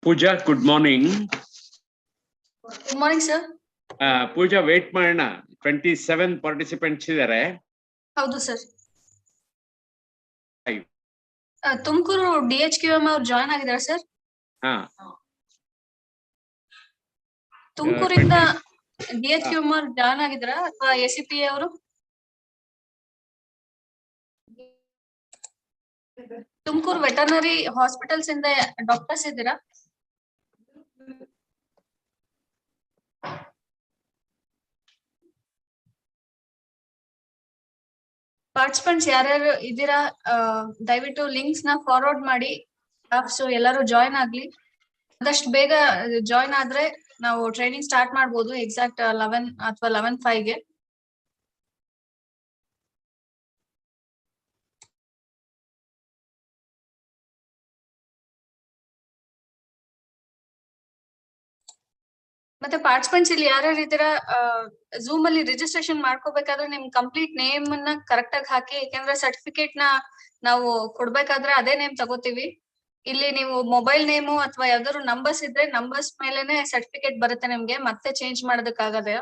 Pooja, good morning. Good morning, sir. Pooja, wait ಮಾಡೋಣ 27 participants ಇದ್ದಾರೆ. ಹೌದು ಸರ್. ತುಮಕೂರು DHQM ಅವ್ರು ಜಾಯ್ನ್ ಆಗಿದ್ದಾರೆ ಸರ್. ತುಮಕೂರಿಂದ DHQM ಅವ್ರು ಜಾಯ್ನ್ ಆಗಿದ್ದಾರಾ ಅಥವಾ ACPA ಅವರು? ತುಮಕೂರು ವೆಟರ್ನರಿ ಹಾಸ್ಪಿಟಲ್ಸ್ ಇಂದ ಡಾಕ್ಟರ್ಸ್ ಇದ್ದೀರಾ? ಪಾರ್ಟಿಸಿಪೆಂಟ್ಸ್ ಯಾರ್ಯಾರು ಇದ್ದೀರಾ ದಯವಿಟ್ಟು ಲಿಂಕ್ಸ್ ನ ಫಾರ್ವರ್ಡ್ ಮಾಡಿ. ಸೊ ಎಲ್ಲರೂ ಜಾಯ್ನ್ ಆಗ್ಲಿ. ಆದಷ್ಟು ಬೇಗ ಜಾಯ್ನ್ ಆದ್ರೆ ನಾವು ಟ್ರೈನಿಂಗ್ ಸ್ಟಾರ್ಟ್ ಮಾಡ್ಬೋದು ಎಕ್ಸಾಕ್ಟ್ 11 ಅಥವಾ 11:05 ಗೆ. ಮತ್ತೆ ಪಾರ್ಟಿಸಿಪೆಂಟ್ಸ್ ಇಲ್ಲಿ ಯಾರ್ಯಾರು ಇದ್ದೀರಾ ಝೂಮ್ ಅಲ್ಲಿ ರಿಜಿಸ್ಟ್ರೇಷನ್ ಮಾಡ್ಕೋಬೇಕಾದ್ರೆ ನಿಮ್ ಕಂಪ್ಲೀಟ್ ನೇಮ್ ಅನ್ನ ಕರೆಕ್ಟ್ ಆಗಿ ಹಾಕಿ. ಯಾಕಂದ್ರೆ ಸರ್ಟಿಫಿಕೇಟ್ ನ ನಾವು ಕೊಡ್ಬೇಕಾದ್ರೆ ಅದೇ ನೇಮ್ ತಗೋತೀವಿ. ಇಲ್ಲಿ ನೀವು ಮೊಬೈಲ್ ನೇಮು ಅಥವಾ ಯಾವ್ದಾದ್ರು ನಂಬರ್ಸ್ ಇದ್ರೆ ನಂಬರ್ಸ್ ಮೇಲೆನೆ ಸರ್ಟಿಫಿಕೇಟ್ ಬರುತ್ತೆ ನಿಮ್ಗೆ, ಮತ್ತೆ ಚೇಂಜ್ ಮಾಡೋದಕ್ಕಾಗದೆ.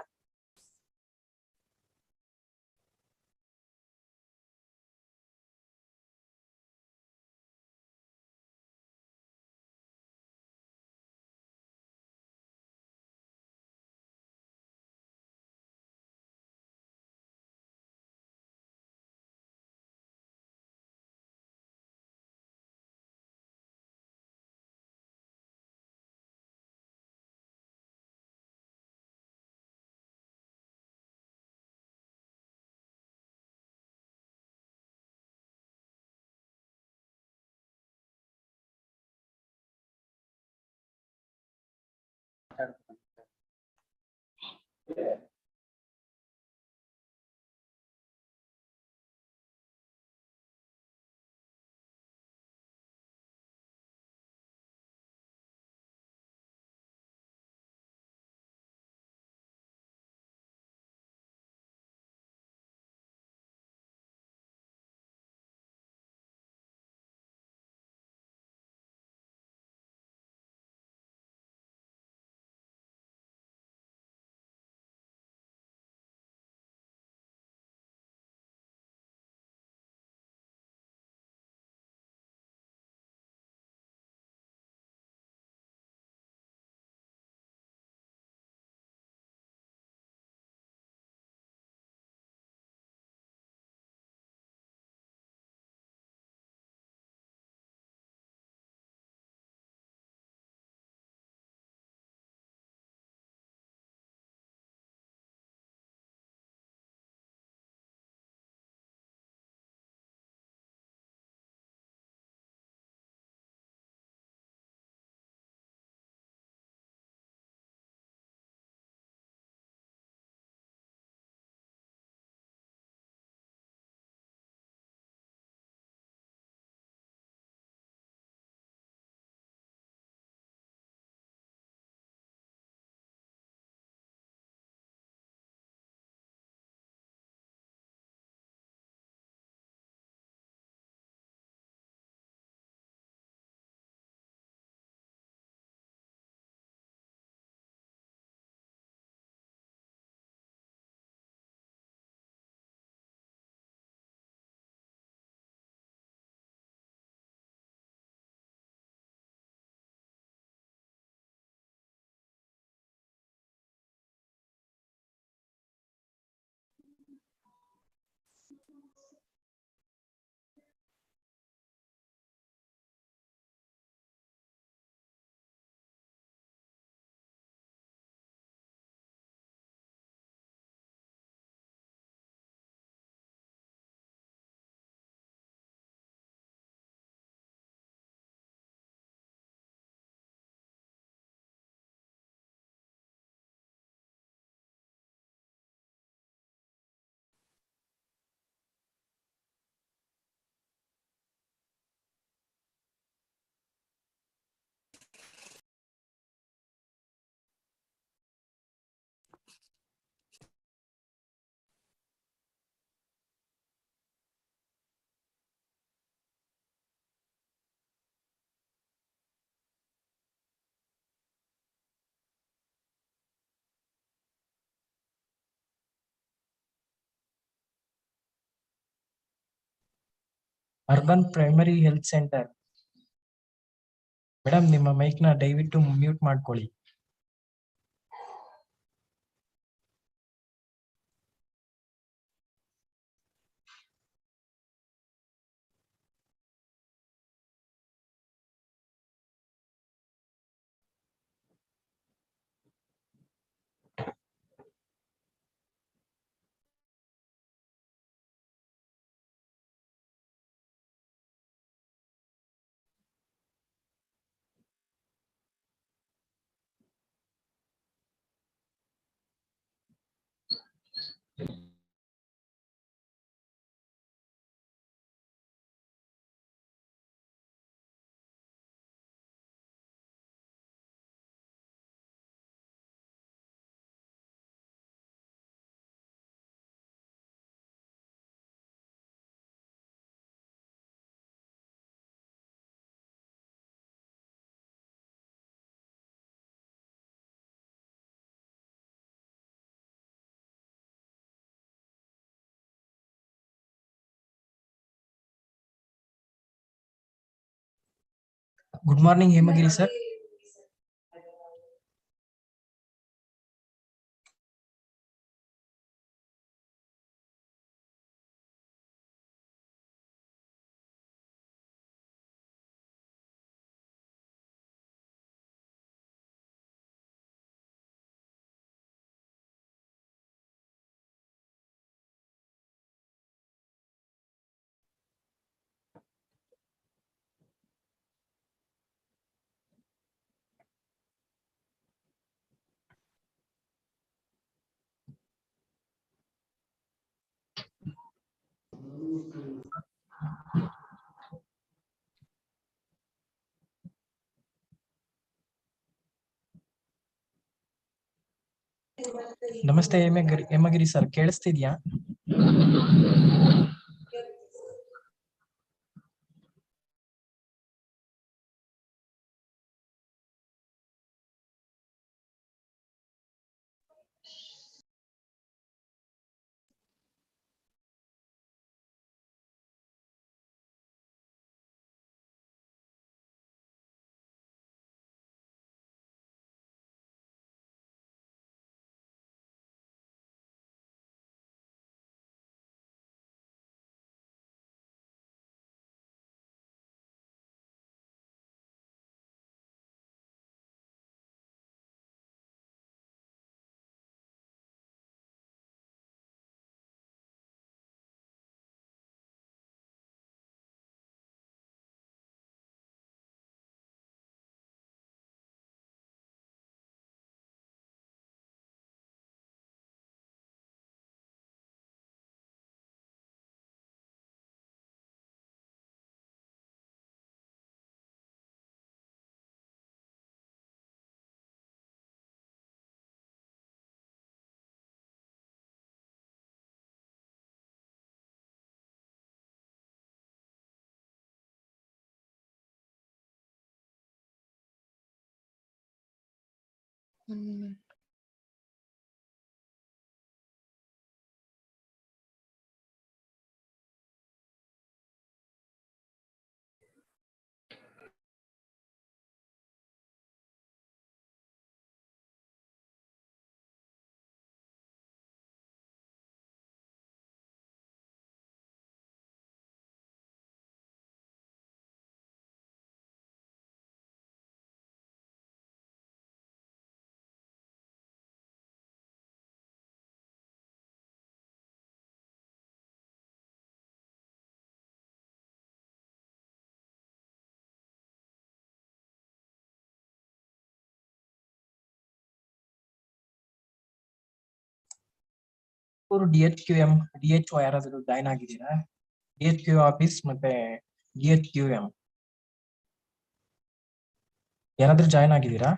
Urban primary health centre. Madam ನಿಮ್ಮ ಮೈಕ್ ನ ದಯವಿಟ್ಟು ಮ್ಯೂಟ್ ಮಾಡ್ಕೊಳ್ಳಿ. Good morning Hemagiri sir. ನಮಸ್ತೆ ಹೇಮಗಿರಿ ಸರ್, ಕೇಳಿಸ್ತಿದ್ಯಾ? DHQM DHO ಯಾರಾದ್ರೂ ಜಾಯ್ನ್ ಆಗಿದ್ದೀರಾ? DHQ ಆಫೀಸ್ ಮತ್ತೆ DHQM ಯಾರಾದ್ರೂ ಜಾಯ್ನ್ ಆಗಿದ್ದೀರಾ?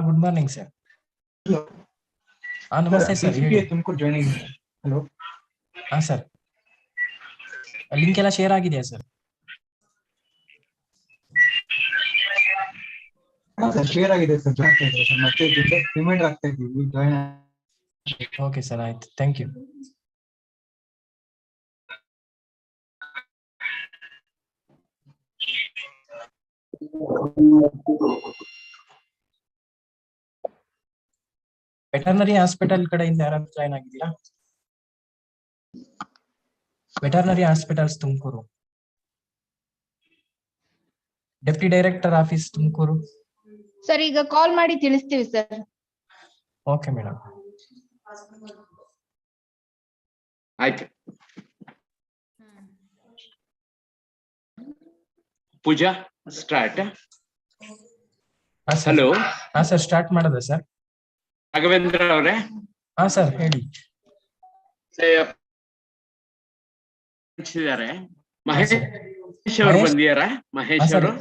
Good morning sir. ನಮಸ್ತೆ ಸರ್, ತುಮಕೂರು ಜಾಯ್ನ್ ಆಗಿದ್ದೀನಿ. ಹಲೋ ಸರ್, ಲಿಂಕ್ ಎಲ್ಲ ಶೇರ್ ಆಗಿದೆಯಾ ಸರ್? ಸರ್ ಕ್ಲಿಯರ್ ಆಗಿದೆ ಸರ್, ಜಾಯ್ನ್ ಆಗ್ತಾ ಇದ್ದಾರೆ ಸರ್, ಮತ್ತೆ ರಿಮೈಂಡರ್ ಆಗ್ತಾ ಇದ್ದೀವಿ ಜಾಯ್ನ್. ಓಕೆ ಸರ್, ಆಯ್ತು, ಥ್ಯಾಂಕ್ ಯು. ವೆಟರ್ನರಿ ಹಾಸ್ಪಿಟಲ್ ಕಡೆಯಿಂದ ಯಾರಾದ್ರೂ ಜಾಯ್ನ್ ಆಗಿದ್ದೀರಾ? Veterinary hospitals Tumakuru, deputy director office Tumakuru. Sir ಈಗ ಕಾಲ್ ಮಾಡಿ ತಿಳಿಸ್ತೀವಿ ಸರ್. Okay madam. ಆಯ್ತು. ಪೂಜಾ ಸ್ಟಾರ್ಟ್. ಹಲೋ. ಹಾ ಸರ್, ಸ್ಟಾರ್ಟ್ ಮಾಡೋದಾ ಸರ್? ರಾಘವೇಂದ್ರ ಅವರೇ. ಹಾ ಸರ್, ಹೇಳಿ. ಮಹೇಶ್ ಅವರು ಬಂದಿಯಾರ? ಮಹೇಶ್ ಅವರು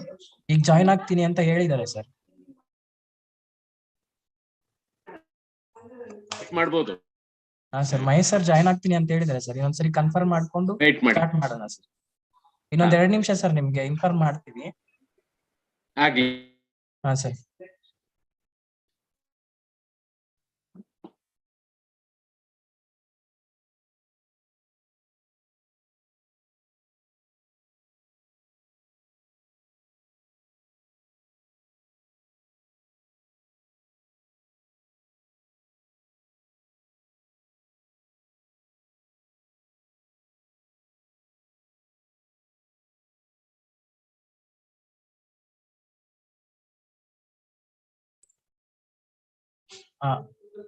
ಈಗ ಜಾಯ್ನ್ ಆಗ್ತೀನಿ ಅಂತ ಹೇಳಿದ್ದಾರೆ ಸರ್. ಮಾಡ್ಬೋದು. ಹಾ ಸರ್, ಮಹೇಶ್ ಸರ್ ಜಾಯ್ನ್ ಆಗ್ತೀನಿ ಅಂತ ಹೇಳಿದ್ದಾರೆ ಸರ್. ಇನ್ನೊಂದ್ಸರಿ ಕನ್ಫರ್ಮ್ ಮಾಡ್ಕೊಂಡು ವೇಟ್ ಮಾಡಿ. ಸ್ಟಾರ್ಟ್ ಮಾಡೋಣ ಸರ್. ಇನ್ನೊಂದ್ 2 ನಿಮಿಷ ಸರ್, ನಿಮ್ಗೆ ಇನ್ಫಾರ್ಮ್ ಮಾಡ್ತೀವಿ. ಆಗ್ಲಿ. ಹಾ sir.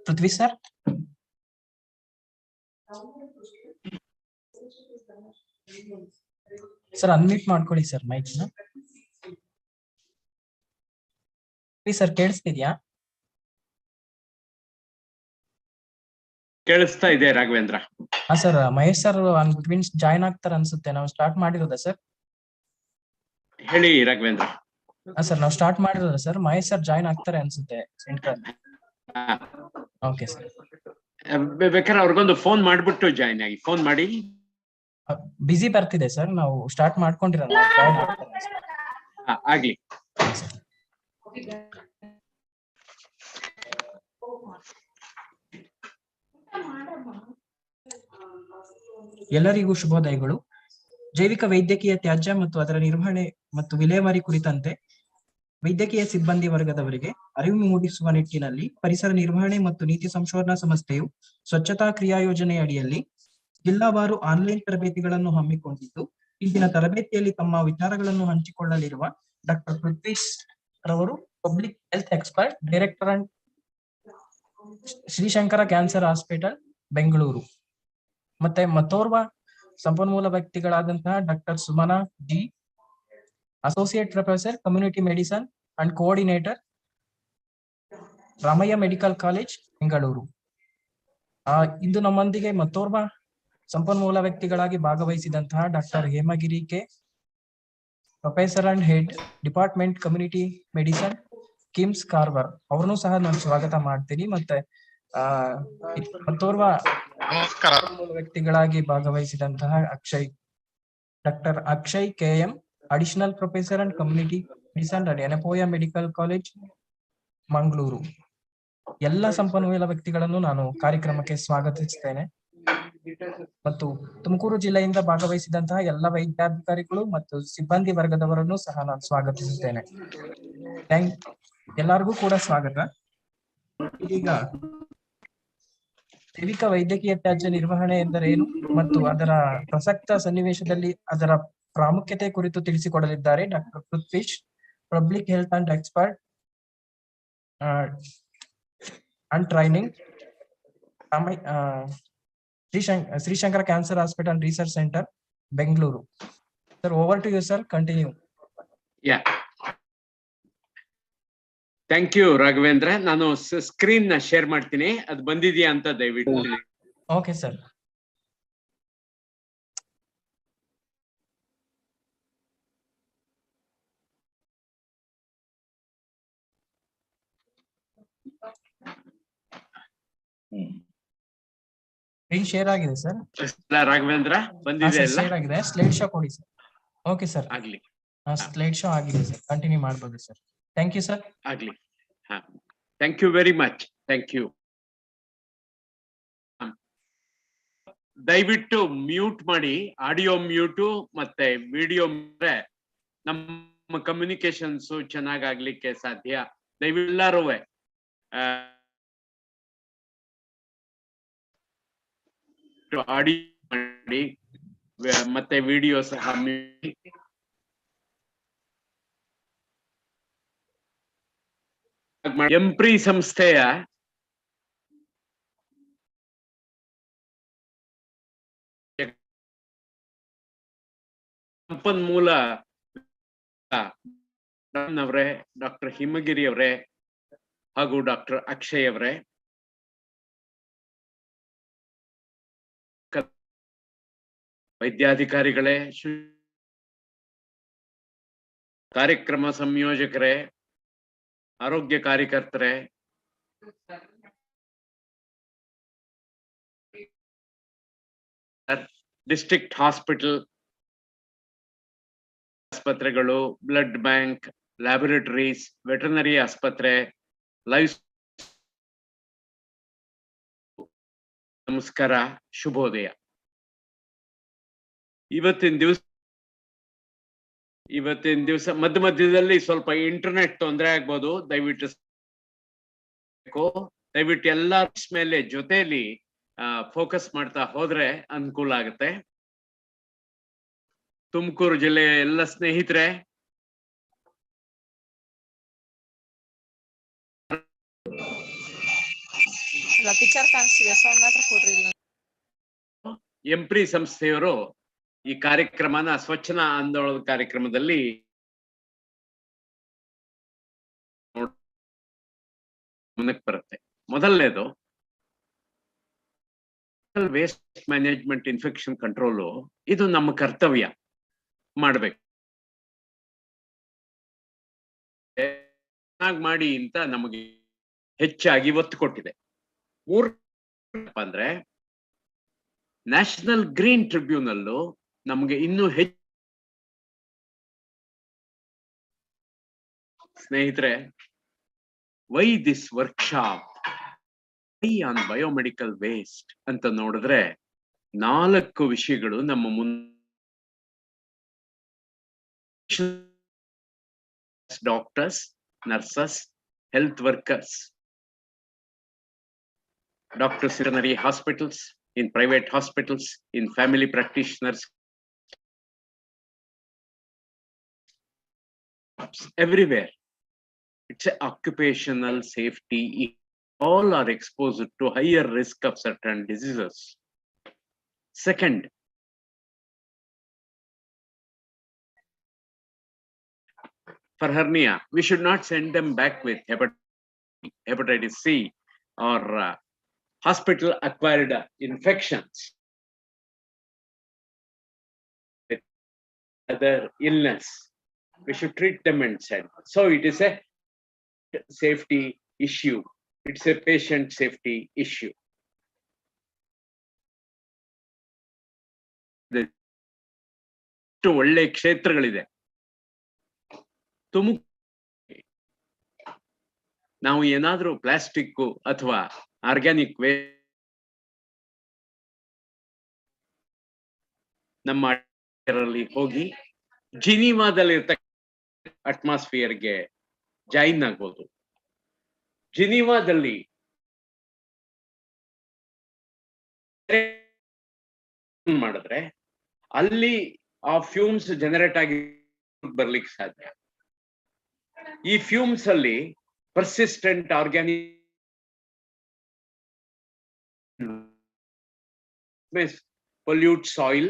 Prithvi sir. Sir unmute ಮಾಡ್ಕೊಳ್ಳಿ ಸರ್ ಮೈಕ್ ನ. ಸರ್ ಕೇಳಿಸ್ತಿದ್ಯಾ? ಕೇಳಿಸ್ತಾ ಇದೆ ರಾಘವೇಂದ್ರ. ಹಾ sir, Mahesh sir between join ಆಗ್ತಾರ ಅನ್ಸುತ್ತೆ. ನಾವು ಸ್ಟಾರ್ಟ್ ಮಾಡಿರೋದಾ ಸರ್? ಹೇಳಿ ರಾಘವೇಂದ್ರ. ಹಾ ಸರ್, ನಾವು ಸ್ಟಾರ್ಟ್ ಮಾಡಿರೋದಾ ಸರ್? ಮಹೇಶ್ ಸರ್ ಜಾಯ್ನ್ ಆಗ್ತಾರೆ ಅನ್ಸುತ್ತೆ ಸೆಂಟರ್. Okay sir. ಬೇಕಾದ್ರೆ ಅವ್ರಿಗೊಂದು ಫೋನ್ ಮಾಡ್ಬಿಟ್ಟು ಜಾಯ್ನ್ ಆಗಿ. ಫೋನ್ ಮಾಡಿ. ಬಿಸಿ ಬರ್ತಿದೆ ಸರ್, ನಾವು ಸ್ಟಾರ್ಟ್ ಮಾಡ್ಕೊಂಡಿರೋಣ. ಆಗ್ಲಿ. ಎಲ್ಲರಿಗೂ ಶುಭೋದಯಗಳು. ಜೈವಿಕ ವೈದ್ಯಕೀಯ ತ್ಯಾಜ್ಯ ಮತ್ತು ಅದರ ನಿರ್ವಹಣೆ ಮತ್ತು ವಿಲೇವಾರಿ ಕುರಿತಂತೆ ವೈದ್ಯಕೀಯ ಸಿಬ್ಬಂದಿ ವರ್ಗದವರಿಗೆ ಅರಿವು ಮೂಡಿಸುವ ನಿಟ್ಟಿನಲ್ಲಿ ಪರಿಸರ ನಿರ್ವಹಣೆ ಮತ್ತು ನೀತಿ ಸಂಶೋಧನಾ ಸಂಸ್ಥೆಯು ಸ್ವಚ್ಛತಾ ಕ್ರಿಯಾ ಯೋಜನೆ ಅಡಿಯಲ್ಲಿ ಜಿಲ್ಲಾವಾರು ಆನ್ಲೈನ್ ತರಬೇತಿಗಳನ್ನು ಹಮ್ಮಿಕೊಂಡಿದ್ದು, ಇಂದಿನ ತರಬೇತಿಯಲ್ಲಿ ತಮ್ಮ ವಿಚಾರಗಳನ್ನು ಹಂಚಿಕೊಳ್ಳಲಿರುವ ಡಾಕ್ಟರ್ ಪೃಥ್ವೀಶ್ ರವರು public health expert, director and Srishankara cancer hospital Bengaluru. ಮತ್ತೆ ಮತ್ತೋರ್ವ ಸಂಪನ್ಮೂಲ ವ್ಯಕ್ತಿಗಳಾದಂತಹ doctor Sumana ji, associate professor community medicine and coordinator, Ramaiah medical college Bengaluru. ಇಂದು ನಮ್ಮೊಂದಿಗೆ ಮತ್ತೋರ್ವ ಸಂಪನ್ಮೂಲ ವ್ಯಕ್ತಿಗಳಾಗಿ ಭಾಗವಹಿಸಿದಂತಹ doctor Hemagiri K, professor and head department community medicine, KIMS Karwar, ಅವ್ರನ್ನೂ ಸಹ ನಾನು ಸ್ವಾಗತ ಮಾಡ್ತೀನಿ. ಮತ್ತೆ ಮತ್ತೋರ್ವ ವ್ಯಕ್ತಿಗಳಾಗಿ ಭಾಗವಹಿಸಿದಂತಹ doctor Akshay KM, additional professor and community medicine at Yenepoya medical college Mangaluru. ಎಲ್ಲ ಸಂಪನ್ಮೂಲ ವ್ಯಕ್ತಿಗಳನ್ನು ನಾನು ಕಾರ್ಯಕ್ರಮಕ್ಕೆ ಸ್ವಾಗತಿಸುತ್ತೇನೆ. ಮತ್ತು ತುಮಕೂರು ಜಿಲ್ಲೆಯಿಂದ ಭಾಗವಹಿಸಿದಂತಹ ಎಲ್ಲ ವೈದ್ಯಾಧಿಕಾರಿಗಳು ಮತ್ತು ಸಿಬ್ಬಂದಿ ವರ್ಗದವರನ್ನು ಸಹ ನಾನು ಸ್ವಾಗತಿಸುತ್ತೇನೆ. ಎಲ್ಲರಿಗೂ ಕೂಡ ಸ್ವಾಗತ. ಇದೀಗ ಜೈವಿಕ ವೈದ್ಯಕೀಯ ತ್ಯಾಜ್ಯ ನಿರ್ವಹಣೆ ಎಂದರೇನು ಮತ್ತು ಅದರ ಪ್ರಸಕ್ತ ಸನ್ನಿವೇಶದಲ್ಲಿ ಅದರ ಪ್ರಾಮುಖ್ಯತೆ ಕುರಿತು ತಿಳಿಸಿಕೊಡಲಿದ್ದಾರೆ doctor Prithvish, public health and expert and training, Srishankara cancer hospital research centre Bengaluru. Sir, over to you sir, continue. Thank you Raghavendra. ನಾನು ಸ್ಕ್ರೀನ್ ನ ಶೇರ್ ಮಾಡ್ತೀನಿ, ಅದು ಬಂದಿದ್ಯಾ ಅಂತ ದಯವಿಟ್ಟು. Okay sir. ಸ್ಕ್ರೀನ್ ಶೇರ್ ಆಗಿದೆ ಸರ್. ರಾಘವೇಂದ್ರ ಬಂದಿದೆ ಎಲ್ಲ? ಶೇರ್ ಆಗಿದೆ. ಸ್ಲೈಡ್ ಶೋ ಕೊಡಿ ಸರ್. ಓಕೆ ಸರ್, ಆಗ್ಲಿ. ಸ್ಲೈಡ್ ಶೋ ಆಗಿದೆ ಸರ್, ಕಂಟಿನ್ಯೂ ಮಾಡಬಹುದು ಸರ್. Thank you sir. ಆಗ್ಲಿ. ಹಾ, thank you very much. Thank you. ದಯವಿಟ್ಟು ಮ್ಯೂಟ್ ಮಾಡಿ, ಆಡಿಯೋ ಮ್ಯೂಟು ಮತ್ತೆ ವಿಡಿಯೋ ನಮ್ಮ ಕಮ್ಯುನಿಕೇಶನ್ಸ್ ಚೆನ್ನಾಗಾಗ್ಲಿಕ್ಕೆ ಸಾಧ್ಯ. ದಯವಿಟ್ಟೆಲ್ಲರೂ ಆಡಿಯೋ ಮಾಡಿ ಮತ್ತೆ ವಿಡಿಯೋ ಸಹ ಎಂಪ್ರಿ ಸಂಸ್ಥೆಯ ಸಂಪನ್ಮೂಲ ಅವರೇ, ಡಾಕ್ಟರ್ ಹಿಮಗಿರಿ ಅವರೇ ಹಾಗೂ ಡಾಕ್ಟರ್ ಅಕ್ಷಯ್ ಅವರೇ, ವೈದ್ಯಾಧಿಕಾರಿಗಳೇ, ಕಾರ್ಯಕ್ರಮ ಸಂಯೋಜಕರೇ, ಆರೋಗ್ಯ ಕಾರ್ಯಕರ್ತರೇ, ಡಿಸ್ಟ್ರಿಕ್ಟ್ ಹಾಸ್ಪಿಟಲ್ ಆಸ್ಪತ್ರೆಗಳು, ಬ್ಲಡ್ ಬ್ಯಾಂಕ್, ಲ್ಯಾಬೊರೇಟರೀಸ್, ವೆಟರ್ನರಿ ಆಸ್ಪತ್ರೆ, ಲೈಫ್, ನಮಸ್ಕಾರ, ಶುಭೋದಯ. ಇವತ್ತಿನ ದಿವಸ ಮಧ್ಯದಲ್ಲಿ ಸ್ವಲ್ಪ ಇಂಟರ್ನೆಟ್ ತೊಂದರೆ ಆಗ್ಬೋದು. ದಯವಿಟ್ಟು ಎಲ್ಲ ಮೇಲೆ ಜೊತೆಲಿ ಫೋಕಸ್ ಮಾಡ್ತಾ ಹೋದ್ರೆ ಅನುಕೂಲ ಆಗುತ್ತೆ. ತುಮಕೂರು ಜಿಲ್ಲೆಯ ಎಲ್ಲ ಸ್ನೇಹಿತರೆ, ಎಂಪ್ರಿ ಸಂಸ್ಥೆಯವರು ಈ ಕಾರ್ಯಕ್ರಮನ ಸ್ವಚ್ಛತಾ ಆಂದೋಲನ ಕಾರ್ಯಕ್ರಮದಲ್ಲಿ ಮುಂದಕ್ಕೆ ಬರುತ್ತೆ. ಮೊದಲನೇದು ವೇಸ್ಟ್ ಮ್ಯಾನೇಜ್ಮೆಂಟ್, ಇನ್ಫೆಕ್ಷನ್ ಕಂಟ್ರೋಲು. ಇದು ನಮ್ಮ ಕರ್ತವ್ಯ ಮಾಡ್ಬೇಕು, ಮಾಡಿ ಅಂತ ನಮಗೆ ಹೆಚ್ಚಾಗಿ ಒತ್ತು ಕೊಟ್ಟಿದೆ. ಅಂದ್ರೆ ನ್ಯಾಷನಲ್ ಗ್ರೀನ್ ಟ್ರಿಬ್ಯುನಲ್ ನಮಗೆ ಇನ್ನೂ ಹೆಚ್ಚು. ಸ್ನೇಹಿತರೆ, why this workshop on biomedical waste ಅಂತ ನೋಡಿದ್ರೆ 4 ವಿಷಯಗಳು ನಮ್ಮ ಮುಂದೆ. Doctors, nurses, health workers, doctors in veterinary hospitals, in private hospitals, in family practitioners, everywhere. It's an occupational safety. All are exposed to higher risk of certain diseases. Second, for hernia, we should not send them back with hepatitis C or hospital acquired infections, other illness. We should treat them and send. So it is a safety issue. It's a patient safety issue. ಒಳ್ಳೆ ಕ್ಷೇತ್ರಗಳಿದೆ. ನಾವು ಏನಾದ್ರೂ plastic ಅಥವಾ organic waste ನಮ್ಮ ಹೋಗಿ ಜಿನೀವಾದಲ್ಲಿ ಅಟ್ಮಾಸ್ಫಿಯರ್ಗೆ join ಆಗ್ಬೋದು. ಜಿನೀವಾದಲ್ಲಿ ಮಾಡಿದ್ರೆ ಅಲ್ಲಿ ಆ ಫ್ಯೂಮ್ಸ್ ಜನರೇಟ್ ಆಗಿ ಬರ್ಲಿಕ್ಕೆ ಸಾಧ್ಯ. ಈ ಫ್ಯೂಮ್ಸ್ ಅಲ್ಲಿ persistent organic may pollute soil,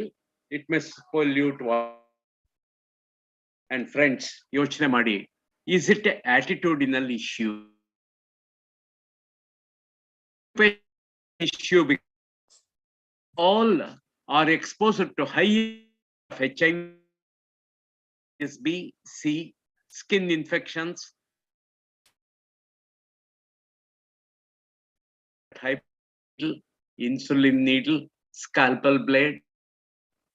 it may pollute water. And friends, yochane ಮಾಡಿ, is it an attitudinal issue? All are exposed to high of HIV, B, C, skin infections, insulin needle, scalpel blade,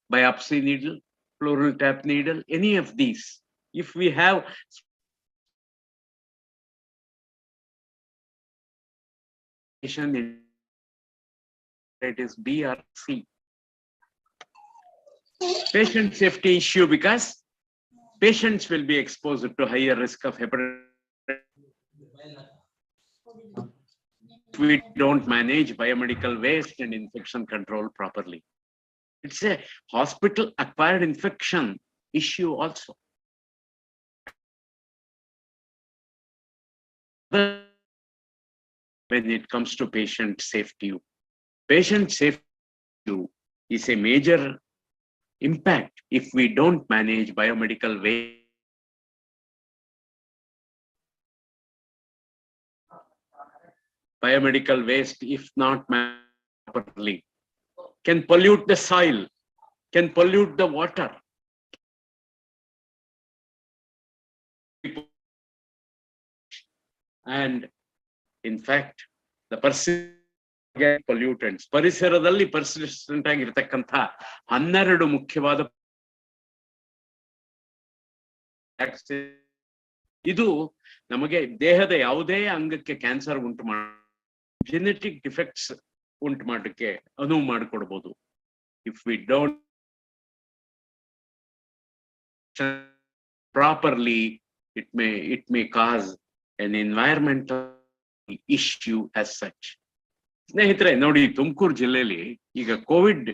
biopsy needle, pleural tap needle, any of these. If we have it is B or C. Patient safety issue because patients will be exposed to higher risk of hepatitis. We don't manage biomedical waste and infection control properly. It's a hospital acquired infection issue also. When it comes to patient safety is a major impact if we don't manage biomedical waste. Biomedical waste, if not managed properly, can pollute the soil, can pollute the water. And in fact, the pollutants, ಪರಿಸರದಲ್ಲಿ persistent ಆಗಿರತಕ್ಕಂಥ 12 ಮುಖ್ಯವಾದ ಇದು ನಮಗೆ ದೇಹದ ಯಾವುದೇ ಅಂಗಕ್ಕೆ cancer ಉಂಟು ಮಾಡ genetic defects ಉಂಟು ಮಾಡಕ್ಕೆ ಅನುವು ಮಾಡಿಕೊಡ್ಬೋದು. If we don't properly, it may cause an environmental issue as such. ಸ್ನೇಹಿತರೆ ನೋಡಿ, ತುಮಕೂರು ಜಿಲ್ಲೆಯಲ್ಲಿ ಈಗ Covid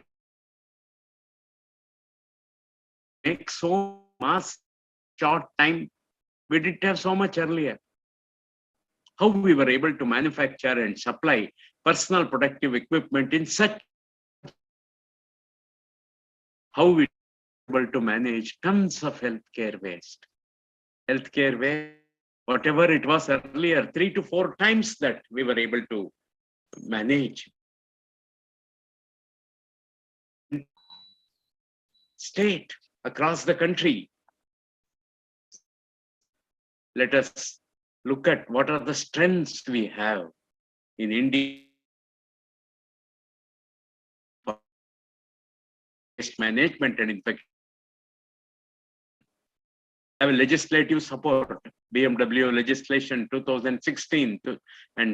so mass short time, we didn't have so much earlier. How we were able to manufacture and supply personal protective equipment in such, how we were able to manage tons of healthcare waste. Healthcare waste, whatever it was earlier, 3 to 4 times that we were able to manage. State across the country. Let us look at what are the strengths we have in India. Waste management and infection. Have legislative support, BMW legislation 2016 and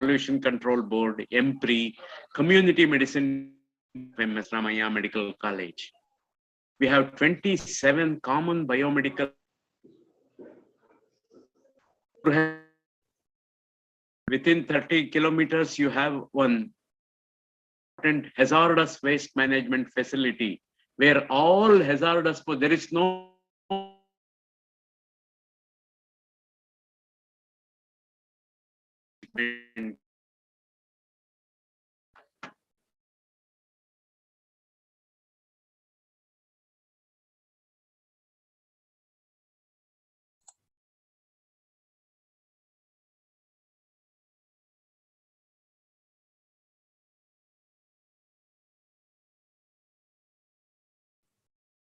Pollution Control Board, EMPRI, Community Medicine, MS Ramaiah Medical College. We have 27 common biomedical. Within 30 kilometers, you have one hazardous waste management facility where all hazardous, there is no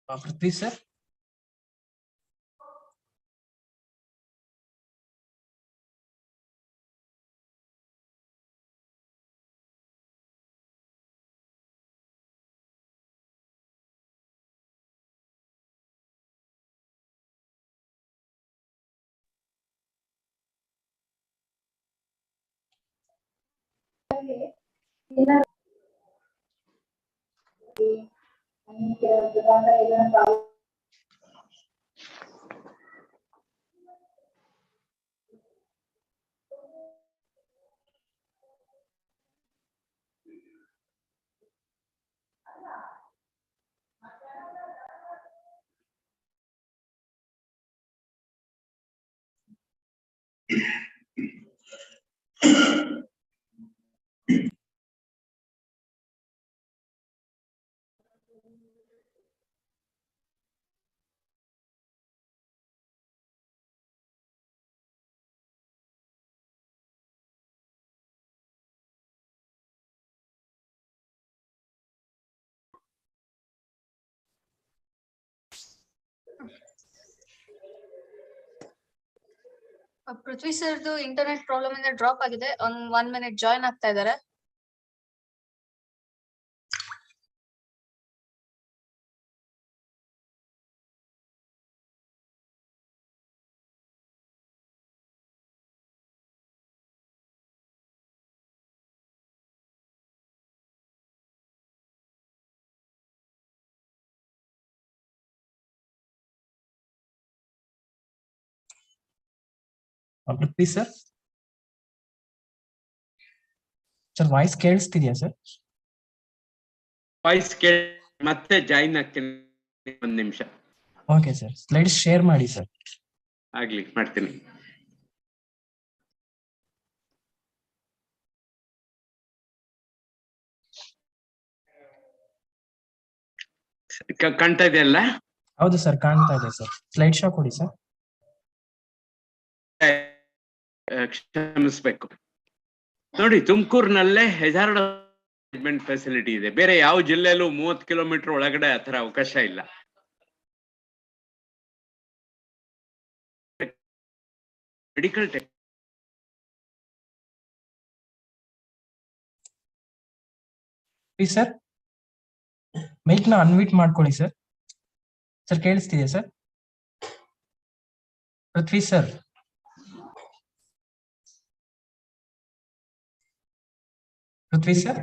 Prithvi sir. ಪೃಥ್ವಿ ಸರ್ದು internet problem ಇಂದ drop ಆಗಿದೆ. 1 minute join ಆಗ್ತಾ ಇದ್ದಾರೆ. ಪೃಥ್ವಿ sir. Sir voice ಕೇಳಿಸ್ತಿದ್ಯಾ sir? Voice ಮತ್ತೆ join ಆಗ್ತೀನಿ, ಒಂದ್ ನಿಮಿಷ. ಓಕೆ ಸರ್, ಸ್ಲೈಡ್ಸ್ ಶೇರ್ ಮಾಡಿ ಸರ್. ಆಗ್ಲಿ, ಮಾಡ್ತೀನಿ. ಕಾಣ್ತಾ ಇದೆಯಲ್ಲ? ಹೌದು ಸರ್, ಕಾಣ್ತಾ ಇದೆ ಸರ್. ಸ್ಲೈಡ್ ಶೋ ಕೊಡಿ ಸರ್. ಕ್ಷಮಿಸ್ಬೇಕು ನೋಡಿ, ತುಮಕೂರಿನಲ್ಲೇ ಹೆಜಾರ್ಡ್ ಮ್ಯಾನೇಜ್ಮೆಂಟ್ ಫೆಸಿಲಿಟಿ ಇದೆ. ಬೇರೆ ಯಾವ ಜಿಲ್ಲೆಯಲ್ಲೂ 30 ಕಿಲೋಮೀಟರ್ ಒಳಗಡೆ ಆತರ ಅವಕಾಶ ಇಲ್ಲ. ಮೆಡಿಕಲ್ ಟೆಕ್ ಸರ್, ಮೈಕ್ ನ ಅನ್ಮ್ಯೂಟ್ ಮಾಡ್ಕೊಳ್ಳಿ ಸರ್. ಸರ್ ಕೇಳಿಸ್ತಿದೆಯಾ sir? Prithvi sir. Prithvi sir.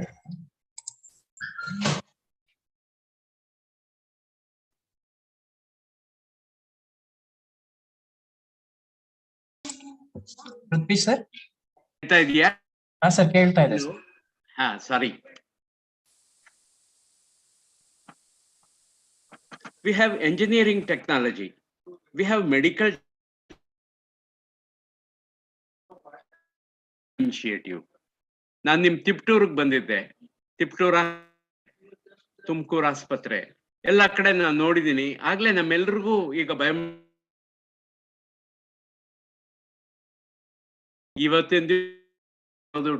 Prithvi sir ಕೇಳ್ತಾ ಇದೆಯಾ? ಹಾ ಸರ್, ಕೇಳ್ತಾ ಇದೆ ಸರ್. ಹಾ, ಸಾರಿ. We have engineering technology, we have medical initiative. ನಾನು ನಿಮ್ ತಿಪ್ಟೂರ್ಗೆ ಬಂದಿದ್ದೆ. ತಿಪ್ಟೂರ, ತುಮಕೂರು ಆಸ್ಪತ್ರೆ ಎಲ್ಲ ಕಡೆ ನಾನು ನೋಡಿದೀನಿ. ಆಗ್ಲೇ ನಮ್ಮೆಲ್ರಿಗೂ ಈಗ ಇವತ್ತಿನ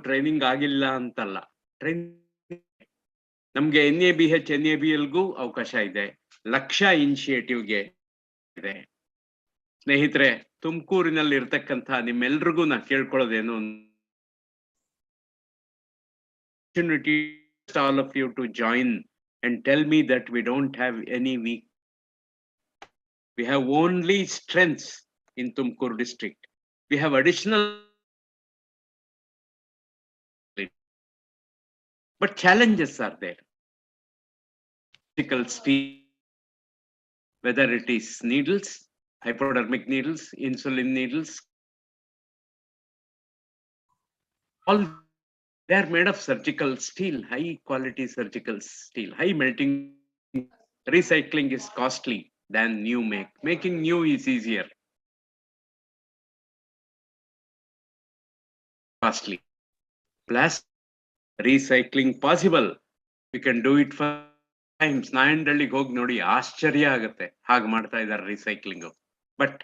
ಟ್ರೈನಿಂಗ್ ಆಗಿಲ್ಲ ಅಂತಲ್ಲ, ನಮ್ಗೆ NABH NABLಗೂ ಅವಕಾಶ ಇದೆ, ಲಕ್ಷ ಇನಿಷಿಯೇಟಿವ್ಗೆ ಇದೆ. ಸ್ನೇಹಿತರೆ, ತುಮಕೂರಿನಲ್ಲಿ ಇರ್ತಕ್ಕಂಥ ನಿಮ್ಮೆಲ್ರಿಗೂ ನಾ ಕೇಳ್ಕೊಳ್ಳೋದೇನು, all of you to join and tell me that we don't have any weak. We have only strengths in Tumkur district. We have additional, but challenges are there. Whether it is needles, hypodermic needles, insulin needles, all they are made of surgical steel, high quality surgical steel, high melting. Recycling is costly than new make. Making new is easier. Costly. Plus, recycling possible. We can do it for times. Nayandahallige ಹೋಗಿ ನೋಡಿ, ಆಶ್ಚರ್ಯ ಆಗುತ್ತೆ ಹಾಗೆ ಮಾಡ್ತಾ ಇದ್ದಾರೆ recycling. But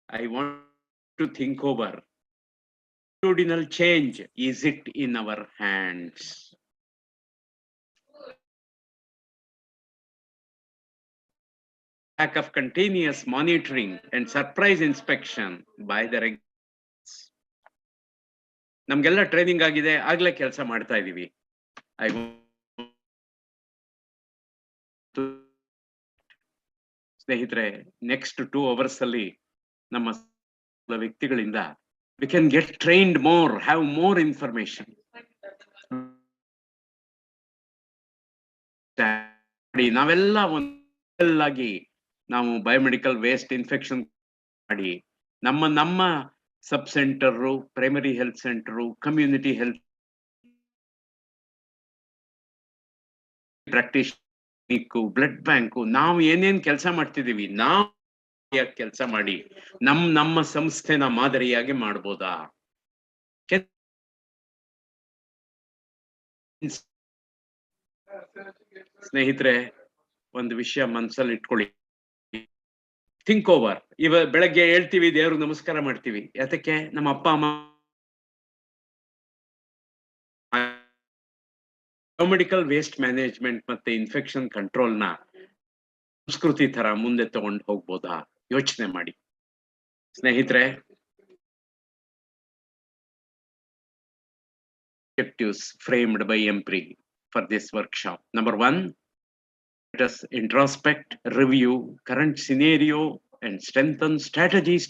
I want to think over attitudinal change. Is it in our hands? Lack of continuous monitoring and surprise inspection by the regulators. ನಮ್ಗೆಲ್ಲ training ಆಗಿದೆ, ಆಗ್ಲೇ ಕೆಲಸ ಮಾಡ್ತಾ ಇದೀವಿ. ಸ್ನೇಹಿತರೆ, ನೆಕ್ಸ್ಟ್ 2 hours ಅಲ್ಲಿ ನಮ್ಮ ವ್ಯಕ್ತಿಗಳಿಂದ we can get trained more, have more information. ನಾವೆಲ್ಲ ಒಂದಾಗಿ ನಾವು ಬಯೋಮೆಡಿಕಲ್ ವೇಸ್ಟ್ ಇನ್ಫೆಕ್ಷನ್ ಮಾಡಿ ನಮ್ಮ ಸಬ್ centre, primary health centre, community health practitioner, blood bank, ನಾವು ಏನೇನ್ ಕೆಲಸ ಮಾಡ್ತಿದೀವಿ, ನಾವು ಕೆಲಸ ಮಾಡಿ ನಮ್ಮ ಸಂಸ್ಥೆನ ಮಾದರಿಯಾಗಿ ಮಾಡ್ಬೋದಾ? ಸ್ನೇಹಿತರೆ, ಒಂದು ವಿಷಯ ಮನಸ್ಸಲ್ಲಿ ಇಟ್ಕೊಳ್ಳಿ. Think over. ಬೆಳಗ್ಗೆ ಹೇಳ್ತೀವಿ, ದೇವ್ರಿಗೆ ನಮಸ್ಕಾರ ಮಾಡ್ತೀವಿ. ಯಾತಕ್ಕೆ? ನಮ್ಮ ಅಪ್ಪ ಅಮ್ಮ ಬಯೋಮೆಡಿಕಲ್ ವೇಸ್ಟ್ ಮ್ಯಾನೇಜ್ಮೆಂಟ್ ಮತ್ತೆ ಇನ್ಫೆಕ್ಷನ್ ಕಂಟ್ರೋಲ್ ನ ಸಂಸ್ಕೃತಿ ತರ ಮುಂದೆ ತಗೊಂಡು ಹೋಗ್ಬೋದಾ? ಯೋಚನೆ ಮಾಡಿ ಸ್ನೇಹಿತರೆ. Objectives framed by MPRI for this workshop. Number 1, let us introspect, review current scenario and strengthen strategies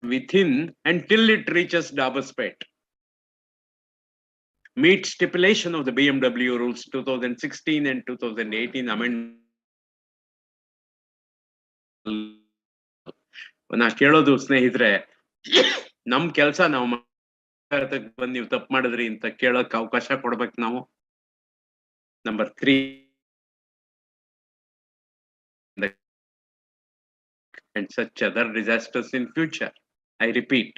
within until it reaches Dabaspet. meet stipulation of the BMW rules 2016 and 2018 amendment. ನಾ ಕೇಳೋದು ಸ್ನೇಹಿತರೆ, ನಮ್ ಕೆಲ್ಸ ನಾವು ಬಂದ್ ನೀವು ತಪ್ಪು ಮಾಡಿದ್ರಿ ಅಂತ ಕೇಳೋಕ್ ಅವಕಾಶ ಕೊಡ್ಬೇಕು ನಾವು. Number 3, and such other disasters in future. I repeat,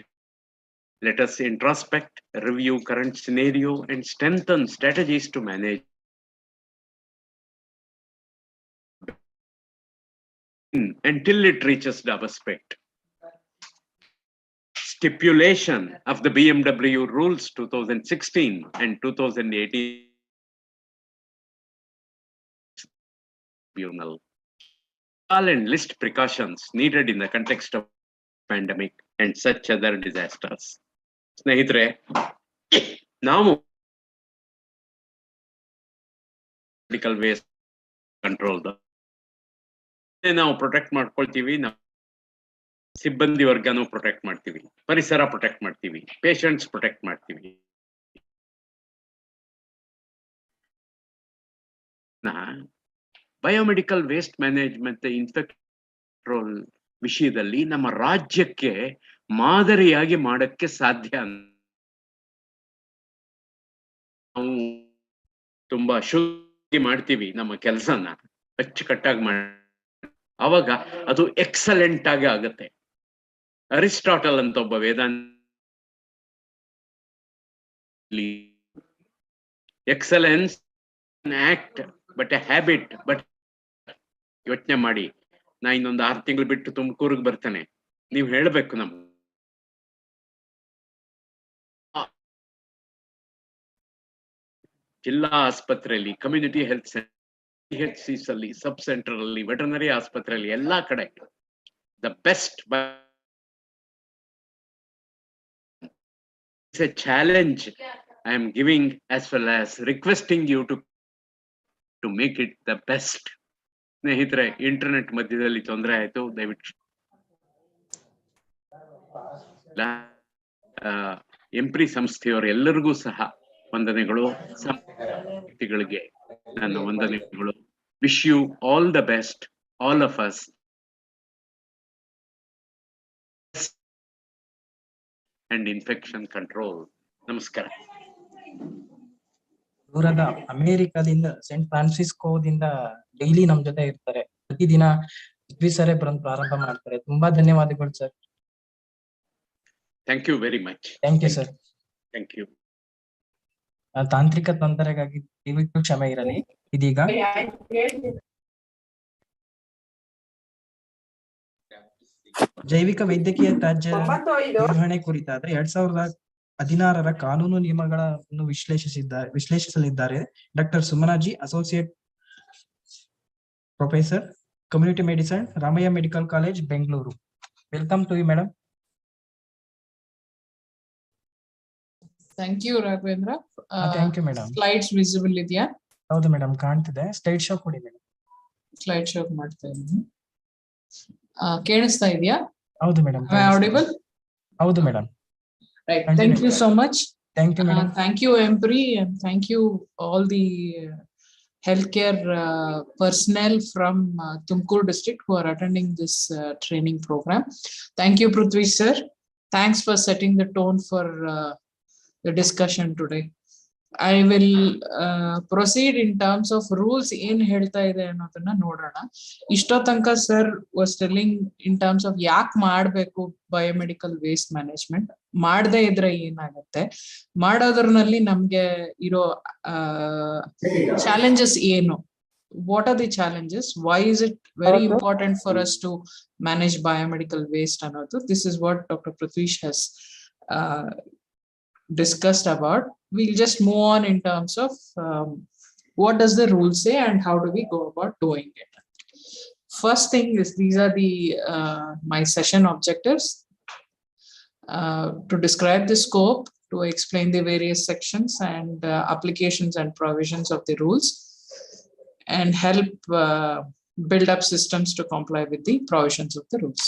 let us introspect, review current scenario, and strengthen strategies to manage until it reaches the aspect. Stipulation of the BMW rules 2016 and 2018 tribunal. And list precautions needed in the context of pandemic and such other disasters. ಸ್ನೇಹಿತರೆ, ನಾವು medical waste control ನಾವು protect ಮಾಡ್ಕೊಳ್ತೀವಿ, ನಾವು ಸಿಬ್ಬಂದಿ ವರ್ಗನೂ protect ಮಾಡ್ತೀವಿ, ಪರಿಸರ protect ಮಾಡ್ತೀವಿ, patients protect ಮಾಡ್ತೀವಿ. Biomedical waste management infection control ವಿಷಯದಲ್ಲಿ ನಮ್ಮ ರಾಜ್ಯಕ್ಕೆ ಮಾದರಿಯಾಗಿ ಮಾಡಕ್ಕೆ ಸಾಧ್ಯ. ನಾವು ತುಂಬಾ ಶುದ್ಧಿ ಮಾಡ್ತೀವಿ ನಮ್ಮ ಕೆಲಸನ, ಅಚ್ಚುಕಟ್ಟಾಗಿ ಅವಾಗ ಅದು ಎಕ್ಸಲೆಂಟ್ ಆಗಿ ಆಗುತ್ತೆ. ಅರಿಸ್ಟಾಟಲ್ ಅಂತ ಒಬ್ಬ excellence act but A habit. But ಯೋಚನೆ ಮಾಡಿ, ನಾ ಇನ್ನೊಂದು 6 ತಿಂಗಳು ಬಿಟ್ಟು ತುಮಕೂರಿಗೆ ಬರ್ತೇನೆ, ನೀವು ಹೇಳ್ಬೇಕು ನಮ್ ಜಿಲ್ಲಾ ಆಸ್ಪತ್ರೆಯಲ್ಲಿ, ಕಮ್ಯುನಿಟಿ ಹೆಲ್ತ್ CHCs ಅಲ್ಲಿ, ಸಬ್ ಸೆಂಟರ್ ಅಲ್ಲಿ, ವೆಟರ್ನರಿ ಆಸ್ಪತ್ರೆಯಲ್ಲಿ, ಎಲ್ಲಾ ಕಡೆ the best. It's a challenge I am giving as well as requesting you to make it the best. ಸ್ನೇಹಿತರೆ, ಇಂಟರ್ನೆಟ್ ಮಧ್ಯದಲ್ಲಿ ತೊಂದರೆ ಆಯ್ತು, ದಯವಿಟ್ಟು ಎಂಪ್ರಿ ಸಂಸ್ಥೆಯವರು ಎಲ್ಲರಿಗೂ ಸಹ ವಂದನೆಗಳು, ವ್ಯಕ್ತಿಗಳಿಗೆ ನನ್ನ ವಂದನೆಗಳು. Wish you all the best, all of us. And infection control. ನಮಸ್ಕಾರ. ದೂರದ ಅಮೆರಿಕದಿಂದ, ಸೆಂಟ್ ಫ್ರಾನ್ಸಿಸ್ಕೋದಿಂದ ಡೈಲಿ ನಮ್ ಜೊತೆ ಇರ್ತಾರೆ. ಪ್ರತಿದಿನ ಸರೇ ಪ್ರಾರಂಭ ಮಾಡ್ತಾರೆ. ತುಂಬಾ ಧನ್ಯವಾದಗಳು sir. Thank you very much. Thank you sir. Thank you. ತಾಂತ್ರಿಕ ತೊಂದರೆಗಾಗಿ ದಯವಿಟ್ಟು ಕ್ಷಮೆ ಇರಲಿ. ಇದೀಗ ಜೈವಿಕ ವೈದ್ಯಕೀಯ ತ್ಯಾಜ್ಯ ನಿರ್ವಹಣೆ ಕುರಿತಾದ 2016ರ ಕಾನೂನು ನಿಯಮಗಳನ್ನು ವಿಶ್ಲೇಷಿಸಲಿದ್ದಾರೆ doctor Sumanaji, associate professor, community medicine, Ramaiah medical college, Bengaluru. Welcome to you madam. Thank you Raghavendra. Thank you madam. Slides visible ಇದೆಯಾ? ಹೌದು ಮೇಡಮ್, ಕಾಣ್ತಿದೆ. ಸ್ಲೈಡ್ ಶೋ ಕೊಡಿ ಮೇಡಮ್. ಸ್ಲೈಡ್ ಶೋ ಮಾಡ್ತಾ ಇದ್ದೀನಿ. ಕೇಳಿಸ್ತಾ ಇದೆಯಾ? ಹೌದು ಮೇಡಮ್. ಆಡಿಬಲ್? ಹೌದು madam. Right. Thank you so much. Thank you, madam. Thank you, Empri, and thank you all the healthcare personnel from Tumkur district who are attending this training program. Thank you, Prithvi sir. Thanks for setting the tone for the discussion today. I will proceed in terms of rules in ಹೇಳ್ತಾ ಇದೆ ಅನ್ನೋದನ್ನ ನೋಡೋಣ. ಇಷ್ಟೋ ತನಕ sir was telling in terms of ಯಾಕೆ ಮಾಡ್ಬೇಕು biomedical waste management, ಮಾಡದೇ ಇದ್ರೆ ಏನಾಗುತ್ತೆ, ಮಾಡೋದ್ರಲ್ಲಿ ನಮ್ಗೆ ಇರೋ ಚಾಲೆಂಜಸ್ ಏನು, what are the challenges, why is it very important for us to manage biomedical waste ಅನ್ನೋದು. This is what Dr. Prithvish has discussed about. We'll just move on in terms of what does the rule say and how do we go about doing it. First thing is, these are the my session objectives. To describe the scope, to explain the various sections and applications and provisions of the rules, and help build up systems to comply with the provisions of the rules.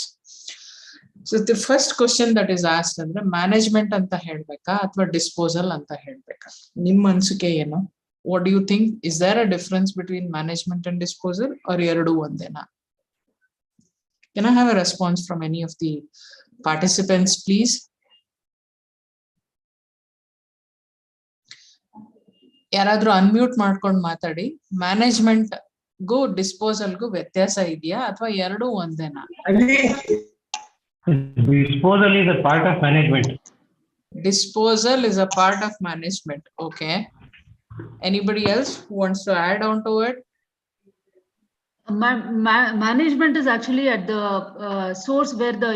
So the first question that is asked ಅಂದ್ರೆ management ಅಂತ ಹೇಳ್ಬೇಕಾ ಅಥವಾ disposal ಅಂತ ಹೇಳ್ಬೇಕಾ? ನಿಮ್ಮ ಅನ್ಸಿಕೆ ಏನು? What do you think? Is there a difference between management and disposal or ಎರಡು ಒಂದೇನಾ? Can I have a response from any of the participants, please? ಯಾರಾದ್ರೂ ಅನ್ಮ್ಯೂಟ್ ಮಾಡ್ಕೊಂಡು ಮಾತಾಡಿ. ಮ್ಯಾನೇಜ್ಮೆಂಟ್ ಗು ಡಿಸ್ಪೋಸಲ್ ಗು ವ್ಯತ್ಯಾಸ ಇದೆಯಾ ಅಥವಾ ಎರಡು ಒಂದೇನಾ? Disposal is a part of management. Disposal is a part of management. Okay. Anybody else who wants to add on to it? Management is actually at the source where the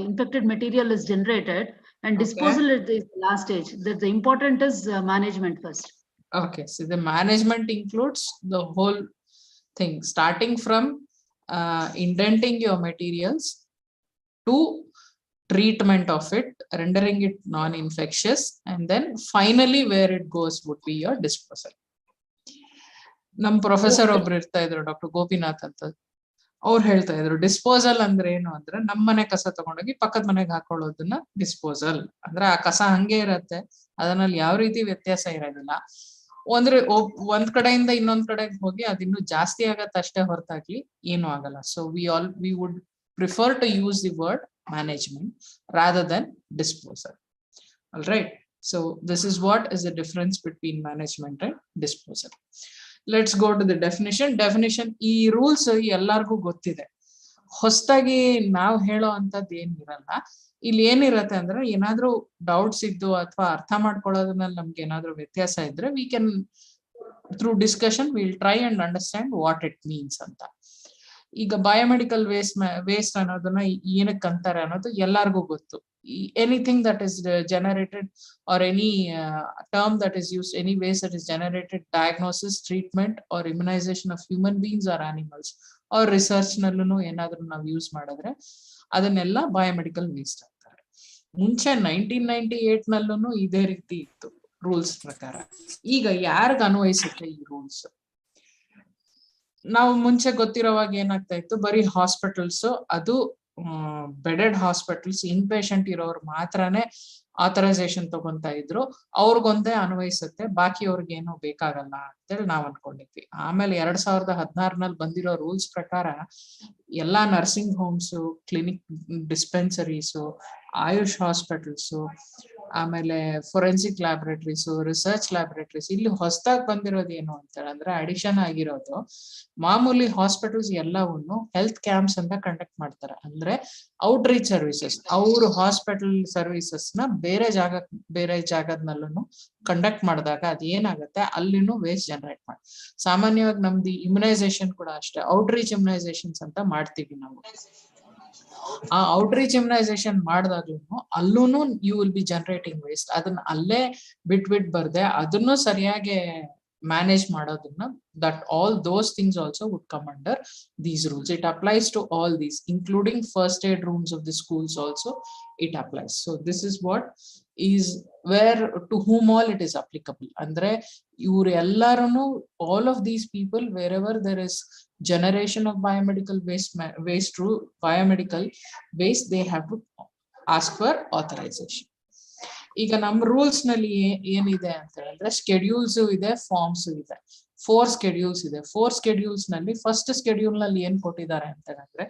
infected material is generated, and disposal is the last stage. The important is management first. Okay, so the management includes the whole thing, starting from indenting your materials to treatment of it, rendering it non-infectious, and then finally where it goes would be your disposal. Nam professor ಒಬ್ರು ಇರ್ತಾ ಇದ್ರು, doctor Gopinath ಅಂತ. ಅವ್ರು ಹೇಳ್ತಾ ಇದ್ರು disposal ಅಂದ್ರೆ ಏನು ಅಂದ್ರೆ ನಮ್ಮನೆ ಕಸ ತಗೊಂಡೋಗಿ ಪಕ್ಕದ ಮನೆಗೆ ಹಾಕೊಳ್ಳೋದನ್ನ ಡಿಸ್ಪೋಸಲ್ ಅಂದ್ರೆ. ಆ ಕಸ ಹಂಗೆ ಇರತ್ತೆ, ಅದರಲ್ಲಿ ಯಾವ ರೀತಿ ವ್ಯತ್ಯಾಸ ಇರೋದಿಲ್ಲ. ಅಂದ್ರೆ ಒಂದ್ ಕಡೆಯಿಂದ ಇನ್ನೊಂದ್ ಕಡೆಗೆ ಹೋಗಿ ಅದಿನ್ನು ಜಾಸ್ತಿ ಆಗತ್ತೆ ಅಷ್ಟೇ ಹೊರತಾಗಿ ಏನು ಆಗಲ್ಲ. So we would prefer to use the word management rather than disposal. All right. So this is what is the difference between management and disposal. Let's go to the definition. Definition, ಈ rules ಎಲ್ಲಾರ್ಗೂ ಗೊತ್ತಿದೆ, ಹೊಸದಾಗಿ ನಾವು ಹೇಳೋ ಅಂತದ್ದು ಏನಿರಲ್ಲ. ಇಲ್ಲಿ ಏನಿರತ್ತೆ ಅಂದ್ರೆ ಏನಾದ್ರೂ ಡೌಟ್ಸ್ ಇದ್ದು ಅಥವಾ ಅರ್ಥ ಮಾಡ್ಕೊಳ್ಳೋದ್ರಲ್ಲಿ ನಮ್ಗೆ ಏನಾದ್ರೂ ವ್ಯತ್ಯಾಸ ಇದ್ರೆ we can through discussion we'll try and understand what it means ಅಂತ. ಈಗ ಬಯೋಮೆಡಿಕಲ್ ವೇಸ್ಟ್ ಅನ್ನೋದನ್ನ ಏನಕ್ಕೆ ಅಂತಾರೆ ಅನ್ನೋದು ಎಲ್ಲಾರ್ಗೂ ಗೊತ್ತು. Anything that is generated or any term that is use, any waste that is generated diagnosis, treatment or immunization of human beings or animals or research ನಲ್ಲೂ ಏನಾದ್ರೂ ನಾವು ಯೂಸ್ ಮಾಡಿದ್ರೆ ಅದನ್ನೆಲ್ಲ ಬಯೋಮೆಡಿಕಲ್ ವೇಸ್ಟ್ ಅಂತಾರೆ. ಮುಂಚೆ 1998 ನಲ್ಲೂ ಇದೇ ರೀತಿ ಇತ್ತು ರೂಲ್ಸ್ ಪ್ರಕಾರ. ಈಗ ಯಾರಿಗ ಅನ್ವಯಿಸುತ್ತೆ ಈ ರೂಲ್ಸ್? ನಾವು ಮುಂಚೆ ಗೊತ್ತಿರೋವಾಗ ಏನಾಗ್ತಾ ಇತ್ತು, ಬರೀ ಹಾಸ್ಪಿಟಲ್ಸ್, ಅದು ಬೆಡೆಡ್ ಹಾಸ್ಪಿಟಲ್ಸ್, ಇನ್ ಪೇಷಂಟ್ ಇರೋರು ಮಾತ್ರನೇ ಆಥರೈಸೇಷನ್ ತಗೊಂತಾ ಇದ್ರು, ಅವ್ರಿಗೊಂದೇ ಅನ್ವಯಿಸುತ್ತೆ, ಬಾಕಿ ಅವ್ರಿಗೇನು ಬೇಕಾಗಲ್ಲ ಅಂತೇಳಿ ನಾವ್ ಅನ್ಕೊಂಡಿದ್ವಿ. ಆಮೇಲೆ 2016 ಬಂದಿರೋ ರೂಲ್ಸ್ ಪ್ರಕಾರ ಎಲ್ಲಾ nursing homes, clinic, dispensaries, AYUSH hospitals, ಆಮೇಲೆ ಫೊರೆನ್ಸಿಕ್ ಲ್ಯಾಬೊರೇಟರೀಸ್, ರಿಸರ್ಚ್ ಲ್ಯಾಬೊರೇಟರೀಸ್, ಇಲ್ಲಿ ಹೊಸದಾಗಿ ಬಂದಿರೋದು ಏನು ಅಂತ ಅಂದ್ರೆ ಅಡಿಷನ್ ಆಗಿರೋದು, ಮಾಮೂಲಿ ಹಾಸ್ಪಿಟಲ್ಸ್ ಎಲ್ಲವನ್ನು ಹೆಲ್ತ್ ಕ್ಯಾಂಪ್ಸ್ ಅಂತ ಕಂಡಕ್ಟ್ ಮಾಡ್ತಾರೆ. ಅಂದ್ರೆ ಔಟ್ ರೀಚ್ ಸರ್ವಿಸಸ್, ಅವರು ಹಾಸ್ಪಿಟಲ್ ಸರ್ವಿಸಸ್ ನ ಬೇರೆ ಜಾಗದಲ್ಲೂ ಕಂಡಕ್ಟ್ ಮಾಡಿದಾಗ ಅದ್ ಏನಾಗುತ್ತೆ, ಅಲ್ಲಿನೂ ವೇಸ್ಟ್ ಜನರೇಟ್ ಮಾಡಿ. ಸಾಮಾನ್ಯವಾಗಿ ನಮ್ದು ಇಮ್ಯುನೈಸೇಷನ್ ಕೂಡ ಅಷ್ಟೇ, ಔಟ್ ರೀಚ್ ಇಮ್ಯುನೈಸೇಷನ್ಸ್ ಅಂತ ಮಾಡ್ತೀವಿ ನಾವು. ಆ ಔಟ್ ರೀಚ್ ಇಮ್ಯುನೈಸೇಷನ್ ಮಾಡಿದಾಗ್ಲೂ ಅಲ್ಲೂ you will be generating waste. ಅದನ್ನ ಅಲ್ಲೇ ಬಿಟ್ ಬರ್ದೆ ಅದನ್ನು ಸರಿಯಾಗಿ ಮ್ಯಾನೇಜ್ ಮಾಡೋದನ್ನ, that all those things also would come under these rules. It applies to all these, including first aid rooms of the schools also it applies. So this is what is where to whom all it is applicable. Andre iವರು ಎಲ್ಲಾರನು, all of these people, wherever there is generation of biomedical waste through biomedical waste, they have to ask for authorization. ಈಗ ನಮ್ಮ rules ನಲ್ಲಿ ಏನಿದೆ ಅಂತ ಹೇಳಿದ್ರೆ schedules ಇದೆ, forms ಇದೆ, 4 schedules ಇದೆ. 4 schedules ನಲ್ಲಿ ಫಸ್ಟ್ ಸ್ಕೆಡ್ಯೂಲ್ ನಲ್ಲಿ ಏನ್ ಕೊಟ್ಟಿದ್ದಾರೆ ಅಂತ ಹೇಳಿದ್ರೆ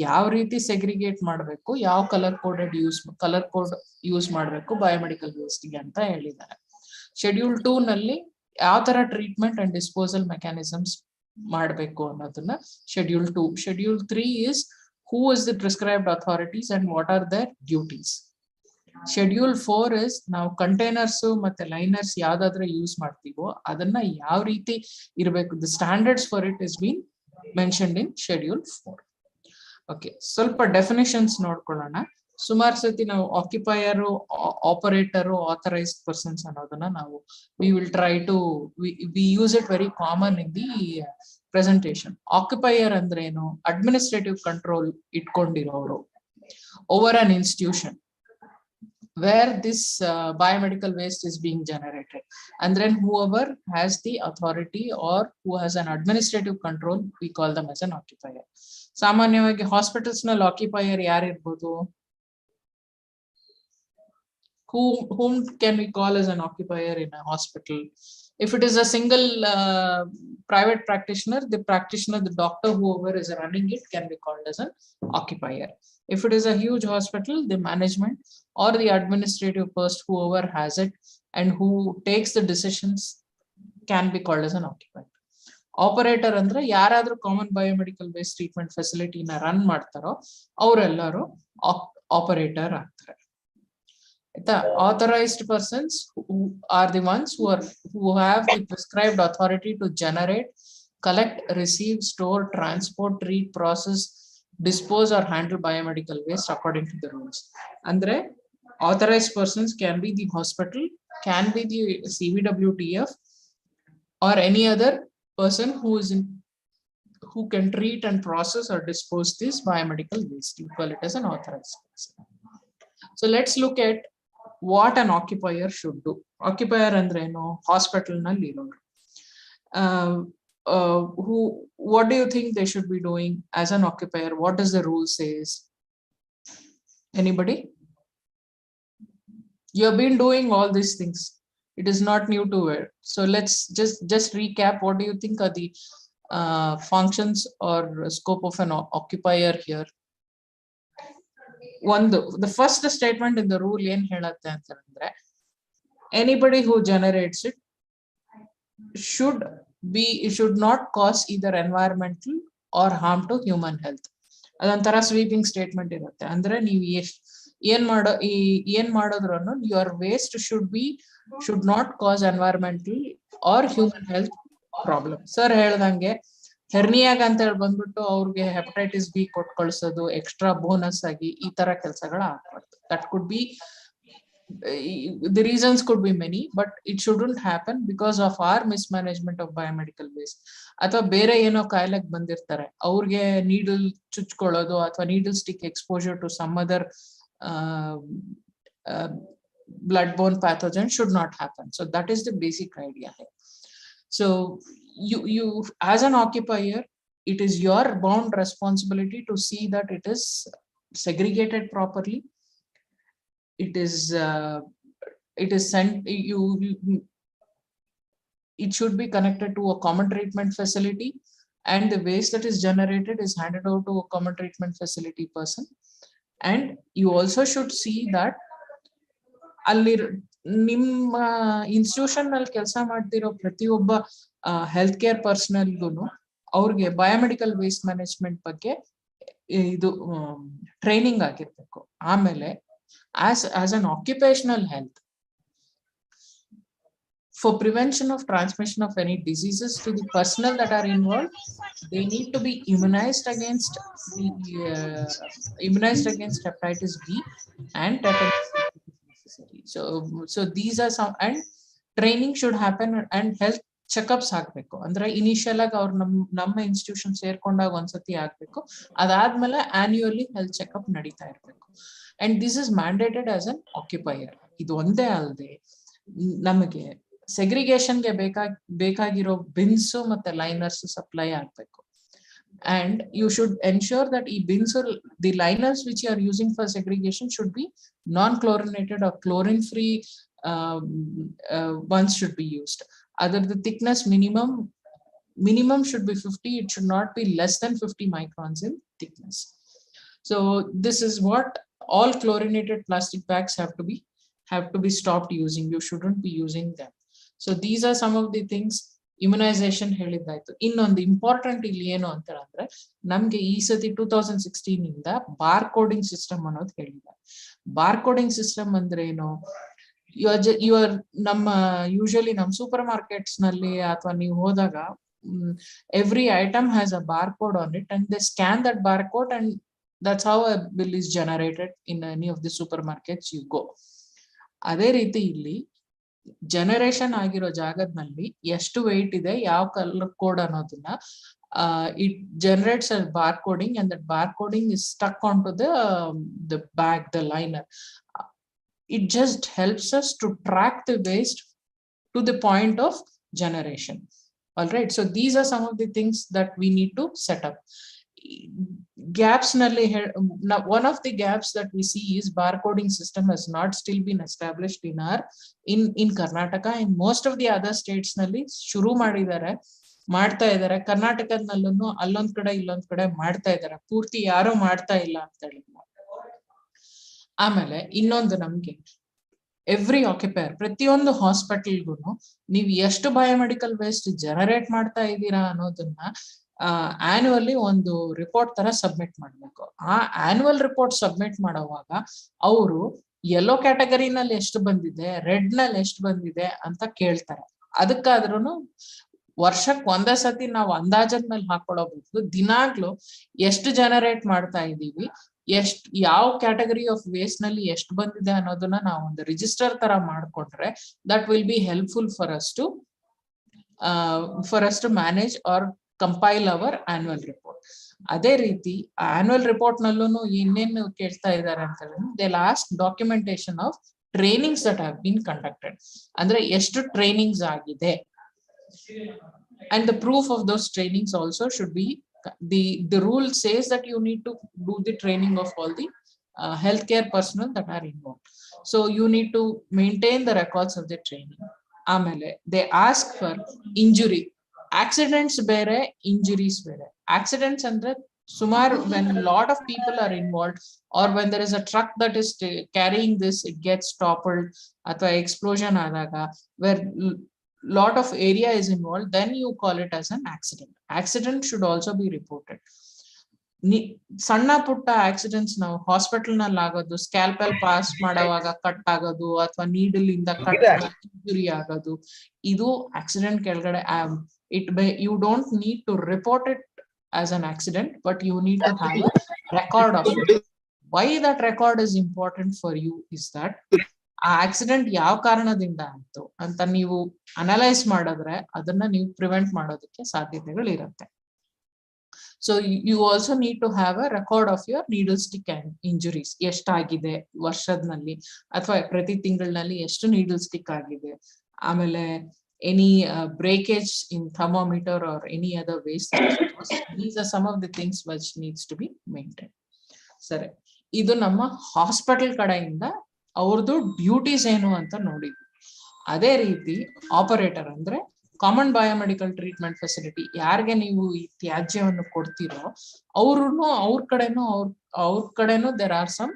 ಯಾವ ರೀತಿ ಸೆಗ್ರಿಗೇಟ್ ಮಾಡ್ಬೇಕು, ಯಾವ ಕಲರ್ ಕೋಡ್ ಯೂಸ್ ಮಾಡ್ಬೇಕು ಬಯೋಮೆಡಿಕಲ್ ವೇಸ್ಟ್ಗೆ ಅಂತ ಹೇಳಿದ್ದಾರೆ. ಶೆಡ್ಯೂಲ್ 2 ನಲ್ಲಿ ಯಾವ ತರ ಟ್ರೀಟ್ಮೆಂಟ್ ಅಂಡ್ ಡಿಸ್ಪೋಸಲ್ ಮೆಕ್ಯಾನಿಸಮ್ಸ್ ಮಾಡ್ಬೇಕು ಅನ್ನೋದನ್ನ schedule 2. Schedule 3 is who is the prescribed authorities and what are their duties. Schedule 4 is ನಾವು ಕಂಟೈನರ್ಸ್ ಮತ್ತೆ ಲೈನರ್ಸ್ ಯಾವ್ದಾದ್ರೆ ಯೂಸ್ ಮಾಡ್ತೀವೋ ಅದನ್ನ ಯಾವ ರೀತಿ ಇರಬೇಕು, the standards for it is been mentioned in schedule 4. Okay, ಸ್ವಲ್ಪ ಡೆಫಿನೇಷನ್ಸ್ ನೋಡ್ಕೊಳ್ಳೋಣ. ಸುಮಾರು ಸತಿ ನಾವು ಆಕ್ಯುಪೈಯರ್, ಆಪರೇಟರ್, ಆಥರೈಸ್ಡ್ ಪರ್ಸನ್ಸ್ ಅನ್ನೋದನ್ನ ನಾವು we will try to we use it very common in the presentation. Occupier ಅಂದ್ರೆ ಏನು? ಅಡ್ಮಿನಿಸ್ಟ್ರೇಟಿವ್ ಕಂಟ್ರೋಲ್ ಇಟ್ಕೊಂಡಿರೋರು over an institution where this biomedical waste is being generated, and then whoever has the authority or who has an administrative control, we call them as an occupier. ಸಾಮಾನ್ಯವಾಗಿ hospitals ನಲ್ಲಿ ಆಕ್ಯುಪೈಯರ್ ಯಾರು ಇರ್ಬೋದು? whom can we call as an occupier in a hospital? If it is a single private practitioner, the doctor, whoever is running it, can be called as an occupier. If it is a huge hospital, the management or the administrative person, whoever has it and who takes the decisions, can be called as an occupier. Operator andre yaradru common biomedical waste treatment facility na run ಮಾಡ್ತಾರೋ ಅವರೆಲ್ಲರೂ operator ಆಗ್ತಾರೆ. The authorized persons who are the ones who have the prescribed authority to generate, collect, receive, store, transport, treat, process, dispose or handle biomedical waste according to the rules. Andre authorized persons can be the hospital, can be the CVWTF, or any other person who can treat and process or dispose this biomedical waste. You call it as an authorized person. So let's look at what an occupier should do. Occupier andre no hospital nalli iroru. What do you think they should be doing as an occupier? What does the rule says? Anybody? You have been doing all these things. It is not new to it. So let's just recap. What do you think are the functions or scope of an occupier here? The first statement in the rule yen helatte antandre, anybody who generates it should not cause either environmental or harm to human health. Adantara sweeping statement irutte. Andre ನೀವು ಏನ್ ಮಾಡೋದ್ರನ್ನು your waste should not cause environmental or human health problem. Sir ಹೇಳ್ದಂಗೆ ಹೆರ್ನಿಯಾಗ ಅಂತ ಹೇಳಿ ಬಂದ್ಬಿಟ್ಟು ಅವ್ರಿಗೆ hepatitis B ಕೊಟ್ಟು ಕಳ್ಸೋದು extra bonus ಆಗಿ ಈ ತರ ಕೆಲಸಗಳ ಆಗ್ಬಾರ್ದು. That could be the reasons could be many, but it shouldn't happen because of our mismanagement of biomedical waste. ಅಥವಾ ಬೇರೆ ಏನೋ ಕಾಯಿಲೆಗೆ ಬಂದಿರ್ತಾರೆ, ಅವ್ರಿಗೆ ನೀಡಲ್ ಚುಚ್ಕೊಳ್ಳೋದು ಅಥವಾ needle stick exposure to some other blood-borne pathogen should not happen. So that is the basic idea here. So you as an occupier, it is your bound responsibility to see that it is segregated properly. It is sent, it should be connected to a common treatment facility, and the waste that is generated is handed over to a common treatment facility person. And you also should see that ಅಲ್ಲಿ ನಿಮ್ಮ institution ನಲ್ಲಿ ಕೆಲಸ ಮಾಡ್ತಿರೋ ಪ್ರತಿಯೊಬ್ಬ health care ಪರ್ಸನಲ್ಗೂ ಅವ್ರಿಗೆ biomedical waste management ಬಗ್ಗೆ ಇದು training ಆಗಿರ್ಬೇಕು. ಆಮೇಲೆ as an occupational health, for prevention of transmission of any diseases to the personnel that are involved, they need to be immunized against hepatitis B and tetanus. So these are some, and training should happen, and health checkups ಆಗ್ಬೇಕು. ಅಂದ್ರೆ initial ಆಗಿ ಅವ್ರು ನಮ್ಮ institution ಸೇರ್ಕೊಂಡಾಗ ಒಂದ್ಸತಿ ಆಗ್ಬೇಕು, ಅದಾದ್ಮೇಲೆ annually health checkup ನಡೀತಾ ಇರ್ಬೇಕು. And this is mandated as an occupier. ಇದು ಒಂದೇ ಅಲ್ಲದೆ ನಮಗೆ ಸೆಗ್ರಿಗೇಷನ್ಗೆ ಬೇಕಾಗಿರೋ ಬಿನ್ಸ್ ಮತ್ತೆ ಲೈನರ್ಸ್ ಸಪ್ಲೈ ಆಗ್ಬೇಕು. And you should ensure that bins or the liners which you are using for segregation should be non-chlorinated or chlorine-free ones should be used. Other the thickness minimum should be 50. It should not be less than 50 microns in thickness. So this is what all chlorinated plastic bags have to be stopped using. You shouldn't be using them. So these are some of the things. Immunisation ಹೇಳಿದ್ದಾಯ್ತು. ಇನ್ನೊಂದು important ಇಲ್ಲಿ ಏನು ಅಂತ ಅಂದ್ರೆ, ನಮ್ಗೆ ಈ ಸತಿ 2016 ಇಂದ ಬಾರ್ ಕೋಡಿಂಗ್ ಸಿಸ್ಟಮ್ ಅನ್ನೋದು ಹೇಳಿದ್ದಾರೆ. ಬಾರ್ ಕೋಡಿಂಗ್ ಸಿಸ್ಟಮ್ ಅಂದ್ರೆ ಏನು? ನಮ್ಮ ಯೂಶಲಿ ನಮ್ಮ ಸೂಪರ್ ಮಾರ್ಕೆಟ್ಸ್ ನಲ್ಲಿ ಅಥವಾ ನೀವು ಹೋದಾಗ every item has a bar code on it, and they scan that bar code, and that's how a bill is generated in any of the supermarkets you go. ಅದೇ ರೀತಿ ಇಲ್ಲಿ generation ಆಗಿರೋ ಜಾಗದಲ್ಲಿ ಎಷ್ಟು ವೆಯ್ಟ್ ಇದೆ, ಯಾವ colour code ಅನ್ನೋದನ್ನ it generates a bar coding, and that bar coding is stuck on to the bag, the liner. It just helps us to track the waste to the point of generation. All right. So these are some of the things that we need to set up. gaps nalli one of the gaps that we see is barcoding system has not still been established in Karnataka. In most of the other states nalli shuru ಮಾಡ್ತಾ ಇದಾರೆ. ಕರ್ನಾಟಕದಲ್ಲೂ ಅಲ್ಲೊಂದ್ ಕಡೆ ಇಲ್ಲೊಂದ್ ಕಡೆ ಮಾಡ್ತಾ ಇದಾರೆ, ಪೂರ್ತಿ ಯಾರು ಮಾಡ್ತಾ ಇಲ್ಲ ಅಂತ ಹೇಳಿ. ಆಮೇಲೆ ಇನ್ನೊಂದು ನಮ್ಗೆ ಎವ್ರಿ ಆಕ್ಯುಪೈರ್, ಪ್ರತಿಯೊಂದು ಹಾಸ್ಪಿಟಲ್ಗೂ ನೀವು ಎಷ್ಟು ಬಯೋಮೆಡಿಕಲ್ ವೇಸ್ಟ್ ಜನರೇಟ್ ಮಾಡ್ತಾ ಇದ್ದೀರಾ ಅನ್ನೋದನ್ನ ಆನ್ಯುವಲಿ ಒಂದು ರಿಪೋರ್ಟ್ ತರ ಸಬ್ಮಿಟ್ ಮಾಡ್ಬೇಕು. ಆ ಆನ್ಯುವಲ್ ರಿಪೋರ್ಟ್ ಸಬ್ಮಿಟ್ ಮಾಡುವಾಗ ಅವರು ಯೆಲ್ಲೋ ಕ್ಯಾಟಗರಿನಲ್ಲಿ ಎಷ್ಟು ಬಂದಿದೆ, ರೆಡ್ ನಲ್ಲಿ ಎಷ್ಟು ಬಂದಿದೆ ಅಂತ ಕೇಳ್ತಾರೆ. ಅದಕ್ಕಾದ್ರೂ ವರ್ಷಕ್ಕೆ ಒಂದೇ ಸತಿ ನಾವು ಅಂದಾಜದ ಮೇಲೆ ಹಾಕೊಳ್ಳೋಬಹುದು, ದಿನಾಗ್ಲೂ ಎಷ್ಟು ಜನರೇಟ್ ಮಾಡ್ತಾ ಇದೀವಿ, ಯಾವ ಕ್ಯಾಟಗರಿ ಆಫ್ ವೇಸ್ಟ್ ನಲ್ಲಿ ಎಷ್ಟು ಬಂದಿದೆ ಅನ್ನೋದನ್ನ ನಾವು ಒಂದು ರಿಜಿಸ್ಟರ್ ತರ ಮಾಡ್ಕೊಂಡ್ರೆ that will be helpful for us to manage or compile our annual report. ಅದೇ ರೀತಿ ಆನ್ಯುವಲ್ ರಿಪೋರ್ಟ್ ನಲ್ಲೂ ಇನ್ನೇನು ಕೇಳ್ತಾ ಇದ್ದಾರೆ ಅಂತ ಹೇಳಿದ್ರೆ they last documentation of trainings that have been conducted, ಅಂದ್ರೆ ಎಷ್ಟು ಟ್ರೈನಿಂಗ್ಸ್ ಆಗಿದೆ. And the proof of those trainings also should be, the rule says that you need to do the training of all the healthcare personnel that are involved. So you need to maintain the records of the training. Amele they ask for injury, accidents bere, injuries bere. Accidents andre sumar when a lot of people are involved, or when there is a truck that is carrying this, it gets toppled athwa explosion adaga where lot of area is involved, then you call it as an accident. Accident should also be reported. ಸಣ್ಣ ಪುಟ್ಟ accidents ನಾವು hospital ನಲ್ಲಿ ಆಗೋದು, scalpel pass ಮಾಡುವಾಗ cut ಆಗೋದು ಅಥವಾ needle ಇಂದ cut injury ಆಗೋದು, ಇದು ಆಕ್ಸಿಡೆಂಟ್ ಕೆಳಗಡೆ. You don't need to report it as an accident, but you need to have a record of it. Why that record is important for you is that ಆ accident ಯಾವ ಕಾರಣದಿಂದ ಆಯ್ತು ಅಂತ ನೀವು analyse ಮಾಡಿದ್ರೆ ಅದನ್ನ ನೀವು ಪ್ರಿವೆಂಟ್ ಮಾಡೋದಕ್ಕೆ ಸಾಧ್ಯತೆಗಳು ಇರುತ್ತೆ. So you also need to have a record of your needle stick and injuries. ಎಷ್ಟಾಗಿದೆ ವರ್ಷದಲ್ಲಿ ಅಥವಾ ಪ್ರತಿ ತಿಂಗಳಿನಲ್ಲಿ ಎಷ್ಟು ನೀಡಲ್ ಸ್ಟಿಕ್ ಆಗಿದೆ, ಆಮೇಲೆ any breakage in thermometer or any other waste. These are some of the things which needs to be maintain. ಸರಿ, ಇದು ನಮ್ಮ ಹಾಸ್ಪಿಟಲ್ ಕಡೆಯಿಂದ ಅವ್ರದ್ದು ಡ್ಯೂಟೀಸ್ ಏನು ಅಂತ ನೋಡಿದ್ವಿ. ಅದೇ ರೀತಿ ಆಪರೇಟರ್ ಅಂದ್ರೆ ಕಾಮನ್ ಬಯೋಮೆಡಿಕಲ್ ಟ್ರೀಟ್ಮೆಂಟ್ ಫೆಸಿಲಿಟಿ, ಯಾರಿಗೆ ನೀವು ಈ ತ್ಯಾಜ್ಯವನ್ನು ಕೊಡ್ತೀರೋ ಅವ್ರ ಕಡೆನೂ ದೇರ್ ಆರ್ ಸಮ್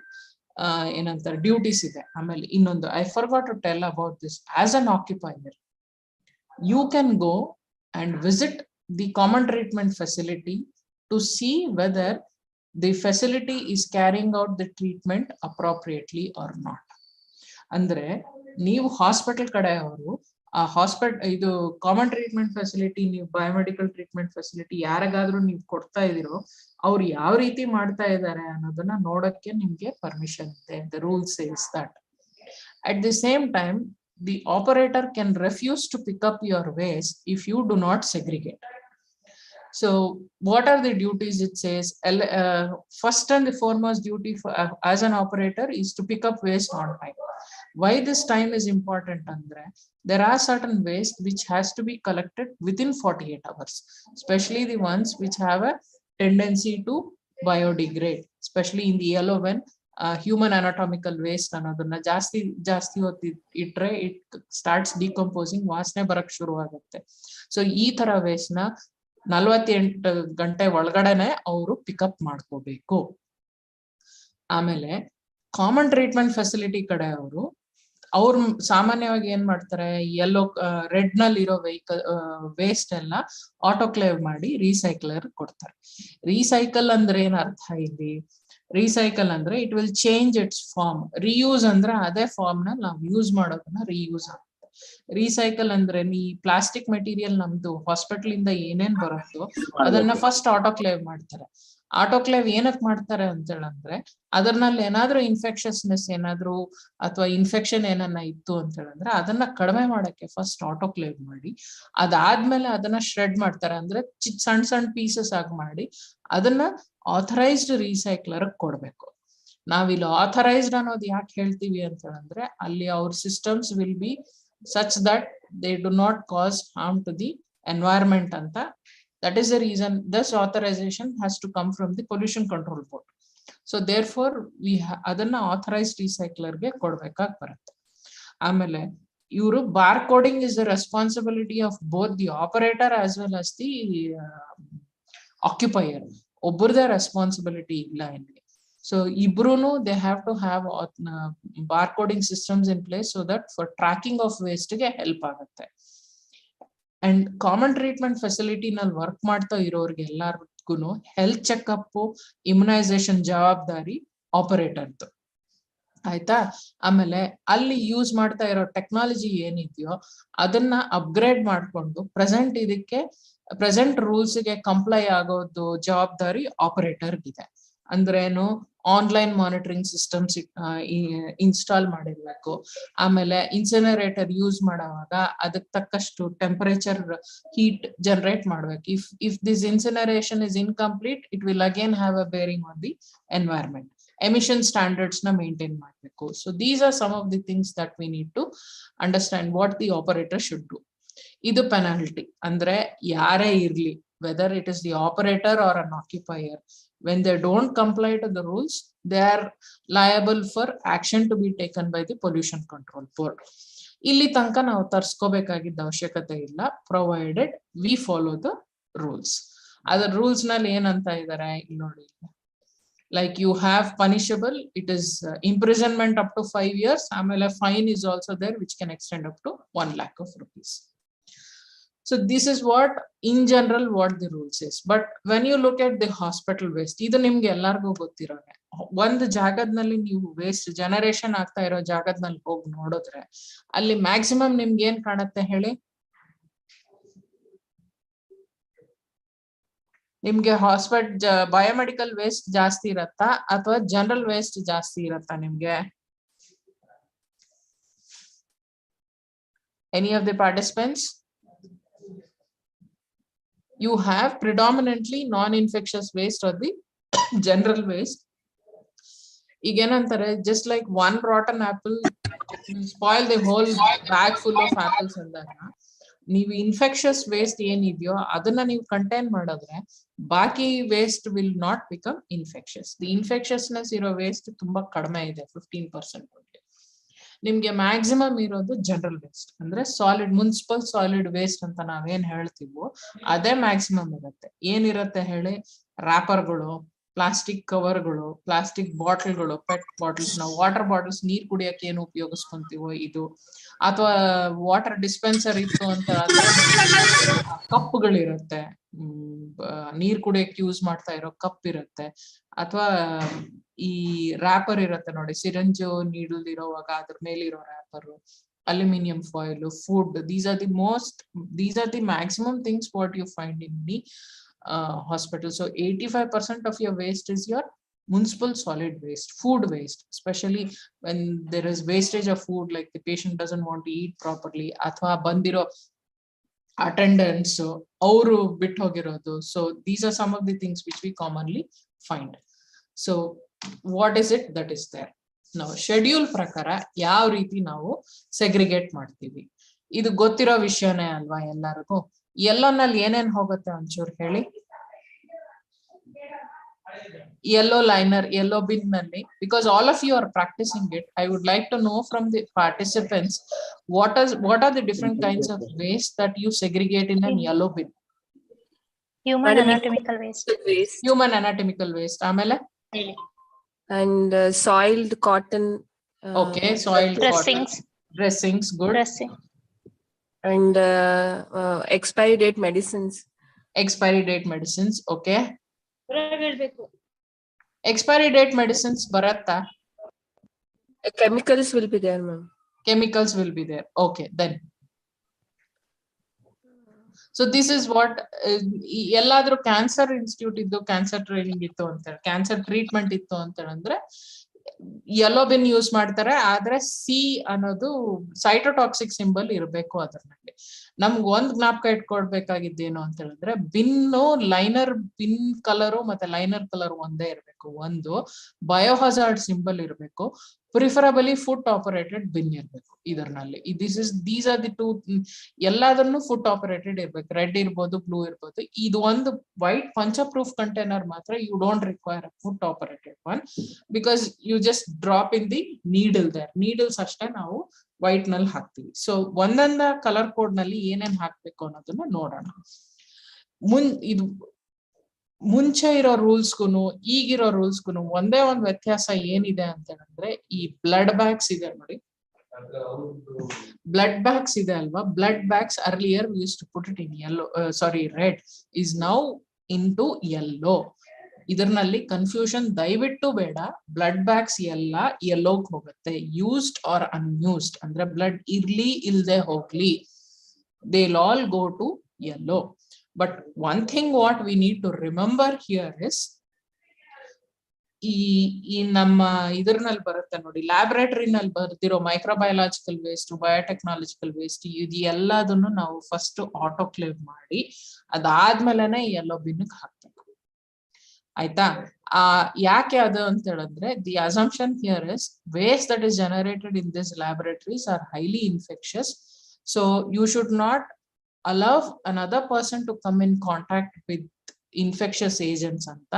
ಏನಂತಾರೆ ಡ್ಯೂಟೀಸ್ ಇದೆ. ಆಮೇಲೆ ಇನ್ನೊಂದು I forgot to tell about this, as an occupier you can go and visit the common treatment facility to see whether the facility is carrying out the treatment appropriately or not. ಅಂದ್ರೆ ನೀವು hospital ಕಡೆಯವರು ಆ ಇದು common treatment facility, ನೀವು biomedical treatment facility ಯಾರಿಗಾದ್ರೂ ನೀವು ಕೊಡ್ತಾ ಇದೀರೋ ಅವ್ರು ಯಾವ ರೀತಿ ಮಾಡ್ತಾ ಇದ್ದಾರೆ ಅನ್ನೋದನ್ನ ನೋಡಕ್ಕೆ ನಿಮ್ಗೆ ಪರ್ಮಿಷನ್ ಇದೆ. The rule says that. At the same time, the operator can refuse to pick up your waste if you do not segregate. So what are the duties? It says first and the foremost duty for, as an operator is to pick up waste on time. Why this time is important andre there are certain waste which has to be collected within 48 hours, especially the ones which have a tendency to biodegrade, especially in the yellow when human anatomical waste ಅನ್ನೋದನ್ನ ಜಾಸ್ತಿ ಹೊತ್ತು ಇಟ್ರೆ it starts decomposing, ವಾಸನೆ ಬರಕ್ ಶುರು ಆಗುತ್ತೆ. So ಈ ತರ ವೇಸ್ಟ್ ನ 48 ಗಂಟೆ ಒಳಗಡೆನೆ ಅವರು ಪಿಕಪ್ ಮಾಡ್ಕೋಬೇಕು. ಆಮೇಲೆ ಕಾಮನ್ ಟ್ರೀಟ್ಮೆಂಟ್ ಫೆಸಿಲಿಟಿ ಕಡೆ ಅವ್ರು ಸಾಮಾನ್ಯವಾಗಿ ಏನ್ ಮಾಡ್ತಾರೆ, ಯೆಲ್ಲೋ ರೆಡ್ ನಲ್ಲಿ ಇರೋ ವೇಸ್ಟ್ ಎಲ್ಲ ಆಟೋಕ್ಲೇವ್ ಮಾಡಿ ರೀಸೈಕ್ಲರ್ ಕೊಡ್ತಾರೆ. ರೀಸೈಕಲ್ ಅಂದ್ರೆ ಏನ್ ಅರ್ಥ ಇಲ್ಲಿ? ರೀಸೈಕಲ್ ಅಂದ್ರೆ it will change its form. Reuse ಅಂದ್ರೆ ಅದೇ ಫಾರ್ಮ್ ನ ನಾವು ಯೂಸ್ ಮಾಡೋದನ್ನ ರೀಯೂಸ್ ಆಗುತ್ತೆ. ರೀಸೈಕಲ್ ಅಂದ್ರೆ ಈ ಪ್ಲಾಸ್ಟಿಕ್ ಮೆಟೀರಿಯಲ್ ನಮ್ದು ಹಾಸ್ಪಿಟಲ್ ಇಂದ ಏನೇನ್ ಬರುತ್ತೋ ಅದನ್ನ ಫಸ್ಟ್ ಆಟೋಕ್ಲೇವ್ ಮಾಡ್ತಾರೆ. ಆಟೋಕ್ಲೇವ್ ಏನಕ್ ಮಾಡ್ತಾರೆ ಅಂತ ಹೇಳಂದ್ರೆ ಅದರಲ್ಲಿ ಏನಾದ್ರೂ ಇನ್ಫೆಕ್ಷನ್ನೆಸ್ ಏನಾದ್ರು ಅಥವಾ ಇನ್ಫೆಕ್ಷನ್ ಏನನ್ನ ಇತ್ತು ಅಂತ ಹೇಳಂದ್ರೆ ಅದನ್ನ ಕಡಿಮೆ ಮಾಡಕ್ಕೆ ಫಸ್ಟ್ ಆಟೋಕ್ಲೇವ್ ಮಾಡಿ ಅದಾದ್ಮೇಲೆ ಅದನ್ನ ಶ್ರೆಡ್ ಮಾಡ್ತಾರೆ. ಅಂದ್ರೆ ಸಣ್ಣ ಸಣ್ಣ ಪೀಸಸ್ ಆಗಿ ಮಾಡಿ ಅದನ್ನ ಆಥರೈಸ್ಡ್ ರೀಸೈಕ್ಲರ್ ಕೊಡ್ಬೇಕು. ನಾವಿಲ್ಲಿ ಆಥರೈಸ್ಡ್ ಅನ್ನೋದು ಯಾಕೆ ಹೇಳ್ತೀವಿ ಅಂತ ಹೇಳಂದ್ರೆ ಅಲ್ಲಿ ಅವ್ರ systems will be such that they do not cause harm to the environment anta That is the reason this authorization has to come from the Pollution Control Board. So therefore we ಅದನ್ನ authorized recycler ಗೆ ಕೊಡ್ಬೇಕಾಗಿ ಬರುತ್ತೆ. ಆಮೇಲೆ ಇವರು bar coding is the responsibility of both the operator as well as the occupier. ಒಬ್ಬರದೇ responsibility ಇಲ್ಲ ಇಲ್ಲಿ. So ಇಬ್ರುನು they have to have bar coding systems in place so that for tracking of waste ಗೆ help ಆಗುತ್ತೆ. And common treatment facility ನಲ್ಲಿ work ಮಾಡ್ತಾ ಇರೋರಿಗೆ ಎಲ್ಲರಿಗೂ ಹೆಲ್ತ್ ಚೆಕ್ಅಪ್, ಇಮ್ಯುನೈಸೇಷನ್ ಜವಾಬ್ದಾರಿ ಆಪರೇಟರ್ದು. ಆಯ್ತಾ. ಆಮೇಲೆ ಅಲ್ಲಿ ಯೂಸ್ ಮಾಡ್ತಾ ಇರೋ ಟೆಕ್ನಾಲಜಿ ಏನಿದೆಯೋ ಅದನ್ನ ಅಪ್ಗ್ರೇಡ್ ಮಾಡ್ಕೊಂಡು ಪ್ರೆಸೆಂಟ್ ರೂಲ್ಸ್ ಗೆ ಕಂಪ್ಲೈ ಆಗೋದು ಜವಾಬ್ದಾರಿ ಆಪರೇಟರ್ ಇದೆ. ಅಂದ್ರೇನು, ಆನ್ಲೈನ್ ಮಾನಿಟರಿಂಗ್ ಸಿಸ್ಟಮ್ಸ್ ಇನ್ಸ್ಟಾಲ್ ಮಾಡಿರ್ಬೇಕು. ಆಮೇಲೆ ಇನ್ಸಿನರೇಟರ್ ಯೂಸ್ ಮಾಡುವಾಗ ಅದಕ್ಕೆ ತಕ್ಕಷ್ಟು ಟೆಂಪರೇಚರ್ ಹೀಟ್ ಜನರೇಟ್ ಮಾಡ್ಬೇಕು. If this incineration is incomplete it will again have a bearing on the environment. Emission standards na maintain ಮಾಡಬೇಕು. So these are some of the things that we need to understand what the operator should do. ಇದು penalty. ಅಂದ್ರೆ ಯಾರೇ ಇರ್ಲಿ, whether it is the operator or an occupier, when they don't comply to the rules, they are liable for action to be taken by the Pollution Control Board. ಇಲ್ಲಿ ತನಕ ನಾವು ತರ್ಸ್ಕೋಬೇಕಾಗಿದ್ದ ಅವಶ್ಯಕತೆ ಇಲ್ಲ, provided we follow the rules. ಅದರ rules ನಲ್ಲಿ ಏನಂತ ಇದ್ದಾರೆ ಇಲ್ಲಿ ನೋಡಿ. Like you have punishable, it is imprisonment up to 5 years. Amala fine is also there, which can extend up to 1 lakh of rupees. So this is what, in general, what the rules is. But when you look at the hospital waste, idu nimge ellargu gottirone. ಒಂದು ಜಾಗದಲ್ಲಿ ನೀವು waste generation ಆಗ್ತಾ ಇರೋ ಜಾಗದಲ್ಲಿ ಹೋಗಿ ನೋಡಿದ್ರೆ ಅಲ್ಲಿ maximum ನಿಮ್ಗೆ ಏನ್ ಕಾಣುತ್ತೆ ಹೇಳಿ? ನಿಮ್ಗೆ ಬಯೋಮೆಡಿಕಲ್ ವೇಸ್ಟ್ ಜಾಸ್ತಿ ಇರತ್ತಾ ಅಥವಾ ಜನರಲ್ ವೇಸ್ಟ್ ಜಾಸ್ತಿ ಇರತ್ತಾ ನಿಮ್ಗೆ? Any of the participants? You have predominantly non-infectious waste or the general waste. ಈಗೇನಂತಾರೆ, just like one rotten apple will spoil the whole bag full of apples ಅಂದಾಗ, ನೀವು ಇನ್ಫೆಕ್ಷಸ್ ವೇಸ್ಟ್ ಏನಿದೆಯೋ ಅದನ್ನ ನೀವು ಕಂಟೈನ್ ಮಾಡಿದ್ರೆ ಬಾಕಿ waste will not become infectious. The infectiousness ಇರೋ waste ತುಂಬಾ ಕಡಿಮೆ ಇದೆ, 15%. ನಿಮ್ಗೆ ಮ್ಯಾಕ್ಸಿಮಮ್ ಇರೋದು ಜನರಲ್ ವೇಸ್ಟ್, ಅಂದ್ರೆ ಸಾಲಿಡ್ ಮುನ್ಸಿಪಲ್ ಸಾಲಿಡ್ ವೇಸ್ಟ್ ಅಂತ ನಾವೇನ್ ಹೇಳ್ತೀವೋ ಅದೇ ಮ್ಯಾಕ್ಸಿಮಮ್ ಇರುತ್ತೆ. ಏನಿರುತ್ತೆ ಹೇಳಿ? ರ್ಯಾಪರ್ಗಳು, ಪ್ಲಾಸ್ಟಿಕ್ ಕವರ್ಗಳು, ಪ್ಲಾಸ್ಟಿಕ್ ಬಾಟಲ್ಗಳು, ಪೆಟ್ ಬಾಟಲ್ಸ್, ನಾವು ವಾಟರ್ ಬಾಟಲ್ಸ್ ನೀರ್ ಕುಡಿಯಕ್ಕೆ ಏನು ಉಪಯೋಗಿಸ್ಕೊಂತೀವೋ ಇದು, ಅಥವಾ ವಾಟರ್ ಡಿಸ್ಪೆನ್ಸರ್ ಇತ್ತು ಅಂತ ಕಪ್ಗಳಿರುತ್ತೆ, ನೀರ್ ಕುಡಿಯಕ್ಕೆ ಯೂಸ್ ಮಾಡ್ತಾ ಇರೋ ಕಪ್ ಇರುತ್ತೆ, ಅಥವಾ ಈ ರ್ಯಾಪರ್ ಇರುತ್ತೆ ನೋಡಿ, ಸಿರಂಜ್ ನೀಡಲ್ ಇರೋವಾಗ ಅದ್ರ ಮೇಲೆ ಇರೋ wrapper, aluminium foil, food. These are the maximum things what you find in the hospital. So 85% of your waste is your municipal solid waste, food waste, especially when there is wastage of food, like the patient doesn't want to eat properly, athwa bandiro attendants avaru bit hogirodu. So these are some of the things which we commonly find. So what is it that is there? Now schedule prakara yav ರೀತಿ ನಾವು segregate ಮಾಡ್ತೀವಿ, ಇದು ಗೊತ್ತಿರೋ ವಿಷಯನೇ ಅಲ್ವಾ ಎಲ್ಲರಿಗೂ? ಎಲ್ಲೋನಲ್ಲಿ ಏನೇನ್ ಹೋಗುತ್ತೆ ಒಂಚೂರು ಹೇಳಿ. Yellow liner, yellow bin ನಲ್ಲಿ, because all of you are practicing it, I would like to know from the participants what are the different kinds of waste that you segregate in an yellow bin? Human anatomical waste. Human anatomical waste. Amele? And soiled cotton. Okay, soiled dressings. Cotton. Dressings, good. Dressing. And expiry date medicines. Expiry date medicines, okay. Expiry date medicines baratta? Chemicals will be there, ma'am. Chemicals will be there, okay. Then so this is what ಎಲ್ಲಾದ್ರೂ cancer institute ಇದ್ದು cancer training ಇತ್ತು ಅಂತ, cancer treatment ಇತ್ತು ಅಂತ ಅಂದ್ರೆ yellow bin use ಮಾಡ್ತಾರೆ. ಆದ್ರೆ C ಅನ್ನೋದು ಸೈಟೋಟಾಕ್ಸಿಕ್ ಸಿಂಬಲ್ ಇರಬೇಕು ಅದರಲ್ಲಿ. ನಮ್ಗೆ ಒಂದ್ ಜ್ಞಾಪಕ ಇಟ್ಕೊಡ್ಬೇಕಾಗಿದ್ದೇನು ಅಂತ ಹೇಳಿದ್ರೆ, ಬಿನ್ನು ಲೈನರ್ ಬಿನ್ ಕಲರು ಮತ್ತೆ ಲೈನರ್ ಕಲರ್ ಒಂದೇ ಇರಬೇಕು. ಒಂದು ಬಯೋಹಜಾರ್ಡ್ ಸಿಂಬಲ್ ಇರಬೇಕು. ಪ್ರಿಫರಬಲಿ ಫುಟ್ ಆಪರೇಟೆಡ್ ಬಿನ್ ಇರ್ಬೇಕು ಇದರಲ್ಲಿ. These are the two. ಎಲ್ಲದನ್ನು ಫುಟ್ ಆಪರೇಟೆಡ್ ಇರ್ಬೇಕು. ರೆಡ್ ಇರ್ಬೋದು, ಬ್ಲೂ ಇರ್ಬೋದು. ಇದು ಒಂದು ವೈಟ್ ಪಂಚಪ್ರೂಫ್ ಕಂಟೈನರ್ ಮಾತ್ರ you don't require a foot operated one, because you just drop in the needle there. Needles ಅಷ್ಟೇ ನಾವು ವೈಟ್ ನಲ್ಲಿ ಹಾಕ್ತಿವಿ. ಸೊ ಒಂದೊಂದ ಕಲರ್ ಕೋಡ್ ನಲ್ಲಿ ಏನೇನ್ ಹಾಕ್ಬೇಕು ಅನ್ನೋದನ್ನ ನೋಡೋಣ. ಇದು ಮುಂಚೆ ಇರೋ ರೂಲ್ಸ್ಗುನು ಈಗಿರೋ ರೂಲ್ಸ್ಗುನು ಒಂದೇ ಒಂದು ವ್ಯತ್ಯಾಸ ಏನಿದೆ ಅಂತ ಹೇಳಿದ್ರೆ, ಈ ಬ್ಲಡ್ ಬ್ಯಾಗ್ಸ್ ಇದೆ ನೋಡಿ, ಬ್ಲಡ್ ಬ್ಯಾಗ್ಸ್ ಇದೆ ಅಲ್ವಾ, blood bags earlier we used to put it in yellow, sorry red, is now into yellow. ಇದರಲ್ಲಿ ಕನ್ಫ್ಯೂಷನ್ ದಯವಿಟ್ಟು ಬೇಡ. ಬ್ಲಡ್ ಬ್ಯಾಗ್ಸ್ ಎಲ್ಲ ಯೆಲ್ಲೋಗ್ ಹೋಗುತ್ತೆ. ಯೂಸ್ಡ್ ಆರ್ ಅನ್ಯೂಸ್ಡ್ ಅಂದ್ರೆ ಬ್ಲಡ್ ಇರ್ಲಿ ಇಲ್ದೆ ಹೋಗ್ಲಿ, they all go to yellow. But one thing what we need to remember here is, ಈ ನಮ್ಮ ಇದರಲ್ಲಿ ಬರುತ್ತೆ ನೋಡಿ, ಲ್ಯಾಬೊರೇಟರಿ ನಲ್ಲಿ ಬರ್ತಿರೋ ಮೈಕ್ರೋಬಯಾಲಜಿಕಲ್ ವೇಸ್ಟ್, ಬಯೋಟೆಕ್ನಾಲಜಿಕಲ್ ವೇಸ್ಟ್, ಇದು ಎಲ್ಲದನ್ನು ನಾವು ಫಸ್ಟ್ ಆಟೋಕ್ಲೇವ್ ಮಾಡಿ ಅದಾದ್ಮೇಲೆನೆ ಯೆಲ್ಲೋ ಬಿನ್ ಹಾಕ್ಬೇಕು. ಆಯ್ತಾ? ಯಾಕೆ ಅದು ಅಂತ ಹೇಳಿದ್ರೆ, the assumption here is waste that is generated in this laboratories are highly infectious. So you should not allow another person to come in contact with infectious agents ಅಂತ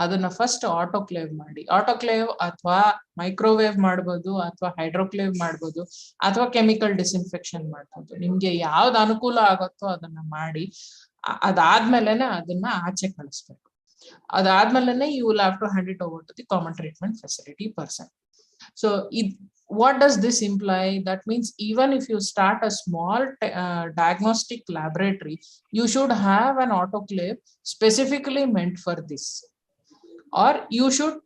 ಅದನ್ನ first autoclave ಮಾಡಿ. Autoclave ಅಥವಾ microwave ಮಾಡ್ಬೋದು, ಅಥವಾ ಹೈಡ್ರೋಕ್ಲೇವ್ ಮಾಡ್ಬೋದು, ಅಥವಾ chemical disinfection ಮಾಡ್ಬೋದು. ನಿಮ್ಗೆ ಯಾವ್ದು ಅನುಕೂಲ ಆಗುತ್ತೋ ಅದನ್ನ ಮಾಡಿ ಅದಾದ್ಮೇಲೆನೆ ಅದನ್ನ ಆಚೆ ಕಳಿಸ್ಬೇಕು. ಅದಾದ್ಮೇಲೆನೆ you will have to hand it over to the common treatment facility person. So what does this imply? That means even if you start a small diagnostic laboratory, you should have an autoclave specifically meant for this, or you should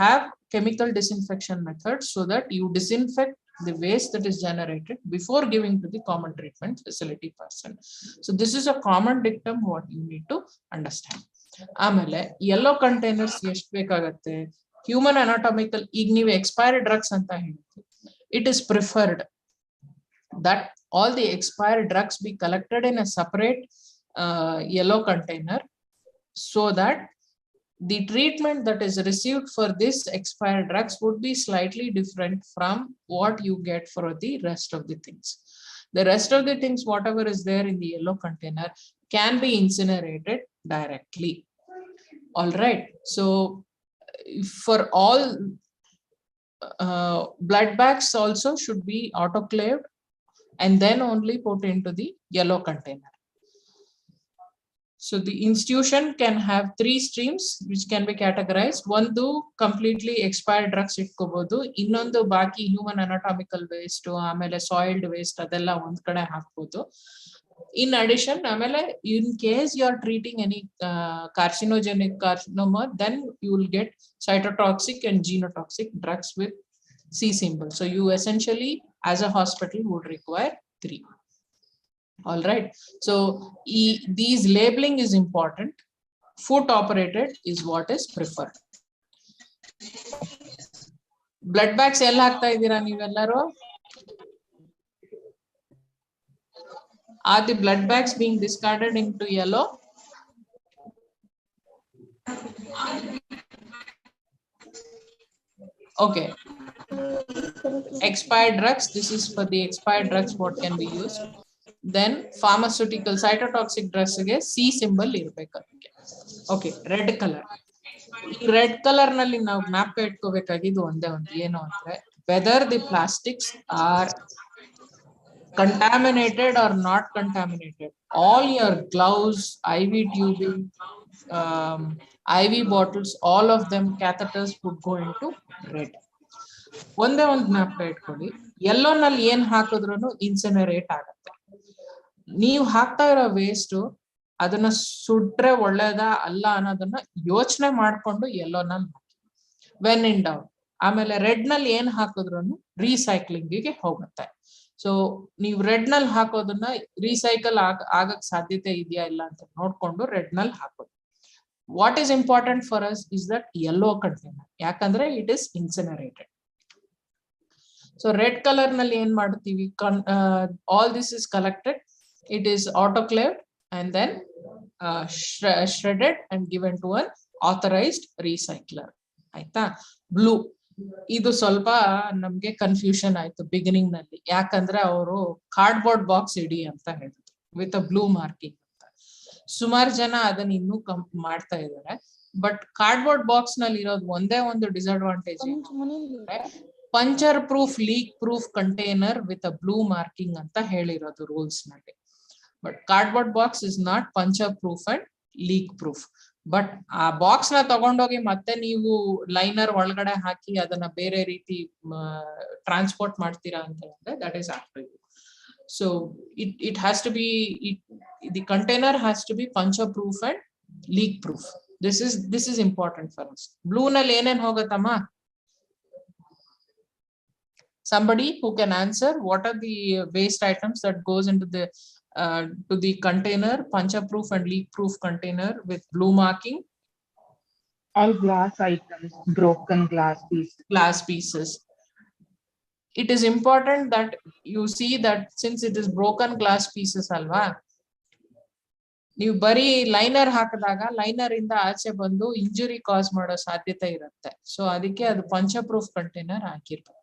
have chemical disinfection methods so that you disinfect the waste that is generated before giving to the common treatment facility person. So this is a common dictum what you need to understand. ಆಮೇಲೆ yellow containers ಎಷ್ಟು ಬೇಕಾಗತ್ತೆ? Human anatomical, ಈಗ ನೀವು expired drugs ಅಂತ ಹೇಳ್ತೀವಿ, it is preferred that all the expired drugs B collected in a separate yellow container, so that the treatment that is received for this expired drugs would be slightly different from what you get for the rest of the things. The rest of the things, whatever is there in the yellow container, can be incinerated directly. All right. So for all blood bags also should be autoclaved and then only put into the yellow container. So the institution can have 3 streams which can be categorized. One do completely expired drugs itkobodu, innondu baki human anatomical waste, amele soiled waste adella ond kade hakbodu. In addition, in case you are treating any carcinogenic carcinoma, then you will get cytotoxic and genotoxic drugs with C symbol. So you essentially, as a hospital, would require 3. All right. So these labeling is important. Foot operated is what is preferred. Blood bags ella hakta idira nevellaru? Are the blood bags being discarded into yellow? Okay. Expired drugs. This is for the expired drugs what can be used. Then pharmaceutical cytotoxic drugs again C symbol irbeku. Okay, red color. Red color nalli ನಾವು ಜ್ಞಾಪಕ ಇಟ್ಕೋಬೇಕಾಗಿದ್ದು ಒಂದೇ ಒಂದು ಏನು ಅಂದ್ರೆ, whether the plastics are contaminated or not contaminated, all your gloves, IV tubing, IV bottles, all of them, catheters would go into red. ಒಂದೇ ಒಂದು ಜ್ಞಾಪಕ ಇಟ್ಕೊಳ್ಳಿ, ಯೆಲ್ಲೋ ನಲ್ಲಿ ಏನ್ ಹಾಕಿದ್ರು ಇನ್ಸಿನರೇಟ್ ಆಗುತ್ತೆ. ನೀವು ಹಾಕ್ತಾ ಇರೋ ವೇಸ್ಟ್ ಅದನ್ನ ಸುಟ್ರೆ ಒಳ್ಳೇದಾ ಅಲ್ಲ ಅನ್ನೋದನ್ನ ಯೋಚನೆ ಮಾಡ್ಕೊಂಡು ಯೆಲ್ಲೋ ನಲ್ಲಿ ಹಾಕಿ, ವೆನ್ ಇನ್ ಡೌನ್. ಆಮೇಲೆ ರೆಡ್ ನಲ್ಲಿ ಏನ್ ಹಾಕಿದ್ರು ರೀಸೈಕ್ಲಿಂಗಿಗೆ ಹೋಗುತ್ತೆ. ಸೊ ನೀವು ರೆಡ್ ನಲ್ಲಿ ಹಾಕೋದನ್ನ ರೀಸೈಕಲ್ ಆಗಕ್ ಸಾಧ್ಯತೆ ಇದೆಯಾ ಇಲ್ಲ ಅಂತ ನೋಡ್ಕೊಂಡು ರೆಡ್ ನಲ್ಲಿ ಹಾಕೋದು. What is important for us is that yellow container, ಯಾಕಂದ್ರೆ it is incinerated. So red colour ನಲ್ಲಿ ಏನ್ ಮಾಡ್ತೀವಿ, all this is collected, it is autoclaved and then shredded and given to an authorized recycler. ಆಯ್ತಾ? Blue ಇದು ಸ್ವಲ್ಪ ನಮ್ಗೆ confusion ಆಯ್ತು beginning ನಲ್ಲಿ, ಯಾಕಂದ್ರೆ ಅವರು ಕಾರ್ಡ್ಬೋರ್ಡ್ ಬಾಕ್ಸ್ ಇಡಿ ಅಂತ ಹೇಳಿದ್ರು ವಿತ್ ಅ ಬ್ಲೂ ಮಾರ್ಕಿಂಗ್ ಅಂತ. ಸುಮಾರು ಜನ ಅದನ್ನ ಇನ್ನೂ ಮಾಡ್ತಾ ಇದ್ದಾರೆ. ಬಟ್ ಕಾರ್ಡ್ಬೋರ್ಡ್ ಬಾಕ್ಸ್ ನಲ್ಲಿ ಇರೋದು ಒಂದೇ ಒಂದು ಡಿಸ್ಅಡ್ವಾಂಟೇಜ್ ಏನಂದ್ರೆ puncture proof, leak proof container with a blue marking ಅಂತ ಹೇಳಿರೋದು ರೂಲ್ಸ್ ನಲ್ಲಿ. But cardboard box is not puncture proof and leak proof. But ಆ ಬಾಕ್ಸ್ ನ ತಗೊಂಡೋಗಿ ಮತ್ತೆ ನೀವು ಲೈನರ್ ಒಳಗಡೆ ಹಾಕಿ ಅದನ್ನ ಬೇರೆ ರೀತಿ ಟ್ರಾನ್ಸ್ಪೋರ್ಟ್ ಮಾಡ್ತೀರಾ ಅಂತ ಹೇಳಿದ್ರೆ that is after you. So it has to be, the container has to be puncture proof and leak proof. This is important for us. Blue ನಲ್ಲಿ ಏನೇನ್ ಹೋಗತ್ತಮ್ಮ? Somebody who can answer what are the waste items that goes into the to the container, puncture proof and leak proof container with blue marking? All glass items, broken glass pieces. Glass pieces. It is important that you see that since it is broken glass pieces alva, ನೀವು ಬರೀ liner ಹಾಕಿದಾಗ liner ಇಂದ ಆಚೆ ಬಂದು injury ಕಾಸ್ ಮಾಡೋ ಸಾಧ್ಯತೆ ಇರುತ್ತೆ. So ಅದಕ್ಕೆ ಅದು ಪಂಚರ್ ಪ್ರೂಫ್ ಕಂಟೈನರ್ ಹಾಕಿರ್ಬೇಕು.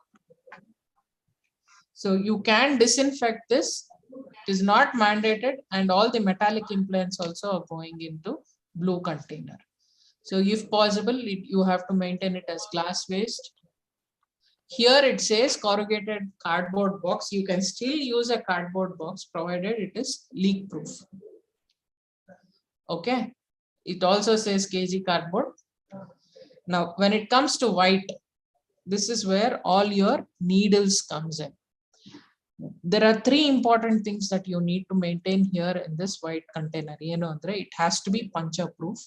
So you can disinfect this. It is not mandated, and all the metallic implants also are going into blue container. So if possible, you have to maintain it as glass waste. Here it says corrugated cardboard box. You can still use a cardboard box provided it is leak proof. Okay. It also says kg cardboard. Now, when it comes to white, this is where all your needles comes in. There are three important things that you need to maintain here in this white container. It has to be puncture proof,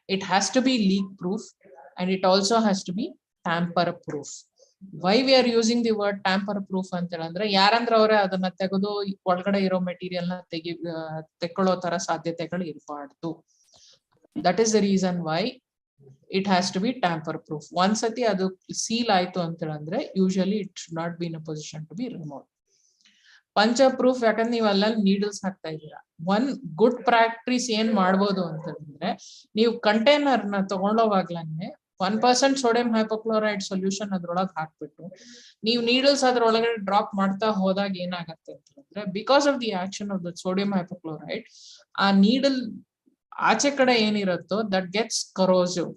it has to be leak proof, and it also has to be tamper proof. Why we are using the word tamper proof antandre yarandra avare adanna tegedu ಒಳಗಡೆ ಇರೋ material ನ ತೆಕ್ಕೊಳ್ಳೋ ತರ ಸಾಧ್ಯತೆಗಳು ಇರಬಾರ್ದು. That is the reason why it has to be tamper proof. Once sati adu seal ಆಯ್ತು ಅಂತಂದ್ರೆ usually it should not be in a position to be removed. Puncture proof ಯಾಕಂದ್ರೆ ನೀವು ಅಲ್ಲಲ್ಲಿ ನೀಡಲ್ಸ್ ಹಾಕ್ತಾ ಇದ್ದೀರಾ. ಒನ್ ಗುಡ್ ಪ್ರಾಕ್ಟೀಸ್ ಏನ್ ಮಾಡ್ಬೋದು ಅಂತಂದ್ರೆ, ನೀವು ಕಂಟೈನರ್ ನ ತಗೊಂಡೋವಾಗ್ಲೇ 1% ಸೋಡಿಯಂ ಹೈಪೋಕ್ಲೋರೈಡ್ ಸೊಲ್ಯೂಷನ್ ಅದ್ರೊಳಗೆ ಹಾಕ್ಬಿಟ್ಟು ನೀವು ನೀಡಲ್ಸ್ ಅದ್ರೊಳಗಡೆ ಡ್ರಾಪ್ ಮಾಡ್ತಾ ಹೋದಾಗ ಏನಾಗತ್ತೆ ಅಂತಂದ್ರೆ, because of the action of the sodium hypochlorite, ಆ ನೀಡಲ್ ಆಚೆ ಕಡೆ ಏನಿರುತ್ತೋ that gets corrosive.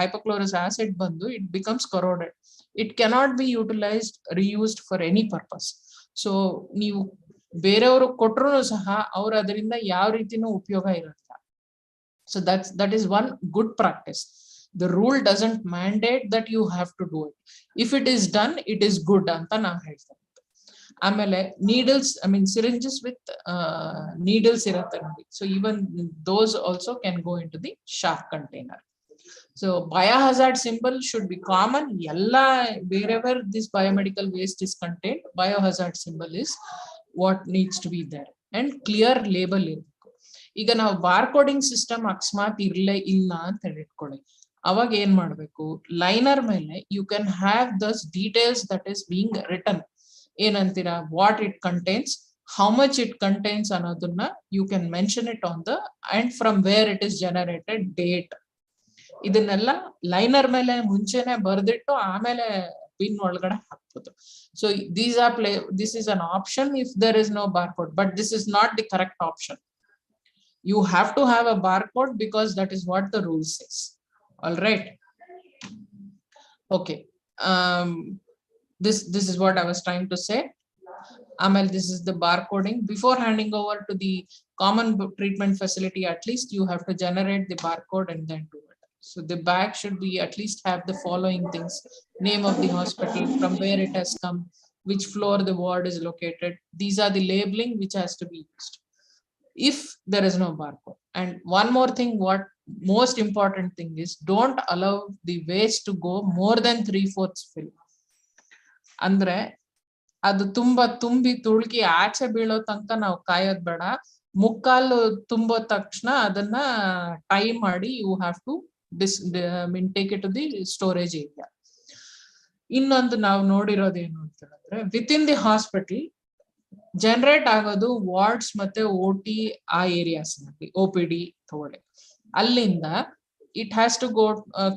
Hypochlorous acid ಬಂದು it becomes corroded. It cannot be utilised, reused for any purpose. So ನೀವು ಬೇರೆಯವರು ಕೊಟ್ಟರು ಸಹ ಅವ್ರು ಅದರಿಂದ ಯಾವ ರೀತಿನೂ ಉಪಯೋಗ ಇರಲ್ಲ. So that is one good practice. The rule doesn't mandate that you have to do it. If it is done, it is good ಅಂತ ನಾವು ಹೇಳ್ತೇವೆ. ಆಮೇಲೆ needles, I mean syringes with needles ಇರುತ್ತೆ ನೋಡಿ. So even those also can go into the sharp container. So biohazard symbol should be common. Wherever this biomedical waste is contained, biohazard symbol is what needs to be there, and clear label irbeku. Iga ನಾವು ಬಾರ್ಕೋಡಿಂಗ್ system ಅಕಸ್ಮಾತ್ ಇಲ್ಲ ಅಂತ ಹೇಳಿಟ್ಕೊಳ್ಳಿ, ಅವಾಗ ಏನ್ ಮಾಡ್ಬೇಕು, liner ಮೇಲೆ you can have thus details that is being written. ಏನಂತೀರಾ, what it contains, how much it contains ಅನ್ನೋದನ್ನ you can mention it on the, and from where it is generated, date. ಇದನ್ನೆಲ್ಲ ಲೈನರ್ ಮೇಲೆ ಮುಂಚೆನೆ ಬರ್ದಿಟ್ಟು ಆಮೇಲೆ pin ಒಳಗಡೆ ಹಾಕ್ಬೋದು. So this is an option if there is no barcode, but this is not the correct option. You have to have a barcode because that is what the rule says. All right. Okay. This is what I was trying to say. Amal, this is the barcoding. Before handing over to the common treatment facility, at least you have to generate the barcode and then do it. So the bag should be at least have the following things: name of the hospital, from where it has come, which floor the ward is located. These are the labeling which has to be used if there is no barcode. And one more thing, what most important thing is, don't allow the waste to go more than 3/4 fill. Andre ಅದು ತುಂಬಿ ತುಳುಕಿ ಆಚೆ ಬೀಳೋ ತನಕ ನಾವು ಕಾಯೋದ್ ಬೇಡ. ಮುಕ್ಕಾಲು ತುಂಬೋ ತಕ್ಷಣ ಅದನ್ನ ಟೈ ಮಾಡಿ you have to take it to the storage area. ಇನ್ನೊಂದು ನಾವು ನೋಡಿರೋದೇನು ಅಂತ ಹೇಳಿದ್ರೆ, within the hospital generate ಆಗೋದು ವಾರ್ಡ್ಸ್ ಮತ್ತೆ OT ಆ ಏರಿಯಾಸ್ ನಲ್ಲಿ, OPD ತಗೊಳ್ಳಿ, ಅಲ್ಲಿಂದ it has to go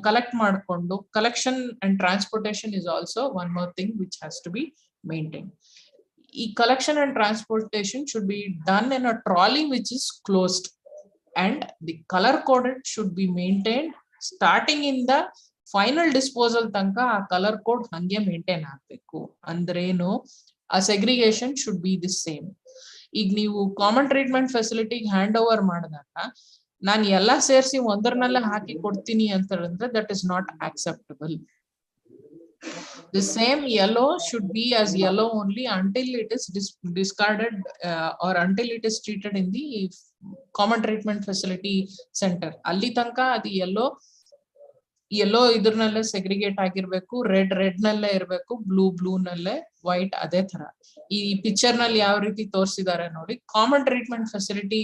collect ಮಾಡ್ಕೊಂಡು collection and transportation is also one more thing which has to be maintained. Collection and transportation should be done in a trolley which is closed, and the color coded should be maintained starting in the final disposal tanka a color code hange maintain agbeku. Andreno a segregation should be the same. ಈಗ ನೀವು common treatment facility hand over ಮಾಡಿದಾಗ ನಾನು ಎಲ್ಲಾ ಸೇರಿಸಿ ಒಂದರನಲ್ಲೇ ಹಾಕಿ ಕೊಡ್ತೀನಿ ಅಂತ ಹೇಳಿದ್ರೆ that is not acceptable. The same yellow should be as yellow only until it is discarded or until it is treated in the common treatment facility center. ಅಲ್ಲಿ ತನಕ ಅದು yellow ಇದ್ರನಲ್ಲೇ ಸೆಗ್ರಿಗೇಟ್ ಆಗಿರ್ಬೇಕು, ರೆಡ್ ನಲ್ಲೇ ಇರ್ಬೇಕು, ಬ್ಲೂ ನಲ್ಲೇ, white ಅದೇ ತರ. ಈ ಪಿಕ್ಚರ್ ನಲ್ಲಿ ಯಾವ ರೀತಿ ತೋರಿಸಿದ್ದಾರೆ ನೋಡಿ. ಕಾಮನ್ ಟ್ರೀಟ್ಮೆಂಟ್ ಫೆಸಿಲಿಟಿ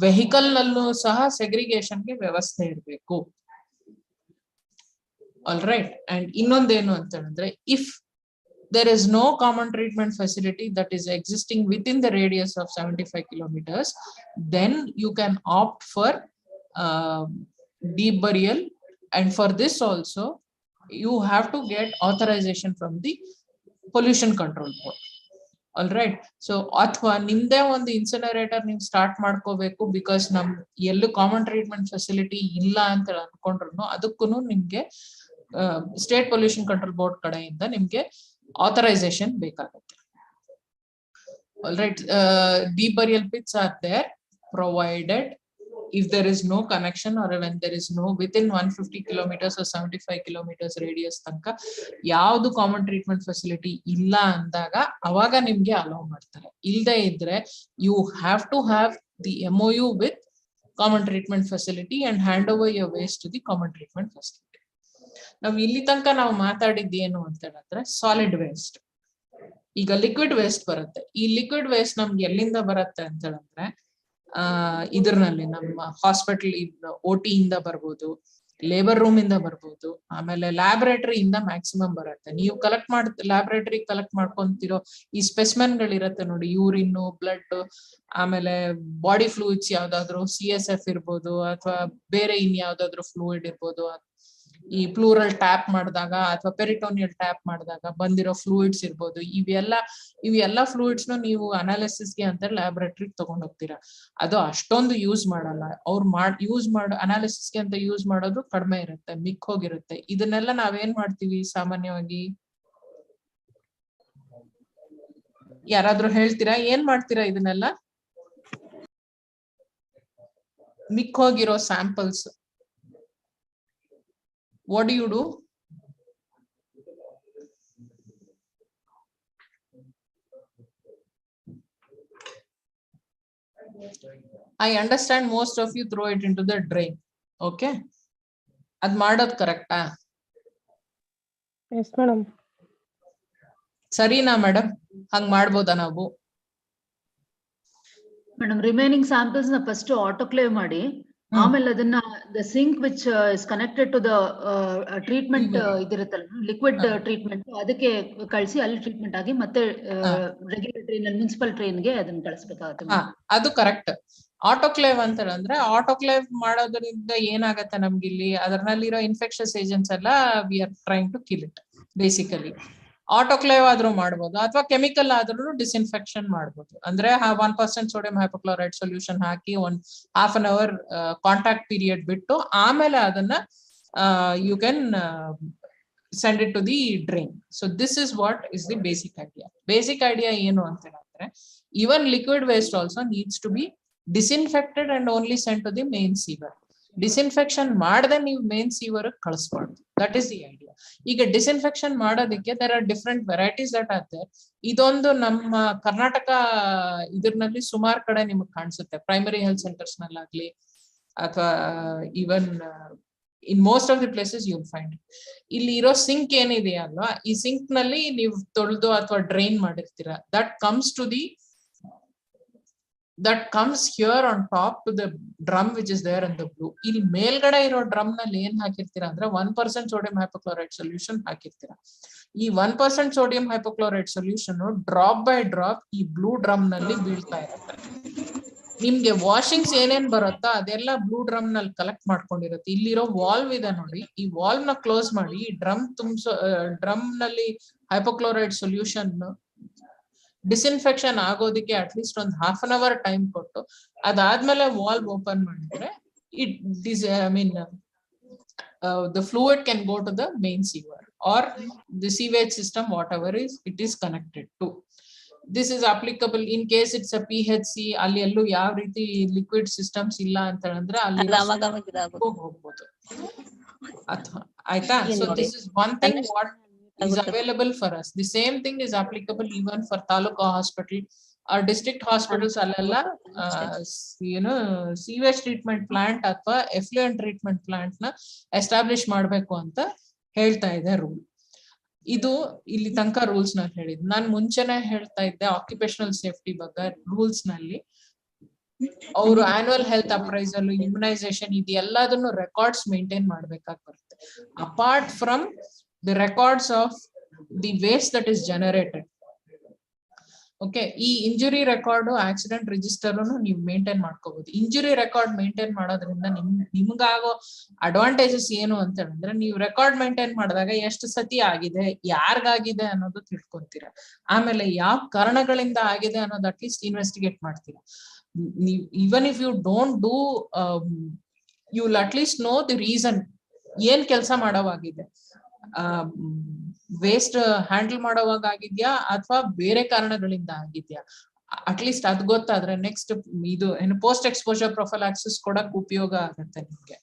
ವೆಹಿಕಲ್ ನಲ್ಲೂ ಸಹ ಸೆಗ್ರಿಗೇಷನ್ಗೆ ವ್ಯವಸ್ಥೆ ಇರಬೇಕು. All right. ಅಂಡ್ ಇನ್ನೊಂದೇನು ಅಂತ ಹೇಳಿದ್ರೆ, if there is no common treatment facility that is existing within the radius of 75 kilometers, then you can opt for deep burial, and for this also you have to get authorization from the pollution control board. All right. So athwa nimde ಒಂದು incinerator ನೀವು start ಮಾಡ್ಕೋಬೇಕು, because ನಮ್ ಎಲ್ಲೂ common treatment facility ಇಲ್ಲ ಅಂತ ಅನ್ಕೊಂಡ್ರು ಅದಕ್ಕೂ ನಿಮ್ಗೆ state pollution control board ಕಡೆಯಿಂದ ನಿಮ್ಗೆ authorization ಬೇಕಾಗುತ್ತೆ. All right. Deep burial pits are there provided if there is no connection or when there is no within 150 kilometers or 75 kilometers radius ತನಕ ಯಾವುದು common treatment facility ಇಲ್ಲ ಅಂದಾಗ ಅವಾಗ ನಿಮ್ಗೆ hello ಮಾಡ್ತಾರೆ. ಇಲ್ಲದೆ ಇದ್ರೆ you have to have the MOU with common treatment facility and hand over your waste to the common treatment facility. ನಾವು ಇಲ್ಲಿ ತನಕ ನಾವು ಮಾತಾಡಿದ್ದು ಏನು ಅಂತ ಹೇಳಿದ್ರೆ ಸಾಲಿಡ್ ವೇಸ್ಟ್. ಈಗ ಲಿಕ್ವಿಡ್ ವೇಸ್ಟ್ ಬರುತ್ತೆ. ಈ ಲಿಕ್ವಿಡ್ ವೇಸ್ಟ್ ನಮ್ಗೆ ಎಲ್ಲಿಂದ ಬರುತ್ತೆ ಅಂತ ಹೇಳಿದ್ರೆ ಇದ್ರಲ್ಲಿ ನಮ್ಮ ಹಾಸ್ಪಿಟಲ್ OT ಇಂದ ಬರ್ಬೋದು, ಲೇಬರ್ ರೂಮ್ ಇಂದ ಬರ್ಬೋದು, ಆಮೇಲೆ ಲ್ಯಾಬೊರೇಟರಿ ಇಂದ ಮ್ಯಾಕ್ಸಿಮಮ್ ಬರುತ್ತೆ. ನೀವು ಲ್ಯಾಬೊರೇಟರಿ ಕಲೆಕ್ಟ್ ಮಾಡ್ಕೊಂತಿರೋ ಈ ಸ್ಪೆಸಿಮೆನ್ ಗಳಿರತ್ತೆ ನೋಡಿ, ಯೂರಿನ್, ಬ್ಲಡ್, ಆಮೇಲೆ ಬಾಡಿ ಫ್ಲೂಯಿಡ್ಸ್ ಯಾವ್ದಾದ್ರು CSF ಇರ್ಬೋದು ಅಥವಾ ಬೇರೆ ಇನ್ಯಾವ್ದಾದ್ರು ಫ್ಲೂಯಿಡ್ ಇರ್ಬೋದು. ಈ ಪ್ಲೂರಲ್ ಟ್ಯಾಪ್ ಮಾಡಿದಾಗ ಅಥವಾ ಪೆರಿಟೋನಿಯಲ್ ಟ್ಯಾಪ್ ಮಾಡಿದಾಗ ಬಂದಿರೋ ಫ್ಲೂಯಿಡ್ಸ್ ಇರ್ಬೋದು. ಇವೆಲ್ಲ ಫ್ಲೂಯಿಡ್ಸ್ ನೀವು ಅನಾಲಿಸಿಸ್ಗೆ ಅಂತ ಲ್ಯಾಬೊರೇಟರಿಗೆ ತಗೊಂಡ್ ಹೋಗ್ತೀರಾ. ಅದು ಅಷ್ಟೊಂದು ಯೂಸ್ ಮಾಡಲ್ಲ. ಅನಾಲಿಸಿಸ್ಗೆ ಅಂತ ಯೂಸ್ ಮಾಡೋದು ಕಡಿಮೆ ಇರುತ್ತೆ, ಮಿಕ್ ಹೋಗಿರುತ್ತೆ. ಇದನ್ನೆಲ್ಲ ನಾವೇನ್ ಮಾಡ್ತೀವಿ ಸಾಮಾನ್ಯವಾಗಿ? ಯಾರಾದ್ರೂ ಹೇಳ್ತೀರಾ ಏನ್ ಮಾಡ್ತೀರಾ? ಇದನ್ನೆಲ್ಲ ಮಿಕ್ ಹೋಗಿರೋ samples what do you do? I understand most of you throw it into the drain. Okay, ad madad correct ah? Yes madam. Sari na madam, hang madboda ನಾವು? Madam, remaining samples na first autoclave ಮಾಡಿ, ಆಮೇಲೆ ಅದನ್ನ the sink which is connected to the treatment ಇದಿರುತ್ತಲ್ಲ liquid treatment, ಅದಕ್ಕೆ ಕಳಿಸಿ ಅಲ್ಲಿ treatment ಆಗಿ ಮತ್ತೆ ರೆಗ್ಯುಲರ್ ಟ್ರೈನ್ ಮುನ್ಸಿಪಲ್ ಟ್ರೈನ್ಗೆ ಅದನ್ನ ಕಳಿಸ್ಬೇಕಾಗುತ್ತೆ. ಅದು ಕರೆಕ್ಟ್. ಆಟೋಕ್ಲೇವ್ ಅಂತ ಅಂದ್ರೆ ಆಟೋಕ್ಲೇವ್ ಮಾಡೋದ್ರಿಂದ ಏನಾಗತ್ತೆ ನಮ್ಗೆ ಇಲ್ಲಿ ಅದರಲ್ಲಿರೋ ಇನ್ಫೆಕ್ಷಸ್ ಏಜೆಂಟ್ಸ್ ಎಲ್ಲ we are trying to kill it basically. Autoclave ಆದ್ರೂ ಮಾಡ್ಬೋದು ಅಥವಾ ಕೆಮಿಕಲ್ ಆದ್ರೂ ಡಿಸ್ಇನ್ಫೆಕ್ಷನ್ ಮಾಡ್ಬೋದು. ಅಂದ್ರೆ 1% ಸೋಡಿಯಂ ಹೈಪೋಕ್ಲೋರೈಡ್ ಸೊಲ್ಯೂಷನ್ ಹಾಕಿ ಒಂದು half an hour contact period ಬಿಟ್ಟು ಆಮೇಲೆ ಅದನ್ನ you can send it to the drain. So this is what is the basic idea. Basic idea ಏನು ಅಂತ ಹೇಳಿದ್ರೆ, even liquid waste also needs to be disinfected and only sent to the main sewer. Disinfection ಮಾಡದೆ ನೀವು main sewer ಕಳಿಸ್ಬಾರ್ದು. That is the idea. ಈಗ disinfection ಮಾಡೋದಕ್ಕೆ there are different varieties that are there. ಇದೊಂದು ನಮ್ಮ ಕರ್ನಾಟಕ ಇದ್ರಲ್ಲಿ ಸುಮಾರು ಕಡೆ ನಿಮಗೆ ಕಾಣಿಸುತ್ತೆ, ಪ್ರೈಮರಿ ಹೆಲ್ತ್ ಸೆಂಟರ್ಸ್ ನಲ್ಲಾಗ್ಲಿ ಅಥವಾ even in most of the places you will find. ಇಲ್ಲಿ ಇರೋ ಸಿಂಕ್ ಏನಿದೆಯಾ ಅಲ್ವಾ, ಈ ಸಿಂಕ್ ನಲ್ಲಿ ನೀವು ತೊಳೆದು ಅಥವಾ ಡ್ರೈನ್ ಮಾಡಿರ್ತೀರಾ, that comes here on top to the drum which is there in the blue. ಇಲ್ಲಿ ಮೇಲ್ಗಡೆ ಇರೋ ಡ್ರಮ್ ನಲ್ಲಿ ಏನ್ ಹಾಕಿರ್ತೀರಾ ಅಂದ್ರೆ 1% ಸೋಡಿಯಂ ಹೈಪೋಕ್ಲೋರೈಡ್ ಸೊಲ್ಯೂಷನ್ ಹಾಕಿರ್ತೀರಾ. ಈ 1% sodium hypochlorite solution drop by drop ಈ ಬ್ಲೂ ಡ್ರಮ್ ನಲ್ಲಿ ಬೀಳ್ತಾ ಇರುತ್ತೆ. ನಿಮ್ಗೆ ವಾಷಿಂಗ್ಸ್ ಏನೇನ್ ಬರುತ್ತೋ ಅದೆಲ್ಲ ಬ್ಲೂ ಡ್ರಮ್ ನಲ್ಲಿ ಕಲೆಕ್ಟ್ ಮಾಡ್ಕೊಂಡಿರುತ್ತೆ. ಇಲ್ಲಿರೋ ವಾಲ್ವ್ ಇದೆ ನೋಡಿ, ಈ ವಾಲ್ವ್ ನ ಕ್ಲೋಸ್ ಮಾಡಿ ಡ್ರಮ್ ಡ್ರಮ್ ನಲ್ಲಿ ಹೈಪೋಕ್ಲೋರೈಡ್ ಸೊಲ್ಯೂಷನ್ ಡಿಸ್ಇನ್ಫೆಕ್ಷನ್ ಆಗೋದಕ್ಕೆ ಅಟ್ಲೀಸ್ಟ್ ಒಂದು half an hour ಟೈಮ್ ಕೊಟ್ಟು ಅದಾದ್ಮೇಲೆ ವಾಲ್ವ್ ಓಪನ್ ಮಾಡಿದ್ರೆ the fluid can go to the main sewer or the sewage system, whatever it is connected to. This is applicable in case it's a PHC. ಅಲ್ಲಿ ಎಲ್ಲೂ ಯಾವ ರೀತಿ liquid systems ಇಲ್ಲ ಅಂತ ಹೇಳಿದ್ರೆ ಅಲ್ಲಿ ಹೋಗ್ಬೋದು ಅಥವಾ ಆಯ್ತಾ. So this is one thing what is available for us. The same thing is applicable even for taluka hospital or district hospitals. Allella sewage treatment plant ಅಥವಾ effluent treatment plant ನ establish ಮಾಡಬೇಕು ಅಂತ ಹೇಳ್ತಾ ಇದೆ ರೂಲ್. ಇದು ಇಲ್ಲಿ ತನಕ rules ನ ಹೇಳಿದ್. ನಾನು ಮುಂಚೆನೆ ಹೇಳ್ತಾ ಇದ್ದೆ ಆಕ್ಯುಪೇಷನಲ್ ಸೇಫ್ಟಿ ಬಗ್ಗೆ ರೂಲ್ಸ್ ನಲ್ಲಿ ಅವರು ಆನ್ಯುವಲ್ ಹೆಲ್ತ್ ಅಪ್ರೈಸಲ್, ಇಮ್ಯುನೈಸೇಷನ್ ಇದೆಲ್ಲದನ್ನು ರೆಕಾರ್ಡ್ಸ್ ಮೇಂಟೈನ್ ಮಾಡ್ಬೇಕಾಗಿ ಬರುತ್ತೆ. Apart from the records of the waste that is generated. Okay, ಈ ಇಂಜುರಿ ರೆಕಾರ್ಡ್ ಆಕ್ಸಿಡೆಂಟ್ ರಿಜಿಸ್ಟರ್ ನೀವು ಮೇಂಟೈನ್ ಮಾಡ್ಕೋಬಹುದು. ಇಂಜುರಿ ರೆಕಾರ್ಡ್ ಮೇಂಟೈನ್ ಮಾಡೋದ್ರಿಂದ ನಿಮ್ಗಾಗೋ ಅಡ್ವಾಂಟೇಜಸ್ ಏನು ಅಂತ ಹೇಳಿದ್ರೆ, ನೀವು ರೆಕಾರ್ಡ್ ಮೇಂಟೈನ್ ಮಾಡಿದಾಗ ಎಷ್ಟು ಸತಿ ಆಗಿದೆ, ಯಾರಿಗಾಗಿದೆ ಅನ್ನೋದು ತಿಳ್ಕೊಂತೀರಾ. ಆಮೇಲೆ ಯಾವ ಕಾರಣಗಳಿಂದ ಆಗಿದೆ ಅನ್ನೋದು ಅಟ್ಲೀಸ್ಟ್ ಇನ್ವೆಸ್ಟಿಗೇಟ್ ಮಾಡ್ತೀರಾ. ನೀವು even if you don't do you will at least know the reason, ಏನ್ ಕೆಲಸ ಮಾಡೋವಾಗಿದೆ, ವೇಸ್ಟ್ ಹ್ಯಾಂಡಲ್ ಮಾಡೋವಾಗ ಆಗಿದ್ಯಾ ಅಥವಾ ಬೇರೆ ಕಾರಣಗಳಿಂದ ಆಗಿದ್ಯಾ, ಅಟ್ಲೀಸ್ಟ್ ಅದ್ ಗೊತ್ತಾದ್ರೆ ನೆಕ್ಸ್ಟ್ ಇದು ಏನು ಪೋಸ್ಟ್ ಎಕ್ಸ್ಪೋಜರ್ ಪ್ರೊಫೈಲಾಕ್ಸಿಸ್ ಕೊಡಕ್ ಉಪಯೋಗ ಆಗುತ್ತೆ ನಿಮ್ಗೆ.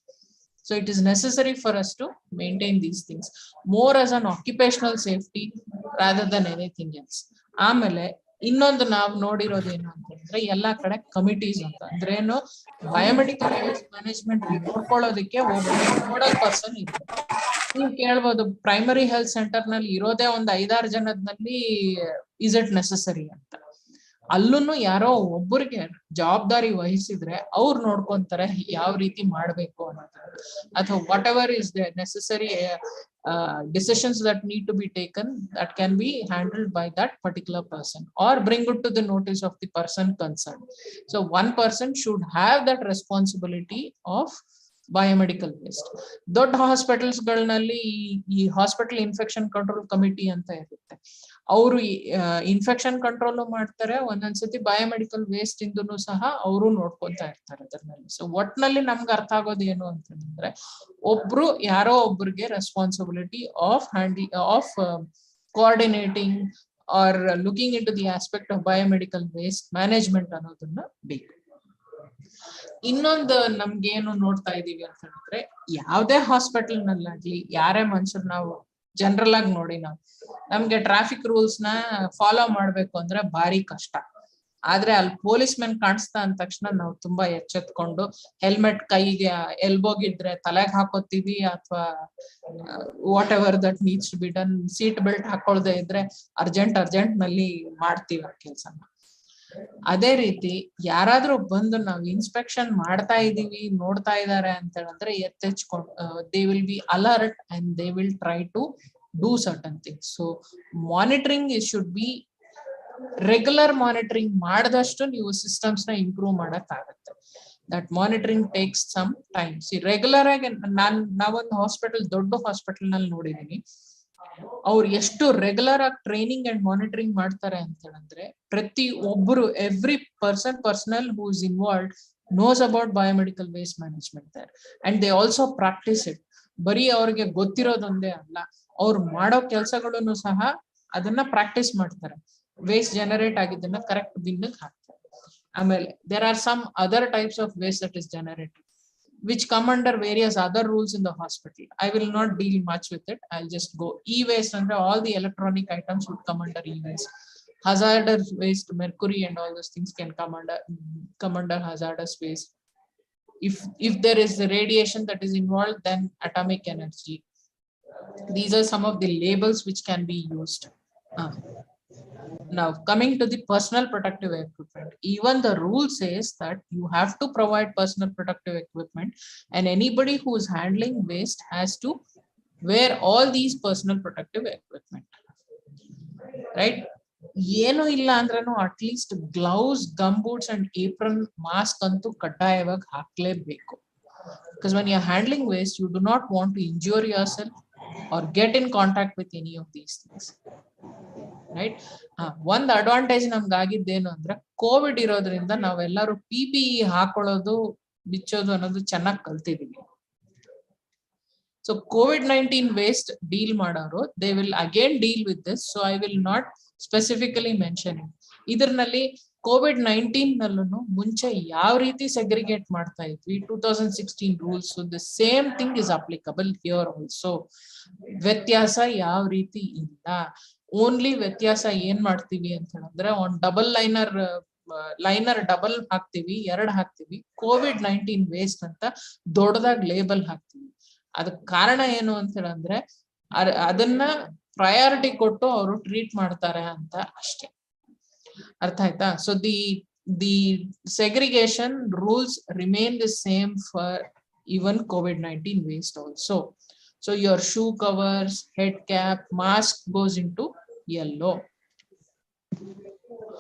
So it is necessary for us to maintain these things more as an occupational safety rather than anything else. ಆಮೇಲೆ ಇನ್ನೊಂದು ನಾವು ನೋಡಿರೋದೇನು ಅಂತಂದ್ರೆ ಎಲ್ಲಾ ಕಡೆ ಕಮಿಟೀಸ್ ಅಂತ ಅಂದ್ರೆ ಏನು, ಬಯೋಮೆಡಿಕಲ್ ವೇಸ್ಟ್ ಮ್ಯಾನೇಜ್ಮೆಂಟ್ ನೋಡ್ಕೊಳ್ಳೋದಕ್ಕೆ ಒಬ್ಬ ನೋಡಲ್ ಪರ್ಸನ್ ಇರ್ತಾರೆ. ನೀವು ಕೇಳ್ಬೋದು ಪ್ರೈಮರಿ ಹೆಲ್ತ್ ಸೆಂಟರ್ ನಲ್ಲಿ ಇರೋದೇ ಒಂದು 5-6 ಜನದಲ್ಲಿ ಇಸ್ ಇಟ್ ನೆಸೆಸರಿ ಅಂತ. ಅಲ್ಲೂ ಯಾರೋ ಒಬ್ಬರಿಗೆ ಜವಾಬ್ದಾರಿ ವಹಿಸಿದ್ರೆ ಅವ್ರು ನೋಡ್ಕೊಂತಾರೆ ಯಾವ ರೀತಿ ಮಾಡ್ಬೇಕು ಅನ್ನೋದು, ಅಥವಾ what ever is the necessary decisions that need to be taken that can be handled by that particular person or bring it to the notice of the person concerned. So one person should have that responsibility of biomedical waste. ದೊಡ್ಡ hospitals ಗಳಲ್ಲಿ ಈ hospital infection control committee ಅಂತ ಇರುತ್ತೆ. ಅವರು infection control ಮಾಡ್ತಾರೆ, ಒಂದೊಂದ್ಸತಿ biomedical waste ಇಂದನು ಸಹ ಅವರು ನೋಡ್ಕೊಂತಾ ಇರ್ತಾರೆ ಅದರಲ್ಲಿ. ಸೊ ಒಟ್ನಲ್ಲಿ ನಮ್ಗೆ ಅರ್ಥ ಆಗೋದು ಏನು ಅಂತಂದ್ರೆ, ಒಬ್ರು ಯಾರೋ ಒಬ್ರಿಗೆ responsibility of coordinating or looking into the aspect of biomedical waste management ಅನ್ನೋದನ್ನ ಬೇಕು. ಇನ್ನೊಂದು ನಮ್ಗೇನು ನೋಡ್ತಾ ಇದೀವಿ ಅಂತ ಹೇಳಿದ್ರೆ, ಯಾವ್ದೇ ಹಾಸ್ಪಿಟಲ್ ನಲ್ಲಾಗ್ಲಿ ಯಾರೇ ಮನುಷ್ಯರು ನಾವು ಜನರಲ್ ಆಗಿ ನೋಡಿ ನಮ್ಗೆ ಟ್ರಾಫಿಕ್ ರೂಲ್ಸ್ ನ ಫಾಲೋ ಮಾಡ್ಬೇಕು ಅಂದ್ರೆ ಭಾರಿ ಕಷ್ಟ. ಆದ್ರೆ ಅಲ್ಲಿ ಪೊಲೀಸ್ ಮೆನ್ ಕಾಣಿಸ್ತಾ ಅಂದ ತಕ್ಷಣ ನಾವು ತುಂಬಾ ಎಚ್ಚೆತ್ಕೊಂಡು ಹೆಲ್ಮೆಟ್ ಕೈಗೆ ಎಲ್ಬೋಗಿದ್ರೆ ತಲೆಗೆ ಹಾಕೋತೀವಿ, ಅಥವಾ whatever that needs to be done, seat belt ಹಾಕೊಳ್ದೆ ಇದ್ರೆ ಅರ್ಜೆಂಟ್ ನಲ್ಲಿ ಮಾಡ್ತೀವಿ ಆ ಕೆಲ್ಸನ. ಅದೇ ರೀತಿ ಯಾರಾದ್ರೂ ಬಂದು ನಾವು ಇನ್ಸ್ಪೆಕ್ಷನ್ ಮಾಡ್ತಾ ಇದೀವಿ, ನೋಡ್ತಾ ಇದಾರೆ ಅಂತ ಹೇಳಿದ್ರೆ ಎತ್ತೆಚ್ಕೊಂಡು they will be alert and they will try to do certain things. So monitoring should be regular monitoring ಮಾಡಿದಷ್ಟು ನೀವು ಸಿಸ್ಟಮ್ಸ್ ನ ಇಂಪ್ರೂವ್ ಮಾಡಕ್ ಆಗುತ್ತೆ. That monitoring takes some time. See regular ಆಗಿ ನಾವೊಂದು ಹಾಸ್ಪಿಟಲ್, ದೊಡ್ಡ ಹಾಸ್ಪಿಟಲ್ ನಲ್ಲಿ ನೋಡಿದೀನಿ, ಅವ್ರು ಎಷ್ಟು ರೆಗ್ಯುಲರ್ ಆಗಿ ಟ್ರೈನಿಂಗ್ ಅಂಡ್ ಮಾನಿಟರಿಂಗ್ ಮಾಡ್ತಾರೆ ಅಂತ ಹೇಳಿದ್ರೆ, ಪ್ರತಿ ಒಬ್ರು every personal who is involved knows about biomedical waste management there and they also practice it. ಬರೀ ಅವ್ರಿಗೆ ಗೊತ್ತಿರೋದೊಂದೇ ಅಲ್ಲ, ಅವ್ರು ಮಾಡೋ ಕೆಲಸಗಳನ್ನು ಸಹ ಅದನ್ನ ಪ್ರಾಕ್ಟೀಸ್ ಮಾಡ್ತಾರೆ. ವೇಸ್ಟ್ ಜನರೇಟ್ ಆಗಿದ್ದನ್ನ ಕರೆಕ್ಟ್ ಬಿನ್ನಿಗೆ ಹಾಕ್ತಾರೆ. ಆಮೇಲೆ there are some other types of waste that is generated which come under various other rules in the hospital. I will not deal much with it. I'll just go e-waste under all the electronic items would come under e-waste. Hazardous waste, mercury and all those things can come under hazardous waste. If there is the radiation that is involved, then atomic energy. These are some of the labels which can be used. Now coming to the personal protective equipment, even the rule says that you have to provide personal protective equipment and anybody who is handling waste has to wear all these personal protective equipment, right? ಏನು ಇಲ್ಲ ಅಂದ್ರೂ at least gloves, gum boots and apron, mask ಅಂತೂ ಕಡ್ಡಾಯವಾಗಿ ಹಾಕ್ಲೇಬೇಕು. Because when you're handling waste, you do not want to injure yourself or get in contact with any of these things. Right? ಒಂದ್ advantage ನಮ್ಗೆ ಆಗಿದ್ದೇನು ಅಂದ್ರೆ Covid ಇರೋದ್ರಿಂದ ನಾವೆಲ್ಲರೂ PPE ಹಾಕೊಳ್ಳೋದು, ಬಿಚ್ಚೋದು ಅನ್ನೋದು ಚೆನ್ನಾಗಿ ಕಲ್ತಿದೀವಿ. ಸೊ COVID-19 ವೇಸ್ಟ್ ಡೀಲ್ ಮಾಡೋರು, they will again deal with this. So I will not specifically mention it. ಇದರಲ್ಲಿ COVID-19 ನಲ್ಲೂ ಮುಂಚೆ ಯಾವ ರೀತಿ ಸೆಗ್ರಿಗೇಟ್ ಮಾಡ್ತಾ ಇದ್ವಿ, 2016 rules, the same thing is applicable here also. ವ್ಯತ್ಯಾಸ ಯಾವ ರೀತಿ ಇಲ್ಲ. ಓನ್ಲಿ ವ್ಯತ್ಯಾಸ ಏನ್ ಮಾಡ್ತೀವಿ ಅಂತ ಹೇಳಿದ್ರೆ, ಒಂದು ಡಬಲ್ ಲೈನರ್ ಡಬಲ್ ಹಾಕ್ತಿವಿ, 2 ಹಾಕ್ತಿವಿ, COVID-19 ವೇಸ್ಟ್ ಅಂತ ದೊಡ್ಡದಾಗಿ ಲೇಬಲ್ ಹಾಕ್ತಿವಿ. ಅದಕ್ ಕಾರಣ ಏನು ಅಂತ ಹೇಳಿದ್ರೆ ಅದನ್ನ ಪ್ರಯಾರಿಟಿ ಕೊಟ್ಟು ಅವರು ಟ್ರೀಟ್ ಮಾಡ್ತಾರೆ ಅಂತ ಅಷ್ಟೇ. ಅರ್ಥ ಆಯ್ತಾ? So the segregation rules remain the same for even COVID-19 waste also. So your shoe covers, head cap, mask goes into yellow.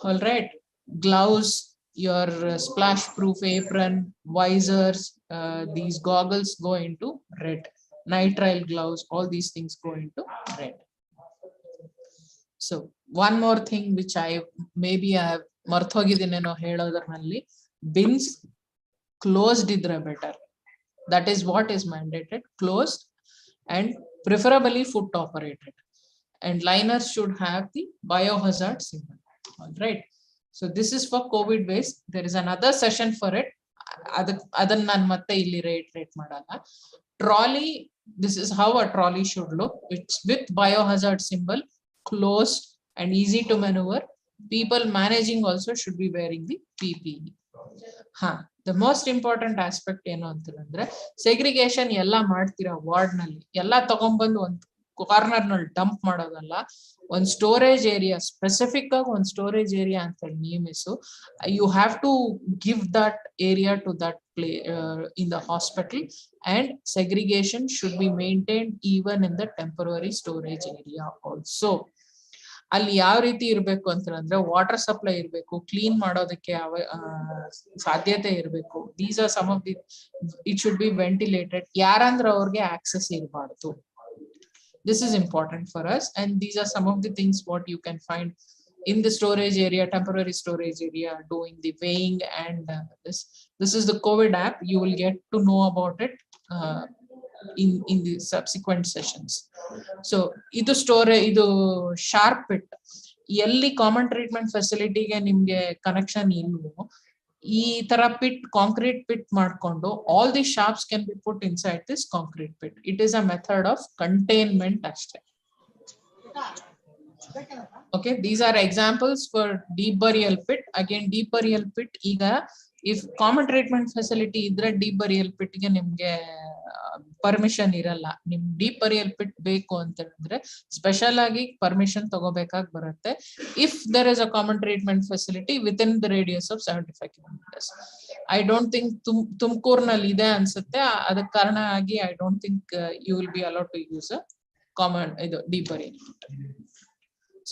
All right. Gloves, your splash proof apron, visors, these goggles go into red. Nitrile gloves, all these things go into red. So one more thing which I have marthogidineno helodರಲ್ಲಿ, bins closed idre better. That is what is mandated, closed and preferably foot operated. And liners should have the biohazard symbol. All right. So this is for COVID waste. There is another session for it. Adanna nan matte illi reiterate madala. Trolley, this is how a trolley should look. It's with biohazard symbol, closed and easy to maneuver. People managing also should be wearing the PPE. The most important aspect ಏನು ಅಂತಂದ್ರೆ, segregation ಎಲ್ಲ ಮಾಡ್ತೀರಾ ward ನಲ್ಲಿ, ಎಲ್ಲ ತಗೊಂಡ್ಬಂದು ಒಂದು corner ನಲ್ಲಿ dump ಮಾಡೋದಲ್ಲ. ಒಂದು ಸ್ಟೋರೇಜ್ ಏರಿಯಾ, ಸ್ಪೆಸಿಫಿಕ್ ಆಗಿ ಒಂದು ಸ್ಟೋರೇಜ್ ಏರಿಯಾ ಅಂತ ನೇಮಿಸು. You have to give that area to that play in the hospital, and segregation should be maintained even in the temporary storage area also. ಅಲ್ಲಿ ಯಾವ ರೀತಿ ಇರ್ಬೇಕು ಅಂತಂದ್ರೆ, ವಾಟರ್ ಸಪ್ಲೈ ಇರ್ಬೇಕು, ಕ್ಲೀನ್ ಮಾಡೋದಕ್ಕೆ ಸಾಧ್ಯತೆ ಇರ್ಬೇಕು. These are some of the, it should be ventilated. ಯಾರಂದ್ರೆ ಅವ್ರಿಗೆ ಆಕ್ಸೆಸ್ ಇರಬಾರ್ದು. This is important for us, and these are some of the things what you can find in the storage area, temporary storage area, doing the weighing, and this is the COVID app. You will get to know about it in the subsequent sessions. So idu storage, idu sharp pit, elli common treatment facility ge nimge connection illo, ಈ ತರ pit, concrete pit ಮಾಡ್ಕೊಂಡು all the sharps can be put inside this concrete pit. It is a method of containment ಅಷ್ಟೇ. Okay, these are examples for deep burial pit. Again, deep burial pit, ಈಗ if common treatment facility ಇದ್ರೆ deep burial pit ಗೆ ನಿಮ್ಗೆ permission ಇರಲ್ಲ. ನಿಮ್ deep burial pit ಬೇಕು ಅಂತಂದ್ರೆ special ಆಗಿ ಪರ್ಮಿಷನ್ ತಗೋಬೇಕಾಗಿ ಬರುತ್ತೆ. If there is a common treatment facility within the radius of 75 kilometres. I don't think ತುಮಕೂರ್ನಲ್ಲಿ ಇದೆ ಅನ್ಸುತ್ತೆ. ಅದಕ್ಕೆ ಕಾರಣ ಆಗಿ I don't think you will be allowed to use a common ಇದು deep burial pit.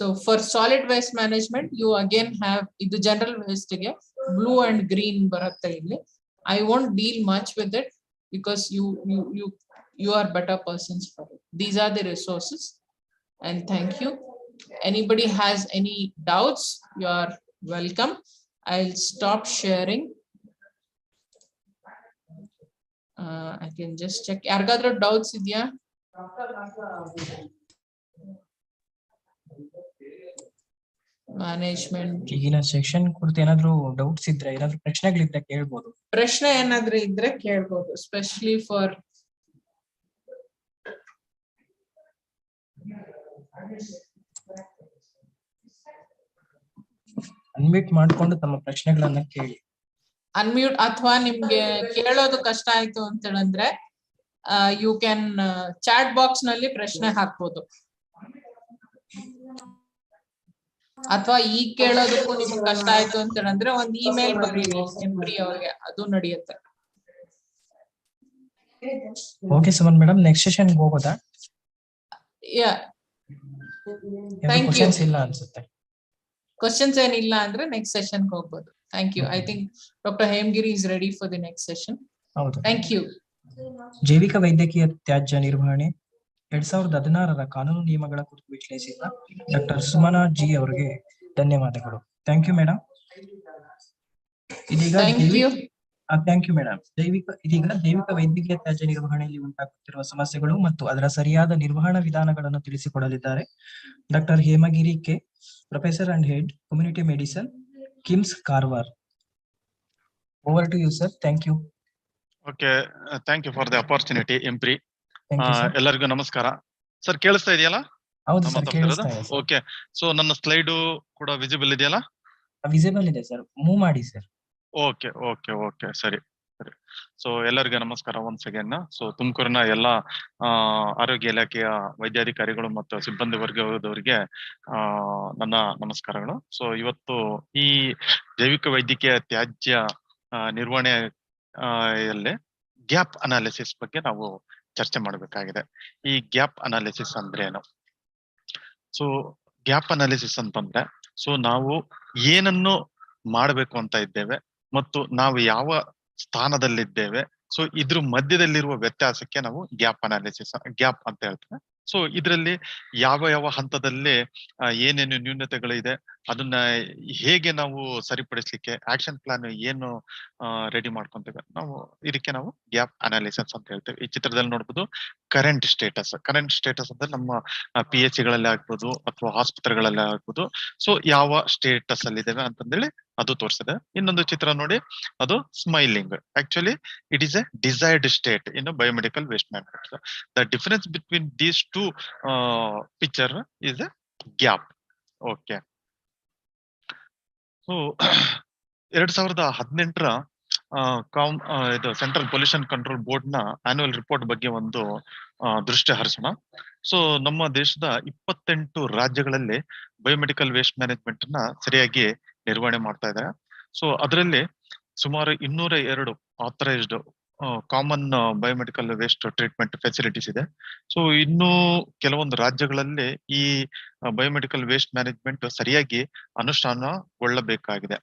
So for solid waste management you again have, ಇದು general waste ಗೆ blue and green ಬರುತ್ತೆ ಇಲ್ಲಿ. I won't deal much with it because you are better persons for it. These are the resources, and thank you. Anybody has any doubts, you are welcome. I'll stop sharing. I can just check. Yargadru doubts idya? Management ಈಗಿನ section ಕುರಿತು ಏನಾದ್ರು doubts ಇದ್ರೆ, ಏನಾದ್ರು ಪ್ರಶ್ನೆಗಳಿದ್ರೆ ಕೇಳ್ಬೋದು. ಪ್ರಶ್ನೆ ಏನಾದ್ರೂ ಇದ್ರೆ ಕೇಳ್ಬೋದು, ಸ್ಪೆಷಲಿ ಫಾರ್ ಅನ್ಮ್ಯೂಟ್ ಮಾಡ್ಕೊಂಡು ತಮ್ಮ ಪ್ರಶ್ನೆಗಳನ್ನ ಕೇಳಿ. ಅನ್ಮ್ಯೂಟ್ ಅಥವಾ ನಿಮ್ಗೆ ಕೇಳೋದು ಕಷ್ಟ ಆಯ್ತು ಅಂತ ಹೇಳಿದ್ರೆ ಯು ಕ್ಯಾನ್ ಚಾಟ್ ಬಾಕ್ಸ್ ನಲ್ಲಿ ಪ್ರಶ್ನೆ ಹಾಕ್ಬೋದು, ಅಥವಾ ಈಗ ಕೇಳೋದಕ್ಕೂ ನಿಮ್ಗೆ ಕಷ್ಟ ಆಯ್ತು ಅಂತ ಹೇಳಿದ್ರೆ ಒಂದು ಇಮೇಲ್ ಬರೀರಿ ಎಂಪ್ರಿ ಅವ್ರಿಗೆ, ಅದು ನಡೆಯುತ್ತೆ. Okay Suman madam, next session ಹೋಗೋದಾ? Yeah, thank you. ಕ್ವೆಶ್ಚನ್ಸ್ ಇಲ್ಲ ಅನ್ಸುತ್ತೆ. ಕ್ವಶನ್ಸ್ ಏನಿಲ್ಲ ಅಂದ್ರೆ ನೆಕ್ಸ್ಟ್ ಸೆಷನ್ ಹೋಗ್ಬೋದು. Thank you. I think doctor Hemagiri is ready for the next session. ಹೌದು. Thank you. ಜೈವಿಕ ವೈದ್ಯಕೀಯ ತ್ಯಾಜ್ಯ ನಿರ್ವಹಣೆ 2016ರ ಕಾನೂನು ನಿಯಮಗಳ ಕುರಿತು ವಿಶ್ಲೇಷಿಸಿದ ಡಾಕ್ಟರ್ ಸುಮನಾ ಜಿ ಅವರಿಗೆ ಧನ್ಯವಾದಗಳು. Thank you madam. ಇದೀಗ ಥ್ಯಾಂಕ್ ಯು ಮೇಡಮ್. ಇದೀಗ ಜೈವಿಕ ವೈದ್ಯಕೀಯ ತ್ಯಾಜ್ಯ ನಿರ್ವಹಣೆಯಲ್ಲಿ ಉಂಟಾಗುತ್ತಿರುವ ಸಮಸ್ಯೆಗಳು ಮತ್ತು ಅದರ ಸರಿಯಾದ ನಿರ್ವಹಣಾ ವಿಧಾನಗಳನ್ನು ತಿಳಿಸಿಕೊಡಲಿದ್ದಾರೆ doctor Hemagiri K, professor and head community medicine, KIMS Karwar. Over to you sir. Thank you. Okay, thank you for the opportunity ಎಂಪ್ರಿ. ಎಲ್ಲರಿಗೂ ನಮಸ್ಕಾರ. ಸರ್ ಕೇಳಿಸ್ತಾ ಇದೆಯಲ್ಲ? ಹೌದು ಸರ್, ಕೇಳಿಸ್ತಾ ಇದೆ. ಓಕೆ, ಸೊ ನನ್ನ ಸ್ಲೈಡು ಕೂಡ ವಿಸಿಬಲ್ ಇದೆಯಲ್ಲ? ವಿಸಿಬಲ್ ಇದೆ ಸರ್, ಮೂವ್ ಮಾಡಿ ಸರ್. ಓಕೆ ಓಕೆ ಓಕೆ, ಸರಿ ಸರಿ. ಸೊ ಎಲ್ಲರಿಗೂ ನಮಸ್ಕಾರ ಒನ್ಸ್ ಅಗೇನ್. ಸೊ ತುಮಕೂರಿನ ಎಲ್ಲ ಆರೋಗ್ಯ ಇಲಾಖೆಯ ವೈದ್ಯಾಧಿಕಾರಿಗಳು ಮತ್ತು ಸಿಬ್ಬಂದಿ ವರ್ಗದವರಿಗೆ ನನ್ನ ನಮಸ್ಕಾರಗಳು. ಸೊ ಇವತ್ತು ಈ ಜೈವಿಕ ವೈದ್ಯಕೀಯ ತ್ಯಾಜ್ಯ ನಿರ್ವಹಣೆ ಯಲ್ಲಿ ಗ್ಯಾಪ್ ಅನಾಲಿಸಿಸ್ ಬಗ್ಗೆ ನಾವು ಚರ್ಚೆ ಮಾಡಬೇಕಾಗಿದೆ. ಈ ಗ್ಯಾಪ್ ಅನಾಲಿಸಿಸ್ ಅಂದ್ರೆ ಏನು? ಸೊ ಗ್ಯಾಪ್ ಅನಾಲಿಸಿಸ್ ಅಂತಂದ್ರೆ, ಸೊ ನಾವು ಏನನ್ನು ಮಾಡಬೇಕು ಅಂತ ಇದ್ದೇವೆ ಮತ್ತು ನಾವು ಯಾವ ಸ್ಥಾನದಲ್ಲಿದ್ದೇವೆ, ಸೊ ಇದ್ರ ಮಧ್ಯದಲ್ಲಿರುವ ವ್ಯತ್ಯಾಸಕ್ಕೆ ನಾವು ಗ್ಯಾಪ್ ಅನಾಲಿಸಿಸ್, ಗ್ಯಾಪ್ ಅಂತ ಹೇಳ್ತೇವೆ. ಸೊ ಇದರಲ್ಲಿ ಯಾವ ಯಾವ ಹಂತದಲ್ಲಿ ಏನೇನು ನ್ಯೂನತೆಗಳಿದೆ, ಅದನ್ನ ಹೇಗೆ ನಾವು ಸರಿಪಡಿಸ್ಲಿಕ್ಕೆ ಆಕ್ಷನ್ ಪ್ಲಾನ್ ಏನು ರೆಡಿ ಮಾಡ್ಕೊಂತೇವೆ ನಾವು, ಇದಕ್ಕೆ ನಾವು ಗ್ಯಾಪ್ ಅನಾಲಿಸಿಸ್ ಅಂತ ಹೇಳ್ತೇವೆ. ಈ ಚಿತ್ರದಲ್ಲಿ ನೋಡ್ಬೋದು ಕರೆಂಟ್ ಸ್ಟೇಟಸ್. ಕರೆಂಟ್ ಸ್ಟೇಟಸ್ ಅಂದ್ರೆ ನಮ್ಮ PH ಗಳಲ್ಲಿ ಆಗ್ಬೋದು ಅಥವಾ ಆಸ್ಪತ್ರೆಗಳಲ್ಲಿ ಆಗ್ಬೋದು, ಸೊ ಯಾವ ಸ್ಟೇಟಸ್ ಅಲ್ಲಿ ಇದ್ದೇವೆ ಅಂತಂದೇಳಿ ಅದು ತೋರಿಸಿದೆ. ಇನ್ನೊಂದು ಚಿತ್ರ ನೋಡಿ, ಅದು smiling. Actually it is a desired state in biomedical waste management. The difference between these two picture is a gap. Okay, so 2018ರ ಇದು ಸೆಂಟ್ರಲ್ ಪೊಲ್ಯೂಷನ್ ಕಂಟ್ರೋಲ್ ಬೋರ್ಡ್ ನ ಆನ್ಯುವಲ್ ರಿಪೋರ್ಟ್ ಬಗ್ಗೆ ಒಂದು ದೃಷ್ಟಿ ಹರಿಸೋಣ. ಸೊ ನಮ್ಮ ದೇಶದ 28 ರಾಜ್ಯಗಳಲ್ಲಿ ಬಯೋಮೆಡಿಕಲ್ ವೇಸ್ಟ್ ಮ್ಯಾನೇಜ್ಮೆಂಟ್ ನ ಸರಿಯಾಗಿ ನಿರ್ವಹಣೆ ಮಾಡ್ತಾ ಇದ್ದಾರೆ. ಸೊ ಅದರಲ್ಲಿ ಸುಮಾರು 202 authorised common biomedical waste treatment facilities ಇದೆ. ಸೊ ಇನ್ನು ಕೆಲವೊಂದು ರಾಜ್ಯಗಳಲ್ಲಿ ಈ ಬಯೋಮೆಡಿಕಲ್ ವೇಸ್ಟ್ ಮ್ಯಾನೇಜ್ಮೆಂಟ್ ಸರಿಯಾಗಿ ಅನುಷ್ಠಾನಗೊಳ್ಳಬೇಕಾಗಿದೆ.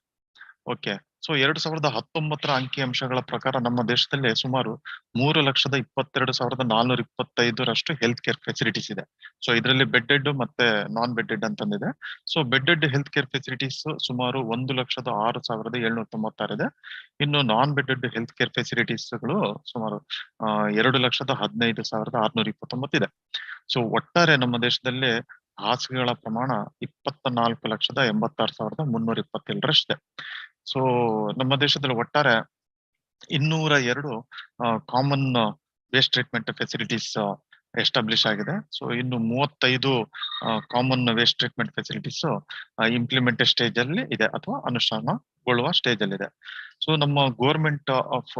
ಓಕೆ, ಸೊ 2019ರ ಅಂಕಿಅಂಶಗಳ ಪ್ರಕಾರ ನಮ್ಮ ದೇಶದಲ್ಲಿ ಸುಮಾರು 3,22,425 ಹೆಲ್ತ್ ಕೇರ್ ಫೆಸಿಲಿಟೀಸ್ ಇದೆ. ಸೊ ಇದರಲ್ಲಿ ಬೆಡ್ಡೆಡ್ ಮತ್ತೆ ನಾನ್ ಬೆಡ್ಡೆಡ್ ಅಂತಂದಿದೆ. So bedded health care facilities ಸುಮಾರು 1,06,796 ಇದೆ. ಇನ್ನು ನಾನ್ ಬೆಡ್ಡೆಡ್ ಹೆಲ್ತ್ ಕೇರ್ ಫೆಸಿಲಿಟೀಸ್ಗಳು ಸುಮಾರು 2,15,629 ಇದೆ. ಸೊ ಒಟ್ಟಾರೆ ನಮ್ಮ ದೇಶದಲ್ಲಿ ಹಾಸಿಗೆಗಳ ಪ್ರಮಾಣ 24,86,327 ಸೊ ನಮ್ಮ ದೇಶದಲ್ಲಿ ಒಟ್ಟಾರೆ 202 common waste treatment facilities establish ಆಗಿದೆ. ಸೊ ಇನ್ನು 35 common waste treatment facilities implement stage ಅಲ್ಲಿ ಇದೆ ಅಥವಾ ಅನುಷ್ಠಾನಗೊಳ್ಳುವ ಸ್ಟೇಜ್ ಅಲ್ಲಿ ಇದೆ. ಸೊ ನಮ್ಮ government of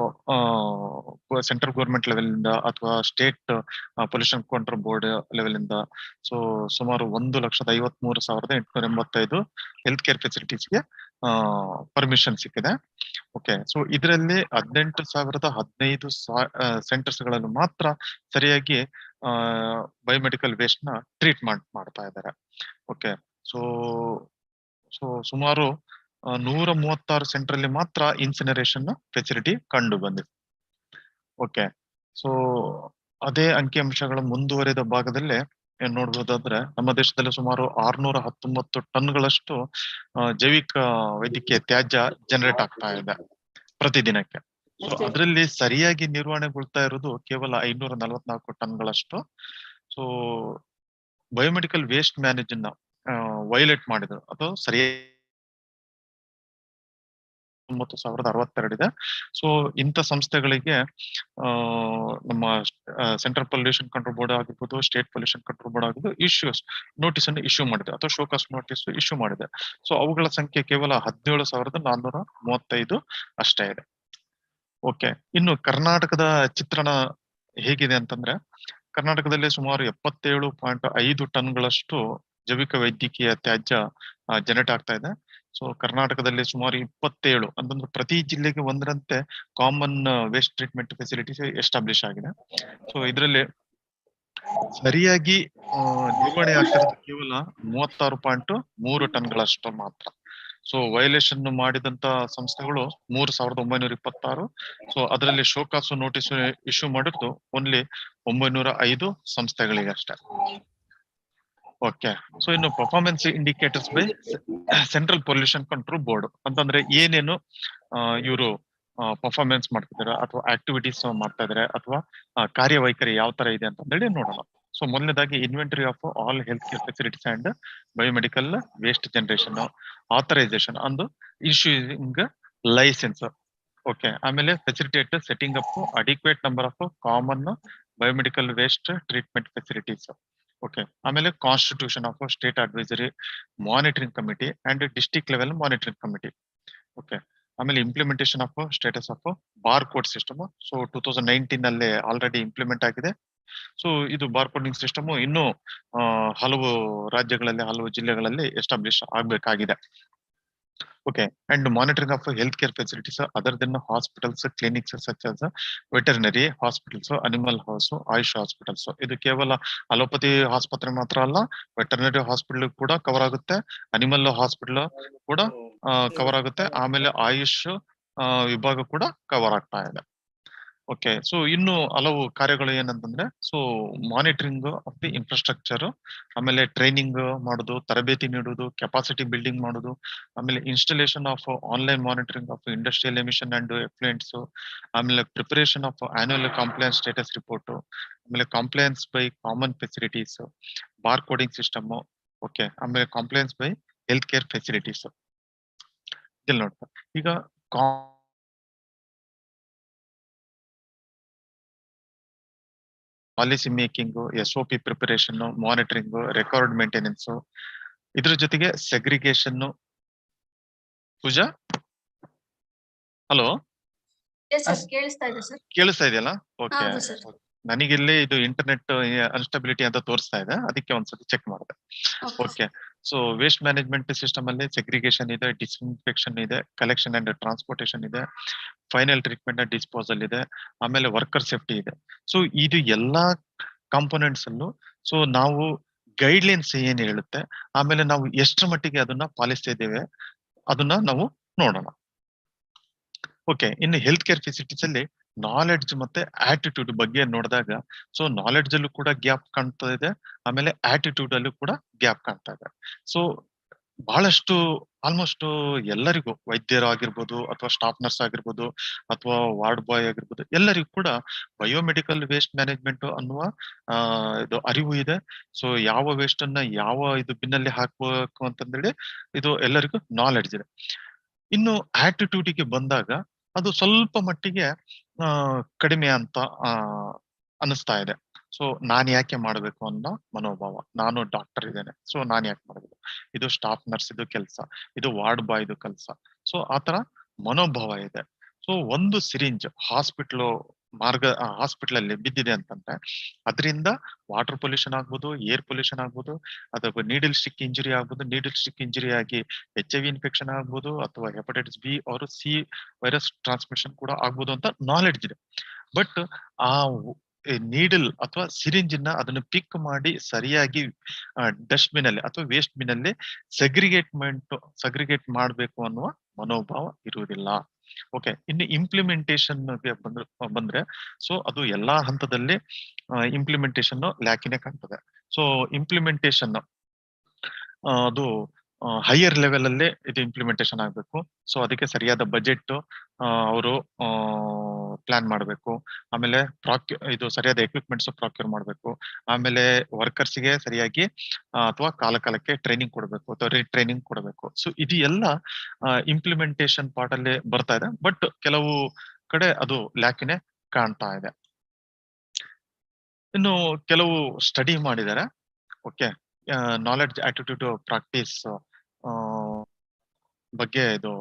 central government level ಇಂದ ಅಥವಾ state pollution control board level ಇಂದ ಸೊ ಸುಮಾರು 1,53,885 ಹೆಲ್ತ್ ಕೇರ್ ಫೆಸಿಲಿಟೀಸ್ಗೆ ಪರ್ಮಿಷನ್ ಸಿಕ್ಕಿದೆ. ಓಕೆ, ಸೊ ಇದರಲ್ಲಿ 18,015 ಸೆಂಟರ್ಸ್ ಗಳಲ್ಲಿ ಮಾತ್ರ ಸರಿಯಾಗಿ ಬಯೋಮೆಡಿಕಲ್ ವೇಸ್ಟ್ ನ ಟ್ರೀಟ್ಮೆಂಟ್ ಮಾಡ್ತಾ ಇದ್ದಾರೆ. ಓಕೆ, ಸೊ ಸುಮಾರು 136 ಸೆಂಟರ್ ಅಲ್ಲಿ ಮಾತ್ರ ಇನ್ಸಿನರೇಷನ್ ಫೆಸಿಲಿಟಿ ಕಂಡು ಬಂದಿದೆ. ಓಕೆ, ಸೊ ಅದೇ ಅಂಕಿಅಂಶಗಳ ಮುಂದುವರಿದ ಭಾಗದಲ್ಲಿ ಏನ್ ನೋಡ್ಬೋದಾದ್ರೆ, ನಮ್ಮ ದೇಶದಲ್ಲಿ ಸುಮಾರು 619 ಟನ್ಗಳಷ್ಟು ಜೈವಿಕ ವೈದ್ಯಕೀಯ ತ್ಯಾಜ್ಯ ಜನರೇಟ್ ಆಗ್ತಾ ಇದೆ ಪ್ರತಿದಿನಕ್ಕೆ. ಸೊ ಅದರಲ್ಲಿ ಸರಿಯಾಗಿ ನಿರ್ವಹಣೆಗೊಳ್ತಾ ಇರೋದು ಕೇವಲ 544 ಟನ್ಗಳಷ್ಟು. ಸೊ ಬಯೋಮೆಡಿಕಲ್ ವೇಸ್ಟ್ ಮ್ಯಾನೇಜ್ ನ ವೈಲೇಟ್ ಮಾಡಿದ್ರು ಅಥವಾ ಸರಿಯಾಗಿ 9,062 ಇದೆ. ಸೊ ಇಂಥ ಸಂಸ್ಥೆಗಳಿಗೆ ನಮ್ಮ ಸೆಂಟ್ರಲ್ ಪೊಲ್ಯೂಷನ್ ಕಂಟ್ರೋಲ್ ಬೋರ್ಡ್ ಆಗಿರ್ಬೋದು, ಸ್ಟೇಟ್ ಪೊಲ್ಯೂಷನ್ ಕಂಟ್ರೋಲ್ ಬೋರ್ಡ್ ಆಗಿರ್ಬೋದು ನೋಟಿಸ್ ಅನ್ನು ಇಶ್ಯೂ ಮಾಡಿದೆ ಅಥವಾ ಶೋಕಾಸ್ ನೋಟಿಸ್ ಇಶ್ಯೂ ಮಾಡಿದೆ. ಸೊ ಅವುಗಳ ಸಂಖ್ಯೆ ಕೇವಲ 17,435 ಅಷ್ಟೇ ಇದೆ. ಓಕೆ, ಇನ್ನು ಕರ್ನಾಟಕದ ಚಿತ್ರಣ ಹೇಗಿದೆ ಅಂತಂದ್ರೆ, ಕರ್ನಾಟಕದಲ್ಲಿ ಸುಮಾರು 77.5 ಟನ್ಗಳಷ್ಟು ಜೈವಿಕ ವೈದ್ಯಕೀಯ ತ್ಯಾಜ್ಯ ಜನರೇಟ್ ಆಗ್ತಾ ಇದೆ. ಸೊ ಕರ್ನಾಟಕದಲ್ಲಿ ಸುಮಾರು 27 ಅಂತಂದ್ರೆ ಪ್ರತಿ ಜಿಲ್ಲೆಗೆ ಒಂದರಂತೆ common waste treatment facilities establish ಆಗಿದೆ. ಸೊ ಇದರಲ್ಲಿ ಸರಿಯಾಗಿ ನಿರ್ವಹಣೆ ಆಗ್ತಿರೋದು ಕೇವಲ 36.3 ಟನ್ಗಳಷ್ಟು ಮಾತ್ರ. ಸೊ ವೈಲೇಷನ್ ಮಾಡಿದಂತ ಸಂಸ್ಥೆಗಳು 3,926. ಸೊ ಅದರಲ್ಲಿ ಶೋಕಾಸು ನೋಟಿಸ್ ಇಶ್ಯೂ ಮಾಡಿದ್ದು ಓನ್ಲಿ 905 ಸಂಸ್ಥೆಗಳಿಗೆ ಅಷ್ಟೇ. ಓಕೆ, ಸೊ ಇನ್ನು performance indicators by central pollution control board ಅಂತಂದ್ರೆ ಏನೇನು ಇವರು ಪರ್ಫಾರ್ಮೆನ್ಸ್ ಮಾಡ್ತಿದ್ದಾರೆ ಅಥವಾ ಆಕ್ಟಿವಿಟೀಸ್ ಮಾಡ್ತಾ ಇದಾರೆ ಅಥವಾ ಕಾರ್ಯವೈಖರಿ ಯಾವ ತರ ಇದೆ ಅಂತ ಹೇಳಿ ನೋಡೋಣ. ಸೊ ಮೊದಲನೇದಾಗಿ inventory of all health care facilities and biomedical waste generation, authorisation and issuing licence. Okay, ಆಮೇಲೆ facilitate setting up adequate number of common biomedical waste treatment facilities. Okay, ಆಮೇಲೆ constitution of state advisory monitoring committee and district level monitoring committee. Okay, ಆಮೇಲೆ implementation of status of bar code system. So 2019 ಅಲ್ಲೇ already implement ಆಗಿದೆ. So ಇದು bar coding system ಇನ್ನು ಹಲವು ರಾಜ್ಯಗಳಲ್ಲಿ ಹಲವು ಜಿಲ್ಲೆಗಳಲ್ಲಿ establish ಆಗ್ಬೇಕಾಗಿದೆ. Okay, and monitoring of health care facilities other than hospitals, clinics such as veterinary hospitals, animal house, AYUSH hospitals. ಇದು ಕೇವಲ ಅಲೋಪತಿ ಆಸ್ಪತ್ರೆ ಮಾತ್ರ ಅಲ್ಲ, ವೆಟರ್ನರಿ ಹಾಸ್ಪಿಟಲ್ ಕೂಡ ಕವರ್ ಆಗುತ್ತೆ, ಅನಿಮಲ್ ಹಾಸ್ಪಿಟಲ್ ಕೂಡ ಕವರ್ ಆಗುತ್ತೆ, ಆಮೇಲೆ ಆಯುಷ್ ವಿಭಾಗ ಕೂಡ ಕವರ್ ಆಗ್ತಾ ಇದೆ. ಓಕೆ, ಸೊ ಇನ್ನು ಹಲವು ಕಾರ್ಯಗಳು ಏನಂತಂದ್ರೆ, so monitoring of the infrastructure, ಆಮೇಲೆ ಟ್ರೈನಿಂಗ್ ಮಾಡೋದು, ತರಬೇತಿ ನೀಡುವುದು, ಕೆಪಾಸಿಟಿ ಬಿಲ್ಡಿಂಗ್ ಮಾಡೋದು, ಆಮೇಲೆ installation of online monitoring of industrial emission and effluents, ಆಮೇಲೆ preparation of annual compliance status report, ಆಮೇಲೆ compliance by common facilities, bar coding system. Okay, ಆಮೇಲೆ compliance by health care facilities. ಇಲ್ಲಿ ನೋಡ್ತಾ ಈಗ policy making, SOP preparation, monitoring, record maintenance, ಇದ್ರ ಜೊತೆಗೆ segregation. ಪೂಜಾ, hello, ಕೇಳಿಸ್ತಾ ಇದೆ ಸರ್. ಕೇಳಿಸ್ತಾ ಇದೆಯಲ್ಲ? ಓಕೆ, ಹೌದು ಸರ್. ನನಗಿಲ್ಲಿ ಇದು ಇಂಟರ್ನೆಟ್ ಅನ್ಸ್ಟಬಿಲಿಟಿ ಅಂತ ತೋರಿಸ್ತಾ ಇದೆ, ಅದಕ್ಕೆ ಒಂದ್ಸತಿ ಚೆಕ್ ಮಾಡಿದೆ. Okay, so waste management system ಅಲ್ಲಿ ಸೆಗ್ರಿಗೇಷನ್ ಇದೆ, ಡಿಸ್ಇನ್ಫೆಕ್ಷನ್ ಇದೆ, ಕಲೆಕ್ಷನ್ ಅಂಡ್ ಟ್ರಾನ್ಸ್ಪೋರ್ಟೇಷನ್ ಇದೆ, ಫೈನಲ್ ಟ್ರೀಟ್ಮೆಂಟ್ ಅಂಡ್ ಡಿಸ್ಪೋಸಲ್ ಇದೆ, ಆಮೇಲೆ ವರ್ಕರ್ ಸೇಫ್ಟಿ ಇದೆ. ಸೊ ಇದು ಎಲ್ಲಾ ಕಾಂಪೋನೆಂಟ್ಸ್ ಅಲ್ಲೂ ಸೊ ನಾವು ಗೈಡ್ಲೈನ್ಸ್ ಏನ್ ಹೇಳುತ್ತೆ, ಆಮೇಲೆ ನಾವು ಎಷ್ಟರ ಮಟ್ಟಿಗೆ ಅದನ್ನ ಪಾಲಿಸ್ತಾ ಇದ್ದೇವೆ ಅದನ್ನ ನಾವು ನೋಡೋಣ. ಓಕೆ, ಇನ್ನು ಹೆಲ್ತ್ ಕೇರ್ ಫೆಸಿಲಿಟೀಸ್ ಅಲ್ಲಿ ನಾಲೆಡ್ಜ್ ಮತ್ತೆ ಆಟಿಟ್ಯೂಡ್ ಬಗ್ಗೆ ನೋಡಿದಾಗ, ಸೊ ನಾಲೆಡ್ಜ್ ಅಲ್ಲೂ ಕೂಡ ಗ್ಯಾಪ್ ಕಾಣ್ತಾ ಇದೆ, ಆಮೇಲೆ ಆಟಿಟ್ಯೂಡ್ ಅಲ್ಲೂ ಕೂಡ ಗ್ಯಾಪ್ ಕಾಣ್ತಾ ಇದೆ. ಸೊ ಬಹಳಷ್ಟು ಆಲ್ಮೋಸ್ಟ್ ಎಲ್ಲರಿಗೂ, ವೈದ್ಯರು ಆಗಿರ್ಬೋದು ಅಥವಾ ಸ್ಟಾಫ್ ನರ್ಸ್ ಆಗಿರ್ಬೋದು ಅಥವಾ ವಾರ್ಡ್ ಬಾಯ್ ಆಗಿರ್ಬೋದು, ಎಲ್ಲರಿಗೂ ಕೂಡ ಬಯೋಮೆಡಿಕಲ್ ವೇಸ್ಟ್ ಮ್ಯಾನೇಜ್ಮೆಂಟ್ ಅನ್ನುವ ಇದು ಅರಿವು ಇದೆ. ಸೊ ಯಾವ ವೇಸ್ಟ್ ಅನ್ನ ಯಾವ ಇದು ಬಿನ್ನಲ್ಲಿ ಹಾಕ್ಬೇಕು ಅಂತಂದೇಳಿ ಇದು ಎಲ್ಲರಿಗೂ ನಾಲೆಡ್ಜ್ ಇದೆ. ಇನ್ನು ಆಟಿಟ್ಯೂಡಿಗೆ ಬಂದಾಗ ಅದು ಸ್ವಲ್ಪ ಮಟ್ಟಿಗೆ ಕಡಿಮೆ ಅಂತ ಅನಿಸ್ತಾ ಇದೆ. ಸೊ ನಾನ್ ಯಾಕೆ ಮಾಡ್ಬೇಕು ಅನ್ನೋ ಮನೋಭಾವ, ನಾನು ಡಾಕ್ಟರ್ ಇದ್ದೇನೆ, ಸೊ ನಾನ್ ಯಾಕೆ ಮಾಡ್ಬೇಕು, ಇದು ಸ್ಟಾಫ್ ನರ್ಸ್ ಇದು ಕೆಲಸ, ಇದು ವಾರ್ಡ್ ಬಾಯ್ ಇದು ಕೆಲಸ. ಸೊ ಆತರ ಮನೋಭಾವ ಇದೆ. ಸೊ ಒಂದು ಸಿರಿಂಜ್ ಹಾಸ್ಪಿಟಲ್ ಅಲ್ಲಿ ಬಿದ್ದಿದೆ ಅಂತಂದ್ರೆ ಅದರಿಂದ ವಾಟರ್ ಪೊಲ್ಯೂಷನ್ ಆಗ್ಬೋದು, ಏರ್ ಪೊಲ್ಯೂಷನ್ ಆಗ್ಬೋದು, ಅಥವಾ ನೀಡಲ್ ಸ್ಟಿಕ್ ಇಂಜುರಿ ಆಗ್ಬೋದು, ನೀಡಲ್ ಸ್ಟಿಕ್ ಇಂಜುರಿ ಆಗಿ HIV ಇನ್ಫೆಕ್ಷನ್ ಆಗ್ಬೋದು, ಅಥವಾ hepatitis B or C virus transmission ಕೂಡ ಆಗ್ಬೋದು ಅಂತ ನಾಲೆಡ್ಜ್ ಇದೆ. ಬಟ್ ಆ ನೀಡಲ್ ಅಥವಾ ಸಿರಿಂಜ್ ಅದನ್ನು ಪಿಕ್ ಮಾಡಿ ಸರಿಯಾಗಿ ಡಸ್ಟ್ ಬಿನ್ ಅಲ್ಲಿ ಅಥವಾ ವೇಸ್ಟ್ ಬಿನ್ ಅಲ್ಲಿ ಸಗ್ರಿಗೇಟ್ ಮಾಡ್ಬೇಕು ಅನ್ನುವ ಮನೋಭಾವ ಇರುವುದಿಲ್ಲ. ಓಕೆ, ಇನ್ನು ಇಂಪ್ಲಿಮೆಂಟೇಷನ್ ಬಂದ್ರೆ ಸೊ ಅದು ಎಲ್ಲಾ ಹಂತದಲ್ಲಿ ಇಂಪ್ಲಿಮೆಂಟೇಷನ್ ಲ್ಯಾಕಿನೇ ಕಾಣ್ತದೆ. ಸೊ ಇಂಪ್ಲಿಮೆಂಟೇಷನ್ ಅದು ಹೈಯರ್ ಲೆವೆಲ್ ಅಲ್ಲೇ ಇದು ಇಂಪ್ಲಿಮೆಂಟೇಷನ್ ಆಗ್ಬೇಕು. ಸೊ ಅದಕ್ಕೆ ಸರಿಯಾದ ಬಜೆಟ್ ಅವರು ಪ್ಲಾನ್ ಮಾಡಬೇಕು, ಆಮೇಲೆ ಇದು ಸರಿಯಾದ ಎಕ್ವಿಪ್ಮೆಂಟ್ಸ್ ಪ್ರಾಕ್ಯೂರ್ ಮಾಡಬೇಕು, ಆಮೇಲೆ ವರ್ಕರ್ಸ್ಗೆ ಸರಿಯಾಗಿ ಅಥವಾ ಕಾಲಕ್ಕೆ ಟ್ರೈನಿಂಗ್ ಕೊಡಬೇಕು ಅಥವಾ ರೀಟ್ರೈನಿಂಗ್ ಕೊಡಬೇಕು. ಸೊ ಇದು ಎಲ್ಲ ಇಂಪ್ಲಿಮೆಂಟೇಷನ್ ಪಾರ್ಟ್ ಅಲ್ಲಿ ಬರ್ತಾ ಇದೆ, ಬಟ್ ಕೆಲವು ಕಡೆ ಅದು ಲ್ಯಾಕಿನೇ ಕಾಣ್ತಾ ಇದೆ. ಇನ್ನು ಕೆಲವು ಸ್ಟಡಿ ಮಾಡಿದ್ದಾರೆ. ಓಕೆ, ನಾಲೆಡ್ಜ್ ಆಟಿಟ್ಯೂಡ್ ಪ್ರಾಕ್ಟೀಸ್ ಬಗ್ಗೆ ಇದು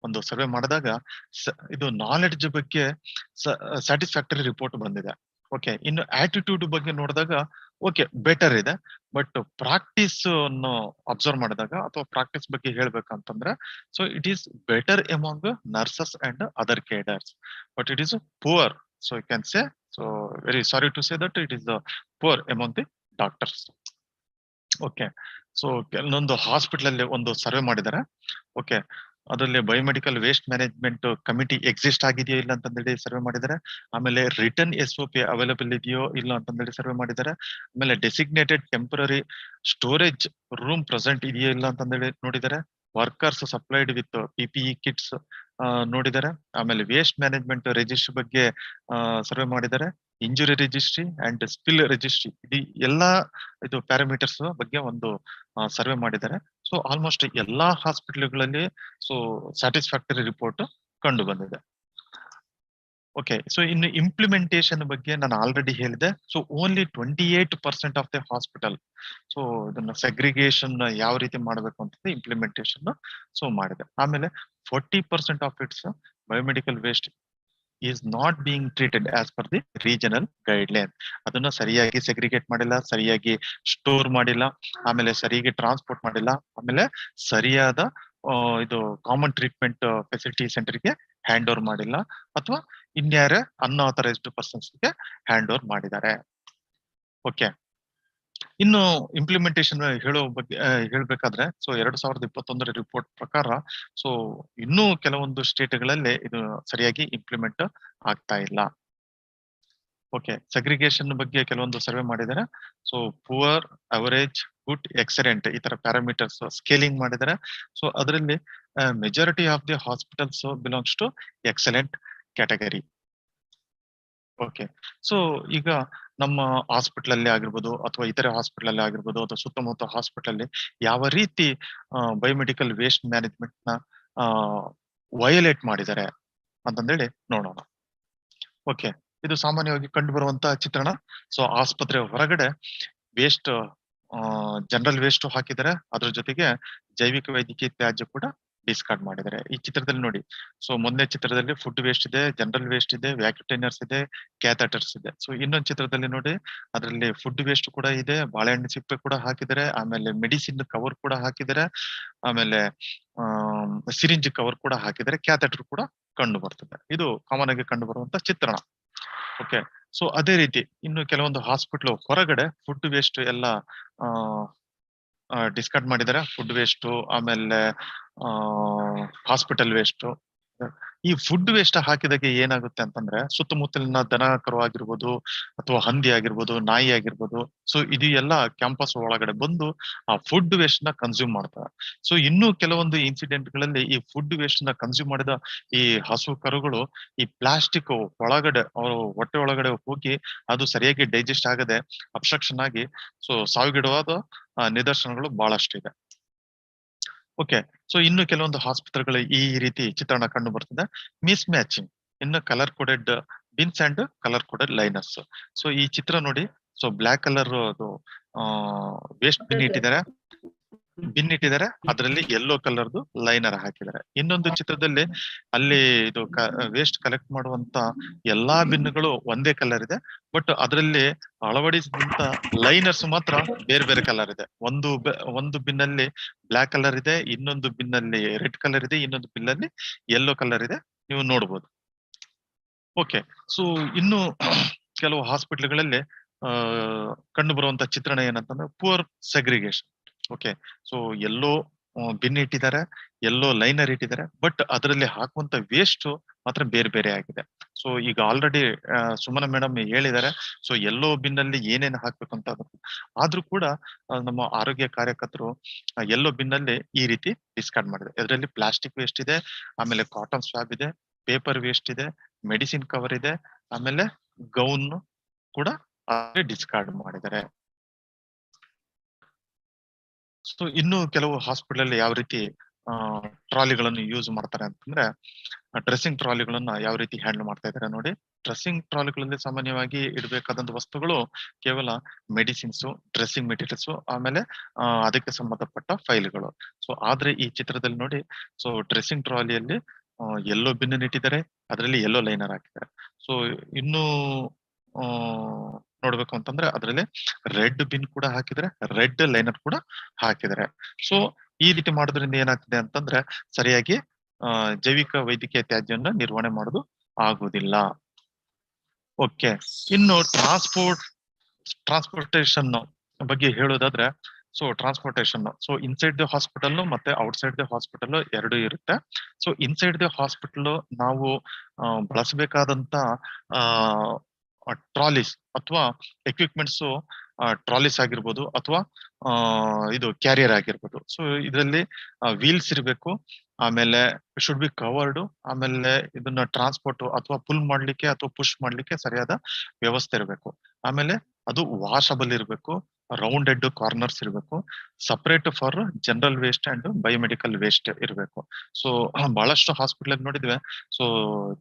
ಒಂದು ಸರ್ವೆ ಮಾಡಿದಾಗ ಇದು ನಾಲೆಡ್ಜ್ ಬಗ್ಗೆ ಸ್ಯಾಟಿಸ್ಫ್ಯಾಕ್ಟರಿ ರಿಪೋರ್ಟ್ ಬಂದಿದೆ. ಓಕೆ, ಇನ್ನು ಆಟಿಟ್ಯೂಡ್ ಬಗ್ಗೆ ನೋಡಿದಾಗ ಓಕೆ ಬೆಟರ್ ಇದೆ, ಬಟ್ ಪ್ರಾಕ್ಟೀಸ್ ಅನ್ನು ಅಬ್ಸರ್ವ್ ಮಾಡಿದಾಗ ಅಥವಾ ಪ್ರಾಕ್ಟೀಸ್ ಬಗ್ಗೆ ಹೇಳ್ಬೇಕಂತಂದ್ರೆ so it is better among nurses and other cadres, but it is poor. So you can say So very sorry to say that it is the poor among the doctors. Okay, so ಕೆಲವೊಂದು hospital ಅಲ್ಲಿ ಒಂದು survey ಮಾಡಿದ್ದಾರೆ. Okay, ಅದರಲ್ಲಿ biomedical waste management committee exist ಆಗಿದೆಯೋ ಇಲ್ಲ ಅಂತಂದೇಳಿ survey ಮಾಡಿದ್ದಾರೆ. ಆಮೇಲೆ ರಿಟರ್ನ್ SOP ಅವೈಲಬಲ್ ಇದೆಯೋ ಇಲ್ಲ ಅಂತಂದೇಳಿ ಸರ್ವೆ ಮಾಡಿದ್ದಾರೆ. ಆಮೇಲೆ designated temporary storage room present ಇದೆಯೋ ಇಲ್ಲ ಅಂತಂದೇಳಿ ನೋಡಿದ್ದಾರೆ. Workers supplied with PPE kits ನೋಡಿದ್ದಾರೆ. ಆಮೇಲೆ ವೇಸ್ಟ್ ಮ್ಯಾನೇಜ್ಮೆಂಟ್ ರಿಜಿಸ್ಟ್ರಿ ಬಗ್ಗೆ ಸರ್ವೆ ಮಾಡಿದ್ದಾರೆ. Injury registry and spill registry ಇದು ಎಲ್ಲಾ ಇದು ಪ್ಯಾರಾಮೀಟರ್ಸ್ ಬಗ್ಗೆ ಒಂದು ಸರ್ವೆ ಮಾಡಿದ್ದಾರೆ. ಸೊ ಆಲ್ಮೋಸ್ಟ್ ಎಲ್ಲಾ ಹಾಸ್ಪಿಟಲ್ಗಳಲ್ಲಿ ಸೊ ಸ್ಯಾಟಿಸ್ಫ್ಯಾಕ್ಟರಿ ರಿಪೋರ್ಟ್ ಕಂಡು ಬಂದಿದೆ. ಓಕೆ, ಸೊ ಇನ್ನು ಇಂಪ್ಲಿಮೆಂಟೇಷನ್ ಬಗ್ಗೆ ನಾನು ಆಲ್ರೆಡಿ ಹೇಳಿದೆ. So only 28% of the hospital so ಇದನ್ನ ಸೆಗ್ರಿಗೇಷನ್ ಯಾವ ರೀತಿ ಮಾಡಬೇಕು ಅಂತ ಇಂಪ್ಲಿಮೆಂಟೇಷನ್ ಸೊ ಮಾಡಿದೆ. ಆಮೇಲೆ 40% of it's biomedical waste is not being treated as per the regional guideline. ಅದನ್ನ ಸರಿಯಾಗಿ ಸೆಗ್ರಿಗೇಟ್ ಮಾಡಿಲ್ಲ, ಸರಿಯಾಗಿ ಸ್ಟೋರ್ ಮಾಡಿಲ್ಲ, ಆಮೇಲೆ ಸರಿಯಾಗಿ ಟ್ರಾನ್ಸ್ಪೋರ್ಟ್ ಮಾಡಿಲ್ಲ, ಆಮೇಲೆ ಸರಿಯಾದ ಇದು ಕಾಮನ್ ಟ್ರೀಟ್ಮೆಂಟ್ ಫೆಸಿಲಿಟಿ ಸೆಂಟರ್ಗೆ ಹ್ಯಾಂಡ್ ಓವರ್ ಮಾಡಿಲ್ಲ, ಅಥವಾ ಇನ್ಯಾರ ಅನ್ಆಥರೈಸ್ಡ್ ಪರ್ಸನ್ಸ್ಗೆ ಹ್ಯಾಂಡ್ ಓವರ್ ಮಾಡಿದ್ದಾರೆ. ಓಕೆ, ಇನ್ನು ಇಂಪ್ಲಿಮೆಂಟೇಷನ್ ಹೇಳೋ ಬಗ್ಗೆ ಹೇಳ್ಬೇಕಾದ್ರೆ ಸೊ 2021 ರಿಪೋರ್ಟ್ ಪ್ರಕಾರ ಸೊ ಇನ್ನೂ ಕೆಲವೊಂದು ಸ್ಟೇಟ್ಗಳಲ್ಲಿ ಇದು ಸರಿಯಾಗಿ ಇಂಪ್ಲಿಮೆಂಟ್ ಆಗ್ತಾ ಇಲ್ಲ. ಓಕೆ, ಸೆಗ್ರಿಗೇಷನ್ ಬಗ್ಗೆ ಕೆಲವೊಂದು ಸರ್ವೆ ಮಾಡಿದ್ದಾರೆ. So poor, average, good, excellent ಈ ತರ ಪ್ಯಾರಾಮೀಟರ್ಸ್ ಸ್ಕೇಲಿಂಗ್ ಮಾಡಿದ್ದಾರೆ. ಸೊ ಅದರಲ್ಲಿ majority of the hospitals belongs to excellent category. Okay, so ಈಗ ನಮ್ಮ ಹಾಸ್ಪಿಟಲ್ ಅಲ್ಲಿ ಆಗಿರ್ಬೋದು ಅಥವಾ ಇತರೆ ಹಾಸ್ಪಿಟಲ್ ಅಲ್ಲಿ ಆಗಿರ್ಬೋದು ಅಥವಾ ಸುತ್ತಮುತ್ತ ಹಾಸ್ಪಿಟಲ್ ಅಲ್ಲಿ ಯಾವ ರೀತಿ ಬಯೋಮೆಡಿಕಲ್ ವೇಸ್ಟ್ ಮ್ಯಾನೇಜ್ಮೆಂಟ್ ನ ವಯೋಲೇಟ್ ಮಾಡಿದ್ದಾರೆ ಅಂತಂದೇಳಿ ನೋಡೋಣ. ಓಕೆ, ಇದು ಸಾಮಾನ್ಯವಾಗಿ ಕಂಡು ಬರುವಂತಹ ಚಿತ್ರಣ. ಸೊ ಆಸ್ಪತ್ರೆ ಹೊರಗಡೆ ವೇಸ್ಟ್ ಜನರಲ್ ವೇಸ್ಟ್ ಹಾಕಿದ್ದಾರೆ, ಅದ್ರ ಜೊತೆಗೆ ಜೈವಿಕ ವೈದ್ಯಕೀಯ ತ್ಯಾಜ್ಯ ಕೂಡ ಡಿಸ್ಕಾರ್ಡ್ ಮಾಡಿದ್ದಾರೆ. ಈ ಚಿತ್ರದಲ್ಲಿ ನೋಡಿ, ಸೊ ಮೊದಲನೇ ಚಿತ್ರದಲ್ಲಿ ಫುಡ್ ವೇಸ್ಟ್ ಇದೆ, ಜನರಲ್ ವೇಸ್ಟ್ ಇದೆ, ವ್ಯಾಕ್ಯುಟೈನರ್ಸ್ ಇದೆ, ಕ್ಯಾಥಟರ್ಸ್ ಇದೆ. ಸೊ ಇನ್ನೊಂದು ಚಿತ್ರದಲ್ಲಿ ನೋಡಿ, ಅದರಲ್ಲಿ ಫುಡ್ ವೇಸ್ಟ್ ಕೂಡ ಇದೆ, ಬಾಳೆಹಣ್ಣು ಸಿಪ್ಪೆ ಕೂಡ ಹಾಕಿದ್ದಾರೆ, ಆಮೇಲೆ ಮೆಡಿಸಿನ್ ಕವರ್ ಕೂಡ ಹಾಕಿದ್ದಾರೆ, ಆಮೇಲೆ ಸಿರಿಂಜ್ ಕವರ್ ಕೂಡ ಹಾಕಿದ್ದಾರೆ, ಕ್ಯಾಥಟರ್ ಕೂಡ ಕಂಡು ಬರ್ತದೆ. ಇದು ಕಾಮನ್ ಆಗಿ ಕಂಡು ಬರುವಂತ ಚಿತ್ರಣ. ಓಕೆ, ಸೊ ಅದೇ ರೀತಿ ಇನ್ನು ಕೆಲವೊಂದು ಹಾಸ್ಪಿಟ್ಲ್ ಹೊರಗಡೆ ಫುಡ್ ವೇಸ್ಟ್ ಎಲ್ಲ ಡಿಸ್ಕಾರ್ಡ್ ಮಾಡಿದ್ದಾರೆ. ಫುಡ್ ವೇಸ್ಟ್, ಆಮೇಲೆ ಹಾಸ್ಪಿಟಲ್ ವೇಸ್ಟ್. ಈ ಫುಡ್ ವೇಸ್ಟ್ ಹಾಕಿದಾಗೆ ಏನಾಗುತ್ತೆ ಅಂತಂದ್ರೆ ಸುತ್ತಮುತ್ತಲಿನ ದನ ಕರು ಆಗಿರ್ಬೋದು ಅಥವಾ ಹಂದಿ ಆಗಿರ್ಬೋದು, ನಾಯಿ ಆಗಿರ್ಬೋದು, ಸೊ ಇದು ಎಲ್ಲ ಕ್ಯಾಂಪಸ್ ಒಳಗಡೆ ಬಂದು ಆ ಫುಡ್ ವೇಸ್ಟ್ ನ ಕನ್ಸ್ಯೂಮ್ ಮಾಡ್ತಾರೆ. ಸೊ ಇನ್ನು ಕೆಲವೊಂದು ಇನ್ಸಿಡೆಂಟ್ ಗಳಲ್ಲಿ ಈ ಫುಡ್ ವೇಸ್ಟ್ ನ ಕನ್ಸ್ಯೂಮ್ ಮಾಡಿದ ಈ ಹಸು ಕರುಗಳು ಈ ಪ್ಲಾಸ್ಟಿಕ್ ಒಳಗಡೆ ಅವ್ರ ಹೊಟ್ಟೆ ಒಳಗಡೆ ಹೋಗಿ ಅದು ಸರಿಯಾಗಿ ಡೈಜೆಸ್ಟ್ ಆಗದೆ ಅಬ್ಸ್ಟ್ರಕ್ಷನ್ ಆಗಿ ಸೊ ಸಾವಿಗೀಡಾದ ನಿದರ್ಶನಗಳು ಬಹಳಷ್ಟು ಇದೆ. ಓಕೆ, ಸೊ ಇನ್ನು ಕೆಲವೊಂದು ಆಸ್ಪತ್ರೆಗಳು ಈ ರೀತಿ ಚಿತ್ರಣ ಕಂಡು ಬರ್ತದೆ. ಮಿಸ್ ಮ್ಯಾಚಿಂಗ್ ಇನ್ನು colour coded bins and colour coded liners. So ಈ ಚಿತ್ರ ನೋಡಿ, ಸೊ ಬ್ಲಾಕ್ ಕಲರ್ ಅದು ವೇಸ್ಟ್ ಬಿನ್ ಇಟ್ಟಿದ್ದಾರೆ, ಅದರಲ್ಲಿ ಯೆಲ್ಲೋ ಕಲರ್ದು ಲೈನರ್ ಹಾಕಿದ್ದಾರೆ. ಇನ್ನೊಂದು ಚಿತ್ರದಲ್ಲಿ ಅಲ್ಲಿ ಇದು ವೇಸ್ಟ್ ಕಲೆಕ್ಟ್ ಮಾಡುವಂತ ಎಲ್ಲಾ ಬಿನ್ಗಳು ಒಂದೇ ಕಲರ್ ಇದೆ, ಬಟ್ ಅದರಲ್ಲಿ ಅಳವಡಿಸಿದಂತ ಲೈನರ್ಸ್ ಮಾತ್ರ ಬೇರೆ ಬೇರೆ ಕಲರ್ ಇದೆ. ಒಂದು ಬಿನ್ ಅಲ್ಲಿ ಬ್ಲಾಕ್ ಕಲರ್ ಇದೆ, ಇನ್ನೊಂದು ಬಿನ್ ಅಲ್ಲಿ ರೆಡ್ ಕಲರ್ ಇದೆ, ಇನ್ನೊಂದು ಬಿನ್ ಅಲ್ಲಿ ಯೆಲ್ಲೋ ಕಲರ್ ಇದೆ, ನೀವು ನೋಡ್ಬೋದು. ಓಕೆ, ಸೊ ಇನ್ನು ಕೆಲವು ಹಾಸ್ಪಿಟ್ಲ್ಗಳಲ್ಲಿ ಕಂಡು ಬರುವಂತ ಚಿತ್ರಣ ಏನಂತಂದ್ರೆ ಪುವರ್ ಸೆಗ್ರಿಗೇಷನ್. ಓಕೆ, ಸೊ ಎಲ್ಲೋ ಬಿನ್ ಇಟ್ಟಿದ್ದಾರೆ, ಎಲ್ಲೋ ಲೈನರ್ ಇಟ್ಟಿದ್ದಾರೆ, ಬಟ್ ಅದರಲ್ಲಿ ಹಾಕುವಂತ ವೇಸ್ಟ್ ಮಾತ್ರ ಬೇರೆ ಬೇರೆ ಆಗಿದೆ. ಸೊ ಈಗ ಆಲ್ರೆಡಿ ಸುಮನ ಮೇಡಮ್ ಹೇಳಿದ್ದಾರೆ, ಸೊ ಎಲ್ಲೋ ಬಿನ್ ಅಲ್ಲಿ ಏನೇನು ಹಾಕ್ಬೇಕು ಅಂತ. ಆದ್ರೂ ಕೂಡ ನಮ್ಮ ಆರೋಗ್ಯ ಕಾರ್ಯಕರ್ತರು ಎಲ್ಲೋ ಬಿನ್ ಅಲ್ಲಿ ಈ ರೀತಿ ಡಿಸ್ಕಾರ್ಡ್ ಮಾಡಿದೆ. ಇದರಲ್ಲಿ ಪ್ಲಾಸ್ಟಿಕ್ ವೇಸ್ಟ್ ಇದೆ, ಆಮೇಲೆ ಕಾಟನ್ ಸ್ವಾಬ್ ಇದೆ, ಪೇಪರ್ ವೇಸ್ಟ್ ಇದೆ, ಮೆಡಿಸಿನ್ ಕವರ್ ಇದೆ, ಆಮೇಲೆ ಗೌನ್ ಕೂಡ ಡಿಸ್ಕಾರ್ಡ್ ಮಾಡಿದ್ದಾರೆ. ಸೊ ಇನ್ನು ಕೆಲವು ಹಾಸ್ಪಿಟಲ್ ಅಲ್ಲಿ ಯಾವ ರೀತಿ ಟ್ರಾಲಿಗಳನ್ನು ಯೂಸ್ ಮಾಡ್ತಾರೆ ಅಂತಂದ್ರೆ ಡ್ರೆಸ್ಸಿಂಗ್ ಟ್ರಾಲಿಗಳನ್ನ ಯಾವ ರೀತಿ ಹ್ಯಾಂಡಲ್ ಮಾಡ್ತಾ ಇದ್ದಾರೆ ನೋಡಿ. ಡ್ರೆಸ್ಸಿಂಗ್ ಟ್ರಾಲಿಗಳಲ್ಲಿ ಸಾಮಾನ್ಯವಾಗಿ ಇಡಬೇಕಾದಂತ ವಸ್ತುಗಳು ಕೇವಲ ಮೆಡಿಸಿನ್ಸ್, ಡ್ರೆಸ್ಸಿಂಗ್ ಮೆಟೀರಿಯಲ್ಸ್, ಆಮೇಲೆ ಅದಕ್ಕೆ ಸಂಬಂಧಪಟ್ಟ ಫೈಲ್ಗಳು. ಸೊ ಆದ್ರೆ ಈ ಚಿತ್ರದಲ್ಲಿ ನೋಡಿ, ಸೊ ಡ್ರೆಸ್ಸಿಂಗ್ ಟ್ರಾಲಿಯಲ್ಲಿ ಎಲ್ಲೋ ಬಿನ್ ಇಟ್ಟಿದ್ದಾರೆ, ಅದರಲ್ಲಿ ಎಲ್ಲೋ ಲೈನರ್ ಹಾಕಿದ್ದಾರೆ. ಸೊ ಇನ್ನು ನೋಡ್ಬೇಕು ಅಂತಂದ್ರೆ ಅದರಲ್ಲಿ ರೆಡ್ ಬಿನ್ ಕೂಡ ಹಾಕಿದ್ರೆ, ರೆಡ್ ಲೈನರ್ ಕೂಡ ಹಾಕಿದ್ದಾರೆ. ಸೊ ಈ ರೀತಿ ಮಾಡೋದ್ರಿಂದ ಏನಾಗ್ತದೆ ಅಂತಂದ್ರೆ ಸರಿಯಾಗಿ ಜೈವಿಕ ವೈದ್ಯಕೀಯ ತ್ಯಾಜ್ಯವನ್ನ ನಿರ್ವಹಣೆ ಮಾಡೋದು ಆಗುದಿಲ್ಲ. ಓಕೆ, ಇನ್ನು ಟ್ರಾನ್ಸ್ಪೋರ್ಟೇಷನ್ ಬಗ್ಗೆ ಹೇಳೋದಾದ್ರೆ, so transportation, so inside the hospital ಮತ್ತೆ ಔಟ್ಸೈಡ್ ದ ಹಾಸ್ಪಿಟಲ್ ಎರಡು ಇರುತ್ತೆ. ಸೊ ಇನ್ಸೈಡ್ ದ ಹಾಸ್ಪಿಟಲ್ ನಾವು ಬಳಸಬೇಕಾದಂತ ಟ್ರಾಲಿಸ್ ಅಥವಾ ಎಕ್ವಿಪ್ಮೆಂಟ್ಸ್, ಟ್ರಾಲಿಸ್ ಆಗಿರ್ಬೋದು ಅಥವಾ ಇದು ಕ್ಯಾರಿಯರ್ ಆಗಿರ್ಬೋದು. ಸೊ ಇದರಲ್ಲಿ ವೀಲ್ಸ್ ಇರಬೇಕು, ಆಮೇಲೆ ಶುಡ್ ಬಿ ಕವರ್ಡ್, ಆಮೇಲೆ ಇದನ್ನ ಟ್ರಾನ್ಸ್ಪೋರ್ಟ್ ಅಥವಾ ಪುಲ್ ಮಾಡ್ಲಿಕ್ಕೆ ಅಥವಾ ಪುಷ್ ಮಾಡ್ಲಿಕ್ಕೆ ಸರಿಯಾದ ವ್ಯವಸ್ಥೆ ಇರಬೇಕು. ಆಮೇಲೆ ಅದು ವಾಷಬಲ್ ಇರಬೇಕು, ರೌಂಡೆಡ್ ಕಾರ್ನರ್ಸ್ ಇರಬೇಕು, separate for general waste and biomedical waste ಇರಬೇಕು. ಸೊ ಬಹಳಷ್ಟು ಹಾಸ್ಪಿಟಲ್ ನೋಡಿದ್ವಿ, ಸೊ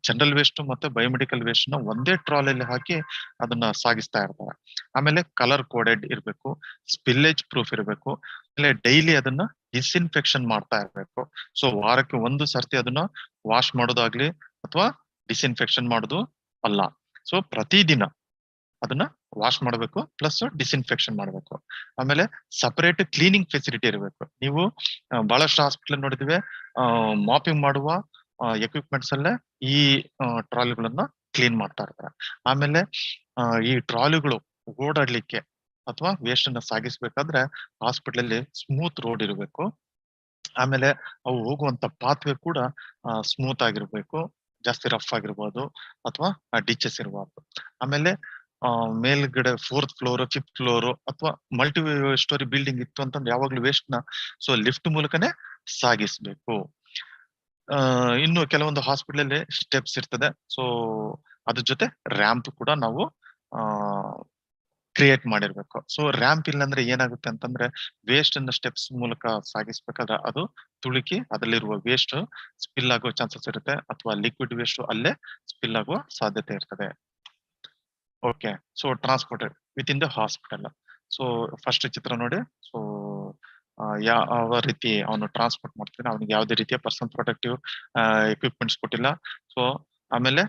ಜನರಲ್ ವೇಸ್ಟ್ ಮತ್ತೆ ಬಯೋಮೆಡಿಕಲ್ ವೇಸ್ಟ್ ನ ಒಂದೇ ಟ್ರಾಲಿಯಲ್ಲಿ ಹಾಕಿ ಅದನ್ನ ಸಾಗಿಸ್ತಾ ಇರ್ತಾರೆ. ಆಮೇಲೆ ಕಲರ್ ಕೋಡೆಡ್ ಇರಬೇಕು, ಸ್ಪಿಲ್ಲೇಜ್ ಪ್ರೂಫ್ ಇರಬೇಕು, ಆಮೇಲೆ ಡೈಲಿ ಅದನ್ನ ಡಿಸ್ಇನ್ಫೆಕ್ಷನ್ ಮಾಡ್ತಾ ಇರ್ಬೇಕು. ಸೊ ವಾರಕ್ಕೆ ಒಂದು ಸರ್ತಿ ಅದನ್ನ ವಾಶ್ ಮಾಡೋದಾಗ್ಲಿ ಅಥವಾ ಡಿಸ್ಇನ್ಫೆಕ್ಷನ್ ಮಾಡೋದು ಅಲ್ಲ. ಸೊ ಪ್ರತಿದಿನ ಅದನ್ನ ವಾಶ್ ಮಾಡಬೇಕು, ಪ್ಲಸ್ ಡಿಸ್ಇನ್ಫೆಕ್ಷನ್ ಮಾಡಬೇಕು. ಆಮೇಲೆ ಸಪರೇಟ್ ಕ್ಲೀನಿಂಗ್ ಫೆಸಿಲಿಟಿ ಇರಬೇಕು. ನೀವು ಬಹಳಷ್ಟು ಹಾಸ್ಪಿಟಲ್ ನೋಡಿದಿವೆ, ಮಾಪಿಂಗ್ ಮಾಡುವ ಎಕ್ವಿಪ್ಮೆಂಟ್ಸ್ ಅಲ್ಲೇ ಈ ಟ್ರಾಲಿಗಳನ್ನ ಕ್ಲೀನ್ ಮಾಡ್ತಾ ಇರ್ತಾರೆ. ಆಮೇಲೆ ಈ ಟ್ರಾಲಿಗಳು ಓಡಾಡ್ಲಿಕ್ಕೆ ಅಥವಾ ವೇಸ್ಟ್ ಅನ್ನ ಸಾಗಿಸ್ಬೇಕಾದ್ರೆ ಹಾಸ್ಪಿಟಲ್ ಅಲ್ಲಿ ಸ್ಮೂತ್ ರೋಡ್ ಇರಬೇಕು. ಆಮೇಲೆ ಅವು ಹೋಗುವಂತ ಪಾತ್ವೆ ಕೂಡ ಸ್ಮೂತ್ ಆಗಿರ್ಬೇಕು, ಜಾಸ್ತಿ ರಫ್ ಆಗಿರ್ಬೋದು ಅಥವಾ ಡಿಚಸ್ ಇರಬಾರ್ದು. ಆಮೇಲೆ ಮೇಲ್ಗಡೆ 4th ಫ್ಲೋರ್ 5th ಫ್ಲೋರ್ ಅಥವಾ ಮಲ್ಟಿ ಸ್ಟೋರಿ ಬಿಲ್ಡಿಂಗ್ ಇತ್ತು ಅಂತಂದ್ರೆ ಯಾವಾಗ್ಲೂ ವೇಸ್ಟ್ ನ ಸೊ ಲಿಫ್ಟ್ ಮೂಲಕನೇ ಸಾಗಿಸ್ಬೇಕು. ಇನ್ನು ಕೆಲವೊಂದು ಹಾಸ್ಪಿಟಲ್ ಅಲ್ಲಿ ಸ್ಟೆಪ್ಸ್ ಇರ್ತದೆ, ಸೊ ಅದ್ರ ಜೊತೆ ರ್ಯಾಂಪ್ ಕೂಡ ನಾವು ಕ್ರಿಯೇಟ್ ಮಾಡಿರ್ಬೇಕು. ಸೊ ರ್ಯಾಂಪ್ ಇಲ್ಲ ಅಂದ್ರೆ ಏನಾಗುತ್ತೆ ಅಂತಂದ್ರೆ ವೇಸ್ಟ್ ಅನ್ನ ಸ್ಟೆಪ್ಸ್ ಮೂಲಕ ಸಾಗಿಸ್ಬೇಕಾದ್ರೆ ಅದು ತುಳುಕಿ ಅದರಲ್ಲಿರುವ ವೇಸ್ಟ್ ಸ್ಪಿಲ್ ಆಗೋ ಚಾನ್ಸಸ್ ಇರುತ್ತೆ, ಅಥವಾ ಲಿಕ್ವಿಡ್ ವೇಸ್ಟ್ ಅಲ್ಲೇ ಸ್ಪಿಲ್ ಆಗುವ ಸಾಧ್ಯತೆ ಇರ್ತದೆ. Okay, so transported within the hospital. So first ಚಿತ್ರ ನೋಡಿ. ಸೊ ಯಾವ ರೀತಿ ಅವನು ಟ್ರಾನ್ಸ್ಪೋರ್ಟ್ ಮಾಡ್ತಾನೆ, ಅವನಿಗೆ ಯಾವುದೇ ರೀತಿಯ ಪರ್ಸನಲ್ ಪ್ರೊಟೆಕ್ಟಿವ್ ಎಕ್ವಿಪ್ಮೆಂಟ್ಸ್ ಕೊಟ್ಟಿಲ್ಲ. ಸೊ ಆಮೇಲೆ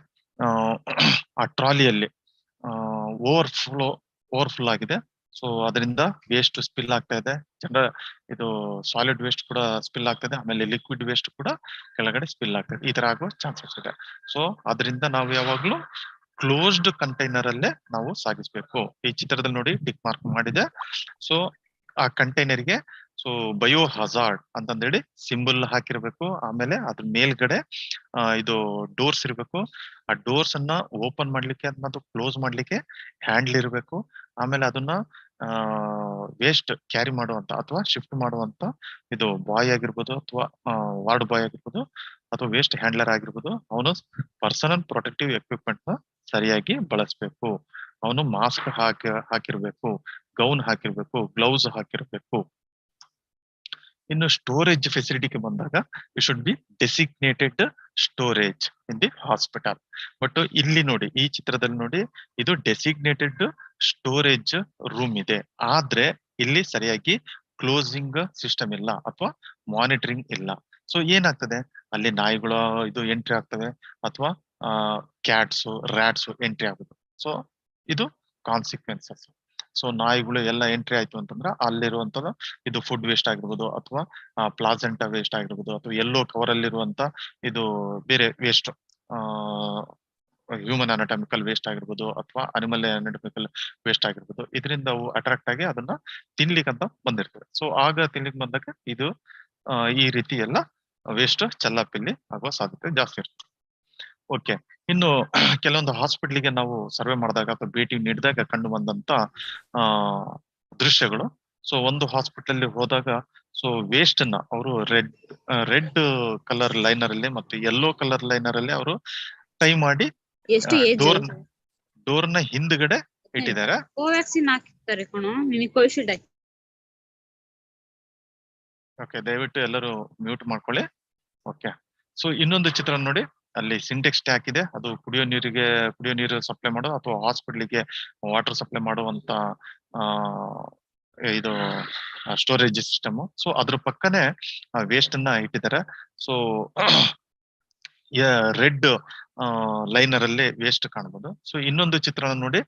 ಆ ಟ್ರಾಲಿಯಲ್ಲಿ ಓವರ್ಫ್ಲೋ ಆಗಿದೆ. ಸೊ ಅದರಿಂದ ವೇಸ್ಟ್ ಸ್ಪಿಲ್ ಆಗ್ತಾ ಇದೆ, ಇದು ಸಾಲಿಡ್ ವೇಸ್ಟ್ ಕೂಡ ಸ್ಪಿಲ್ ಆಗ್ತದೆ, ಆಮೇಲೆ ಲಿಕ್ವಿಡ್ ವೇಸ್ಟ್ ಕೂಡ ಕೆಳಗಡೆ ಸ್ಪಿಲ್ ಆಗ್ತದೆ. ಈ ತರ ಆಗೋ ಚಾನ್ಸಸ್ ಇದೆ. ಸೊ ಅದರಿಂದ ನಾವು ಯಾವಾಗ್ಲೂ ಕ್ಲೋಸ್ಡ್ ಕಂಟೈನರ್ ಅಲ್ಲೇ ನಾವು ಸಾಗಿಸ್ಬೇಕು. ಈ ಚಿತ್ರದಲ್ಲಿ ನೋಡಿ ಟಿಕ್ ಮಾರ್ಕ್ ಮಾಡಿದೆ. ಸೊ ಆ ಕಂಟೈನರ್ಗೆ ಸೊ ಬಯೋ ಹಜಾರ್ಡ್ ಅಂತಂದೇಳಿ ಸಿಂಬಲ್ ಹಾಕಿರ್ಬೇಕು. ಆಮೇಲೆ ಅದ್ರ ಮೇಲ್ಗಡೆ ಇದು ಡೋರ್ಸ್ ಇರ್ಬೇಕು. ಆ ಡೋರ್ಸ್ ಅನ್ನ ಓಪನ್ ಮಾಡ್ಲಿಕ್ಕೆ ಮತ್ತು ಕ್ಲೋಸ್ ಮಾಡ್ಲಿಕ್ಕೆ ಹ್ಯಾಂಡ್ಲ್ ಇರ್ಬೇಕು. ಆಮೇಲೆ ಅದನ್ನ ವೇಸ್ಟ್ ಕ್ಯಾರಿ ಮಾಡುವಂತ ಅಥವಾ ಶಿಫ್ಟ್ ಮಾಡುವಂತ ಇದು ಬಾಯ್ ಆಗಿರ್ಬೋದು ಅಥವಾ ವಾರ್ಡ್ ಬಾಯ್ ಆಗಿರ್ಬೋದು ಅಥವಾ ವೇಸ್ಟ್ ಹ್ಯಾಂಡ್ಲರ್ ಆಗಿರ್ಬೋದು, ಅವನು ಪರ್ಸನಲ್ ಪ್ರೊಟೆಕ್ಟಿವ್ ಎಕ್ವಿಪ್ಮೆಂಟ್ ನ ಸರಿಯಾಗಿ ಬಳಸ್ಬೇಕು. ಅವನು ಮಾಸ್ಕ್ ಹಾಕಿರ್ಬೇಕು, ಗೌನ್ ಹಾಕಿರ್ಬೇಕು, ಗ್ಲೌಸ್ ಹಾಕಿರ್ಬೇಕು. ಇನ್ನು ಸ್ಟೋರೇಜ್ ಫೆಸಿಲಿಟಿಗೆ ಬಂದಾಗ it should B designated storage in the hospital. But ಇಲ್ಲಿ ನೋಡಿ, ಈ ಚಿತ್ರದಲ್ಲಿ ನೋಡಿ, ಇದು ಡೆಸಿಗ್ನೇಟೆಡ್ ಸ್ಟೋರೇಜ್ ರೂಮ್ ಇದೆ, ಆದ್ರೆ ಇಲ್ಲಿ ಸರಿಯಾಗಿ ಕ್ಲೋಸಿಂಗ್ ಸಿಸ್ಟಮ್ ಇಲ್ಲ ಅಥವಾ ಮಾನಿಟರಿಂಗ್ ಇಲ್ಲ. ಸೊ ಏನಾಗ್ತದೆ, ಅಲ್ಲಿ ನಾಯಿಗಳು ಇದು ಎಂಟ್ರಿ ಆಗ್ತವೆ ಅಥವಾ ಕ್ಯಾಟ್ಸ್ ರ್ಯಾಟ್ಸ್ ಎಂಟ್ರಿ ಆಗುದು. ಸೊ ಇದು ಕಾನ್ಸಿಕ್ವೆನ್ಸಸ್. ಸೊ ನಾಯಿಗಳು ಎಲ್ಲ ಎಂಟ್ರಿ ಆಯ್ತು ಅಂತಂದ್ರೆ ಅಲ್ಲಿರುವಂತದ್ದು ಇದು ಫುಡ್ ವೇಸ್ಟ್ ಆಗಿರ್ಬೋದು ಅಥವಾ ಪ್ಲಾಸೆಂಟಾ ವೇಸ್ಟ್ ಆಗಿರ್ಬೋದು ಅಥವಾ ಎಲ್ಲೋ ಕವರ್ ಅಲ್ಲಿರುವಂತ ಇದು ಬೇರೆ ವೇಸ್ಟ್, ಹ್ಯೂಮನ್ ಅನಾಟಮಿಕಲ್ ವೇಸ್ಟ್ ಆಗಿರ್ಬೋದು ಅಥವಾ ಅನಿಮಲ್ ಅನಾಟಮಿಕಲ್ ವೇಸ್ಟ್ ಆಗಿರ್ಬೋದು, ಇದರಿಂದ ಅವು ಅಟ್ರಾಕ್ಟ್ ಆಗಿ ಅದನ್ನ ತಿನ್ಲಿಕ್ಕಂತ ಬಂದಿರ್ತದೆ. ಸೊ ಆಗ ತಿನ್ಲಿಕ್ಕೆ ಬಂದಾಗ ಇದು ಈ ರೀತಿ ಎಲ್ಲ ವೇಸ್ಟ್ ಚೆಲ್ಲಾಪಿಲ್ಲಿ ಆಗುವ ಸಾಧ್ಯತೆ ಜಾಸ್ತಿ ಇರ್ತದೆ. ಓಕೆ, ಇನ್ನು ಕೆಲವೊಂದು ಹಾಸ್ಪಿಟ್ಲಿಗೆ ನಾವು ಸರ್ವೆ ಮಾಡಿದಾಗ ಅಥವಾ ಭೇಟಿ ನೀಡಿದಾಗ ಕಂಡು ಬಂದಂತ ದೃಶ್ಯಗಳು. ಸೊ ಒಂದು ಹಾಸ್ಪಿಟಲ್ ಹೋದಾಗ ಸೊ ವೇಸ್ಟ್ ಅನ್ನ ಅವರು ರೆಡ್ ಕಲರ್ ಲೈನರ್ ಅಲ್ಲಿ ಮತ್ತು ಯೆಲ್ಲೋ ಕಲರ್ ಲೈನರ್ ಅಲ್ಲಿ ಅವರು ಟೈ ಮಾಡಿ ಡೋರ್ ನ ಹಿಂದ್ಗಡೆ ಇಟ್ಟಿದ್ದಾರೆ. ಕೋವ್ಯಾಕ್ಸಿನ್ ಹಾಕಿರ್ತಾರೆ ಕಣೋ, ನಿನಗೆ ಕೋವಿಶೀಲ್ಡ್ ಹಾಕಿ. ಓಕೆ, ದಯವಿಟ್ಟು ಎಲ್ಲರೂ ಮ್ಯೂಟ್ ಮಾಡ್ಕೊಳ್ಳಿ. ಓಕೆ, ಸೊ ಇನ್ನೊಂದು ಚಿತ್ರ ನೋಡಿ, ಅಲ್ಲಿ ಸಿಂಟೆಕ್ಸ್ ಟ್ಯಾಂಕ್ ಇದೆ, ಅದು ಕುಡಿಯೋ ನೀರು ಸಪ್ಲೈ ಮಾಡೋ ಅಥವಾ ಹಾಸ್ಪಿಟ್ಲಿಗೆ ವಾಟರ್ ಸಪ್ಲೈ ಮಾಡುವಂತ ಇದು ಸ್ಟೋರೇಜ್ ಸಿಸ್ಟಮ್. ಸೊ ಅದ್ರ ಪಕ್ಕನೆ ವೇಸ್ಟ್ ಅನ್ನ ಇಟ್ಟಿದ್ದಾರೆ. ಸೊ ರೆಡ್ ಲೈನರ್ ಅಲ್ಲಿ ವೇಸ್ಟ್ ಕಾಣಬಹುದು. ಸೊ ಇನ್ನೊಂದು ಚಿತ್ರಣ ನೋಡಿ,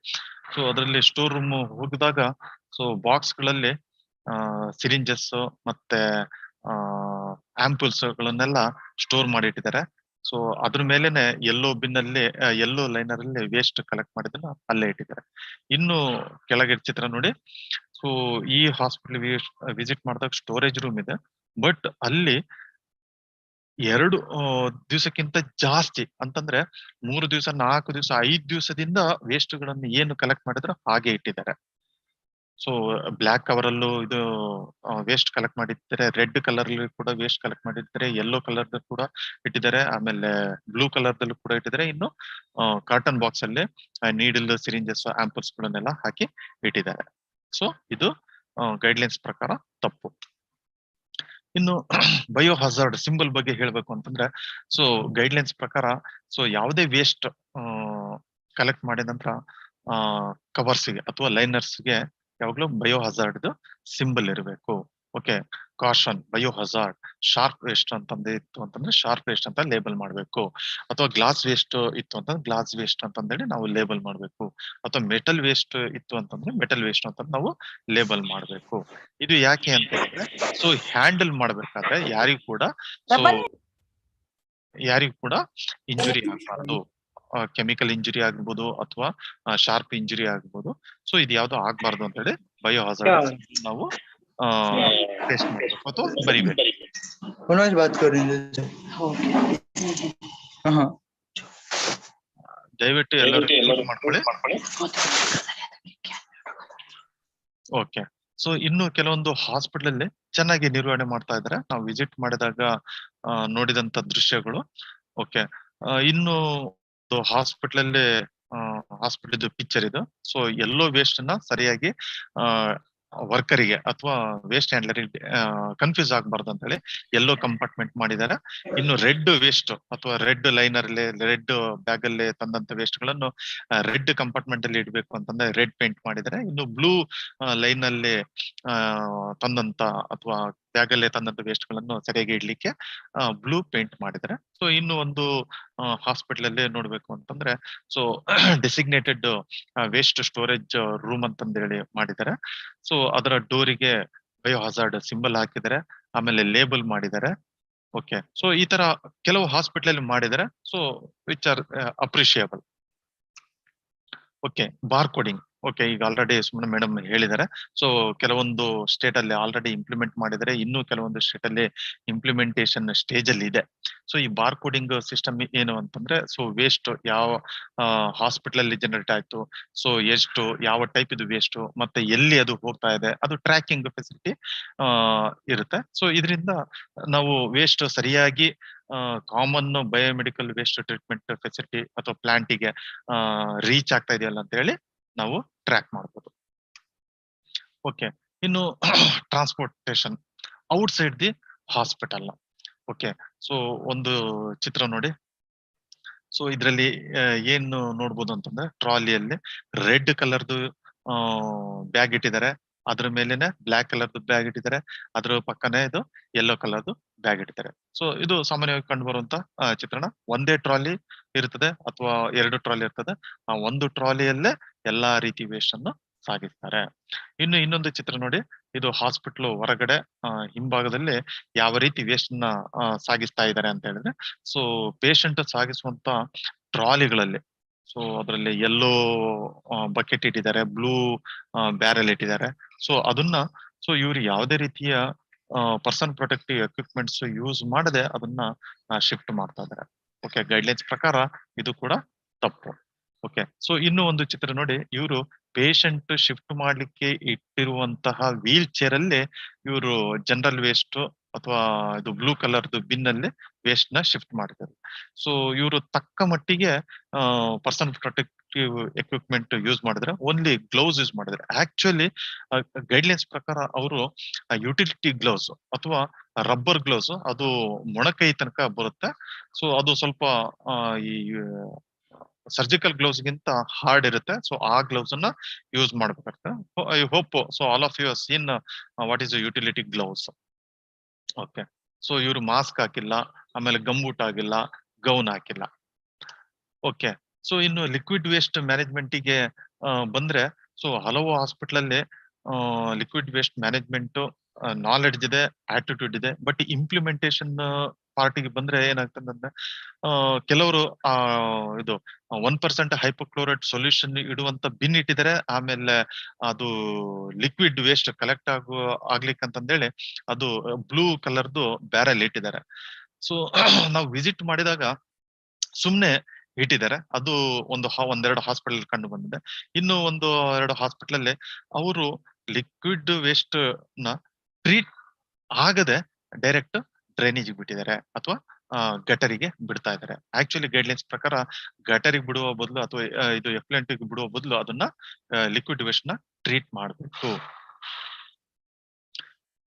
ಸೊ ಅದರಲ್ಲಿ ಸ್ಟೋರ್ ರೂಮ್ ಹೋಗಿದಾಗ ಸೊ ಬಾಕ್ಸ್ ಗಳಲ್ಲಿ ಸಿರಿಂಜಸ್ ಮತ್ತೆ ಆಂಪುಲ್ಸ್ ಗಳನ್ನೆಲ್ಲ ಸ್ಟೋರ್ ಮಾಡಿ ಇಟ್ಟಿದ್ದಾರೆ. ಸೊ ಅದ್ರ ಮೇಲೆನೆ ಎಲ್ಲೋ ಬಿನ್ ಅಲ್ಲಿ ಎಲ್ಲೋ ಲೈನರ್ ಅಲ್ಲಿ ವೇಸ್ಟ್ ಕಲೆಕ್ಟ್ ಮಾಡಿದ್ದನ್ನ ಅಲ್ಲೇ ಇಟ್ಟಿದ್ದಾರೆ. ಇನ್ನು ಕೆಳಗೆ ಚಿತ್ರ ನೋಡಿ. ಸೊ ಈ ಹಾಸ್ಪಿಟಲ್ ವಿಸಿಟ್ ಮಾಡಿದಾಗ ಸ್ಟೋರೇಜ್ ರೂಮ್ ಇದೆ, ಬಟ್ ಅಲ್ಲಿ 2 ದಿವಸಕ್ಕಿಂತ ಜಾಸ್ತಿ ಅಂತಂದ್ರೆ 3 ದಿವಸ, 4 ದಿವಸ, 5 ದಿವಸದಿಂದ ವೇಸ್ಟ್ ಗಳನ್ನ ಏನು ಕಲೆಕ್ಟ್ ಮಾಡಿದ್ರು ಹಾಗೆ ಇಟ್ಟಿದ್ದಾರೆ. ಸೊ ಬ್ಲಾಕ್ ಕವರ್ ಅಲ್ಲೂ ಇದು ವೇಸ್ಟ್ ಕಲೆಕ್ಟ್ ಮಾಡಿದ್ದಾರೆ, ರೆಡ್ ಕಲರ್ ಅಲ್ಲಿ ಕೂಡ ವೇಸ್ಟ್ ಕಲೆಕ್ಟ್ ಮಾಡಿದ್ದಾರೆ, ಯೆಲ್ಲೋ ಕಲರ್ ಕೂಡ ಇಟ್ಟಿದ್ದಾರೆ, ಆಮೇಲೆ ಬ್ಲೂ ಕಲರ್ ದಲ್ಲೂ ಕೂಡ ಇಟ್ಟಿದ್ದಾರೆ. ಇನ್ನು ಕಾಟನ್ ಬಾಕ್ಸ್ ಅಲ್ಲಿ ನೀಡಲ್, ಸಿರಿಂಜಸ್, ಆಂಪಲ್ಸ್ ಗಳನ್ನೆಲ್ಲ ಹಾಕಿ ಇಟ್ಟಿದ್ದಾರೆ. ಸೊ ಇದು ಗೈಡ್ಲೈನ್ಸ್ ಪ್ರಕಾರ ತಪ್ಪು. ಇನ್ನು ಬಯೋ ಹಜಾರ್ಡ್ ಸಿಂಬಲ್ ಬಗ್ಗೆ ಹೇಳ್ಬೇಕು ಅಂತಂದ್ರೆ, ಸೊ ಗೈಡ್ಲೈನ್ಸ್ ಪ್ರಕಾರ ಸೊ ಯಾವುದೇ ವೇಸ್ಟ್ ಕಲೆಕ್ಟ್ ಮಾಡಿದ ನಂತರ ಕವರ್ಸ್ಗೆ ಅಥವಾ ಲೈನರ್ಸ್ಗೆ ಯಾವಾಗ್ಲೂ ಬಯೋ ಹಜಾರ್ಡ್ ಸಿಂಬಲ್ ಇರಬೇಕು. Okay, caution, bio hazard, sharp waste ಅಂತಂದ್ರೆ ಇತ್ತು ಅಂತಂದ್ರೆ ಶಾರ್ಪ್ ವೇಸ್ಟ್ ಅಂತ ಲೇಬಲ್ ಮಾಡ್ಬೇಕು, ಅಥವಾ ಗ್ಲಾಸ್ ವೇಸ್ಟ್ ಇತ್ತು ಅಂತಂದ್ರೆ ಗ್ಲಾಸ್ ವೇಸ್ಟ್ ಅಂತಂದೇಳಿ ನಾವು ಲೇಬಲ್ ಮಾಡ್ಬೇಕು, ಅಥವಾ ಮೆಟಲ್ ವೇಸ್ಟ್ ಇತ್ತು ಅಂತಂದ್ರೆ ಮೆಟಲ್ ವೇಸ್ಟ್ ಅಂತ ನಾವು ಲೇಬಲ್ ಮಾಡ್ಬೇಕು. ಇದು ಯಾಕೆ ಅಂತ ಹೇಳಿದ್ರೆ, ಸೊ ಹ್ಯಾಂಡಲ್ ಮಾಡ್ಬೇಕಾದ್ರೆ ಯಾರಿಗೂ ಕೂಡ ಇಂಜುರಿ ಆಗ್ಬಾರ್ದು. ಕೆಮಿಕಲ್ ಇಂಜುರಿ ಆಗ್ಬೋದು ಅಥವಾ ಶಾರ್ಪ್ ಇಂಜುರಿ ಆಗ್ಬೋದು. ಸೊ ಇದು ಯಾವ್ದು ಆಗ್ಬಾರ್ದು ಅಂತ ಹೇಳಿ ಬಯೋ ಹಜಾರ್ಡ್ ನಾವು ಟೆಸ್ಟ್ ಮಾಡ್ಬೇಕು ಅಥವಾ ಬರಿಬೇಕು. ದಯವಿಟ್ಟು ಎಲ್ಲರೂ ಮಾಡ್ಕೊಳ್ಳಿ. ಓಕೆ, ಸೊ ಇನ್ನು ಕೆಲವೊಂದು ಹಾಸ್ಪಿಟಲ್ ಅಲ್ಲಿ ಚೆನ್ನಾಗಿ ನಿರ್ವಹಣೆ ಮಾಡ್ತಾ ಇದ್ದಾರೆ. ನಾವು ವಿಸಿಟ್ ಮಾಡಿದಾಗ ನೋಡಿದಂತ ದೃಶ್ಯಗಳು. ಓಕೆ, ಇನ್ನು ಹಾಸ್ಪಿಟಲ್ ಅಲ್ಲಿ ಹಾಸ್ಪಿಟಲ್ ಪಿಕ್ಚರ್ ಇದು. ಸೊ ಎಲ್ಲೋ ವೇಸ್ಟ್ ನ ಸರಿಯಾಗಿ ವರ್ಕರಿಗೆ ಅಥವಾ ವೇಸ್ಟ್ ಹ್ಯಾಂಡ್ಲರಿಗೆ ಕನ್ಫ್ಯೂಸ್ ಆಗ್ಬಾರ್ದು ಅಂತ ಹೇಳಿ ಎಲ್ಲೋ ಕಂಪಾರ್ಟ್ಮೆಂಟ್ ಮಾಡಿದ್ದಾರೆ. ಇನ್ನು ರೆಡ್ ವೇಸ್ಟ್ ಅಥವಾ ರೆಡ್ ಲೈನರ್ ಅಲ್ಲಿ, ರೆಡ್ ಬ್ಯಾಗ್ ಅಲ್ಲಿ ತಂದಂತ ವೇಸ್ಟ್ ಗಳನ್ನು ರೆಡ್ ಕಂಪಾರ್ಟ್ಮೆಂಟ್ ಅಲ್ಲಿ ಇಡ್ಬೇಕು ಅಂತಂದ್ರೆ ರೆಡ್ ಪೇಂಟ್ ಮಾಡಿದ್ದಾರೆ. ಇನ್ನು ಬ್ಲೂ ಲೈನ್ ಅಲ್ಲಿ ತಂದಂತ ಅಥವಾ ಬ್ಯಾಗ್ ಅಲ್ಲೇ ತಂದಂತ ವೇಸ್ಟ್ ಗಳನ್ನು ಸರಿಯಾಗಿ ಇಡ್ಲಿಕ್ಕೆ ಬ್ಲೂ ಪೇಂಟ್ ಮಾಡಿದ್ದಾರೆ. ಸೊ ಇನ್ನು ಒಂದು ಹಾಸ್ಪಿಟಲ್ ಅಲ್ಲಿ ನೋಡ್ಬೇಕು ಅಂತಂದ್ರೆ, so designated waste storage room ಅಂತಂದೇಳಿ ಮಾಡಿದ್ದಾರೆ. ಸೊ ಅದರ ಡೋರಿಗೆ ಬಯೋ ಹಜಾರ್ಡ್ ಸಿಂಬಲ್ ಹಾಕಿದ್ದಾರೆ, ಆಮೇಲೆ ಲೇಬಲ್ ಮಾಡಿದ್ದಾರೆ. ಓಕೆ, ಸೊ ಈ ತರ ಕೆಲವು ಹಾಸ್ಪಿಟಲ್ ಅಲ್ಲಿ ಮಾಡಿದ್ದಾರೆ. So which are appreciable. Okay, bar coding. Okay, ಈಗ ಆಲ್ರೆಡಿ ಸುಮ್ಮನೆ ಮೇಡಮ್ ಹೇಳಿದ್ದಾರೆ. ಸೊ ಕೆಲವೊಂದು ಸ್ಟೇಟ್ ಅಲ್ಲಿ ಆಲ್ರೆಡಿ ಇಂಪ್ಲಿಮೆಂಟ್ ಮಾಡಿದ್ದಾರೆ, ಇನ್ನು ಕೆಲವೊಂದು ಸ್ಟೇಟ್ ಅಲ್ಲಿ ಇಂಪ್ಲಿಮೆಂಟೇಷನ್ ಸ್ಟೇಜ್ ಅಲ್ಲಿ ಇದೆ. ಸೊ ಈ ಬಾರ್ ಕೋಡಿಂಗ್ ಸಿಸ್ಟಮ್ ಏನು ಅಂತಂದ್ರೆ, ಸೊ ವೇಸ್ಟ್ ಯಾವ ಹಾಸ್ಪಿಟಲ್ ಅಲ್ಲಿ ಜನರೇಟ್ ಆಯ್ತು, ಸೊ ಎಷ್ಟು ಯಾವ ಟೈಪ್ ಇದು ವೇಸ್ಟ್ ಮತ್ತೆ ಎಲ್ಲಿ ಅದು ಹೋಗ್ತಾ ಇದೆ, ಅದು ಟ್ರ್ಯಾಕಿಂಗ್ ಫೆಸಿಲಿಟಿ ಇರುತ್ತೆ. ಸೊ ಇದರಿಂದ ನಾವು ವೇಸ್ಟ್ ಸರಿಯಾಗಿ common biomedical waste treatment facility ಅಥವಾ ಪ್ಲಾಂಟಿಗೆ ರೀಚ್ ಆಗ್ತಾ ಇದೆಯಲ್ಲ ಅಂತ ಹೇಳಿ ನಾವು ಟ್ರ್ಯಾಕ್ ಮಾಡ್ಬೋದು. ಓಕೆ, ಇನ್ನು transportation outside the hospital. Okay, so ಒಂದು ಚಿತ್ರ ನೋಡಿ. ಸೊ ಇದರಲ್ಲಿ ಏನು ನೋಡ್ಬೋದು ಅಂತಂದ್ರೆ, ಟ್ರಾಲಿಯಲ್ಲಿ ರೆಡ್ ಕಲರ್ದು ಬ್ಯಾಗ್ ಇಟ್ಟಿದ್ದಾರೆ, ಅದ್ರ ಮೇಲೆನೆ ಬ್ಲಾಕ್ ಕಲರ್ದು ಬ್ಯಾಗ್ ಇಟ್ಟಿದ್ದಾರೆ, ಅದ್ರ ಪಕ್ಕನೆ ಇದು ಯೆಲ್ಲೋ ಕಲರ್ದು ಬ್ಯಾಗ್ ಇಟ್ಟಿದ್ದಾರೆ. ಸೊ ಇದು ಸಾಮಾನ್ಯವಾಗಿ ಕಂಡು ಬರುವಂತ ಚಿತ್ರಣ. ಒಂದೇ ಟ್ರಾಲಿ ಇರ್ತದೆ ಅಥವಾ 2 ಟ್ರಾಲಿ ಇರ್ತದೆ. ಆ ಒಂದು ಟ್ರಾಲಿಯಲ್ಲೇ ಎಲ್ಲಾ ರೀತಿ ವೇಸ್ಟ್ ಅನ್ನು ಸಾಗಿಸ್ತಾರೆ. ಇನ್ನೊಂದು ಚಿತ್ರ ನೋಡಿ. ಇದು ಹಾಸ್ಪಿಟಲ್ ಹೊರಗಡೆ ಹಿಂಭಾಗದಲ್ಲಿ ಯಾವ ರೀತಿ ವೇಸ್ಟ್ ನ ಸಾಗಿಸ್ತಾ ಇದ್ದಾರೆ ಅಂತ ಹೇಳಿದ್ರೆ, ಸೊ ಪೇಷಂಟ್ ಸಾಗಿಸುವಂತ ಟ್ರಾಲಿಗಳಲ್ಲಿ, ಸೊ ಅದರಲ್ಲಿ ಯೆಲ್ಲೋ ಬಕೆಟ್ ಇಟ್ಟಿದ್ದಾರೆ, ಬ್ಲೂ ಬ್ಯಾರೆಲ್ ಇಟ್ಟಿದ್ದಾರೆ. ಸೊ ಅದನ್ನ ಇವ್ರು ಯಾವುದೇ ರೀತಿಯ ಪರ್ಸನ್ ಪ್ರೊಟೆಕ್ಟಿವ್ ಎಕ್ವಿಪ್ಮೆಂಟ್ಸ್ ಯೂಸ್ ಮಾಡದೆ ಅದನ್ನ ಶಿಫ್ಟ್ ಮಾಡ್ತಾ ಇದ್ದಾರೆ. ಓಕೆ, ಗೈಡ್ಲೈನ್ಸ್ ಪ್ರಕಾರ ಇದು ಕೂಡ ತಪ್ಪು. ಓಕೆ, ಸೊ ಇನ್ನು ಒಂದು ಚಿತ್ರ ನೋಡಿ. ಇವರು ಪೇಷಂಟ್ ಶಿಫ್ಟ್ ಮಾಡ್ಲಿಕ್ಕೆ ಇಟ್ಟಿರುವಂತಹ ವೀಲ್ ಚೇರ್ ಅಲ್ಲಿ ಇವರು ಜನರಲ್ ವೇಸ್ಟ್ ಅಥವಾ ಇದು ಬ್ಲೂ ಕಲರ್ದು ಬಿನ್ ಅಲ್ಲಿ ವೇಸ್ಟ್ ನ ಶಿಫ್ಟ್ ಮಾಡಿದ್ದಾರೆ. ಸೊ ಇವರು ತಕ್ಕ ಮಟ್ಟಿಗೆ ಪರ್ಸನ್ ಪ್ರೊಟೆಕ್ಟಿವ್ ಎಕ್ವಿಪ್ಮೆಂಟ್ ಯೂಸ್ ಮಾಡಿದ್ರೆ, ಓನ್ಲಿ ಗ್ಲೌಸ್ ಯೂಸ್ ಮಾಡಿದ್ರೆ. ಆಕ್ಚುಲಿ ಗೈಡ್ಲೈನ್ಸ್ ಪ್ರಕಾರ ಅವರು ಯುಟಿಲಿಟಿ ಗ್ಲೌಸ್ ಅಥವಾ ರಬ್ಬರ್ ಗ್ಲೌಸ್ ಅದು ಮೊಣಕೈ ತನಕ ಬರುತ್ತೆ. ಸೊ ಅದು ಸ್ವಲ್ಪ ಈ ಸರ್ಜಿಕಲ್ ಗ್ಲೌಸ್ ಗಿಂತ ಹಾರ್ಡ್ ಇರುತ್ತೆ. ಸೊ ಆ ಗ್ಲೌಸ್ ಅನ್ನ ಯೂಸ್ ಮಾಡ್ಬೇಕಾಗುತ್ತೆ. I hope so all of you have seen what is utility gloves. Okay, so ಇವರು ಮಾಸ್ಕ್ ಹಾಕಿಲ್ಲ, ಆಮೇಲೆ ಗಂಬೂಟ್ ಆಗಿಲ್ಲ, ಗೌನ್ ಹಾಕಿಲ್ಲ. ಓಕೆ, ಸೊ ಇನ್ನು ಲಿಕ್ವಿಡ್ ವೇಸ್ಟ್ ಮ್ಯಾನೇಜ್ಮೆಂಟಿಗೆ ಬಂದ್ರೆ, ಸೊ ಹಲವು ಹಾಸ್ಪಿಟಲ್ ಅಲ್ಲಿ ಲಿಕ್ವಿಡ್ ವೇಸ್ಟ್ ಮ್ಯಾನೇಜ್ಮೆಂಟ್ ನಾಲೆಡ್ಜ್ ಇದೆ, ಆಟಿಟ್ಯೂಡ್ ಇದೆ, ಬಟ್ ಇಂಪ್ಲಿಮೆಂಟೇಷನ್ ಪಾರ್ಟಿಗೆ ಬಂದ್ರೆ ಏನಾಗ್ತದೆ ಅಂದ್ರೆ ಕೆಲವರು ಇದು 1% ಹೈಪೋಕ್ಲೋರೈಡ್ ಸೊಲ್ಯೂಷನ್ ಇಡುವಂತ ಬಿನ್ ಇಟ್ಟಿದ್ದಾರೆ. ಆಮೇಲೆ ಅದು ಲಿಕ್ವಿಡ್ ವೇಸ್ಟ್ ಕಲೆಕ್ಟ್ ಆಗ್ಲಿಕ್ಕಂತಂದೇಳಿ ಅದು ಬ್ಲೂ ಕಲರ್ದು ಬ್ಯಾರಲ್ ಇಟ್ಟಿದ್ದಾರೆ. ಸೊ ನಾವು ವಿಸಿಟ್ ಮಾಡಿದಾಗ ಸುಮ್ನೆ ಇಟ್ಟಿದ್ದಾರೆ. ಅದು ಒಂದೆರಡು ಹಾಸ್ಪಿಟಲ್ ಕಂಡು ಬಂದಿದೆ. ಇನ್ನು 1-2 ಹಾಸ್ಪಿಟಲ್ ಅಲ್ಲಿ ಅವರು ಲಿಕ್ವಿಡ್ ವೇಸ್ಟ್ ನ ಟ್ರೀಟ್ ಆಗದೆ ಡೈರೆಕ್ಟ್ ಡ್ರೈನೇಜ್ ಬಿಟ್ಟಿದ್ದಾರೆ ಅಥವಾ ಗಟರಿಗೆ ಬಿಡ್ತಾ ಇದ್ದಾರೆ. ಆಕ್ಚುಲಿ ಗೈಡ್ಲೈನ್ಸ್ ಪ್ರಕಾರ ಗಟರಿಗೆ ಬಿಡುವ ಬದಲು ಅಥವಾ ಇದು ಎಫ್ಲೆಂಟ್ ಬಿಡುವ ಬದಲು ಅದನ್ನ ಲಿಕ್ವಿಡ್ ವೇಸ್ಟ್ ನ ಟ್ರೀಟ್ ಮಾಡಬೇಕು.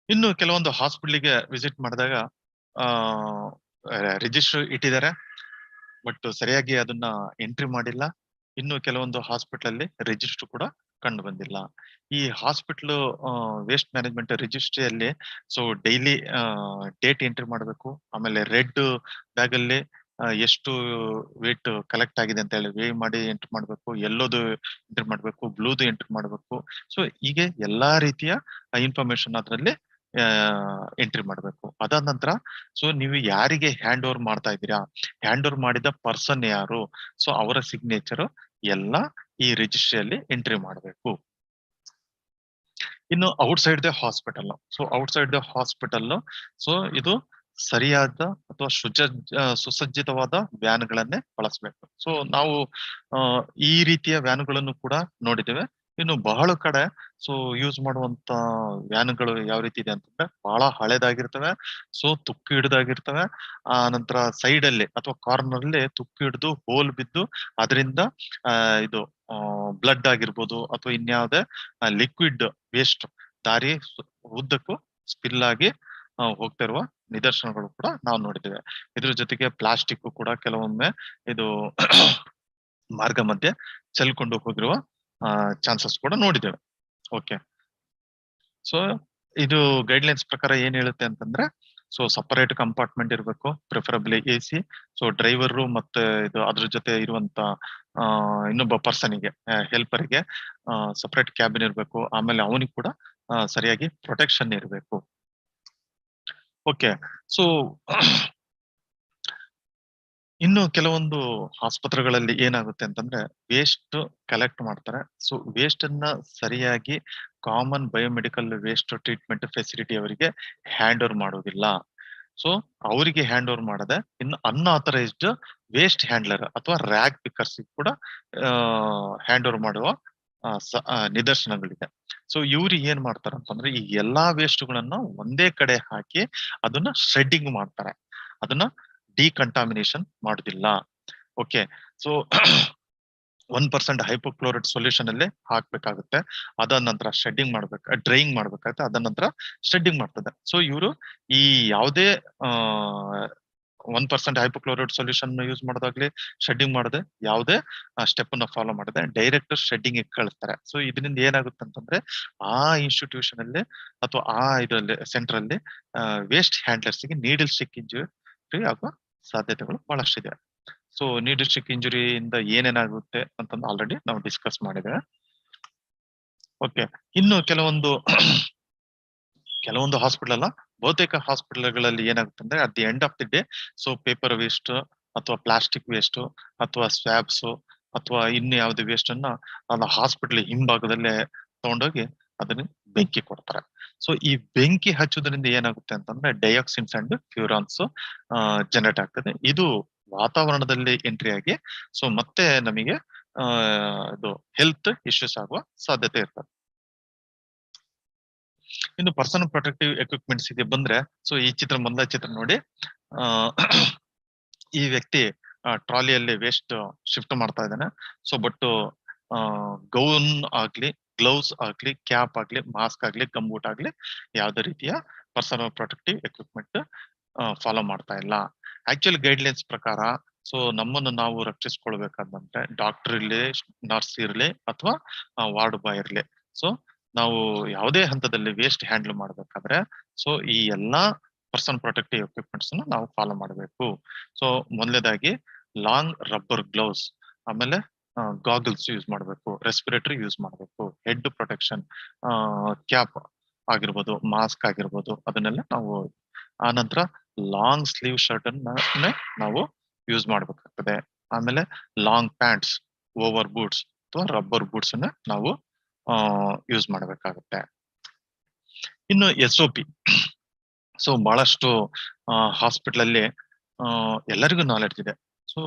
ಇನ್ನು ಕೆಲವೊಂದು ಹಾಸ್ಪಿಟ್ಲಿಗೆ ವಿಸಿಟ್ ಮಾಡಿದಾಗ ರಿಜಿಸ್ಟರ್ ಇಟ್ಟಿದ್ದಾರೆ, ಬಟ್ ಸರಿಯಾಗಿ ಅದನ್ನ ಎಂಟ್ರಿ ಮಾಡಿಲ್ಲ. ಇನ್ನು ಕೆಲವೊಂದು ಹಾಸ್ಪಿಟಲ್ ಅಲ್ಲಿ ರಿಜಿಸ್ಟರ್ ಕೂಡ ಕಂಡು ಬಂದಿಲ್ಲ. ಈ ಹಾಸ್ಪಿಟಲ್ ವೇಸ್ಟ್ ಮ್ಯಾನೇಜ್ಮೆಂಟ್ ರಿಜಿಸ್ಟ್ರಿಯಲ್ಲಿ ಸೊ ಡೈಲಿ ಡೇಟ್ ಎಂಟ್ರಿ ಮಾಡಬೇಕು. ಆಮೇಲೆ ರೆಡ್ ಬ್ಯಾಗ್ ಅಲ್ಲಿ ಎಷ್ಟು ವೇಟ್ ಕಲೆಕ್ಟ್ ಆಗಿದೆ ಅಂತ ಹೇಳಿ ವೇ ಮಾಡಿ ಎಂಟ್ರಿ ಮಾಡ್ಬೇಕು. ಎಲ್ಲೋದು ಎಂಟ್ರಿ ಮಾಡ್ಬೇಕು, ಬ್ಲೂದು ಎಂಟ್ರಿ ಮಾಡ್ಬೇಕು. ಸೊ ಹೀಗೆ ಎಲ್ಲಾ ರೀತಿಯ ಇನ್ಫಾರ್ಮೇಶನ್ ಅದರಲ್ಲಿ ಎಂಟ್ರಿ ಮಾಡ್ಬೇಕು. ಅದಾದ ನಂತರ ಸೊ ನೀವು ಯಾರಿಗೆ ಹ್ಯಾಂಡ್ ಓವರ್ ಮಾಡ್ತಾ ಇದ್ದೀರಾ, ಹ್ಯಾಂಡ್ ಓವರ್ ಮಾಡಿದ ಪರ್ಸನ್ ಯಾರು, ಸೊ ಅವರ ಸಿಗ್ನೇಚರ್ ಎಲ್ಲ ಈ ರಿಜಿಸ್ಟ್ರಿಯಲ್ಲಿ ಎಂಟ್ರಿ ಮಾಡಬೇಕು. ಇನ್ನು outside the hospital, so outside the hospital so ಇದು ಸರಿಯಾದ ಅಥವಾ ಸುಸಜ್ಜಿತವಾದ ವ್ಯಾನ್ಗಳನ್ನೇ ಬಳಸಬೇಕು. ಸೊ ನಾವು ಈ ರೀತಿಯ ವ್ಯಾನ್ಗಳನ್ನು ಕೂಡ ನೋಡಿದ್ದೇವೆ. ಇನ್ನು ಬಹಳ ಕಡೆ ಸೊ ಯೂಸ್ ಮಾಡುವಂತ ವ್ಯಾನ್ಗಳು ಯಾವ ರೀತಿ ಇದೆ ಅಂತಂದ್ರೆ ಬಹಳ ಹಳೇದಾಗಿರ್ತವೆ. ಸೊ ತುಕ್ಕು ಹಿಡ್ದಾಗಿರ್ತವೆ. ಆ ನಂತರ ಸೈಡ್ ಅಲ್ಲಿ ಅಥವಾ ಕಾರ್ನರ್ ಅಲ್ಲಿ ತುಕ್ಕು ಹಿಡಿದು ಹೋಲ್ ಬಿದ್ದು ಅದರಿಂದ ಇದು ಬ್ಲಡ್ ಆಗಿರ್ಬೋದು ಅಥವಾ ಇನ್ಯಾವುದೇ ಲಿಕ್ವಿಡ್ ವೇಸ್ಟ್ ದಾರಿ ಉದ್ದಕ್ಕೂ ಸ್ಪಿಲ್ ಆಗಿ ಹೋಗ್ತಾ ಇರುವ ನಿದರ್ಶನಗಳು ಕೂಡ ನಾವು ನೋಡಿದ್ದೇವೆ. ಇದ್ರ ಜೊತೆಗೆ ಪ್ಲಾಸ್ಟಿಕ್ ಕೂಡ ಕೆಲವೊಮ್ಮೆ ಇದು ಮಾರ್ಗ ಮಧ್ಯೆ ಚೆಲ್ಕೊಂಡು ಹೋಗಿರುವ ಚಾನ್ಸಸ್ ಕೂಡ ನೋಡಿದ್ದೇವೆ. ಓಕೆ, ಸೊ ಇದು ಗೈಡ್ಲೈನ್ಸ್ ಪ್ರಕಾರ ಏನ್ ಹೇಳುತ್ತೆ ಅಂತಂದ್ರೆ ಸೊ ಸಪರೇಟ್ ಕಂಪಾರ್ಟ್ಮೆಂಟ್ ಇರಬೇಕು, ಪ್ರಿಫರಬ್ಲಿ AC. ಸೊ ಡ್ರೈವರು ಮತ್ತೆ ಇದು ಅದ್ರ ಜೊತೆ ಇರುವಂತ ಇನ್ನೊಬ್ಬ ಪರ್ಸನ್ಗೆ ಹೆಲ್ಪರ್ಗೆ ಸಪರೇಟ್ ಕ್ಯಾಬಿನ್ ಇರಬೇಕು. ಆಮೇಲೆ ಅವನಿಗೆ ಕೂಡ ಸರಿಯಾಗಿ ಪ್ರೊಟೆಕ್ಷನ್ ಇರಬೇಕು. ಓಕೆ, ಸೊ ಇನ್ನು ಕೆಲವೊಂದು ಆಸ್ಪತ್ರೆಗಳಲ್ಲಿ ಏನಾಗುತ್ತೆ ಅಂತಂದ್ರೆ ವೇಸ್ಟ್ ಕಲೆಕ್ಟ್ ಮಾಡ್ತಾರೆ. ಸೊ ವೇಸ್ಟ್ ಅನ್ನ ಸರಿಯಾಗಿ common biomedical waste treatment facility ಅವರಿಗೆ ಹ್ಯಾಂಡ್ ಓವರ್ ಮಾಡೋದಿಲ್ಲ. ಸೊ ಅವರಿಗೆ ಹ್ಯಾಂಡ್ ಓವರ್ ಮಾಡದೆ ಇನ್ನು ಅನ್ಆಥರೈಸ್ಡ್ ವೇಸ್ಟ್ ಹ್ಯಾಂಡ್ಲರ್ ಅಥವಾ ರ್ಯಾಗ್ ಪಿಕರ್ಸ್ ಕೂಡ ಹ್ಯಾಂಡ್ ಓವರ್ ಮಾಡುವ ನಿದರ್ಶನಗಳಿದೆ. ಸೊ ಇವ್ರು ಏನ್ ಮಾಡ್ತಾರೆ ಅಂತಂದ್ರೆ ಈ ಎಲ್ಲಾ ವೇಸ್ಟ್ಗಳನ್ನ ಒಂದೇ ಕಡೆ ಹಾಕಿ ಅದನ್ನ ಶೆಡ್ಡಿಂಗ್ ಮಾಡ್ತಾರೆ, ಅದನ್ನ ಡಿಕಂಟಾಮಿನೇಷನ್ ಮಾಡುದಿಲ್ಲ. ಓಕೆ, ಸೊ 1% ಹೈಪೋಕ್ಲೋರೈಡ್ ಸೊಲ್ಯೂಷನ್ ಅಲ್ಲಿ ಹಾಕ್ಬೇಕಾಗುತ್ತೆ. ಅದಾದ ನಂತರ ಶೆಡ್ಡಿಂಗ್ ಮಾಡ್ಬೇಕು, ಡ್ರೈಯಿಂಗ್ ಮಾಡ್ಬೇಕಾಗುತ್ತೆ. ಅದಾದ ನಂತರ ಶೆಡ್ಡಿಂಗ್ ಮಾಡ್ತದೆ. ಸೊ ಇವರು ಈ ಯಾವುದೇ 1% ಹೈಪೋಕ್ಲೋರೈಡ್ ಸೊಲ್ಯೂಷನ್ ಯೂಸ್ ಮಾಡೋದಾಗ್ಲಿ ಶೆಡ್ಡಿಂಗ್ ಮಾಡದೆ ಯಾವುದೇ ಸ್ಟೆಪ್ ಅನ್ನ ಫಾಲೋ ಮಾಡದೆ ಡೈರೆಕ್ಟ್ ಶೆಡ್ಡಿಂಗ್ ಕಳಿಸ್ತಾರೆ. ಸೊ ಇದರಿಂದ ಏನಾಗುತ್ತೆ ಅಂತಂದ್ರೆ ಆ ಇನ್ಸ್ಟಿಟ್ಯೂಷನ್ ಅಲ್ಲಿ ಅಥವಾ ಆ ಇದರಲ್ಲಿ ಸೆಂಟರ್ ಅಲ್ಲಿ ವೇಸ್ಟ್ ಹ್ಯಾಂಡ್ಲರ್ಸ್ ಗೆ ನೀಡಲ್ ಸ್ಟಿಕ್ ಇಂಜುರಿ ಆಗುವ ಸಾಧ್ಯತೆಗಳು ಬಹಳಷ್ಟಿದೆ. ಸೊ ನೀಡಲ್ ಸ್ಟಿಕ್ ಇಂಜುರಿಯಿಂದ ಏನೇನಾಗುತ್ತೆ ಅಂತಂದು ಆಲ್ರೆಡಿ ನಾವು ಡಿಸ್ಕಸ್ ಮಾಡಿದ್ದೇವೆ. ಓಕೆ, ಇನ್ನು ಕೆಲವೊಂದು ಹಾಸ್ಪಿಟಲ್ ಅಲ್ಲ, ಬಹುತೇಕ ಹಾಸ್ಪಿಟಲ್ಗಳಲ್ಲಿ ಏನಾಗುತ್ತೆ ಅಂದ್ರೆ at the end of the day so paper waste ಅಥವಾ ಪ್ಲಾಸ್ಟಿಕ್ ವೇಸ್ಟ್ ಅಥವಾ ಸ್ವ್ಯಾಬ್ಸ್ ಅಥವಾ ಇನ್ನು ಯಾವುದೇ ವೇಸ್ಟ್ ಅನ್ನ ಆ ಹಾಸ್ಪಿಟಲ್ ಹಿಂಭಾಗದಲ್ಲೇ ತಗೊಂಡೋಗಿ ಅದನ್ನ ಬೆಂಕಿ ಕೊಡ್ತಾರೆ. ಸೊ ಈ ಬೆಂಕಿ ಹಚ್ಚೋದ್ರಿಂದ ಏನಾಗುತ್ತೆ ಅಂತಂದ್ರೆ ಡೈಆಕ್ಸಿನ್ಸ್ ಅಂಡ್ ಫ್ಯೂರಾನ್ಸ್ ಜನರೇಟ್ ಆಗ್ತದೆ. ಇದು ವಾತಾವರಣದಲ್ಲಿ ಎಂಟ್ರಿ ಆಗಿ ಸೊ ಮತ್ತೆ ನಮಗೆ ಇದು ಹೆಲ್ತ್ ಇಶ್ಯೂಸ್ ಆಗುವ ಸಾಧ್ಯತೆ ಇರ್ತದೆ. ಇನ್ನು ಪರ್ಸನಲ್ ಪ್ರೊಟೆಕ್ಟಿವ್ ಎಕ್ವಿಪ್ಮೆಂಟ್ಸ್ ಗೆ ಬಂದ್ರೆ ಸೊ ಈ ಮೊದಲ ಚಿತ್ರ ನೋಡಿ, ಈ ವ್ಯಕ್ತಿ ಟ್ರಾಲಿಯಲ್ಲಿ ವೇಸ್ಟ್ ಶಿಫ್ಟ್ ಮಾಡ್ತಾ ಇದ್ದಾನೆ. ಸೊ ಬಟ್ ಗೌನ್ ಆಗ್ಲಿ, ಗ್ಲೌಸ್ ಆಗ್ಲಿ, ಕ್ಯಾಪ್ ಆಗ್ಲಿ, ಮಾಸ್ಕ್ ಆಗ್ಲಿ, ಗಂಬೂಟ್ ಆಗ್ಲಿ ಯಾವ್ದೇ ರೀತಿಯ ಪರ್ಸನಲ್ ಪ್ರೊಟೆಕ್ಟಿವ್ ಎಕ್ವಿಪ್ಮೆಂಟ್ ಫಾಲೋ ಮಾಡ್ತಾ ಇಲ್ಲ. ಆಕ್ಚುಯಲ್ ಗೈಡ್ಲೈನ್ಸ್ ಪ್ರಕಾರ ಸೊ ನಮ್ಮನ್ನು ನಾವು ರಕ್ಷಿಸ್ಕೊಳ್ಬೇಕಾದಂದ್ರೆ ಡಾಕ್ಟರ್ ಇರ್ಲಿ, ನರ್ಸ್ ಇರ್ಲಿ ಅಥವಾ ವಾರ್ಡ್ ಬಾಯ್ ಇರ್ಲಿ, ಸೊ ನಾವು ಯಾವುದೇ ಹಂತದಲ್ಲಿ ವೇಸ್ಟ್ ಹ್ಯಾಂಡಲ್ ಮಾಡ್ಬೇಕಾದ್ರೆ ಸೊ ಈ ಎಲ್ಲಾ ಪರ್ಸನಲ್ ಪ್ರೊಟೆಕ್ಟಿವ್ ಎಕ್ವಿಪ್ಮೆಂಟ್ಸ್ ನಾವು ಫಾಲೋ ಮಾಡಬೇಕು. ಸೊ ಮೊದಲನೇದಾಗಿ ಲಾಂಗ್ ರಬ್ಬರ್ ಗ್ಲೌಸ್, ಆಮೇಲೆ ಗಾಗಲ್ಸ್ ಯೂಸ್ ಮಾಡಬೇಕು, ರೆಸ್ಪಿರೇಟರಿ ಯೂಸ್ ಮಾಡಬೇಕು, ಹೆಡ್ ಪ್ರೊಟೆಕ್ಷನ್, ಕ್ಯಾಪ್ ಆಗಿರ್ಬೋದು, ಮಾಸ್ಕ್ ಆಗಿರ್ಬೋದು, ಅದನ್ನೆಲ್ಲ ನಾವು ಆ ನಂತರ ಲಾಂಗ್ ಸ್ಲೀವ್ ಶರ್ಟ್ ಅನ್ನ ನಾವು ಯೂಸ್ ಮಾಡ್ಬೇಕಾಗ್ತದೆ. ಆಮೇಲೆ ಲಾಂಗ್ ಪ್ಯಾಂಟ್ಸ್, ಓವರ್ ಬೂಟ್ಸ್ ಅಥವಾ ರಬ್ಬರ್ ಬೂಟ್ಸ್ ಅನ್ನ ನಾವು ಯೂಸ್ ಮಾಡ್ಬೇಕಾಗುತ್ತೆ. ಇನ್ನು SOP. ಸೊ ಬಹಳಷ್ಟು ಹಾಸ್ಪಿಟಲ್ ಅಲ್ಲಿ ಎಲ್ಲರಿಗೂ ನಾಲೆಡ್ಜ್ ಇದೆ. ಸೊ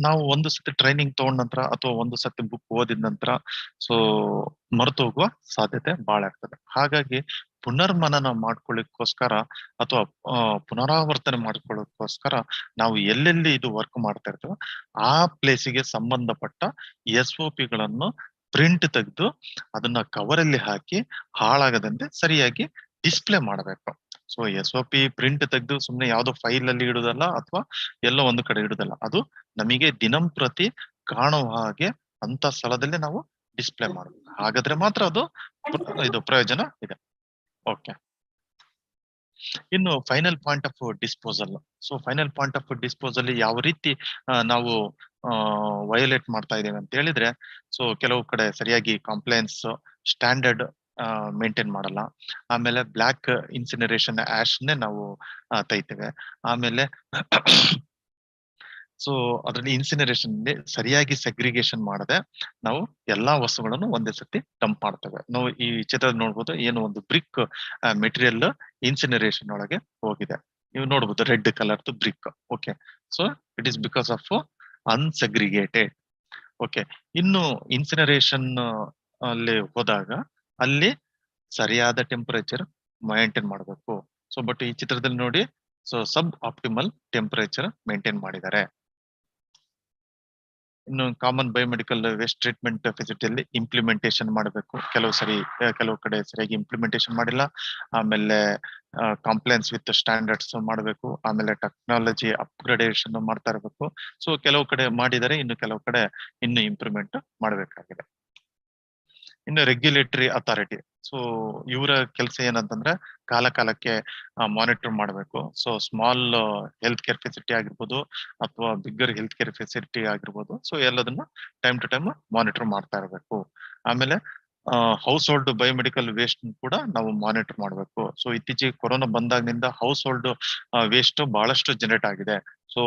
ನಾವು ಒಂದು ಸತಿ ಟ್ರೈನಿಂಗ್ ತಗೊಂಡ ನಂತರ ಅಥವಾ ಒಂದು ಸತಿ ಬುಕ್ ಓದಿದ ನಂತರ ಸೊ ಮರೆತು ಹೋಗುವ ಸಾಧ್ಯತೆ ಬಹಳ ಆಗ್ತದೆ. ಹಾಗಾಗಿ ಪುನರ್ಮನನ ಮಾಡ್ಕೊಳ್ಳಿಕ್ಕೋಸ್ಕರ ಅಥವಾ ಪುನರಾವರ್ತನೆ ಮಾಡ್ಕೊಳ್ಳೋಕ್ಕೋಸ್ಕರ ನಾವು ಎಲ್ಲೆಲ್ಲಿ ಇದು ವರ್ಕ್ ಮಾಡ್ತಾ ಇರ್ತೇವೆ ಆ ಪ್ಲೇಸಿಗೆ ಸಂಬಂಧಪಟ್ಟ SOP ಗಳನ್ನು ಪ್ರಿಂಟ್ ತೆಗೆದು ಅದನ್ನ ಕವರ್ ಅಲ್ಲಿ ಹಾಕಿ ಹಾಳಾಗದಂತೆ ಸರಿಯಾಗಿ ಡಿಸ್ಪ್ಲೇ ಮಾಡಬೇಕು. ಸೊ SOP ಪ್ರಿಂಟ್ ತೆಗೆದು ಸುಮ್ನೆ ಯಾವ್ದೋ ಫೈಲ್ ಅಲ್ಲಿ ಇಡುದಲ್ಲ ಅಥವಾ ಎಲ್ಲೋ ಒಂದು ಕಡೆ ಇಡುದಲ್ಲ, ಅದು ನಮಗೆ ದಿನಂಪ್ರತಿ ಕಾಣುವ ಹಾಗೆ ಅಂತ ಸ್ಥಳದಲ್ಲಿ ನಾವು ಡಿಸ್ಪ್ಲೇ ಮಾಡಬೇಕು. ಹಾಗಾದ್ರೆ ಮಾತ್ರ ಅದು ಇದು ಪ್ರಯೋಜನ ಇದೆ. ಓಕೆ, ಇನ್ನು final point of disposal. So final point of disposal ಯಾವ ರೀತಿ ನಾವು ವಯೋಲೇಟ್ ಮಾಡ್ತಾ ಇದ್ದೇವೆ ಅಂತ ಹೇಳಿದ್ರೆ, ಸೊ ಕೆಲವು ಕಡೆ ಸರಿಯಾಗಿ ಕಾಂಪ್ಲೈನ್ಸ್ ಸ್ಟ್ಯಾಂಡರ್ಡ್ ಮೇಂಟೈನ್ ಮಾಡಲ್ಲ. ಆಮೇಲೆ ಬ್ಲಾಕ್ ಇನ್ಸಿನರೇಷನ್ ಆಶ್ನೇ ನಾವು ತೆಗಿತೇವೆ. ಆಮೇಲೆ ಸೊ ಅದರಲ್ಲಿ ಇನ್ಸಿನರೇಷನ್ ಸರಿಯಾಗಿ ಸೆಗ್ರಿಗೇಷನ್ ಮಾಡದೆ ನಾವು ಎಲ್ಲಾ ವಸ್ತುಗಳನ್ನು ಒಂದೇ ಸತಿ ಡಂಪ್ ಮಾಡ್ತೇವೆ. ನಾವು ಈ ಚಿತ್ರ ನೋಡ್ಬೋದು, ಏನು ಒಂದು ಬ್ರಿಕ್ ಮೆಟೀರಿಯಲ್ ಇನ್ಸಿನರೇಷನ್ ಒಳಗೆ ಹೋಗಿದೆ. ನೀವು ನೋಡ್ಬೋದು ರೆಡ್ ಕಲರ್ದು brick. Okay, so it is because of unsegregated. Okay, ಇನ್ನು ಇನ್ಸಿನರೇಷನ್ ಅಲ್ಲಿ ಹೋದಾಗ ಅಲ್ಲಿ ಸರಿಯಾದ ಟೆಂಪರೇಚರ್ ಮೈಂಟೈನ್ ಮಾಡಬೇಕು. ಸೊ ಬಟ್ ಈ ಚಿತ್ರದಲ್ಲಿ ನೋಡಿ, so sub optimal temperature maintain ಮಾಡಿದ್ದಾರೆ. ಇನ್ನು ಕಾಮನ್ ಬಯೋಮೆಡಿಕಲ್ ವೇಸ್ಟ್ ಟ್ರೀಟ್ಮೆಂಟ್ ಫೆಸಿಲಿಟಿಯಲ್ಲಿ ಇಂಪ್ಲಿಮೆಂಟೇಷನ್ ಮಾಡಬೇಕು. ಕೆಲವು ಕಡೆ ಸರಿಯಾಗಿ ಇಂಪ್ಲಿಮೆಂಟೇಷನ್ ಮಾಡಿಲ್ಲ. ಆಮೇಲೆ ಕಾಂಪ್ಲೈನ್ಸ್ ವಿತ್ ಸ್ಟ್ಯಾಂಡರ್ಡ್ಸ್ ಮಾಡಬೇಕು. ಆಮೇಲೆ ಟೆಕ್ನಾಲಜಿ ಅಪ್ಗ್ರೇಡೇಷನ್ ಮಾಡ್ತಾ ಇರಬೇಕು. ಸೊ ಕೆಲವು ಕಡೆ ಮಾಡಿದರೆ, ಇನ್ನು ಕೆಲವು ಕಡೆ ಇನ್ನು ಇಂಪ್ರೂವ್ಮೆಂಟ್ ಮಾಡಬೇಕಾಗಿದೆ. ಇನ್ನು ರೆಗ್ಯುಲೇಟರಿ ಅಥಾರಿಟಿ. ಸೊ ಇವರ ಕೆಲಸ ಏನಂತಂದ್ರೆ ಕಾಲ ಕಾಲಕ್ಕೆ ಮಾನಿಟರ್ ಮಾಡಬೇಕು. So small health care facility ಆಗಿರ್ಬೋದು ಅಥವಾ ಬಿಗ್ಗರ್ ಹೆಲ್ತ್ ಕೇರ್ ಫೆಸಿಲಿಟಿ ಆಗಿರ್ಬೋದು, ಸೊ ಎಲ್ಲದನ್ನ ಟೈಮ್ ಟು ಟೈಮ್ ಮಾನಿಟರ್ ಮಾಡ್ತಾ ಇರಬೇಕು. ಆಮೇಲೆ ಹೌಸ್ ಹೋಲ್ಡ್ ಬಯೋಮೆಡಿಕಲ್ ವೇಸ್ಟ್ ಕೂಡ ನಾವು ಮಾನಿಟರ್ ಮಾಡಬೇಕು. ಸೊ ಇತ್ತೀಚೆಗೆ ಕೊರೋನಾ ಬಂದಾಗಿನಿಂದ ಹೌಸ್ ಹೋಲ್ಡ್ ವೇಸ್ಟ್ ಬಹಳಷ್ಟು ಜನರೇಟ್ ಆಗಿದೆ. ಸೊ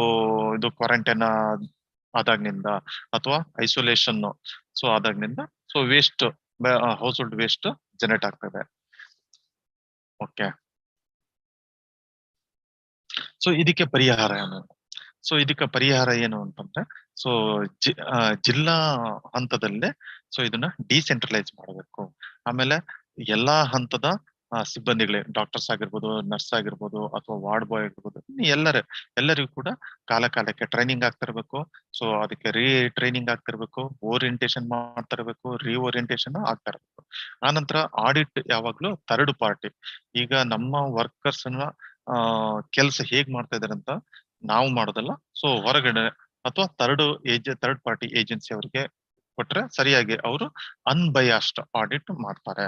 ಇದು ಕ್ವಾರಂಟೈನ್ ಆದಾಗ್ನಿಂದ ಅಥವಾ ಐಸೋಲೇಷನ್ ಸೊ ಆದಾಗ್ನಿಂದ so waste household waste generate ಆಗ್ತದೆ. ಓಕೆ, ಸೊ ಇದಕ್ಕೆ ಪರಿಹಾರ ಏನು? ಸೊ ಇದಕ್ಕೆ ಪರಿಹಾರ ಏನು ಅಂತಂದ್ರೆ, ಸೊ ಜಿಲ್ಲಾ ಹಂತದಲ್ಲೇ ಸೊ ಇದನ್ನ ಡಿಸೆಂಟ್ರಲೈಸ್ ಮಾಡಬೇಕು. ಆಮೇಲೆ ಎಲ್ಲಾ ಹಂತದ ಸಿಬ್ಬಂದಿಗಳೇ, ಡಾಕ್ಟರ್ಸ್ ಆಗಿರ್ಬೋದು, ನರ್ಸ್ ಆಗಿರ್ಬೋದು ಅಥವಾ ವಾರ್ಡ್ ಬಾಯ್ ಆಗಿರ್ಬೋದು, ಎಲ್ಲರಿಗೂ ಕೂಡ ಕಾಲ ಕಾಲಕ್ಕೆ ಟ್ರೈನಿಂಗ್ ಆಗ್ತಾ ಇರ್ಬೇಕು. ಸೊ ಅದಕ್ಕೆ ಟ್ರೈನಿಂಗ್ ಆಗ್ತಾ ಇರ್ಬೇಕು, ಓರಿಯಂಟೇಶನ್ ಮಾಡ್ತಾ ಇರ್ಬೇಕು, ಓರಿಯಂಟೇಶನ್ ಆಗ್ತಾ ಇರ್ಬೇಕು. ಆನಂತರ ಆಡಿಟ್ ಯಾವಾಗ್ಲೂ ಥರ್ಡ್ ಪಾರ್ಟಿ. ಈಗ ನಮ್ಮ ವರ್ಕರ್ಸ್ ಕೆಲಸ ಹೇಗ್ ಮಾಡ್ತಾ ಇದಾರೆ ಅಂತ ನಾವು ಮಾಡೋದಲ್ಲ, ಸೊ ಹೊರಗಡೆ ಅಥವಾ ಥರ್ಡ್ ಪಾರ್ಟಿ ಏಜೆನ್ಸಿ ಅವರಿಗೆ ಕೊಟ್ರೆ ಸರಿಯಾಗಿ ಅವರು ಅನ್ಬಯಾಸ್ಡ್ ಆಡಿಟ್ ಮಾಡ್ತಾರೆ.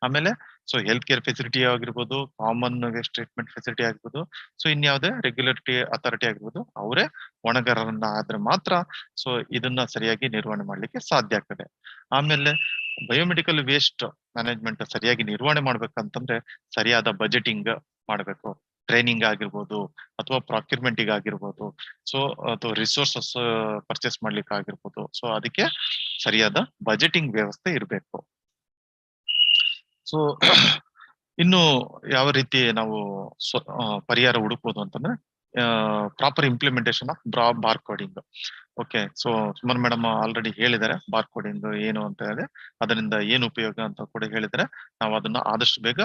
ಆಮೇಲೆ ಸೊ ಹೆಲ್ತ್ ಕೇರ್ ಫೆಸಿಲಿಟಿ ಆಗಿರ್ಬೋದು, ಕಾಮನ್ ವೇಸ್ಟ್ ಟ್ರೀಟ್ಮೆಂಟ್ ಫೆಸಿಲಿಟಿ ಆಗಿರ್ಬೋದು, ಸೊ ಇನ್ಯಾವುದೇ ರೆಗ್ಯುಲೇಟರಿ ಅಥಾರಿಟಿ ಆಗಿರ್ಬೋದು, ಅವರೇ ಹೊಣೆಗಾರರನ್ನ ಆದ್ರೆ ಮಾತ್ರ ಸೊ ಇದನ್ನ ಸರಿಯಾಗಿ ನಿರ್ವಹಣೆ ಮಾಡ್ಲಿಕ್ಕೆ ಸಾಧ್ಯ ಆಗ್ತದೆ. ಆಮೇಲೆ ಬಯೋಮೆಡಿಕಲ್ ವೇಸ್ಟ್ ಮ್ಯಾನೇಜ್ಮೆಂಟ್ ಸರಿಯಾಗಿ ನಿರ್ವಹಣೆ ಮಾಡ್ಬೇಕಂತಂದ್ರೆ ಸರಿಯಾದ ಬಜೆಟಿಂಗ್ ಮಾಡ್ಬೇಕು. ಟ್ರೈನಿಂಗ್ ಆಗಿರ್ಬೋದು ಅಥವಾ ಪ್ರೊಕ್ಯೂರ್ಮೆಂಟ್ ಆಗಿರ್ಬೋದು, ಸೊ ಅಥವಾ ರಿಸೋರ್ಸಸ್ ಪರ್ಚೇಸ್ ಮಾಡ್ಲಿಕ್ಕೆ ಆಗಿರ್ಬೋದು. ಸೊ ಅದಕ್ಕೆ ಸರಿಯಾದ ಬಜೆಟಿಂಗ್ ವ್ಯವಸ್ಥೆ ಇರಬೇಕು. ಸೊ ಇನ್ನು ಯಾವ ರೀತಿ ನಾವು ಪರಿಹಾರ ಹುಡುಕ್ಬೋದು ಅಂತಂದ್ರೆ proper implementation of bar coding. Okay, so Suman madam already ಹೇಳಿದ್ದಾರೆ ಬಾರ್ ಕೋಡಿಂಗ್ ಏನು ಅಂತ ಹೇಳಿ, ಅದರಿಂದ ಏನು ಉಪಯೋಗ ಅಂತ ಕೂಡ ಹೇಳಿದರೆ ನಾವು ಅದನ್ನ ಆದಷ್ಟು ಬೇಗ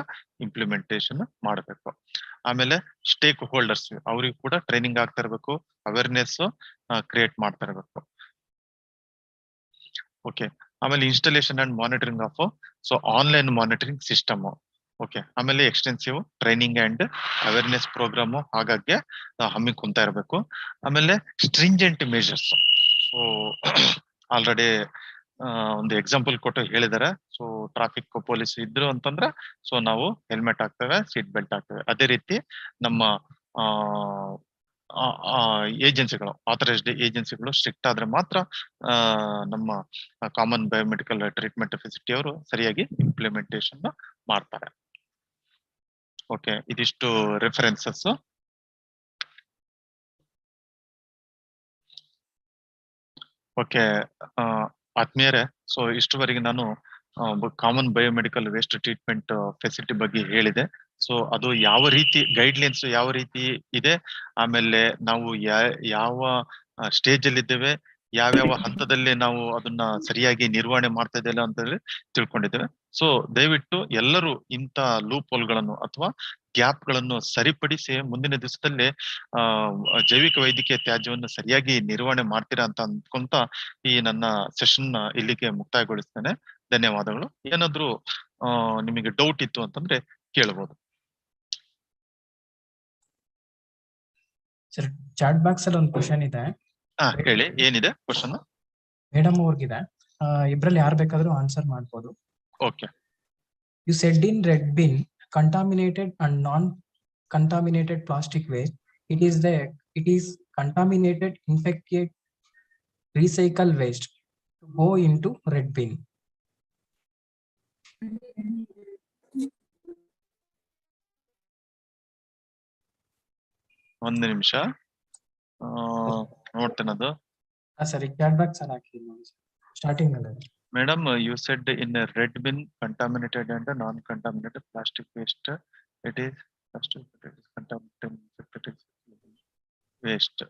ಇಂಪ್ಲಿಮೆಂಟೇಶನ್ ಮಾಡಬೇಕು. ಆಮೇಲೆ ಸ್ಟೇಕ್ ಹೋಲ್ಡರ್ಸ್ ಅವ್ರಿಗೆ ಕೂಡ ಟ್ರೈನಿಂಗ್ ಆಗ್ತಾ ಇರಬೇಕು, ಅವೇರ್ನೆಸ್ ಕ್ರಿಯೇಟ್ ಮಾಡ್ತಾ ಇರಬೇಕು. ಓಕೆ, ಆಮೇಲೆ installation and monitoring of so online monitoring system. Okay, ಆಮೇಲೆ extensive training and awareness programme ಹಾಗಾಗಿ ಹಮ್ಮಿಕೊಂತಾ ಇರಬೇಕು. ಆಮೇಲೆ ಸ್ಟ್ರಿಂಜೆಂಟ್ ಮೆಜರ್ಸ್. ಸೊ ಆಲ್ರೆಡಿ ಒಂದು ಎಕ್ಸಾಂಪಲ್ ಕೊಟ್ಟು ಹೇಳಿದ್ದಾರೆ. ಸೊ ಟ್ರಾಫಿಕ್ ಪೊಲೀಸ್ ಇದ್ರು ಅಂತಂದ್ರೆ ಸೊ ನಾವು ಹೆಲ್ಮೆಟ್ ಹಾಕ್ತೇವೆ, ಸೀಟ್ ಬೆಲ್ಟ್ ಹಾಕ್ತೇವೆ. ಅದೇ ರೀತಿ ನಮ್ಮ ಏಜೆನ್ಸಿಗಳು, ಆಥರೈಸ್ಡ್ ಏಜೆನ್ಸಿಗಳು ಸ್ಟ್ರಿಕ್ಟ್ ಆದ್ರೆ ಮಾತ್ರ ನಮ್ಮ ಕಾಮನ್ ಬಯೋಮೆಡಿಕಲ್ ಟ್ರೀಟ್ಮೆಂಟ್ ಫೆಸಿಲಿಟಿ ಅವರು ಸರಿಯಾಗಿ ಇಂಪ್ಲಿಮೆಂಟೇಶನ್ ಮಾಡ್ತಾರೆ. ಓಕೆ, ಇದಿಷ್ಟು ರೆಫರೆನ್ಸಸ್. ಓಕೆ ಆತ್ಮೀಯರೇ, ಸೊ ಇಷ್ಟುವರೆಗೆ ನಾನು common biomedical waste treatment facility ಬಗ್ಗೆ ಹೇಳಿದೆ. ಸೊ ಅದು ಯಾವ ರೀತಿ ಗೈಡ್ಲೈನ್ಸ್ ಯಾವ ರೀತಿ ಇದೆ, ಆಮೇಲೆ ನಾವು ಯಾವ ಸ್ಟೇಜ್ ಅಲ್ಲಿ ಇದ್ದೇವೆ, ಯಾವ್ಯಾವ ಹಂತದಲ್ಲಿ ನಾವು ಅದನ್ನ ಸರಿಯಾಗಿ ನಿರ್ವಹಣೆ ಮಾಡ್ತಾ ಇದ್ದೇವೆ ಅಂತ ಹೇಳಿ ತಿಳ್ಕೊಂಡಿದ್ದೇವೆ. ಸೊ ದಯವಿಟ್ಟು ಎಲ್ಲರೂ ಇಂಥ ಲೂಪ್ ಹೋಲ್ಗಳನ್ನು ಅಥವಾ ಗ್ಯಾಪ್ ಗಳನ್ನು ಸರಿಪಡಿಸಿ ಮುಂದಿನ ದಿವಸದಲ್ಲಿ ಜೈವಿಕ ವೈದ್ಯಕೀಯ ತ್ಯಾಜ್ಯವನ್ನು ಸರಿಯಾಗಿ ನಿರ್ವಹಣೆ ಮಾಡ್ತೀರಾ ಅಂತ ಅಂದ್ಕೊಂತ ಈ ನನ್ನ ಸೆಷನ್ ಇಲ್ಲಿಗೆ ಮುಕ್ತಾಯಗೊಳಿಸ್ತೇನೆ. ಧನ್ಯವಾದಗಳು. ಏನಾದ್ರು ನಿಮಗೆ ಡೌಟ್ ಇತ್ತು ಅಂತಂದ್ರೆ ಕೇಳಬಹುದು. ಸರ್, ಚಾಟ್ ಬಾಕ್ಸ್ ಅಲ್ಲಿ ಒಂದು ಕ್ವಶನ್ ಇದೆ. ಹೇಳಿ, ಏನಿದೆ ಕ್ವಶನ್? ಮೇಡಮ್ ಅವ್ರಿಗಿದೆ. ಇಬ್ರಲ್ಲಿ ಯಾರು ಬೇಕಾದ್ರೂ ಆನ್ಸರ್ ಮಾಡ್ಬೋದು. Okay. You said in red bin, contaminated and non-contaminated plastic waste. It is contaminated, infected, recycle waste to go into red bin. ಒಂದು ನಿಮಿಷ ನೋಡ್ತೇನೆ ಅದು. ಸರಿ, ಚಾಟ್ ಬಾಕ್ಸ್ ಅಲ್ಲಿ ಹಾಕಿ ಸ್ಟಾರ್ಟಿಂಗ್ ಅಲ್ಲಿ. Madam, you said in a red bin, contaminated and non-contaminated plastic waste. It is contaminated waste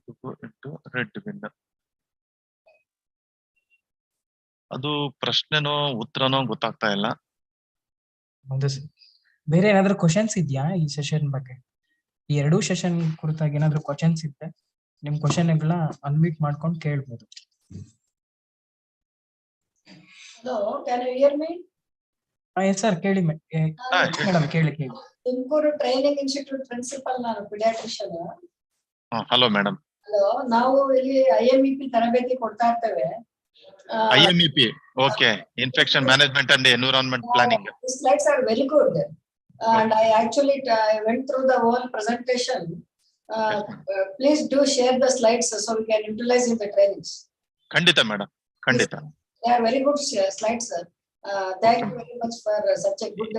to go into red bin. ಅದು ಪ್ರಶ್ನೆನೋ ಉತ್ತರನೋ ಗೊತ್ತಾಗ್ತಾ ಇಲ್ಲ. ಬೇರೆ ಏನಾದ್ರು ಕ್ವಶನ್ಸ್ ಇದೆಯಾ ಈ ಸೆಷನ್ ಬಗ್ಗೆ? ಈ ಎರಡೂ ಸೆಷನ್ ಕುರಿತಾಗಿ ಏನಾದ್ರು ಕ್ವಶನ್ಸ್ ಇದ್ರೆ ನಿಮ್ ಕ್ವಶನ್ ಗಳನ್ನ ಅನ್ಮ್ಯೂಟ್ ಮಾಡ್ಕೊಂಡು ಕೇಳ್ಬೋದು. Hello, can you hear me? Yes sir, ಕೇಳಿ ಮೇಡಮ್, ಕೇಳಿ. ತುಮಕೂರು ಟ್ರೈನಿಂಗ್ ಇನ್ಸ್ಟಿಟ್ಯೂಟ್ ಪ್ರಿನ್ಸಿಪಲ್, ನಾನು ಪಿಡಿಯಾಟ್ರಿಷಿಯನ್. Hello madam. ಹಲೋ, ನಾವು ಇಲ್ಲಿ IMEP ತರಬೇತಿ ಕೊಡ್ತಾ ಇರ್ತೇವೆ. IMEP, okay, infection management and environment planning. These slides are very good, and I actually went through the whole presentation. Please do share the slides so we can utilize in the trainings. ಖಂಡಿತ madam, ಖಂಡಿತ. They are very good slides, sir. Thank you very much for such a good,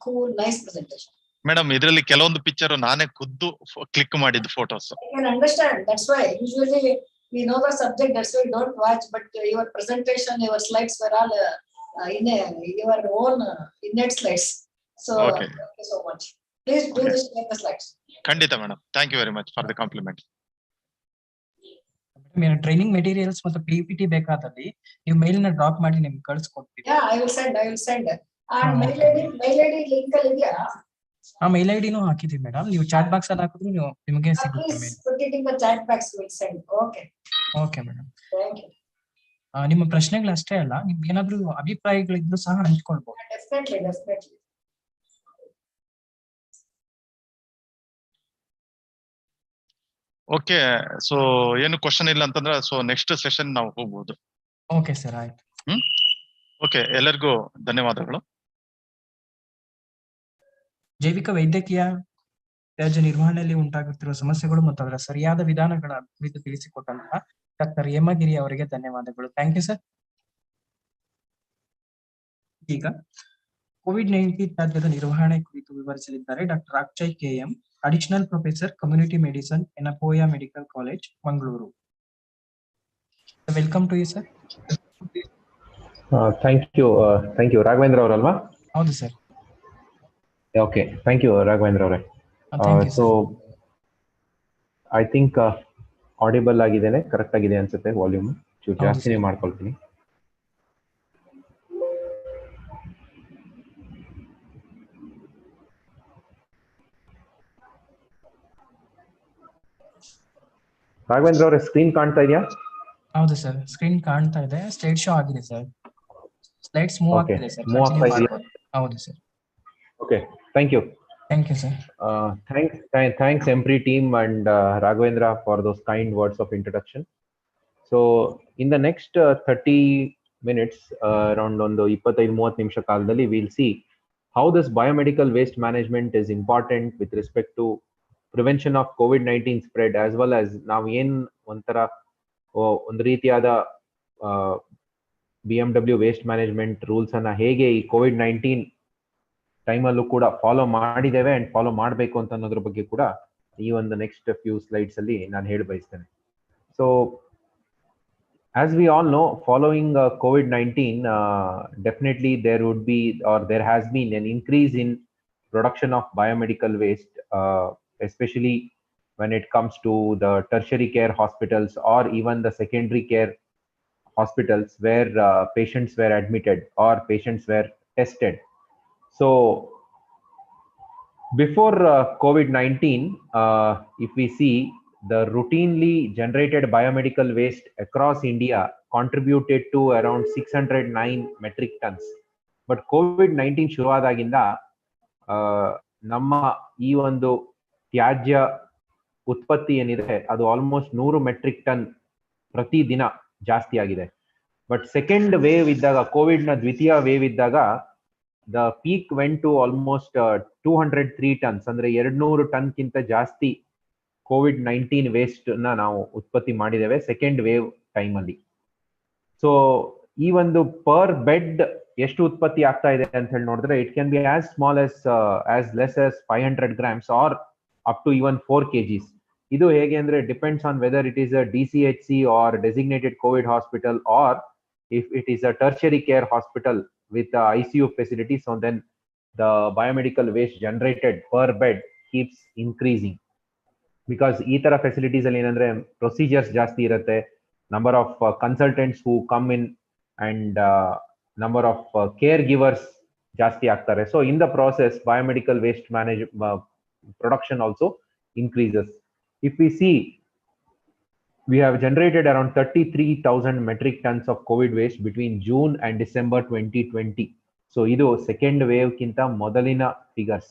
cool, nice presentation. Madam, ಇದರಲ್ಲಿ ಕೆಲವೊಂದು picture ನಾನೇ ಖುದ್ದು click ಮಾಡಿದ photos. I can understand. That's why usually we know the subject. That's why we don't watch. But your presentation, your slides were all in your own innate slides. So Okay. thank you so much. Please do this share the slides. ಖಂಡಿತ madam, thank you very much for the compliment. Training materials ಮತ್ತು PPT ಬೇಕಾದಲ್ಲಿ ನೀವು ಮೇಲ್ ನ drop ಮಾಡಿ ನಿಮ್ಗೆ ಕಳಿಸ್ಕೊಡ್ತೀವಿ. Yeah, I will send. And mail ID link ಅಲ್ಲಿ ಇದೆಯಾ? ಮೇಲ್ ಐಡಿನೂ ಹಾಕಿದೀವಿ ಮೇಡಮ್. ನೀವು ಚಾಟ್ ಬಾಕ್ಸ್ ಅಲ್ಲಿ ಹಾಕಿದ್ರು ನಿಮಗೆ ಸಿಗುತ್ತೆ ಮೇಲ್. Put it in the chat box. We'll send. Okay. Okay madam. Thank you. ನಿಮ್ಮ ಪ್ರಶ್ನೆಗಳು ಅಷ್ಟೇ ಅಲ್ಲ, ನಿಮ್ಗೆ ಏನಾದ್ರು ಅಭಿಪ್ರಾಯಗಳಿದ್ರು ಸಹ ಹಂಚ್ಕೊಳ್ಬಹುದು. Definitely. ಓಕೆ, ಸೊ ಏನು ಕ್ವಶನ್ ಇಲ್ಲ ಅಂತಂದ್ರೆ ಸೊ ನೆಕ್ಸ್ಟ್ ಸೆಷನ್ ನಾವು ಹೋಗ್ಬೋದು. ಓಕೆ ಸರ್, ಆಯ್ತು. ಓಕೆ, ಎಲ್ಲರಿಗೂ ಧನ್ಯವಾದಗಳು. ಜೈವಿಕ ವೈದ್ಯಕೀಯ ತ್ಯಾಜ್ಯ ನಿರ್ವಹಣೆಯಲ್ಲಿ ಉಂಟಾಗುತ್ತಿರುವ ಸಮಸ್ಯೆಗಳು ಮತ್ತು ಅದರ ಸರಿಯಾದ ವಿಧಾನಗಳ ಕುರಿತು ತಿಳಿಸಿಕೊಟ್ಟಂತಹ ಡಾಕ್ಟರ್ ಹೇಮಗಿರಿ ಅವರಿಗೆ ಧನ್ಯವಾದಗಳು. Thank you sir. ಈಗ COVID-19 ತ್ಯಾಜ್ಯದ ನಿರ್ವಹಣೆ ಕುರಿತು ವಿವರಿಸಲಿದ್ದಾರೆ doctor Akshay KM, additional professor community medicine in ಅಪೋಯಾ medical college, Mangaluru. Welcome to you sir. Thank you Raghavendra ಅವರಲ್ವಾ? ಹೌದು sir. Okay, thank you Raghavendra ಅವರೇ. ಸೊ ಐ ಥಿಂಕ್ ಆಡಿಬಲ್ ಆಗಿದ್ದೇನೆ, ಕರೆಕ್ಟ್ ಆಗಿದೆ ಅನ್ಸುತ್ತೆ. ವಾಲ್ಯೂಮ್ ಚೂರು ಜಾಸ್ತಿನೇ ಮಾಡ್ಕೊಳ್ತೀನಿ. ರಾಘವೇಂದ್ರ ಅವರೇ, ಸ್ಕ್ರೀನ್ ಕಾಣ್ತಾ ಇದೆಯಾ? ಹೌದು ಸರ್, ಸ್ಕ್ರೀನ್ ಕಾಣ್ತಾ ಇದೆ. ಸ್ಲೈಡ್ ಶೋ ಆಗಿದೆ ಸರ್. ಸ್ಲೈಡ್ಸ್ ಮೂವ್ ಆಗ್ತಿದೆ ಸರ್. ಹೌದು sir. Okay, thank you. Thank you, sir. Thanks Empri team and Raghavendra for those kind words of introduction. So in the next 30 minutes, around on the 25-30 ನಿಮಿಷ ಕಾಲದಲ್ಲಿ we'll see how this biomedical waste management is important with respect to prevention of COVID-19 spread, as well as ನಾವು ಏನ್ ಒಂದು ರೀತಿಯಾದ BMW waste management rules ಅನ್ನ ಹೇಗೆ ಈ COVID-19 ಟೈಮಲ್ಲೂ ಕೂಡ ಫಾಲೋ ಮಾಡಿದ್ದೇವೆ ಅಂಡ್ ಫಾಲೋ ಮಾಡಬೇಕು ಅಂತ ಅನ್ನೋದ್ರ ಬಗ್ಗೆ ಕೂಡ ಈ ಒಂದು ನೆಕ್ಸ್ಟ್ ಫ್ಯೂ ಸ್ಲೈಡ್ಸ್ ಅಲ್ಲಿ ನಾನು ಹೇಳಿ ಬಯಸ್ತೇನೆ. So as we all know, following COVID-19, definitely there would be, or there has been an increase in production of biomedical waste, especially when it comes to the tertiary care hospitals or even the secondary care hospitals where patients were admitted or patients were tested. So before COVID-19, if we see, the routinely generated biomedical waste across India contributed to around 609 metric tons. But COVID-19 ಶುರುವಾದಾಗಿಂದ ನಮ್ಮ ಈ ಒಂದು ತ್ಯಾಜ್ಯ ಉತ್ಪತ್ತಿ ಏನಿದೆ ಅದು almost 100 metric ton ಪ್ರತಿ ದಿನ ಜಾಸ್ತಿ ಆಗಿದೆ. ಬಟ್ ಸೆಕೆಂಡ್ ವೇವ್ ಇದ್ದಾಗ, ಕೋವಿಡ್ ನ ದ್ವಿತೀಯ ವೇವ್ ಇದ್ದಾಗ, the peak went to almost 203 tons, ಅಂದ್ರೆ 200 ಟನ್ಗಿಂತ ಜಾಸ್ತಿ COVID-19 ವೇಸ್ಟ್ ನ ನಾವು ಉತ್ಪತ್ತಿ ಮಾಡಿದ್ದೇವೆ ಸೆಕೆಂಡ್ ವೇವ್ ಟೈಮ್ ಅಲ್ಲಿ. ಸೊ ಈ ಒಂದು ಪರ್ ಬೆಡ್ ಎಷ್ಟು ಉತ್ಪತ್ತಿ ಆಗ್ತಾ ಇದೆ ಅಂತ ಹೇಳಿ ನೋಡಿದ್ರೆ, it can be as small as less as 500 grams or up to even 4 kgs. ಇದು ಹೇಗೆ ಅಂದ್ರೆ depends on whether it is a DCHC or designated COVID hospital or if it is a tertiary care hospital with ICU facility, so then the biomedical waste generated per bed keeps increasing. Because ಈ ತರ facilities ಅಲ್ಲಿ ಏನಂದ್ರೆ procedures ಜಾಸ್ತಿ ಇರುತ್ತೆ, number of consultants who come in and number of care givers ಜಾಸ್ತಿ ಆಗ್ತಾರೆ. So in the process biomedical waste production also increases. If we see, we have generated around 33,000 metric tons of COVID waste between June and December 2020. So idu second wave kinta modalina figures.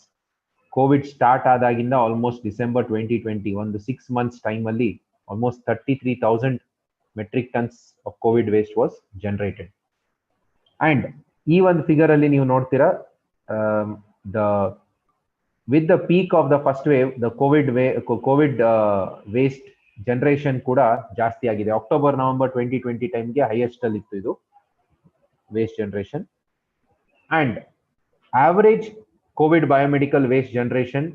COVID start ಆದಾಗಿಂದ almost December 2020, ಒಂದು 6 months time ಅಲ್ಲಿ almost 33,000 metric tons of COVID waste was generated. And ಈ ಒಂದು figure ಅಲ್ಲಿ ನೀವು ನೋಡ್ತೀರಾ, with the peak of the first wave, the COVID waste generation ಕೂಡ ಜಾಸ್ತಿ ಆಗಿದೆ. ಅಕ್ಟೋಬರ್ ನವೆಂಬರ್ 2020 ಟೈಮ್ಗೆ ಹೈಯೆಸ್ಟ್ ಅಲ್ಲಿ ಇತ್ತು ಇದು waste generation. And average Covid biomedical waste generation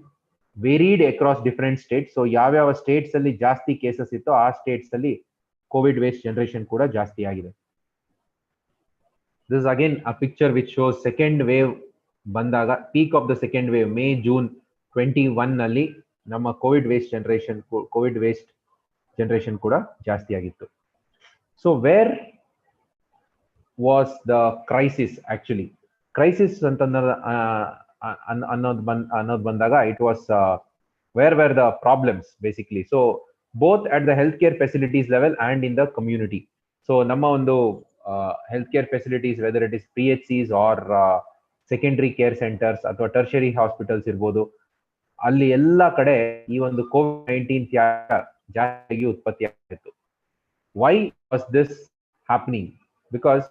varied across different States. So ಯಾವ್ಯಾವ ಸ್ಟೇಟ್ಸ್ ಅಲ್ಲಿ ಜಾಸ್ತಿ ಕೇಸಸ್ ಇತ್ತು ಆ ಸ್ಟೇಟ್ಸ್ ಅಲ್ಲಿ ಕೋವಿಡ್ ವೇಸ್ಟ್ ಜನರೇಷನ್ ಕೂಡ ಜಾಸ್ತಿ ಆಗಿದೆ. This again a picture which shows second wave ಬಂದಾಗ, peak of the second wave May June 21 ನಲ್ಲಿ ನಮ್ಮ ಕೋವಿಡ್ ವೇಸ್ಟ್ ಜನರೇಷನ್ ಕೂಡ ಜಾಸ್ತಿ ಆಗಿತ್ತು. So where was the crisis? Actually crisis ಅಂತ ಅನ್ನೋದು ಬಂದಾಗ it was where the problems basically. So both at the health care facilities level and in the community. So ನಮ್ಮ ಒಂದು health care facilities, whether it is PHCs or secondary care centres ಅಥವಾ tertiary hospitals ಇರ್ಬೋದು, ಅಲ್ಲಿ ಎಲ್ಲ ಕಡೆ ಈ ಒಂದು COVID-19 ಜಾಸ್ತಿಯಾಗಿ ಉತ್ಪತ್ತಿ ಆಗ್ತಿತ್ತು. Why was this happening? Because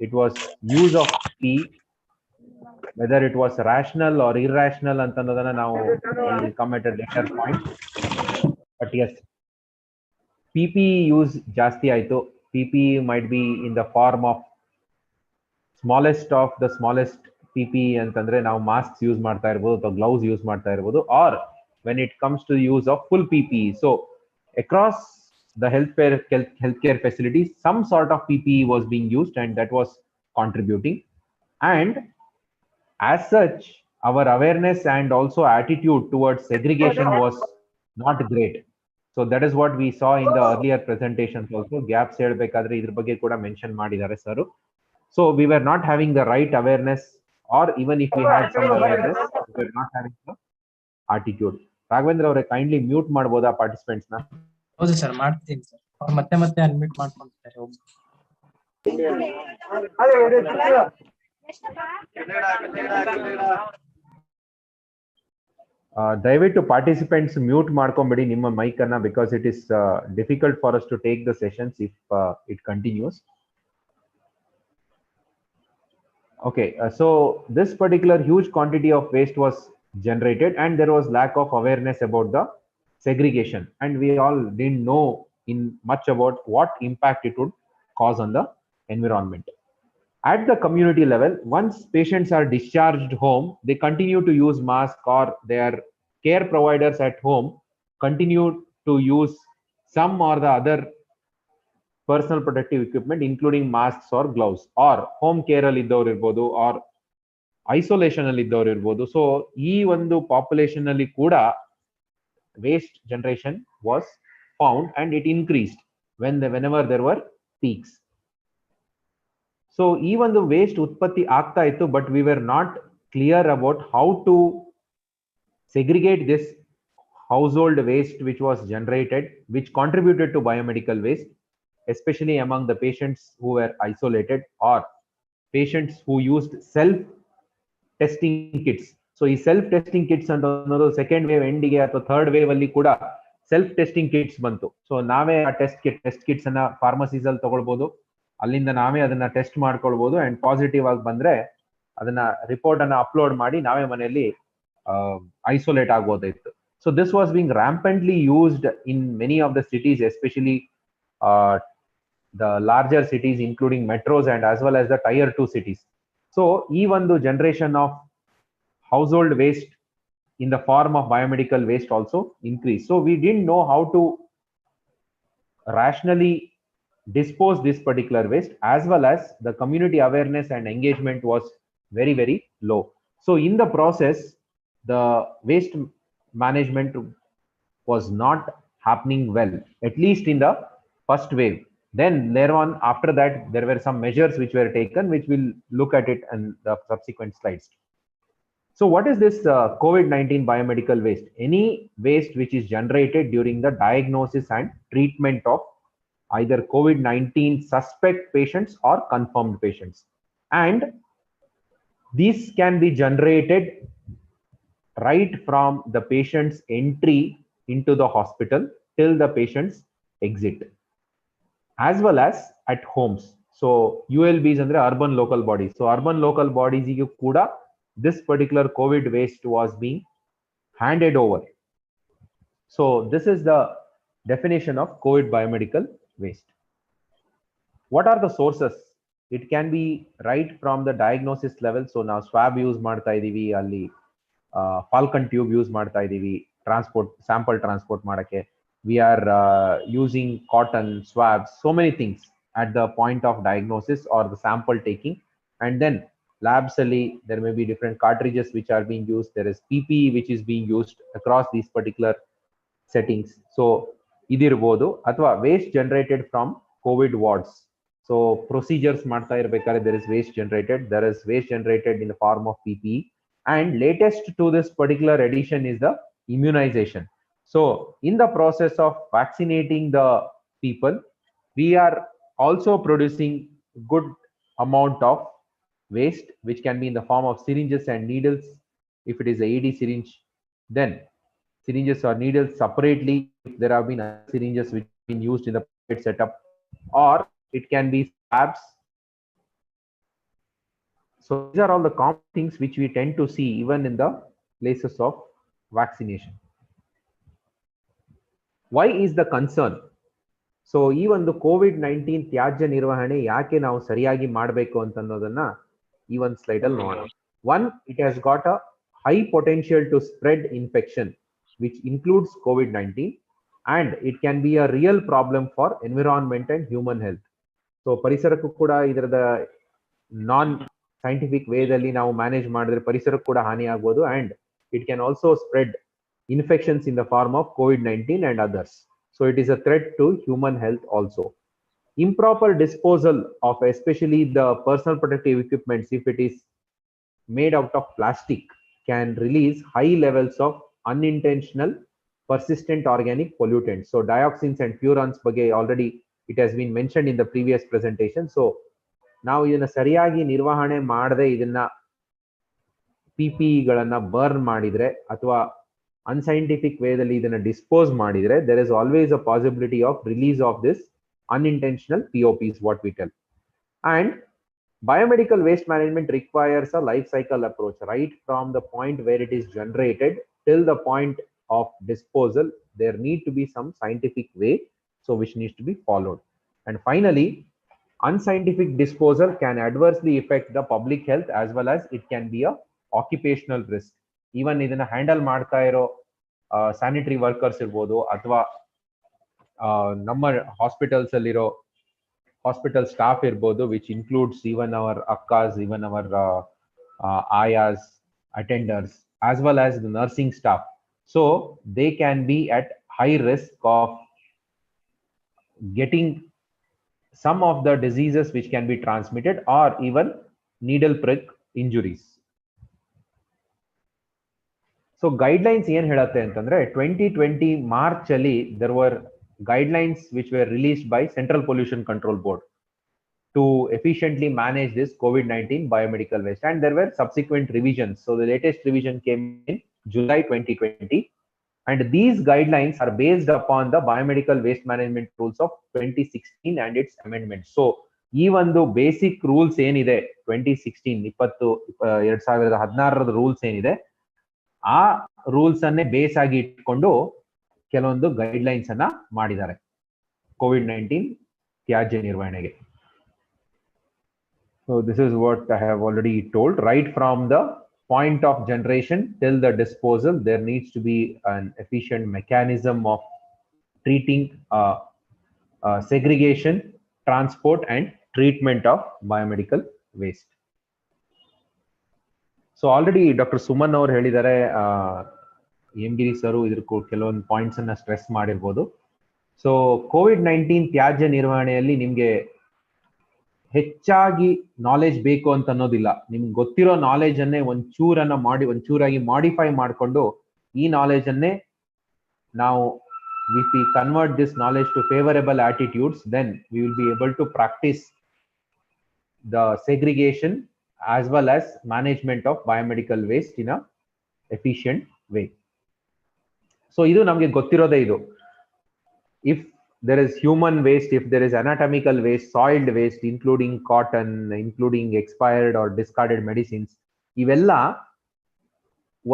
it was use of PPE, whether it was rational or irrational ಅಂತ ಅನ್ನೋದನ್ನ ನಾವು come at a later point. But yes, PPE use ಜಾಸ್ತಿ ಆಯ್ತು. PPE might be in the form of smallest PPE ಅಂತಂದ್ರೆ ನಾವು mask use ಮಾಡ್ತಾ ಇರ್ಬೋದು ಅಥವಾ ಗ್ಲೌಸ್ ಯೂಸ್ ಮಾಡ್ತಾ ಇರ್ಬೋದು, R when it comes to the use of full PPE. So across the healthcare facilities, some sort of PPE was being used and that was contributing. And as such, our awareness and also attitude towards segregation was not great. So that is what we saw in the earlier presentations also. Gaps ಹೇಳ್ಬೇಕಾದ್ರೆ ಇದ್ರ ಬಗ್ಗೆ ಕೂಡ mention ಮಾಡಿದ್ದಾರೆ sir. So we were not having the right awareness, or even if we had some awareness, we were not having the attitude. Raghavendra ಅವರೇ, kindly mute ಮಾಡಬಹುದಾ participants ನ? ಹೌದು sir, ಮಾಡ್ತೀನಿ ಸರ್. ಅವ್ರು ಮತ್ತೆ ಅನ್ಮ್ಯೂಟ್ ಮಾಡ್ಕೊಂಡಿದ್ದಾರೆ. ದಯವಿಟ್ಟು ಪಾರ್ಟಿಸಿಪೆಂಟ್ಸ್ ಮ್ಯೂಟ್ ಮಾಡ್ಕೊಂಬಿಡಿ ನಿಮ್ಮ ಮೈಕ್ ಅನ್ನ, because it is difficult for us to take the sessions if it continues. Okay, so this particular huge quantity of waste was generated and there was lack of awareness about the segregation, and we all didn't know much about what impact it would cause on the environment. At the community level, once patients are discharged home, they continue to use mask, or their care providers at home continue to use some or the other personal protective equipment, including masks or gloves, or home care ಅಲ್ಲಿ ಇದ್ದವ್ರು ಇರ್ಬೋದು, or isolation ಅಲ್ಲಿ ಇದ್ದವ್ರು ಇರ್ಬೋದು. So ಈ ಒಂದು population ಅಲ್ಲಿ ಕೂಡ waste generation was found, and it increased whenever there were peaks. So even the waste utpatti ಆಗ್ತಾ ಇತ್ತು, but we were not clear about how to segregate this household waste which was generated, which contributed to biomedical waste, especially among the patients who were isolated or patients who used self testing kits. So ಈ self testing kits ಅಂತ ಅನ್ನೋದು second wave ಎಂಡಿಗೆ ಅಥವಾ third wave ಅಲ್ಲಿ ಕೂಡ self testing kits ಬಂತು. So ನಾವೇ ಆ test kits ಅನ್ನ ಫಾರ್ಮಸೀಸ್ ಅಲ್ಲಿ ತಗೊಳ್ಬಹುದು, ಅಲ್ಲಿಂದ ನಾವೇ ಅದನ್ನ ಟೆಸ್ಟ್ ಮಾಡ್ಕೊಳ್ಬಹುದು, ಅಂಡ್ ಪಾಸಿಟಿವ್ ಆಗಿ ಬಂದ್ರೆ ಅದನ್ನ ರಿಪೋರ್ಟ್ ಅನ್ನ ಅಪ್ಲೋಡ್ ಮಾಡಿ ನಾವೇ ಮನೆಯಲ್ಲಿ ಐಸೋಲೇಟ್ ಆಗ್ಬೋದಾಯ್ತು. So this was being rampantly used in many of the cities, especially the larger cities including metros and as well as the tier 2 cities. So ಈ ಒಂದು generation of household waste in the form of biomedical waste also increased. So we didn't know how to rationally dispose this particular waste, as well as the community awareness and engagement was very, very low. So in the process, the waste management was not happening well, at least in the first wave. Then later on, after that, there were some measures which were taken, which we'll look at it in the subsequent slides. So what is this COVID-19 biomedical waste? Any waste which is generated during the diagnosis and treatment of either COVID-19 suspect patients or confirmed patients. And these can be generated right from the patient's entry into the hospital till the patient's exit, as well as at homes. So ULBs andre urban local bodies. So urban local bodies igu kuda this particular COVID waste was being handed over. So this is the definition of COVID biomedical waste. What are the sources? It can be right from the diagnosis level. So now swab use ಮಾಡ್ತಾ ಇದೀವಿ, ಅಲ್ಲಿ Falcon tube use ಮಾಡ್ತಾ ಇದೀವಿ transport sample transport ಮಾಡಕ್ಕೆ. We are using cotton swabs, so many things at the point of diagnosis or the sample taking. And then labs ಅಲ್ಲಿ there may be different cartridges which are being used. There is PPE which is being used across these particular settings. So ಇದಿರಬಹುದು, ಅಥವಾ waste generated from COVID wards. So procedures ಮಾಡ್ತಾ ಇರಬೇಕಾದ್ರೆ there is waste generated. There is waste generated in the form of PPE. And latest to this particular addition is the immunization. So in the process of vaccinating the people, we are also producing good amount of waste, which can be in the form of syringes and needles. If it is a AED syringe, then syringes or needles separately. If there have been syringes which have been used in the private setup, or it can be swabs. So these are all the common things which we tend to see even in the places of vaccination. Why is the concern? So even the COVID-19 ತ್ಯಾಜ್ಯ ನಿರ್ವಹಣೆ ಯಾಕೆ ನಾವು ಸರಿಯಾಗಿ ಮಾಡಬೇಕು ಅಂತ ಅನ್ನೋದನ್ನ ಈ ಒಂದು ಸ್ಲೈಡ್ ಅಲ್ಲಿ ನೋಡೋಣ. One, it has got a high potential to spread infection, which includes COVID-19, and it can be a real problem for environment and human health. So ಪರಿಸರಕ್ಕೂ ಕೂಡ ಇದರದ ನಾನ್ ಸೈಂಟಿಫಿಕ್ ವೇದಲ್ಲಿ ನಾವು ಮ್ಯಾನೇಜ್ ಮಾಡಿದ್ರೆ ಪರಿಸರಕ್ಕೂ ಕೂಡ ಹಾನಿ ಆಗ್ಬೋದು, and it can also spread infections in the form of COVID-19 and others. So it is a threat to human health also. Improper disposal of especially the personal protective equipments, if it is made out of plastic, can release high levels of unintentional persistent organic pollutants. So dioxins and furans ಬಗ್ಗೆ already it has been mentioned in the previous presentation. So ನಾವು ಇದನ್ನ ಸರಿಯಾಗಿ ನಿರ್ವಹಣೆ ಮಾಡದೆ ಇದನ್ನ PPE ಗಳನ್ನ burn ಮಾಡಿದ್ರೆ ಅಥವಾ unscientific ವೇದಲ್ಲಿ ಇದನ್ನ ಡಿಸ್ಪೋಸ್ ಮಾಡಿದ್ರೆ, there is always a possibility of release of this unintentional POPs, what we tell. And biomedical waste management requires a life cycle approach, right from the point where it is generated till the point of disposal. There need to be some scientific way, so which needs to be followed. And finally, unscientific disposal can adversely affect the public health as well as it can be a occupational risk. Even ಇದನ್ನ handle ಮಾಡ್ತಾ ಇರೋ sanitary workers ಇರ್ಬೋದು ಅಥವಾ ನಮ್ಮ hospitals ಅಲ್ಲಿರೋ hospital staff irbodu, which includes even our akkas, even our ayas, attenders, as well as the nursing staff. So they can be at high risk of getting some of the diseases which can be transmitted or even needle prick injuries. So guidelines ಏನು ಹೇಳುತ್ತೆ ಅಂತಂದ್ರೆ 2020 March ಅಲ್ಲಿ there were guidelines which were released by Central Pollution Control Board to efficiently manage this COVID-19 biomedical waste, and there were subsequent revisions. So the latest revision came in July 2020, and these guidelines are based upon the biomedical waste management rules of 2016 and its amendments. So ಈ ಒಂದು basic rules ಏನಿದೆ 2016 rules ಏನಿದೆ ಆ rules ಅನ್ನೇ base ಆಗಿ ಇಟ್ಕೊಂಡು ಕೆಲವೊಂದು guidelines ಅನ್ನ ಮಾಡಿದ್ದಾರೆ COVID-19 ತ್ಯಾಜ್ಯ ನಿರ್ವಹಣೆಗೆ. So this is what I have already told. Right from the point of generation till the disposal, there needs to be an efficient mechanism of treating segregation, transport and treatment of biomedical waste. So already Dr. Suman ಅವರು ಹೇಳಿದ್ದಾರೆ, M ಗಿರಿ sir ಇದ್ರ ಕೆಲವೊಂದು points ಅನ್ನ stress ಮಾಡಿರ್ಬೋದು. So COVID-19 ತ್ಯಾಜ್ಯ ನಿರ್ವಹಣೆಯಲ್ಲಿ ನಿಮ್ಗೆ ಹೆಚ್ಚಾಗಿ ನಾಲೆಜ್ ಬೇಕು ಅಂತ ಅನ್ನೋದಿಲ್ಲ. ನಿಮ್ಗೆ ಗೊತ್ತಿರೋ ನಾಲೆಜ್ ಅನ್ನೇ ಒಂಚೂರಾಗಿ ಮಾಡಿಫೈ ಮಾಡಿಕೊಂಡು ಈ ನಾಲೆಜ್ ಅನ್ನೇ ನಾವು if we convert this knowledge to favorable attitudes, then we will be able to practice the segregation as well as management of biomedical waste in a efficient way. So idu namge gottirode idu. If there is human waste, if there is anatomical waste, soiled waste, including cotton, including expired or discarded medicines, ivella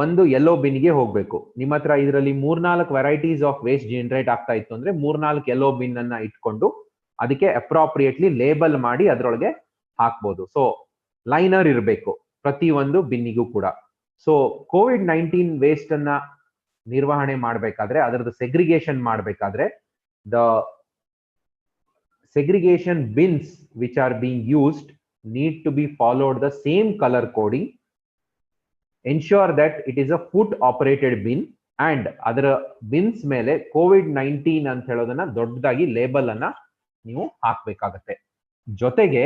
ಒಂದು yellow ಬಿನ್ಗೆ ಹೋಗ್ಬೇಕು. ನಿಮ್ಮ ಹತ್ರ ಇದರಲ್ಲಿ 3-4 varieties of waste generate ಆಗ್ತಾ ಇತ್ತು ಅಂದ್ರೆ 3-4 yellow bin ಅನ್ನ ಇಟ್ಕೊಂಡು ಅದಕ್ಕೆ ಅಪ್ರಾಪ್ರಿಯೇಟ್ಲಿ ಲೇಬಲ್ ಮಾಡಿ ಅದರೊಳಗೆ ಹಾಕ್ಬೋದು. ಸೊ ಲೈನರ್ ಇರಬೇಕು ಪ್ರತಿ ಒಂದು ಬಿನ್ನಿಗೂ ಕೂಡ. ಸೊ COVID-19 ವೇಸ್ಟ್ ಅನ್ನ ನಿರ್ವಹಣೆ ಮಾಡಬೇಕಾದ್ರೆ ಅದರದ್ದು ಸೆಗ್ರಿಗೇಷನ್ ಮಾಡಬೇಕಾದ್ರೆ the segregation bins which are being used need to be followed the same color coding. Ensure that it is a foot operated bin and ಅದರ ಬಿನ್ಸ್ ಮೇಲೆ COVID-19 ಅಂತ ಹೇಳೋದನ್ನ ದೊಡ್ಡದಾಗಿ ಲೇಬಲ್ ಅನ್ನ ನೀವು ಹಾಕ್ಬೇಕಾಗತ್ತೆ. ಜೊತೆಗೆ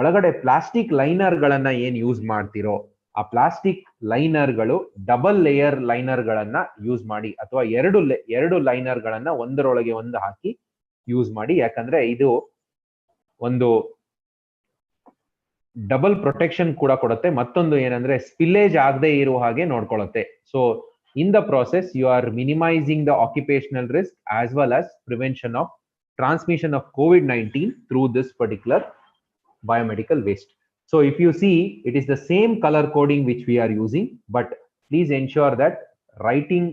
ಒಳಗಡೆ ಪ್ಲಾಸ್ಟಿಕ್ ಲೈನರ್ ಗಳನ್ನ ಏನ್ ಯೂಸ್ ಮಾಡ್ತಿರೋ ಆ ಪ್ಲಾಸ್ಟಿಕ್ ಲೈನರ್ಗಳು ಡಬಲ್ ಲೇಯರ್ ಲೈನರ್ ಗಳನ್ನ ಯೂಸ್ ಮಾಡಿ ಅಥವಾ ಎರಡು ಲೈನರ್ ಗಳನ್ನ ಒಂದರೊಳಗೆ ಒಂದು ಹಾಕಿ ಯೂಸ್ ಮಾಡಿ. ಯಾಕಂದ್ರೆ ಇದು ಒಂದು ಡಬಲ್ ಪ್ರೊಟೆಕ್ಷನ್ ಕೂಡ ಕೊಡುತ್ತೆ. ಮತ್ತೊಂದು ಏನಂದ್ರೆ ಸ್ಪಿಲ್ಲೇಜ್ ಆಗದೆ ಇರುವ ಹಾಗೆ ನೋಡ್ಕೊಳ್ಳುತ್ತೆ. So in the process you are minimizing the occupational risk as well as prevention of transmission of COVID-19 through this particular biomedical waste. So if you see, it is the same color coding which we are using, but please ensure that writing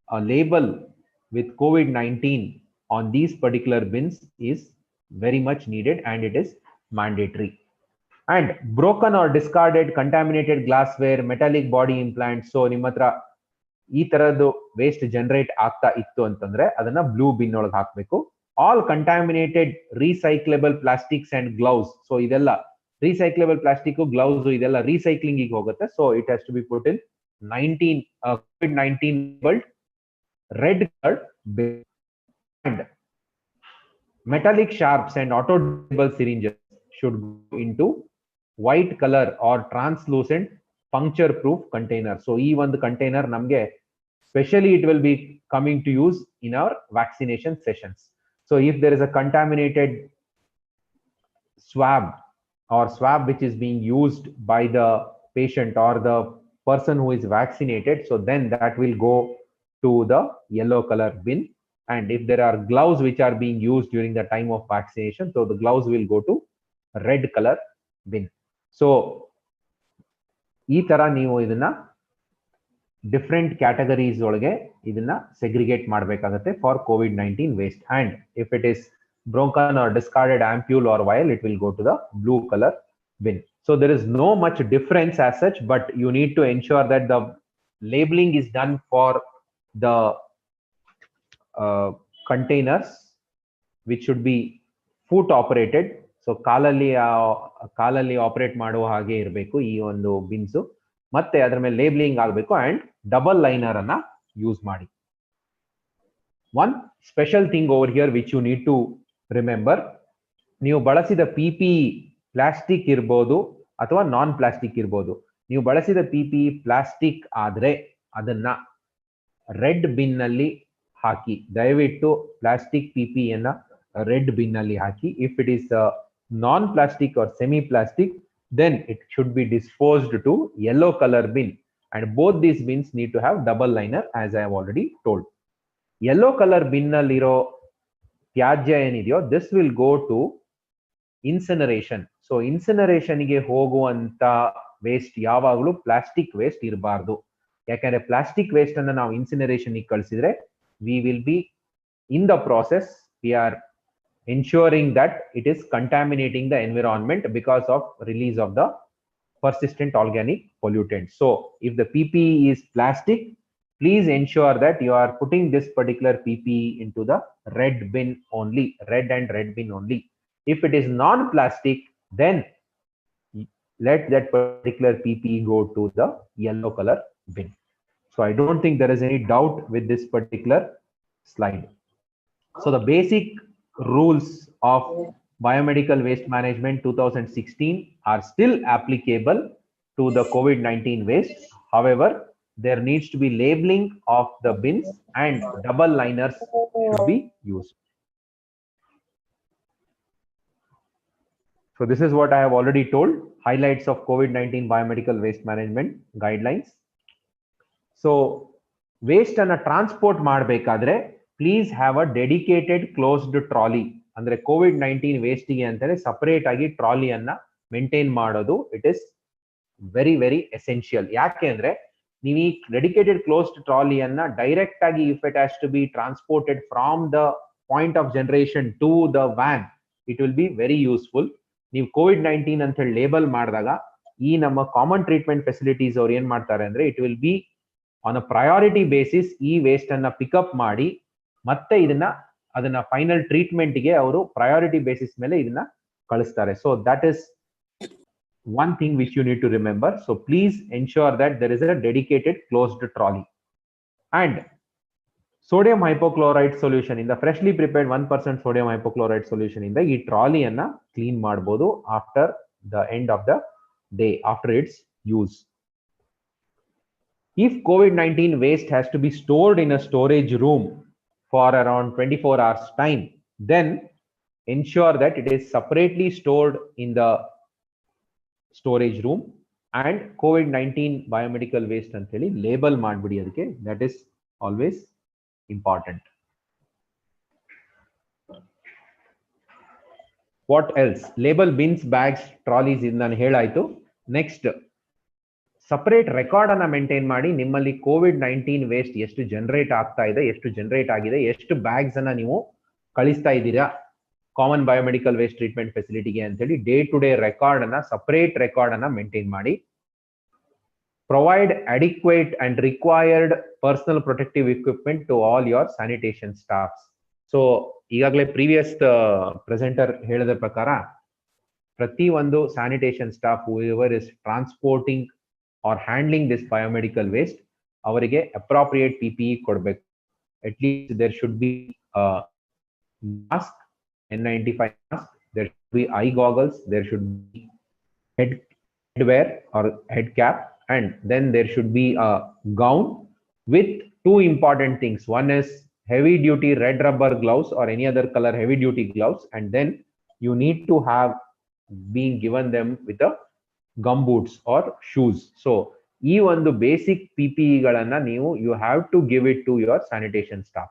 a label with COVID-19 on these particular bins is very much needed and it is mandatory. And broken or discarded contaminated glassware, metallic body implants, so ನಿಮ್ಮ ಹತ್ರ ಈ ತರದ್ದು waste generate ಆಗ್ತಾ ಇತ್ತು ಅಂತಂದ್ರೆ ಅದನ್ನ blue bin ಒಳಗೆ ಹಾಕ್ಬೇಕು. All contaminated recyclable plastics and gloves, so ಇದೆಲ್ಲ ರೀಸೈಕ್ಲೇಬಲ್ ಪ್ಲಾಸ್ಟಿಕ್ ಗ್ಲೌಸ್ ಇದೆಲ್ಲ ರೀಸೈಕ್ಲಿಂಗ್ ಗೆ ಹೋಗುತ್ತೆ. So it has to be put in COVID-19 red colored bin. And metallic sharps and auto-deliverable syringes should go into white color or translucent puncture proof container. So ee one container namge specially it will be coming to use in our vaccination sessions. So if there is a contaminated swab which is being used by the patient or the person who is vaccinated, so then that will go to the yellow color bin. And if there are gloves which are being used during the time of vaccination, so the gloves will go to red color bin. So ಈ ತರ ನೀವು ಇದನ್ನ different categories ಒಳಗೆ ಇದನ್ನ segregate ಮಾಡಬೇಕಾಗುತ್ತೆ for COVID-19 waste. And if it is broken or discarded ampule or vial, it will go to the blue color bin. So there is no much difference as such, but you need to ensure that the labeling is done for the containers, which should be foot operated. So ಕಾಲಲ್ಲಿ operate ಮಾಡುವ ಹಾಗೆ ಇರಬೇಕು ಈ ಒಂದು bins. ಮತ್ತೆ ಅದರ ಮೇಲೆ labelling ಆಗಬೇಕು ಅಂಡ್ ಡಬಲ್ ಲೈನರ್ ಅನ್ನ ಯೂಸ್ ಮಾಡಿ. One special thing over here which you need to remember, ನೀವು ಬಳಸಿದ PPE ಪ್ಲಾಸ್ಟಿಕ್ ಇರ್ಬೋದು ಅಥವಾ ನಾನ್ ಪ್ಲಾಸ್ಟಿಕ್ ಇರ್ಬೋದು. ನೀವು ಬಳಸಿದ PPE ಪ್ಲಾಸ್ಟಿಕ್ ಆದ್ರೆ ಅದನ್ನ ರೆಡ್ ಬಿನ್ ನಲ್ಲಿ ಹಾಕಿ. ದಯವಿಟ್ಟು ಪ್ಲಾಸ್ಟಿಕ್ PPE ಅನ್ನ ರೆಡ್ ಬಿನ್ ಅಲ್ಲಿ ಹಾಕಿ. If it is non-plastic or semi-plastic, then it should be disposed to yellow color bin, and both these bins need to have double liner, as I have already told. Yellow color bin nalliro tyajya enideyo, this will go to incineration. So incineration ಗೆ ಹೋಗುವಂತ waste ಯಾವಾಗಲೂ plastic waste ಇರಬಾರ್ದು. ಯಾಕಂದ್ರೆ plastic waste ಅನ್ನ ನಾವು ಇನ್ಸಿನರೇಷನ್ ಗೆ ಕಳಿಸಿದ್ರೆ we will be in the process, we are ensuring that it is contaminating the environment because of release of the persistent organic pollutants. So if the PPE is plastic, please ensure that you are putting this particular PPE into the red bin only, red and red bin only. If it is non-plastic, then let that particular PPE go to the yellow color bin. So I don't think there is any doubt with this particular slide. So the basic rules of biomedical waste management 2016 are still applicable to the COVID-19 waste. However, there needs to be labeling of the bins and double liners should be used. So this is what I have already told, highlights of COVID-19 biomedical waste management guidelines. So waste ಅನ್ನ transport ಮಾಡಬೇಕಾದ್ರೆ please have a dedicated closed trolley. ಅಂದ್ರೆ COVID-19 waste ಗೆ ಅಂತಾನೆ separate ಆಗಿ ಟ್ರಾಲಿಯನ್ನ maintain ಮಾಡೋದು it is very very essential. ಯಾಕೆ ಅಂದ್ರೆ ನೀವು ಈ ಡೆಡಿಕೇಟೆಡ್ ಕ್ಲೋಸ್ಡ್ ಟ್ರಾಲಿಯನ್ನ ಡೈರೆಕ್ಟ್ ಆಗಿ if it has to be transported from the point of generation to the van, it will be very useful. ನೀವು COVID-19 ಅಂತ ಹೇಳಿ ಲೇಬಲ್ ಮಾಡಿದಾಗ ಈ ನಮ್ಮ ಕಾಮನ್ ಟ್ರೀಟ್ಮೆಂಟ್ ಫೆಸಿಲಿಟೀಸ್ ಅವ್ರು ಏನ್ ಮಾಡ್ತಾರೆ ಅಂದ್ರೆ it will B on a priority basis ಈ ವೇಸ್ಟ್ ಅನ್ನ ಪಿಕಪ್ ಮಾಡಿ ಮತ್ತೆ ಅದನ್ನ ಫೈನಲ್ ಟ್ರೀಟ್ಮೆಂಟ್ ಗೆ ಅವರು ಪ್ರಯಾರಿಟಿ ಬೇಸಿಸ್ ಮೇಲೆ ಇದನ್ನ ಕಳಿಸ್ತಾರೆ. So that is one thing which you need to remember. So please ensure that there is a dedicated closed trolley. And sodium hypochlorite solution ಇಂದ freshly prepared 1% sodium hypochlorite solution ಇಂದ ಈ ಟ್ರಾಲಿಯನ್ನ clean ಮಾಡಬಹುದು after the end of the day, after its use. If COVID-19 waste has to be stored in a storage room for around 24 hours time, then ensure that it is separately stored in the storage room and COVID-19 biomedical waste anteli label madbidi adike. That is always important. What else? Label bins, bags, trolleys indana helaitu. Next, separate record ಅನ್ನ maintain ಮಾಡಿ ನಿಮ್ಮಲ್ಲಿ COVID-19 waste ಎಷ್ಟು generate ಆಗ್ತಾ ಇದೆ, ಎಷ್ಟು generate ಆಗಿದೆ, ಎಷ್ಟು bags ಅನ್ನ ನೀವು ಕಳಿಸ್ತಾ ಇದ್ದೀರಾ ಕಾಮನ್ ಬಯೋಮೆಡಿಕಲ್ ವೇಸ್ಟ್ ಟ್ರೀಟ್ಮೆಂಟ್ ಫೆಸಿಲಿಟಿಗೆ ಅಂತೇಳಿ ಡೇ ಟು ಡೇ ರೆಕಾರ್ಡ್ ಅನ್ನ, ಸಪರೇಟ್ ರೆಕಾರ್ಡ್ ಅನ್ನ ಮೇಂಟೈನ್ ಮಾಡಿ. Provide adequate and required personal protective equipment to all your sanitation staffs. So ಈಗಾಗಲೇ ಪ್ರೀವಿಯಸ್ ಪ್ರೆಸೆಂಟರ್ ಹೇಳಿದ ಪ್ರಕಾರ ಪ್ರತಿ ಒಂದು sanitation staff whoever is transporting or handling this biomedical waste, avarige appropriate PPE kodbeku. At least there should be a mask, N95 mask, there should be eye goggles, there should be headwear or head cap, and then there should be a gown with two important things. One is heavy duty red rubber gloves or any other color heavy duty gloves, and then you need to have been given them with a gumboots or shoes. So ಈ ಒಂದು basic PPE ಗಳನ್ನ ನೀವು you have to give it to your sanitation staff.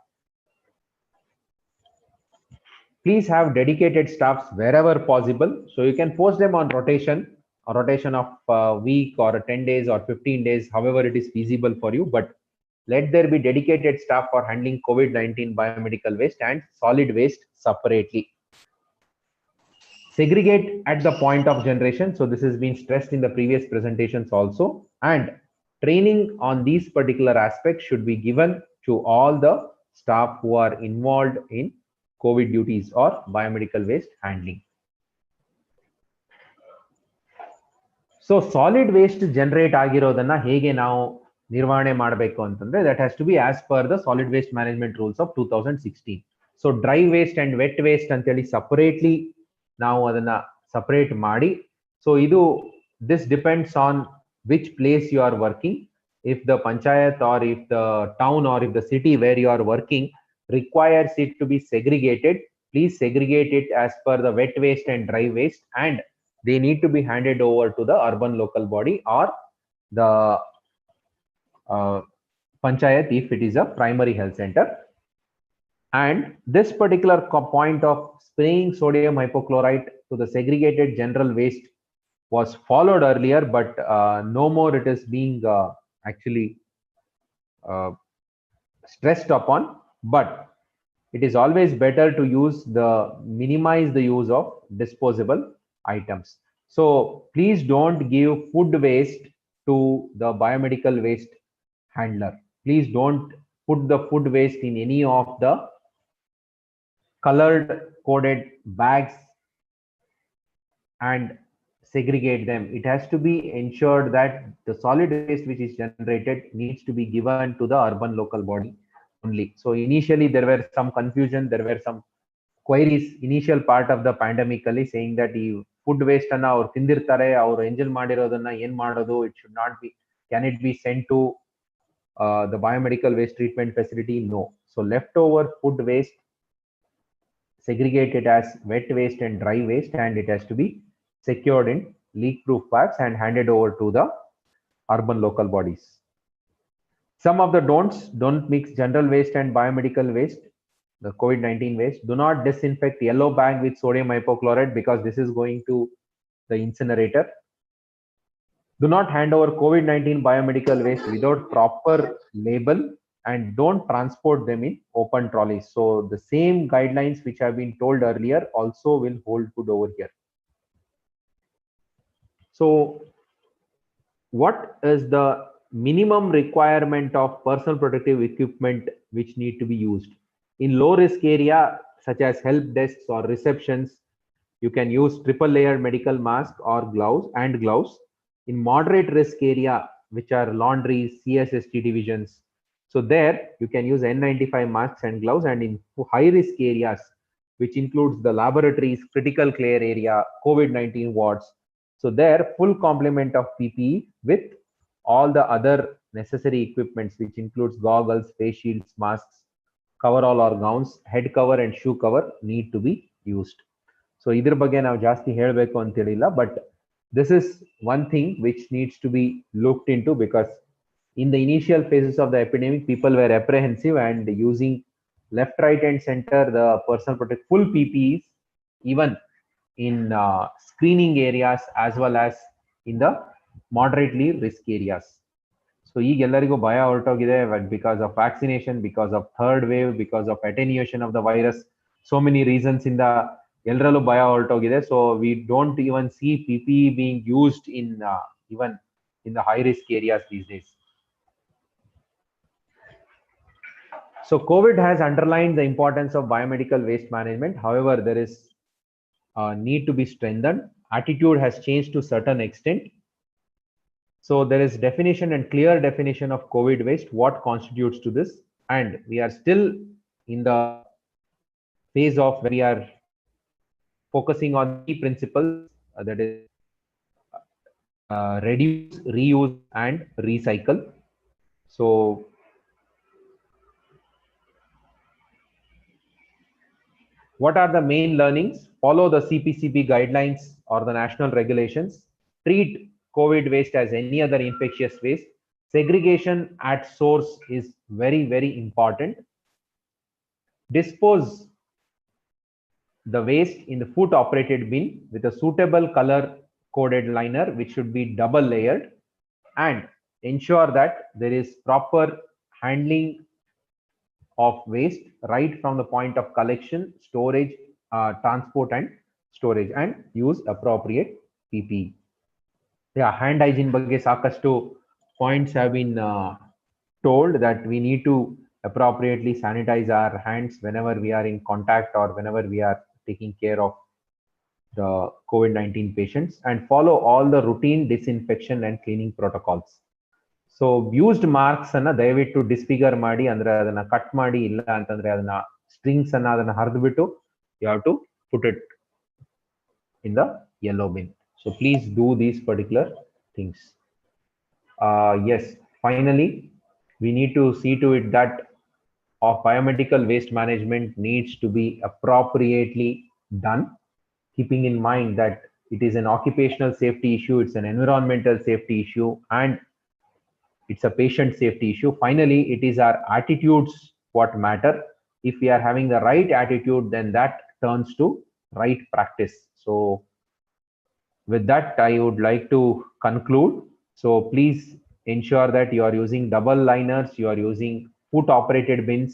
Please have dedicated staffs wherever possible, so you can post them on rotation, a rotation of a week or 10 days or 15 days, however it is feasible for you, but let there be dedicated staff for handling COVID-19 biomedical waste and solid waste separately. segregate at the point of generation. So this has been stressed in the previous presentations also, and training on these particular aspects should be given to all the staff who are involved in COVID duties or biomedical waste handling. So solid waste generate ಆಗಿರೋದನ್ನ ಹೇಗೆ ನಾವು ನಿರ್ವಹಣೆ ಮಾಡಬೇಕು ಅಂತಂದ್ರೆ, that has to be as per the solid waste management rules of 2016. So dry waste and wet waste ಅಂತೇಳಿ separately ನಾವು ಅದನ್ನ separate ಮಾಡಿ, so ಇದು this depends on which place you are working. If the panchayat or if the town or if the city where you are working requires it to be segregated, please segregate it as per the wet waste and dry waste, and they need to be handed over to the urban local body or the panchayat if it is a primary health center. And this particular point of spraying sodium hypochlorite to the segregated general waste was followed earlier, but no more it is being actually stressed upon. But it is always better to minimize the use of disposable items. So please don't give food waste to the biomedical waste handler. Please don't put the food waste in any of the colored coded bags and segregate them. It has to be ensured that the solid waste which is generated needs to be given to the urban local body only. So initially there were some confusion, there were some queries initial part of the pandemic ಅಲ್ಲಿ saying that ಈ food waste ಅನ್ನ ಅವ್ರು ತಿಂದಿರ್ತಾರೆ, ಅವ್ರು ಎಂಜಲ್ ಮಾಡಿರೋದನ್ನ ಏನ್ ಮಾಡೋದು, it should not be, can it be sent to the biomedical waste treatment facility? No. So leftover food waste segregated as wet waste and dry waste, and it has to be secured in leak proof bags and handed over to the urban local bodies. Some of the don'ts: don't mix general waste and biomedical waste, the COVID-19 waste. Do not disinfect yellow bag with sodium hypochlorite because this is going to the incinerator. Do not hand over COVID-19 biomedical waste without proper label, and don't transport them in open trolleys. So the same guidelines which have been told earlier also will hold good over here. So what is the minimum requirement of personal protective equipment which need to be used? In low risk area such as help desks or receptions, you can use triple layered medical mask or gloves. In moderate risk area, which are laundries, CSST divisions, so there you can use N95 masks and gloves. And in high risk areas, which includes the laboratories, critical care area, COVID-19 wards, so there full complement of PPE with all the other necessary equipments, which includes goggles, face shields, masks, coverall or gowns, head cover and shoe cover need to be used. So ಇದ್ರ ಬಗ್ಗೆ ನಾವು ಜಾಸ್ತಿ ಹೇಳಬೇಕು ಅಂತ ಹೇಳಿಲ್ಲ, but this is one thing which needs to be looked into, because in the initial phases of the epidemic, people were apprehensive and using left, right and center the personal protective full PPEs, even in screening areas as well as in the moderately risk areas. So ಈಗ ಎಲ್ಲರಿಗೂ ಭಯ ಹೊರಟೋಗಿದೆ because of vaccination, because of third wave, because of attenuation of the virus, so many reasons ಇಂದ ಎಲ್ಲರಲ್ಲೂ ಭಯ ಹೊರಟೋಗಿದೆ. So we don't even see PPE being used in even in the high risk areas these days. So COVID has underlined the importance of biomedical waste management. However, there is need to be strengthened. Attitude has changed to certain extent. So there is definition and clear definition of COVID waste, what constitutes to this, and we are still in the phase of where we are focusing on key principles, that is reduce, reuse and recycle. So what are the main learnings? Follow the CPCB guidelines or the national regulations. Treat COVID waste as any other infectious waste. Segregation at source is very, very important. Dispose the waste in the foot operated bin with a suitable color coded liner, which should be double layered, and ensure that there is proper handling of waste right from the point of collection, storage, transport and storage and use appropriate PPE. Yeah, hand hygiene ಬಗ್ಗೆ ಸಾಕಷ್ಟು points have been told that we need to appropriately sanitize our hands whenever we are in contact or whenever we are taking care of the COVID-19 patients, and follow all the routine disinfection and cleaning protocols. So used marks anna dayaviಟ್ಟು disfigure ಮಾಡಿ ಅಂದ್ರೆ ಅದನ್ನ cut ಮಾಡಿ, ಇಲ್ಲ ಅಂತಂದ್ರೆ ಅದನ್ನ strings ಅನ್ನ ಅದನ್ನ ಹರಿದ್ಬಿಟ್ಟು you have to put it in the yellow bin. So please do these particular things. Yes, finally we need to see to it that of biomedical waste management needs to be appropriately done, keeping in mind that it is an occupational safety issue, it's an environmental safety issue, and it's a patient safety issue. Finally, it is our attitudes what matter. If we are having the right attitude, then that turns to right practice. So with that, I would like to conclude. So please ensure that you are using double liners, you are using foot operated bins,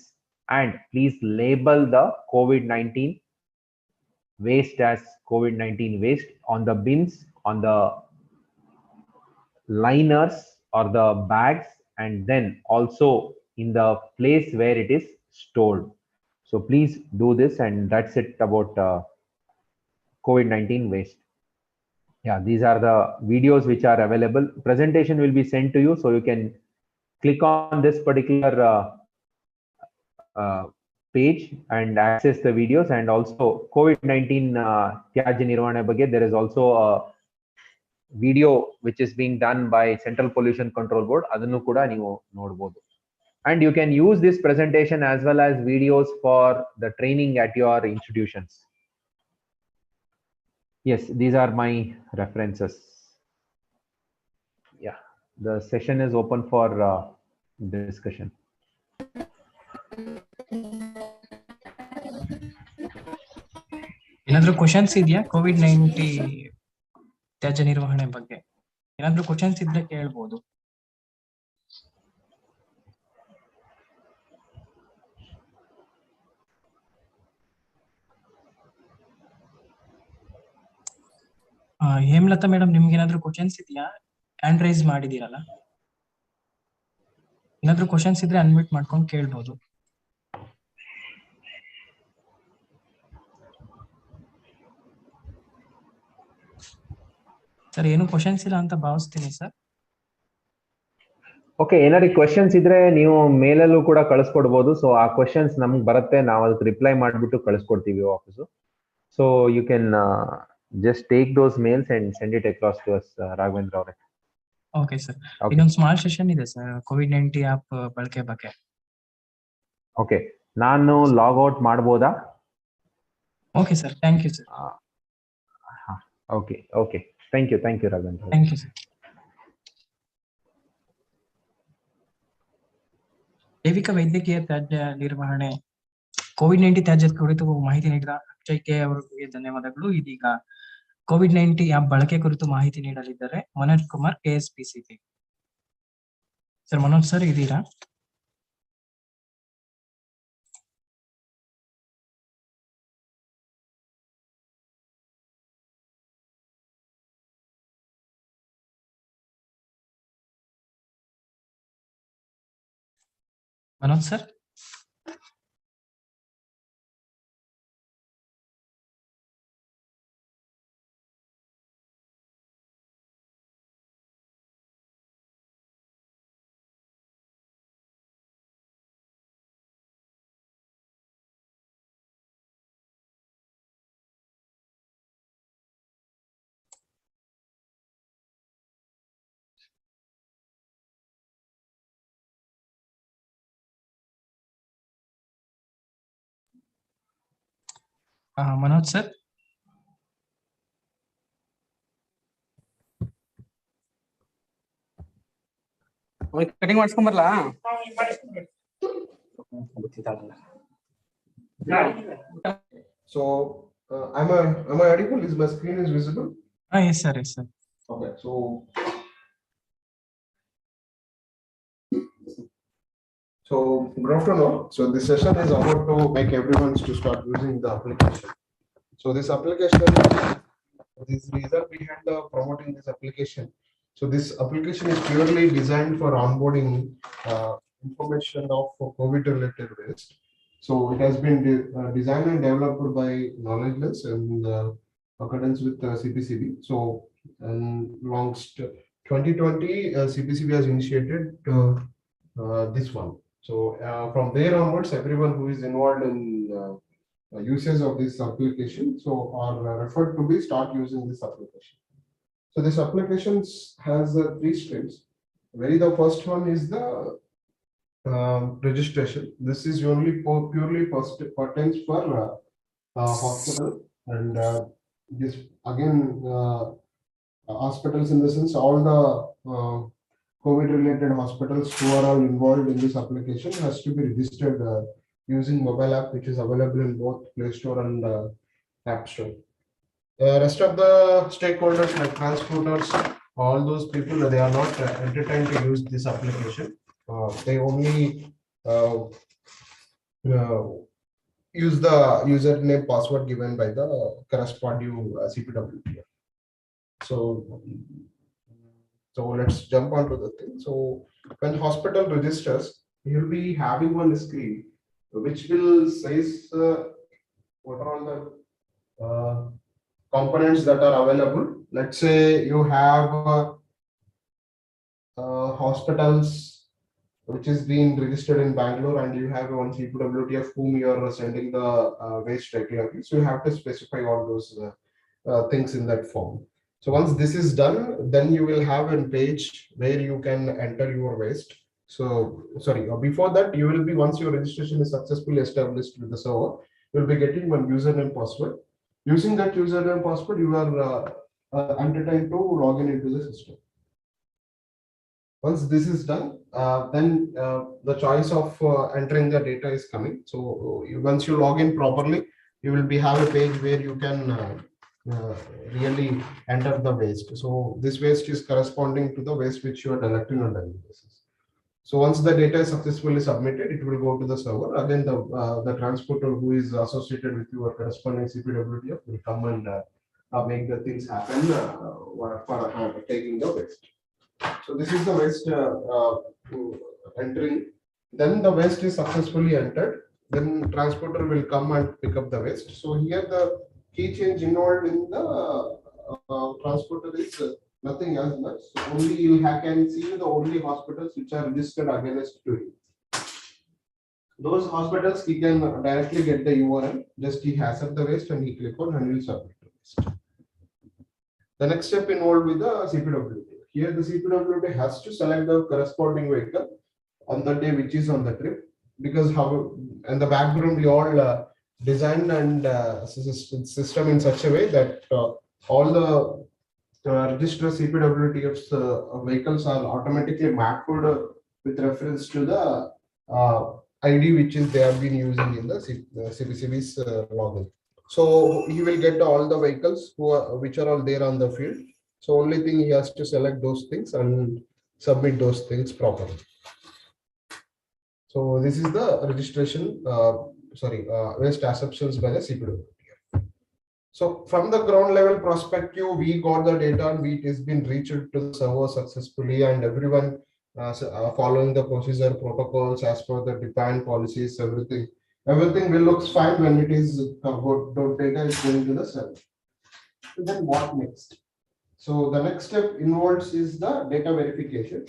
and please label the COVID-19 waste as COVID-19 waste on the bins, on the liners or the bags, and then also in the place where it is stored. So please do this, and that's it about COVID-19 waste. Yeah, these are the videos which are available. Presentation will be sent to you, so you can click on this particular page and access the videos. And also COVID-19 ತ್ಯಾಜ್ಯ ನಿರ್ವಹಣೆ ಬಗ್ಗೆ there is also a video which is being done by Central Pollution Control Board. ಅದನ್ನು ಕೂಡ ನೀವು ನೋಡಬಹುದು. And you can use this presentation as well as videos for the training at your institutions. Yes, these are my references. Yeah, the session is open for discussion. ಏನಾದ್ರೂ questions ಇದೆಯಾ COVID-19 ತ್ಯಾಜ್ಯ ನಿರ್ವಹಣೆ ಬಗ್ಗೆ? ಏನಾದ್ರೂ ಕ್ವಶನ್ಸ್ ಇದ್ರೆ ಕೇಳ್ಬೋದು. Hemalatha madam, ನಿಮ್ಗೆ ಏನಾದ್ರೂ ಕ್ವಶನ್ಸ್ ಇದೆಯಾ? ಹ್ಯಾಂಡ್ ರೈಸ್ ಮಾಡಿದೀರಲ್ಲ, ಏನಾದ್ರೂ ಕ್ವಶನ್ಸ್ ಇದ್ರೆ ಅನ್ಮ್ಯೂಟ್ ಮಾಡ್ಕೊಂಡು ಕೇಳ್ಬೋದು. ಸರ್, ಏನು ಕ್ವಶನ್ಸ್ ಇಲ್ಲ ಅಂತ ಭಾವಿಸ್ತೀನಿ ಸರ್. ಓಕೆ, ಏನಾದ್ರು ಕ್ವಶನ್ಸ್ ಇದ್ರೆ ನೀವು ಮೇಲಲ್ಲೂ ಕೂಡ ಕಳಿಸ್ಕೊಡ್ಬೋದು. ಸೊ ಆ ಕ್ವಶನ್ಸ್ ನಮ್ಗೆ ಬರುತ್ತೆ, ನಾವು ಅದಕ್ಕೆ ರಿಪ್ಲೈ ಮಾಡಿಬಿಟ್ಟು ಕಳಿಸ್ಕೊಡ್ತೀವಿ ವಾಪಸ್ಸು. So you can just take those mails and send it across to us, Raghavendra avare. Okay sir. ಇನ್ನೊಂದು ಸ್ಮಾಲ್ ಸೆಷನ್ ಇದೆ ಸರ್ COVID-19 ಆಪ್ ಬಳಕೆ ಬಗ್ಗೆ. ಓಕೆ, ನಾನು ಲಾಗ್ ಔಟ್ ಮಾಡಬಹುದಾ? Okay sir, thank you sir. Okay okay, thank you Raghavendra. Thank you sir. ಜೈವಿಕ ವೈದ್ಯಕೀಯ ತ್ಯಾಜ್ಯ ನಿರ್ವಹಣೆ COVID-19 ತ್ಯಾಜ್ಯದ ಕುರಿತು ಮಾಹಿತಿ ನೀಡಿದ ಅಕ್ಷಯ್ ಕೆ ಅವರಿಗೆ ಧನ್ಯವಾದಗಳು. ಇದೀಗ COVID-19 ಆಪ್ ಬಳಕೆ ಕುರಿತು ಮಾಹಿತಿ ನೀಡಲಿದ್ದಾರೆ Manoj Kumar, KSPCB. Sir, Manoj sir ಇದೀರಾ? Manoj sir? Manoj sir? Cutting ಮಾಡಿಸ್ಕೊಂಬರ್ಲಾ? So am I audible? Is my screen is visible? Yes sir, yes sir. Okay, so good afternoon. So this session is about to make everyone to start using the application. So this application, this reason behind the promoting this application. So this application is purely designed for onboarding information of COVID related waste. So it has been designed and developed by KnowledgeLens in accordance with CPCB. So longst 2020, CPCB has initiated this one. So from there onwards, everyone who is involved in usage of this application, so are referred to be start using this application. So this application has 3 streams. The first one is the registration. This is only purely pertains for hospital, and this again hospitals in the sense all the COVID related hospitals who are all involved in this application has to be registered using mobile app, which is available in both Play Store and App Store. Rest of the stakeholders like transporters, all those people, they are not entertained to use this application. They only use the username password given by the corresponding CPWD. So let's jump onto the thing. So when hospital registers, you'll be having one screen which will says what are all the components that are available. Let's say you have hospitals which is being registered in Bangalore, and you have one CPWD of whom you are sending the waste regularly. So you have to specify all those things in that form. So once this is done, then you will have a page where you can enter your waste. So sorry, before that, you will be, once your registration is successfully established with the server, you'll be getting one username password. Using that username password, you are entertained to log into the system. Once this is done, then the choice of entering the data is coming. So once you log in properly, you will have a page where you can really enter the waste. So this waste is corresponding to the waste which you are collecting on a daily basis. So once the data is successfully submitted, it will go to the server. Again, the transporter who is associated with your corresponding CPWD will come and make the things happen for taking the waste. So this is the waste entering. Then the waste is successfully entered. Then transporter will come and pick up the waste. So here the key change involved in the transporter is nothing as much. So only you can see the only hospitals which are registered against to him. Those hospitals he can directly get the URL. Just he has up the waste and he click on and he will submit the waste. The next step involved with the CPWD. Here the CPWD has to select the corresponding vehicle on the day which is on the trip, because how in the background we all design and system in such a way that all the registered CPWD of vehicles are automatically mapped with reference to the ID which is they have been using in the CPCB's login. So he will get all the vehicles which are all there on the field. So only thing he has to select those things and submit those things properly. So this is the registration, waste assumptions by the CPWD. So from the ground level perspective, we got the data and it has been reached to the server successfully, and everyone following the procedure protocols as per the defined policies, everything will looks fine when it is the data is going to the server. So then what next? So the next step involves is the data verification.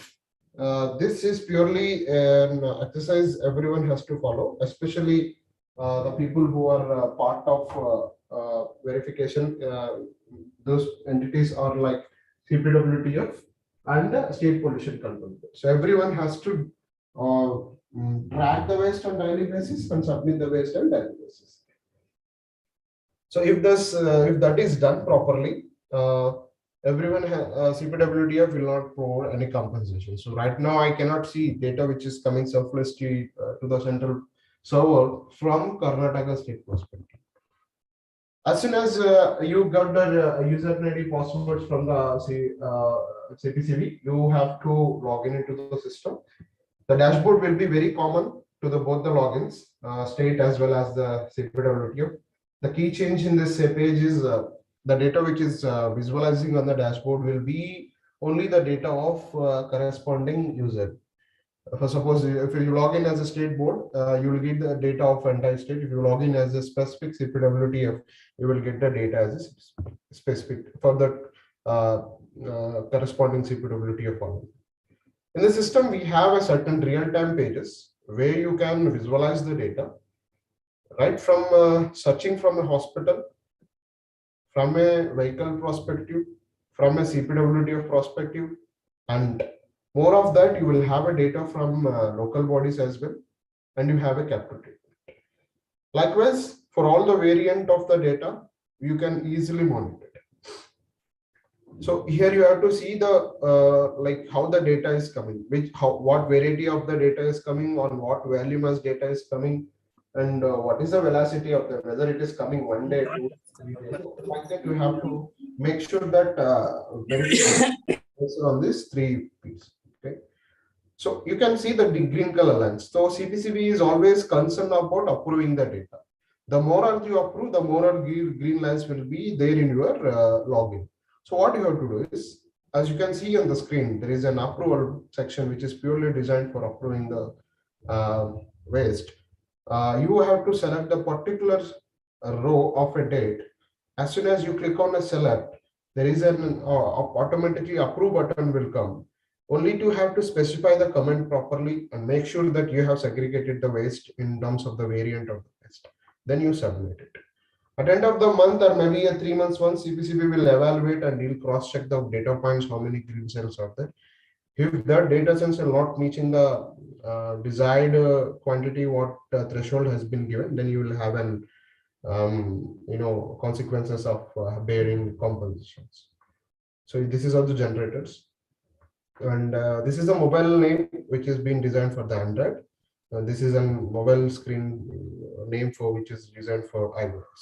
This is purely an exercise everyone has to follow, especially the people who are part of verification. Those entities are like CPWDF and State Pollution Control. So everyone has to track the waste on daily basis and submit the waste on daily basis. So if that is done properly, everyone CPWDF will not provide any compensation. So right now I cannot see data which is coming selflessly to the central server from Karnataka state perspective. As soon as you got the user ID passwords from the CPCB, you have to log into the system. The dashboard will be very common to both the logins, state as well as the CPWDF. The key change in this page is the data which is visualizing on the dashboard will be only the data of corresponding user. For suppose if you log in as a state board, you will get the data of entire state. If you log in as a specific CPWTF, you will get the data as a specific for the corresponding CPWTF file. In the system, we have a certain real-time pages where you can visualize the data, right from searching from a hospital, from a vehicle perspective, from a CPWTF perspective, and more of that, you will have a data from local bodies as well, and you have a capital treatment. Likewise, for all the variant of the data, you can easily monitor it. So here you have to see the like how the data is coming, what variety of the data is coming, on what voluminous data is coming, and what is the velocity of the, whether it is coming 1 day, 2 days, 3 days. Like that, you have to make sure that on these 3 P's. Okay, so you can see the green color lines. So CPCB is always concerned about approving the data. The more you approve, the more green lines will be there in your login. So what you have to do is, as you can see on the screen, there is an approval section which is purely designed for approving the waste. You have to select the particular row of a date. As soon as you click on a select, there is an automatically approve button will come. Only to have to specify the comment properly and make sure that you have segregated the waste in terms of the variant of the waste. Then you submit it. At the end of the month or maybe a 3 months once, CPCB will evaluate and he'll cross-check the data points, how many green cells are there. If that data cells are not meeting the desired quantity, what threshold has been given, then you will have an consequences of bearing compensations. So this is also generators. And this is a mobile name which is being designed for the Android. This is a mobile screen name for which is designed for iOS.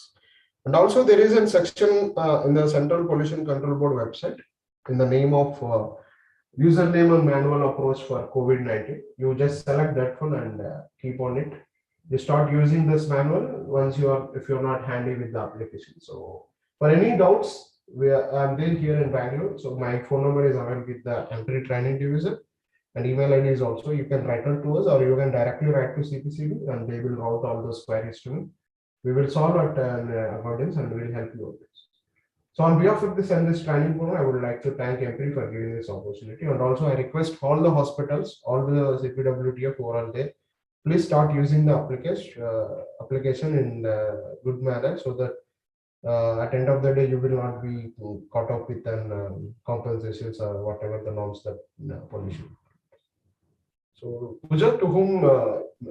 And also there is a section in the Central Pollution Control Board website in the name of username and manual approach for COVID-19. You just select that one and keep on it. You start using this manual once if you're not handy with the application. So for any doubts, I'm there here in Bangalore. So my phone number is available with the Empiri Training Division, and email ID is also. You can write out to us, or you can directly write to CPCB, and they will route all those queries to me. We will solve at accordance and we will help you with this. So on behalf of this training program, I would like to thank Empiri for giving this opportunity, and also I request all the hospitals, all the CPWTF who are there, please start using the application in good manner, so that at the end of the day, you will not be caught up with compensations or whatever the norms that pollution. So, Pooja, to whom,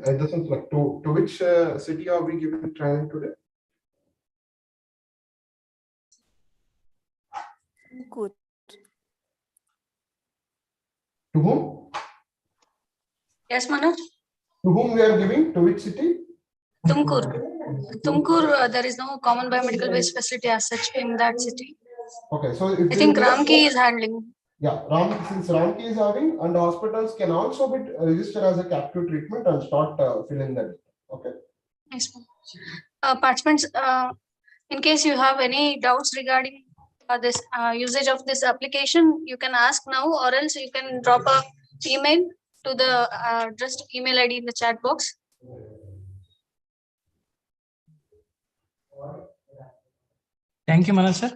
in the sense, like to which city are we giving training today? Good. To whom? Yes, Manoj. To whom we are giving? To which city? Tumkur, there is no common biomedical waste facility as such in that city. Okay, so if I think Ramki is handling. Yeah, since Ramki is having, and hospitals can also be registered as a captive treatment and start filling that. Okay. Yes, participants, in case you have any doubts regarding this usage of this application, you can ask now, or else you can drop a email to the addressed email ID in the chat box. Thank you, Manoj sir.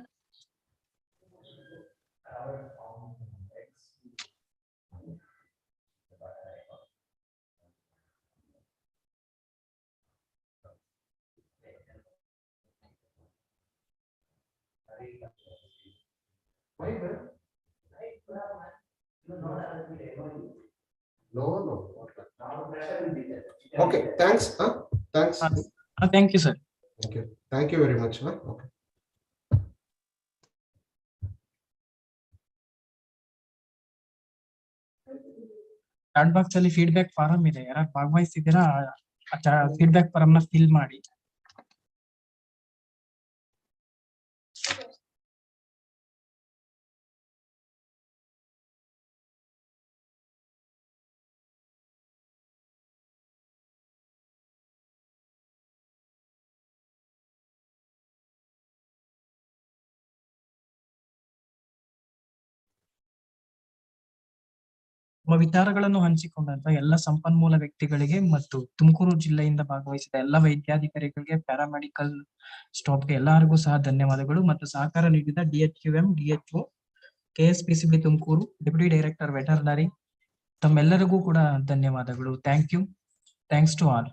No. Okay, thanks. Thanks. Thank you, sir. Okay, thank you very much. Okay. Chat box ಅಲ್ಲಿ feedback form ಇದೆ, ಯಾರು ಭಾಗವಹಿಸಿದ್ದೀರಾ feedback form ನ fill ಮಾಡಿ. ನಮ್ಮ ವಿಚಾರಗಳನ್ನು ಹಂಚಿಕೊಂಡಂತ ಎಲ್ಲ ಸಂಪನ್ಮೂಲ ವ್ಯಕ್ತಿಗಳಿಗೆ ಮತ್ತು ತುಮಕೂರು ಜಿಲ್ಲೆಯಿಂದ ಭಾಗವಹಿಸಿದ ಎಲ್ಲ ವೈದ್ಯಾಧಿಕಾರಿಗಳಿಗೆ, ಪ್ಯಾರಾಮೆಡಿಕಲ್ ಸ್ಟಾಫ್ಗೆ ಎಲ್ಲರಿಗೂ ಸಹ ಧನ್ಯವಾದಗಳು ಮತ್ತು ಸಹಕಾರ ನೀಡಿದ DHQM, DHO, KSPCB Tumakuru, deputy director veterinary, ತಮ್ಮೆಲ್ಲರಿಗೂ ಕೂಡ ಧನ್ಯವಾದಗಳು. Thank you. Thanks to all.